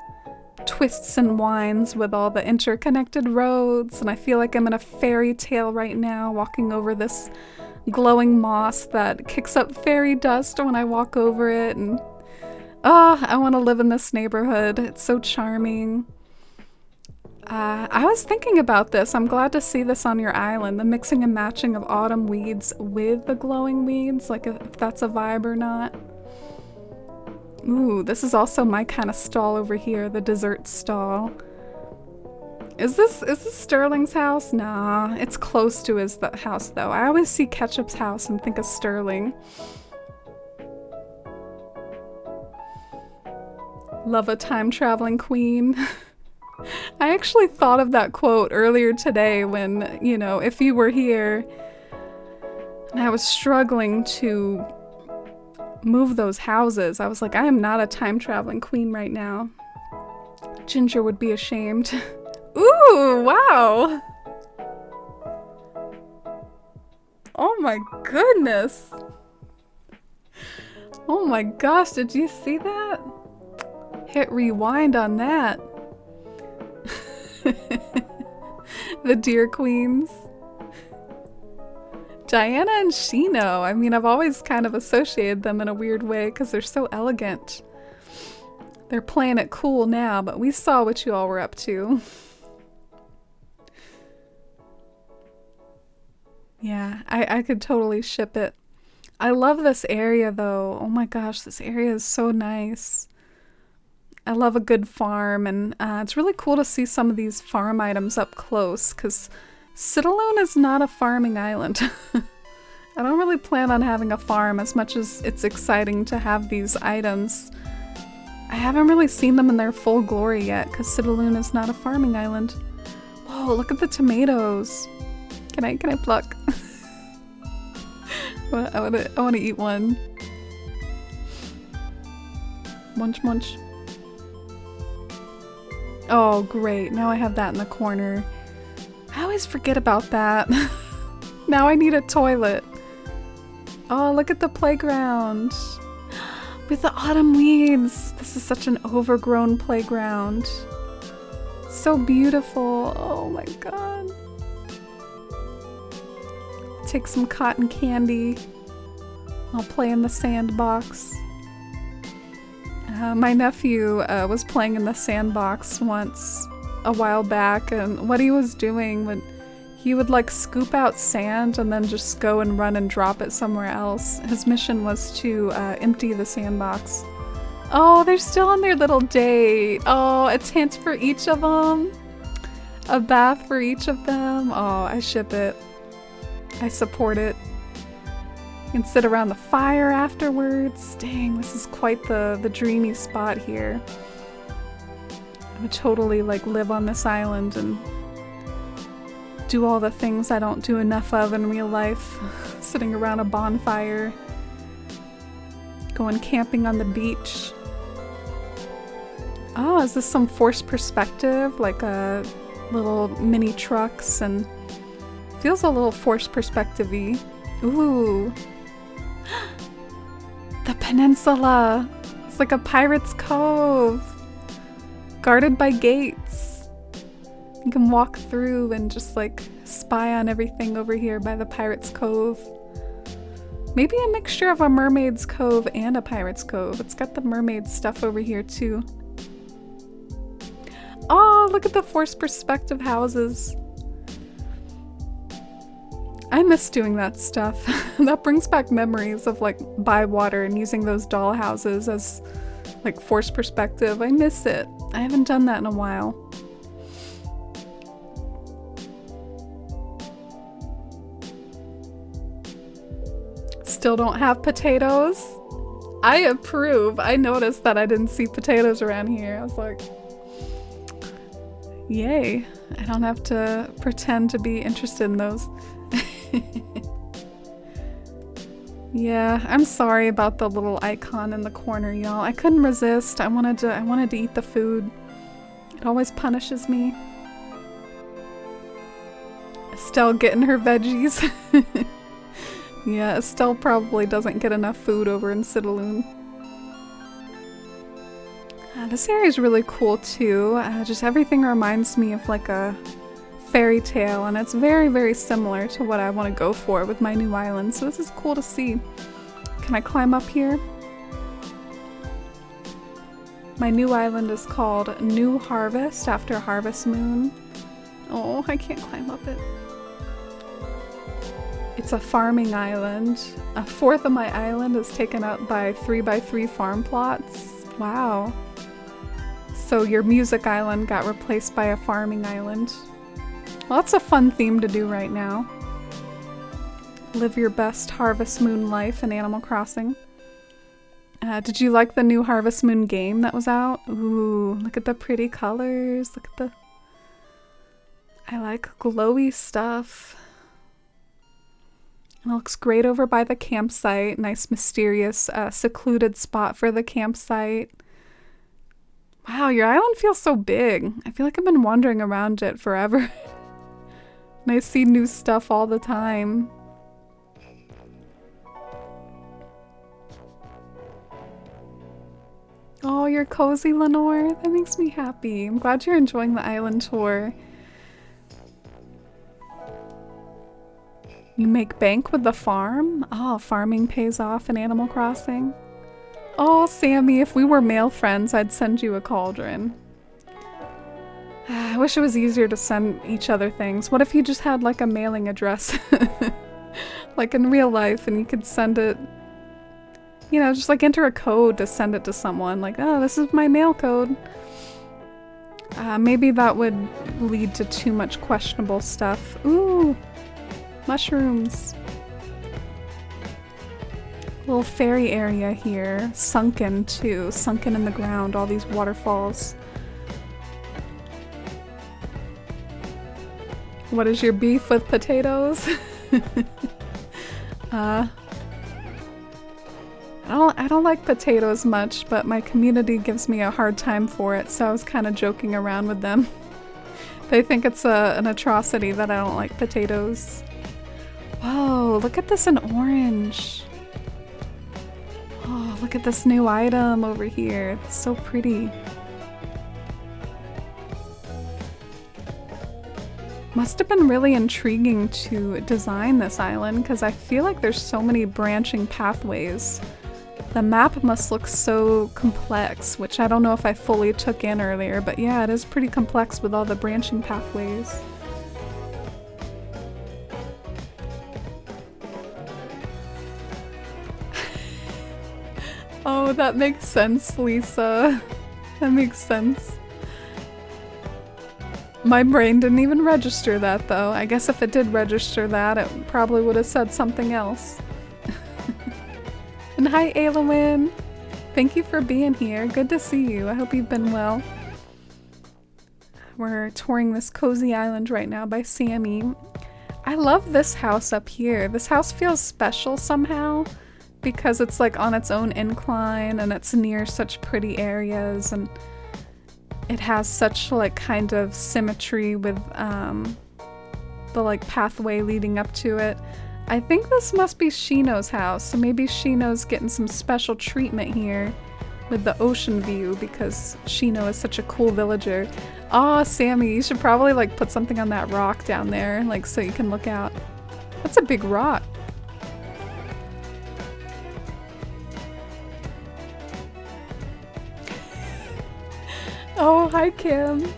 twists and winds with all the interconnected roads, and I feel like I'm in a fairy tale right now, walking over this glowing moss that kicks up fairy dust when I walk over it, and I want to live in this neighborhood. It's so charming. I was thinking about this. I'm glad to see this on your island, the mixing and matching of autumn weeds with the glowing weeds, like if that's a vibe or not. Ooh, this is also my kind of stall over here, the dessert stall. Is this Sterling's house? Nah, it's close to his house though. I always see Ketchup's house and think of Sterling. Love a time-traveling queen. I actually thought of that quote earlier today when, you know, if you were here and I was struggling to move those houses, I was like, I am not a time-traveling queen right now. Ginger would be ashamed. Ooh, wow! Oh my goodness! Oh my gosh, did you see that? Hit rewind on that. The Deer Queens. Diana and Shino. I mean, I've always kind of associated them in a weird way because they're so elegant. They're playing it cool now, but we saw what you all were up to. Yeah, I could totally ship it. I love this area though. Oh my gosh, this area is so nice. I love a good farm, and it's really cool to see some of these farm items up close, because Citalune is not a farming island. I don't really plan on having a farm as much as it's exciting to have these items. I haven't really seen them in their full glory yet, because Citalune is not a farming island. Whoa, look at the tomatoes. Can I pluck? I want to eat one. Munch, munch. Oh, great. Now I have that in the corner. I always forget about that. Now I need a toilet. Oh, look at the playground. With the autumn weeds. This is such an overgrown playground. So beautiful. Oh my god. Take some cotton candy. I'll play in the sandbox. My nephew was playing in the sandbox once a while back, and what he was doing when he would like scoop out sand and then just go and run and drop it somewhere else. His mission was to empty the sandbox. Oh, they're still on their little date. Oh, a tent for each of them. A bath for each of them. Oh, I ship it. I support it. You can sit around the fire afterwards. Dang, this is quite the dreamy spot here. I would totally like live on this island and do all the things I don't do enough of in real life. Sitting around a bonfire, going camping on the beach. Oh, is this some forced perspective? Like a little mini trucks, and feels a little forced perspective-y. Ooh. The peninsula. It's like a pirate's cove. Guarded by gates. You can walk through and just like spy on everything over here by the pirate's cove. Maybe a mixture of a mermaid's cove and a pirate's cove. It's got the mermaid stuff over here too. Oh, look at the forced perspective houses. I miss doing that stuff. That brings back memories of like by water and using those doll houses as like forced perspective. I miss it. I haven't done that in a while. Still don't have potatoes? I approve. I noticed that I didn't see potatoes around here. I was like, yay. I don't have to pretend to be interested in those. Yeah, I'm sorry about the little icon in the corner, y'all. I couldn't resist. I wanted to eat the food. It always punishes me. Estelle getting her veggies. Yeah, Estelle probably doesn't get enough food over in Citalune. This area is really cool too. Just everything reminds me of like a fairy tale, and it's very, very similar to what I want to go for with my new island. So this is cool to see. Can I climb up here? My new island is called New Harvest after Harvest Moon. Oh, I can't climb up it. It's a farming island. A fourth of my island is taken up by 3x3 farm plots. Wow. So your music island got replaced by a farming island. Well, that's a fun theme to do right now. Live your best Harvest Moon life in Animal Crossing. Did you like the new Harvest Moon game that was out? Ooh, look at the pretty colors. Look at the... I like glowy stuff. It looks great over by the campsite. Nice, mysterious, secluded spot for the campsite. Wow, your island feels so big. I feel like I've been wandering around it forever. And I see new stuff all the time. Oh, you're cozy, Lenore. That makes me happy. I'm glad you're enjoying the island tour. You make bank with the farm? Oh, farming pays off in Animal Crossing. Oh, Sammy, if we were male friends, I'd send you a cauldron. I wish it was easier to send each other things. What if you just had like a mailing address? Like in real life, and you could send it, you know, just like enter a code to send it to someone. Like, oh, this is my mail code. Maybe that would lead to too much questionable stuff. Ooh, mushrooms. Little fairy area here. Sunken too. Sunken in the ground, all these waterfalls. What is your beef with potatoes? I don't like potatoes much, but my community gives me a hard time for it, so I was kind of joking around with them. They think it's an atrocity that I don't like potatoes. Whoa, look at this in orange. Oh, look at this new item over here. It's so pretty. Must have been really intriguing to design this island because I feel like there's so many branching pathways. The map must look so complex, which I don't know if I fully took in earlier, but yeah, it is pretty complex with all the branching pathways. Oh, that makes sense, Lisa. That makes sense. My brain didn't even register that, though. I guess if it did register that, it probably would have said something else. And hi, Aylwin. Thank you for being here. Good to see you. I hope you've been well. We're touring this cozy island right now by Sammy. I love this house up here. This house feels special somehow because it's like on its own incline and it's near such pretty areas, and it has such like kind of symmetry with the like pathway leading up to it. I think this must be Shino's house, so maybe Shino's getting some special treatment here with the ocean view because Shino is such a cool villager. Aw, Sammy, you should probably like put something on that rock down there, like so you can look out. That's a big rock. Oh, hi Kim.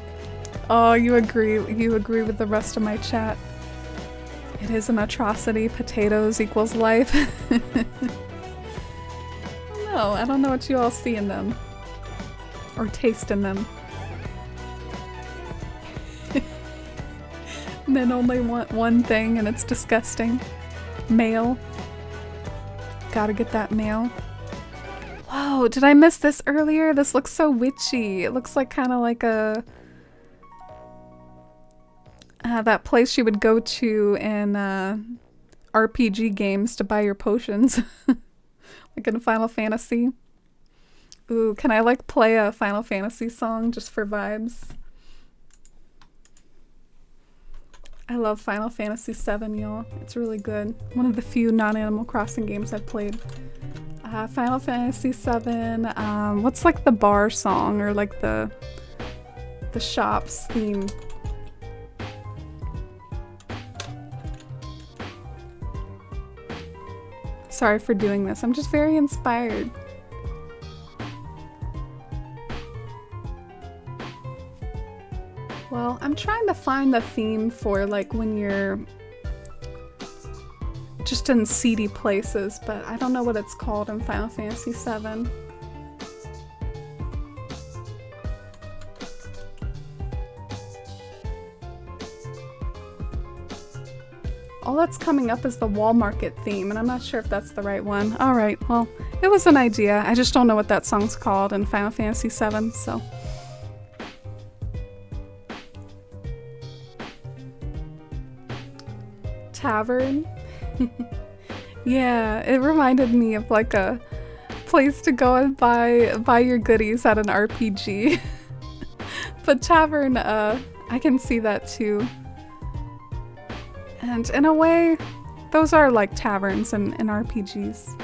Oh, you agree with the rest of my chat. It is an atrocity. Potatoes equals life. No, I don't know what you all see in them. Or taste in them. Men only want one thing and it's disgusting. Mail. Gotta get that mail. Whoa, did I miss this earlier? This looks so witchy. It looks like kind of like a... that place you would go to in RPG games to buy your potions. Like in Final Fantasy. Ooh, can I like play a Final Fantasy song just for vibes? I love Final Fantasy VII, y'all. It's really good. One of the few non-Animal Crossing games I've played. Final Fantasy VII, what's like the bar song or like the shop's theme? Sorry for doing this. I'm just very inspired. Well, I'm trying to find the theme for like when you're just in seedy places, but I don't know what it's called in Final Fantasy VII. All that's coming up is the Wall Market theme, and I'm not sure if that's the right one. Alright, well, it was an idea. I just don't know what that song's called in Final Fantasy VII, so... Tavern? Yeah, it reminded me of like a place to go and buy your goodies at an RPG. But tavern, I can see that too. And in a way, those are like taverns in RPGs.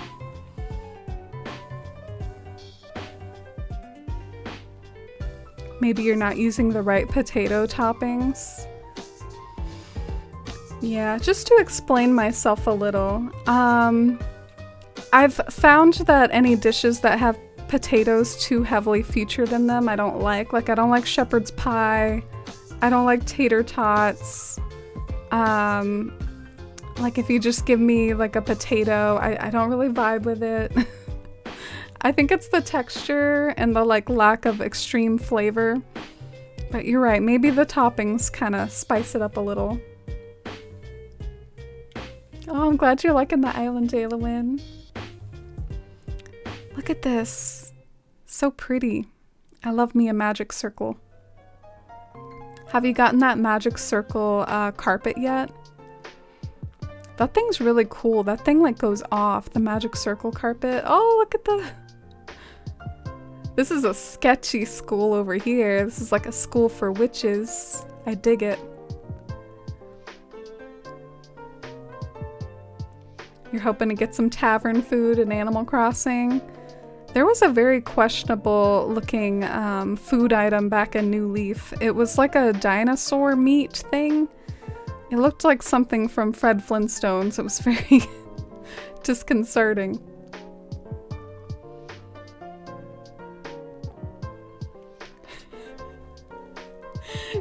Maybe you're not using the right potato toppings. Yeah, just to explain myself a little, I've found that any dishes that have potatoes too heavily featured in them I don't like. Like, I don't like shepherd's pie, I don't like tater tots. Like if you just give me like a potato, I don't really vibe with it. I think it's the texture and the like lack of extreme flavor. But you're right, maybe the toppings kind of spice it up a little. Oh, I'm glad you're liking the island, Citalune. Look at this. So pretty. I love me a magic circle. Have you gotten that magic circle carpet yet? That thing's really cool. That thing like goes off, the magic circle carpet. Oh, look at the... This is a sketchy school over here. This is like a school for witches. I dig it. You're hoping to get some tavern food in Animal Crossing. There was a very questionable looking food item back in New Leaf. It was like a dinosaur meat thing. It looked like something from Fred Flintstones. It was very disconcerting.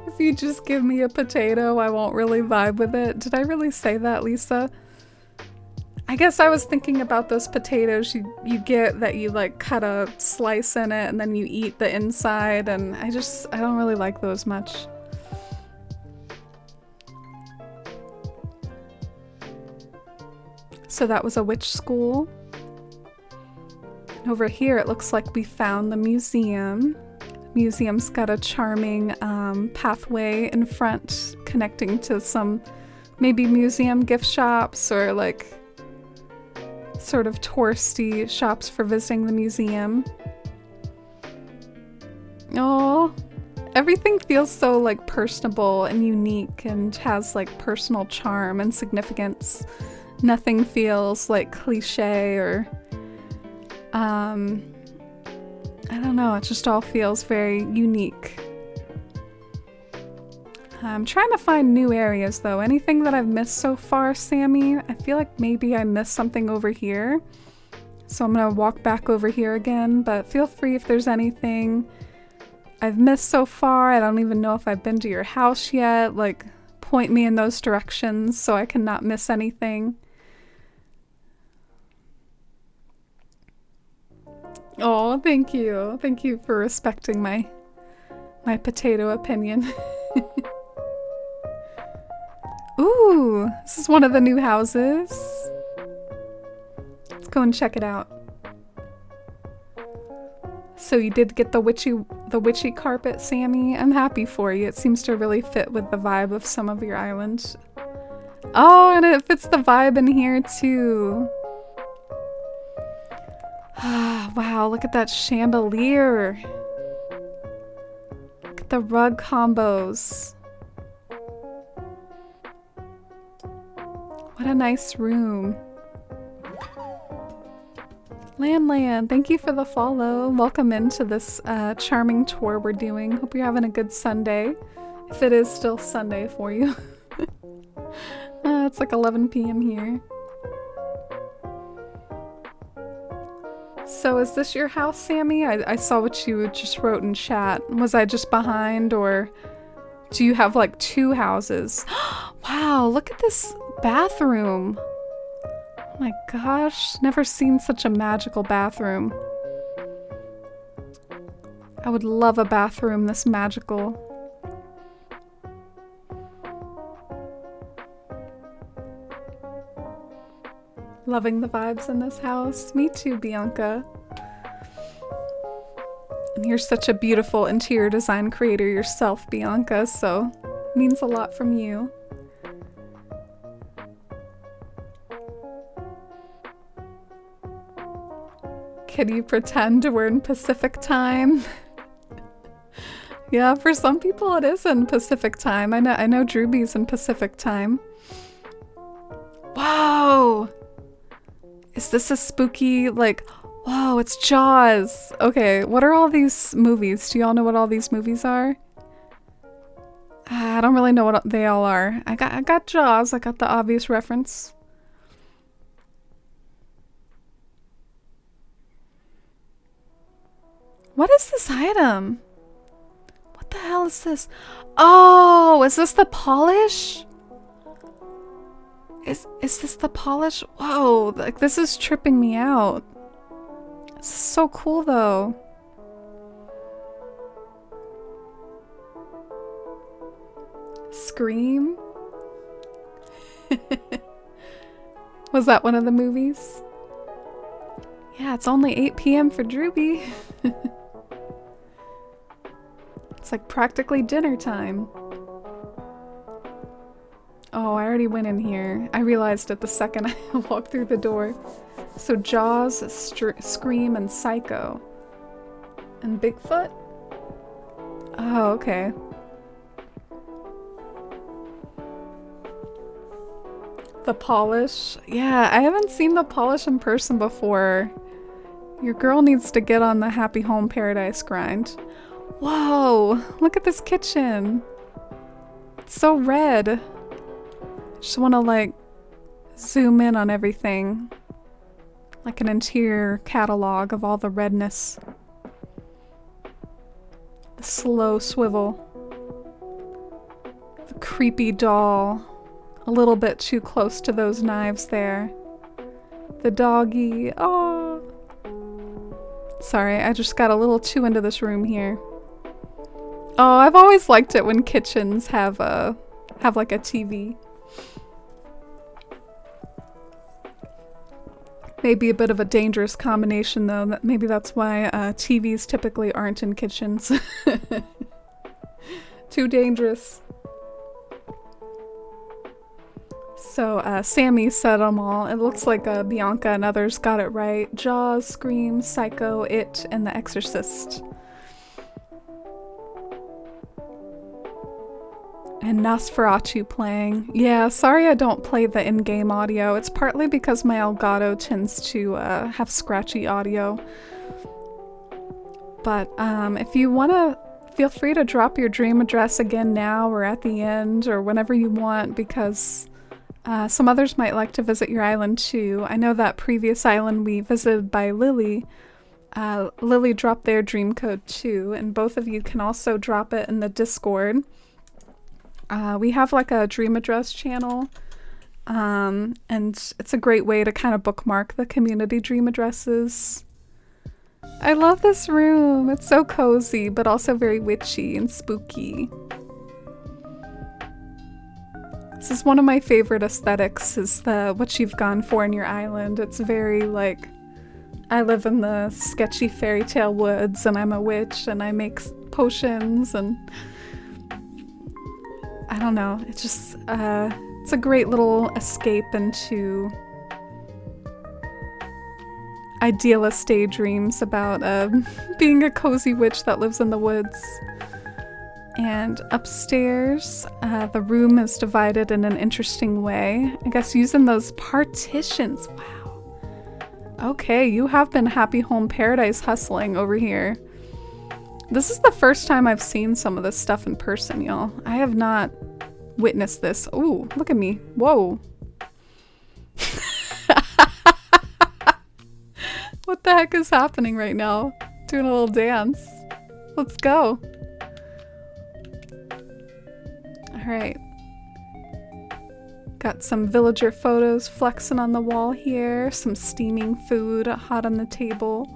If you just give me a potato, I won't really vibe with it. Did I really say that, Lisa? I guess I was thinking about those potatoes you get that you like cut a slice in it and then you eat the inside, and I don't really like those much. So that was a witch school. And over here it looks like we found the museum. museum's got a charming pathway in front connecting to some maybe museum gift shops or like sort of touristy shops for visiting the museum. Oh, everything feels so like personable and unique and has like personal charm and significance. Nothing feels like cliche or I don't know, it just all feels very unique. I'm trying to find new areas though. Anything that I've missed so far, Sammy? I feel like maybe I missed something over here. So I'm gonna walk back over here again, but feel free if there's anything I've missed so far. I don't even know if I've been to your house yet. Like, point me in those directions so I can not miss anything. Oh, thank you. Thank you for respecting my potato opinion. Ooh, this is one of the new houses. Let's go and check it out. So you did get the witchy carpet, Sammy. I'm happy for you. It seems to really fit with the vibe of some of your islands. Oh, and it fits the vibe in here too. Wow, look at that chandelier. Look at the rug combos. What a nice room. Land, thank you for the follow. Welcome into this charming tour we're doing. Hope you're having a good Sunday. If it is still Sunday for you. It's like 11 p.m. here. So is this your house, Sammy? I saw what you just wrote in chat. Was I just behind, or do you have like two houses? Wow, look at this bathroom. Oh my gosh, never seen such a magical bathroom. I would love a bathroom this magical. Loving the vibes in this house. Me too, Bianca. And you're such a beautiful interior design creator yourself, Bianca, so it means a lot from you. Can you pretend we're in Pacific time? Yeah, for some people it is in Pacific time. I know Drewby's in Pacific time. Wow! Is this a spooky, like, whoa, it's Jaws. Okay, what are all these movies? Do y'all know what all these movies are? I don't really know what they all are. I got Jaws, I got the obvious reference. What is this item? What the hell is this? Oh, is this the polish? Is this the polish? Whoa, like this is tripping me out. This is so cool though. Scream? Was that one of the movies? Yeah, it's only 8 p.m. for Drewby. It's like practically dinner time. Oh, I already went in here. I realized it the second I walked through the door. So Jaws, Scream, and Psycho. And Bigfoot? Oh, okay. The polish? Yeah, I haven't seen the polish in person before. Your girl needs to get on the Happy Home Paradise grind. Whoa, look at this kitchen. It's so red. Just want to like zoom in on everything. Like an interior catalog of all the redness. The slow swivel. The creepy doll. A little bit too close to those knives there. The doggy. Oh. Sorry, I just got a little too into this room here. Oh, I've always liked it when kitchens have like a TV. Maybe a bit of a dangerous combination, though. Maybe that's why TVs typically aren't in kitchens. Too dangerous. So Sammy said them all. It looks like Bianca and others got it right. Jaws, Scream, Psycho, It, and The Exorcist. And Nosferatu playing. Yeah, sorry I don't play the in-game audio. It's partly because my Elgato tends to have scratchy audio. But if you want to, feel free to drop your dream address again now or at the end or whenever you want, because some others might like to visit your island too. I know that previous island we visited by Lily, Lily dropped their dream code too, and both of you can also drop it in the Discord. We have like a dream address channel, and it's a great way to kind of bookmark the community dream addresses. I love this room. It's so cozy, but also very witchy and spooky. This is one of my favorite aesthetics, is what you've gone for in your island. It's very like, I live in the sketchy fairy tale woods and I'm a witch and I make potions and I don't know, it's just, it's a great little escape into idealist daydreams about being a cozy witch that lives in the woods. And upstairs, the room is divided in an interesting way. I guess using those partitions. Wow. Okay, you have been Happy Home Paradise hustling over here. This is the first time I've seen some of this stuff in person, y'all. I have not witnessed this. Ooh, look at me. Whoa. What the heck is happening right now? Doing a little dance. Let's go. Alright. Got some villager photos flexing on the wall here. Some steaming food hot on the table.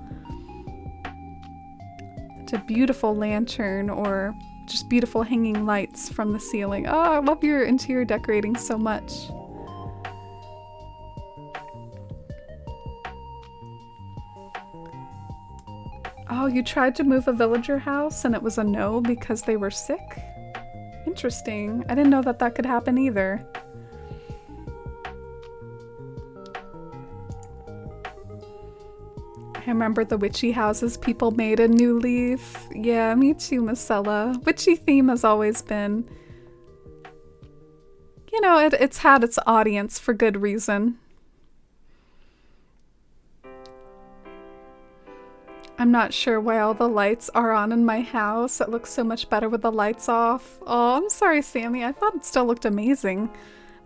It's a beautiful lantern, or just beautiful hanging lights from the ceiling. Oh, I love your interior decorating so much. Oh, you tried to move a villager house and it was a no because they were sick? Interesting. I didn't know that that could happen either. I remember the witchy houses people made in New Leaf. Yeah, me too, Marcella. Witchy theme has always been, you know, it's had its audience for good reason. I'm not sure why all the lights are on in my house. It looks so much better with the lights off. Oh, I'm sorry, Sammy. I thought it still looked amazing.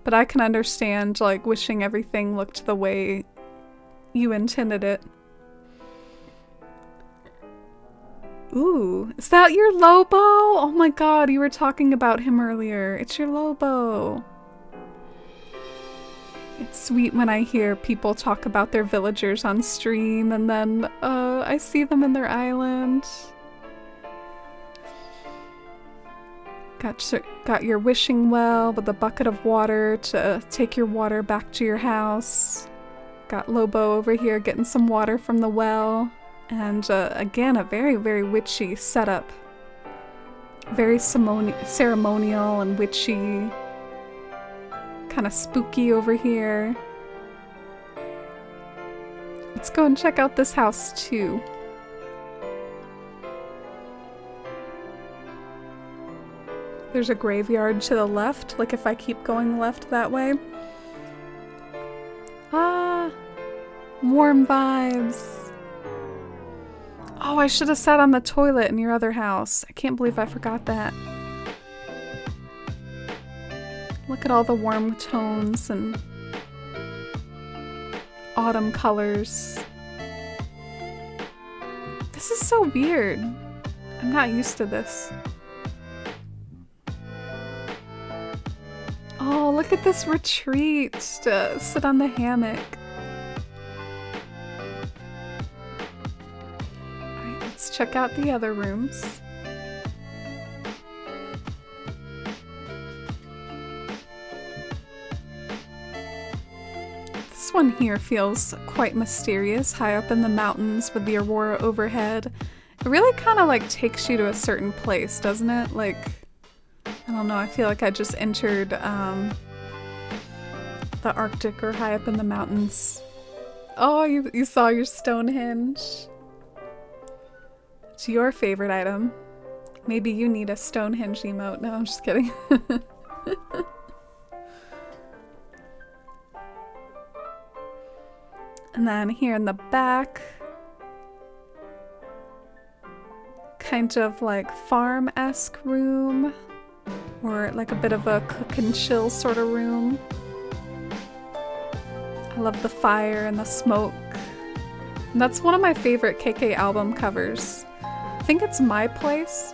But I can understand, like, wishing everything looked the way you intended it. Ooh, is that your Lobo? Oh my god, you were talking about him earlier. It's your Lobo. It's sweet when I hear people talk about their villagers on stream and then I see them in their island. Got your wishing well with a bucket of water to take your water back to your house. Got Lobo over here getting some water from the well. And again, a very, very witchy setup. Very ceremonial and witchy. Kind of spooky over here. Let's go and check out this house too. There's a graveyard to the left, like if I keep going left that way. Ah, warm vibes. Oh, I should have sat on the toilet in your other house. I can't believe I forgot that. Look at all the warm tones and autumn colors. This is so weird. I'm not used to this. Oh, look at this retreat to sit on the hammock. Alright, let's check out the other rooms. This This one here feels quite mysterious, high up in the mountains with the aurora overhead. It really kind of like takes you to a certain place, doesn't it? Like, I don't know, I feel like I just entered the Arctic or high up in the mountains. Oh, you saw your Stonehenge. It's your favorite item. Maybe you need a Stonehenge emote. No, I'm just kidding. And then here in the back, kind of like farm-esque room, or like a bit of a cook and chill sort of room. I love the fire and the smoke. And that's one of my favorite KK album covers. I think it's My Place.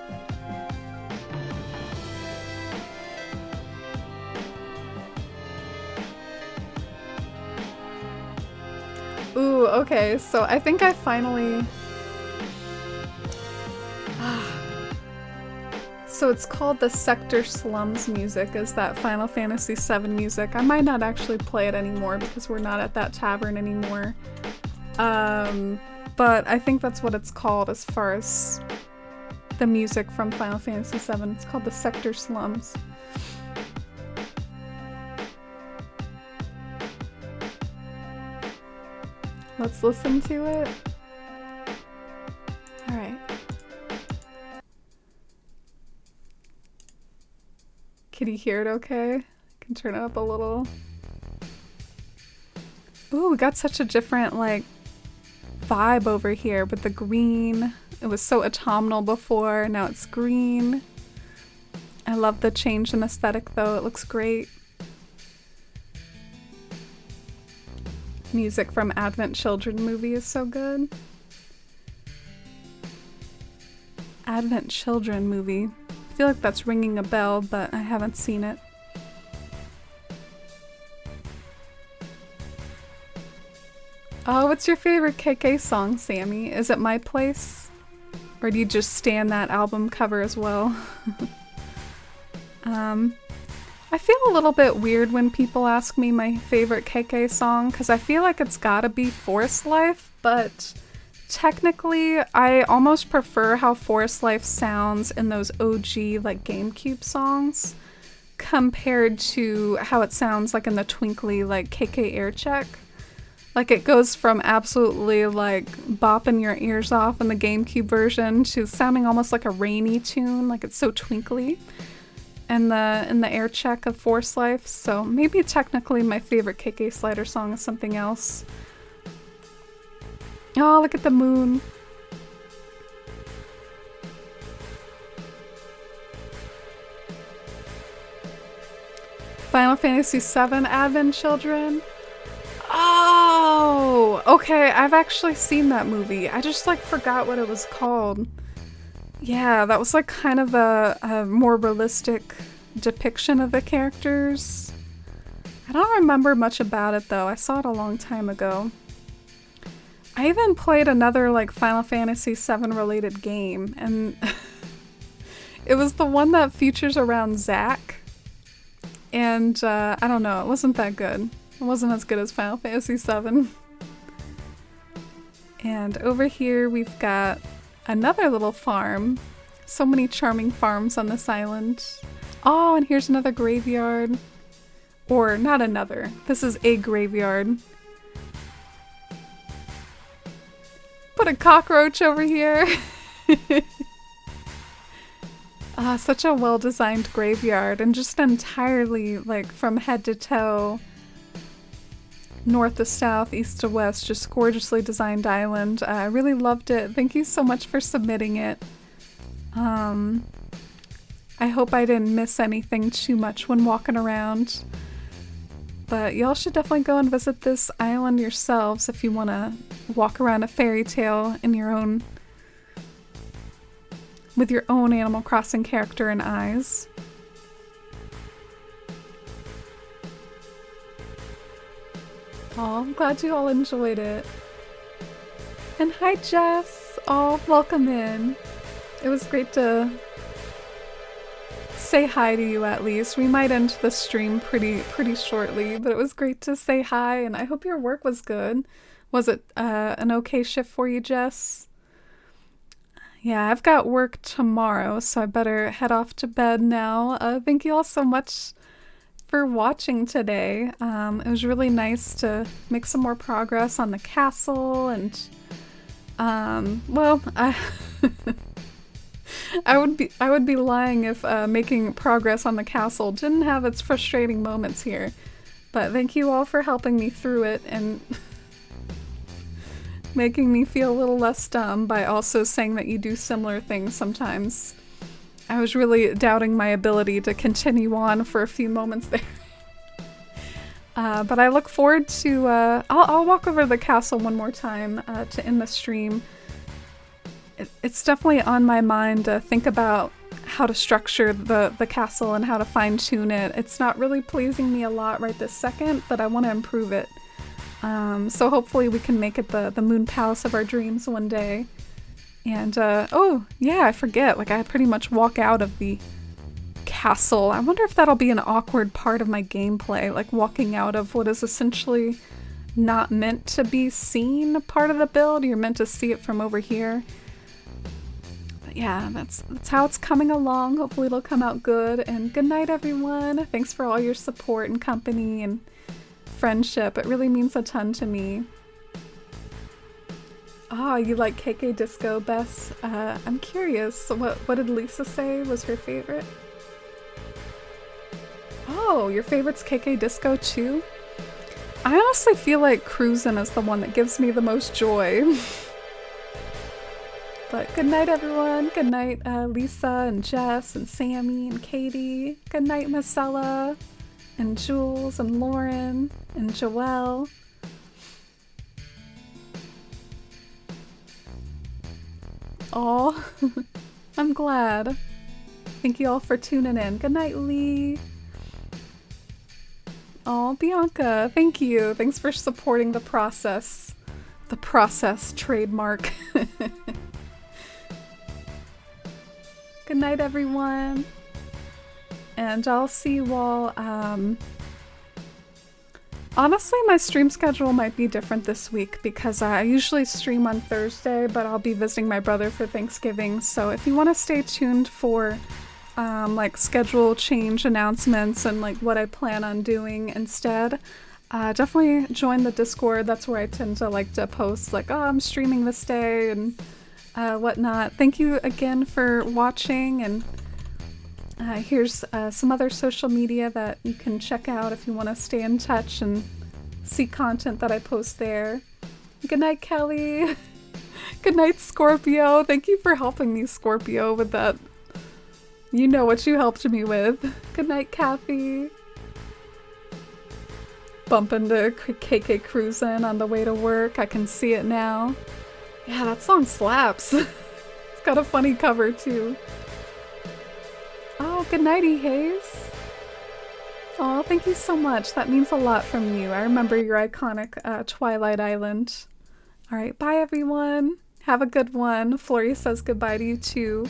Ooh, okay, so I think I finally... So it's called the Sector Slums music, is that Final Fantasy VII music. I might not actually play it anymore because we're not at that tavern anymore. But I think that's what it's called as far as the music from Final Fantasy VII. It's called the Sector Slums. Let's listen to it. Alright. Can you hear it okay? I can turn it up a little. Ooh, we got such a different, like, vibe over here with the green. It was so autumnal before, now it's green. I love the change in aesthetic though, it looks great. Music from Advent Children movie is so good. Advent Children movie. I feel like that's ringing a bell, but I haven't seen it. Oh, what's your favorite KK song, Sammy? Is it My Place? Or do you just stand that album cover as well? I feel a little bit weird when people ask me my favorite KK song, because I feel like it's gotta be Forest Life, but technically I almost prefer how Forest Life sounds in those OG like GameCube songs compared to how it sounds like in the twinkly like KK Aircheck. Like it goes from absolutely like bopping your ears off in the GameCube version to sounding almost like a rainy tune, like it's so twinkly. And in the air check of Force Life, so maybe technically my favorite KK Slider song is something else. Oh, look at the moon. Final Fantasy VII Advent Children. Oh, okay, I've actually seen that movie. I just like forgot what it was called. Yeah, that was like kind of a more realistic depiction of the characters. I don't remember much about it though. I saw it a long time ago. I even played another like Final Fantasy VII related game, and it was the one that features around Zack. And I don't know, it wasn't that good. It wasn't as good as Final Fantasy VII. And over here we've got another little farm. So many charming farms on this island. Oh, and here's another graveyard. Or not another. This is a graveyard. Put a cockroach over here. Such a well-designed graveyard, and just entirely, like, from head to toe, north to south, east to west, just gorgeously designed island. I really loved it. Thank you so much for submitting it. I hope I didn't miss anything too much when walking around. But y'all should definitely go and visit this island yourselves if you want to walk around a fairy tale in your own, with your own Animal Crossing character and eyes. Oh, I'm glad you all enjoyed it. And hi Jess! Oh, welcome in. It was great to say hi to you at least. We might end the stream pretty shortly, but it was great to say hi, and I hope your work was good. Was it an okay shift for you, Jess? Yeah, I've got work tomorrow, so I better head off to bed now. Thank you all so much for watching today. It was really nice to make some more progress on the castle, and well, I would be lying if making progress on the castle didn't have its frustrating moments here. But thank you all for helping me through it and making me feel a little less dumb by also saying that you do similar things sometimes. I was really doubting my ability to continue on for a few moments there. But I look forward to, I'll walk over to the castle one more time to end the stream. It's definitely on my mind to think about how to structure the castle and how to fine-tune it. It's not really pleasing me a lot right this second, but I want to improve it. So hopefully we can make it the moon palace of our dreams one day. And, oh, yeah, I forget. Like, I pretty much walk out of the castle. I wonder if that'll be an awkward part of my gameplay, like walking out of what is essentially not meant to be seen part of the build. You're meant to see it from over here. But yeah, that's how it's coming along. Hopefully it'll come out good. And good night, everyone. Thanks for all your support and company and friendship. It really means a ton to me. Oh, you like KK Disco, Bess? I'm curious, what did Lisa say was her favorite? Oh, your favorite's KK Disco too? I honestly feel like Cruisin' is the one that gives me the most joy. But good night, everyone. Good night, Lisa and Jess and Sammy and Katie. Good night, Marcella and Jules and Lauren and Joelle. Aw, I'm glad. Thank you all for tuning in. Good night, Lee. Aw, Bianca, thank you. Thanks for supporting the process. The process trademark. Good night, everyone. And I'll see you all. Honestly, my stream schedule might be different this week because I usually stream on Thursday, but I'll be visiting my brother for Thanksgiving. So if you want to stay tuned for like schedule change announcements and like what I plan on doing instead, definitely join the Discord. That's where I tend to like to post like, oh, I'm streaming this day and whatnot. Thank you again for watching, and here's some other social media that you can check out if you want to stay in touch and see content that I post there. Good night, Kelly. Good night, Scorpio. Thank you for helping me, Scorpio, with that. You know what you helped me with. Good night, Kathy. Bump into KK Cruisin' on the way to work. I can see it now. Yeah, that song slaps. It's got a funny cover, too. Oh, good nighty, Hayes. Oh, thank you so much. That means a lot from you. I remember your iconic Twilight Island. All right, bye, everyone. Have a good one. Flori says goodbye to you, too.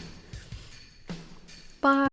Bye.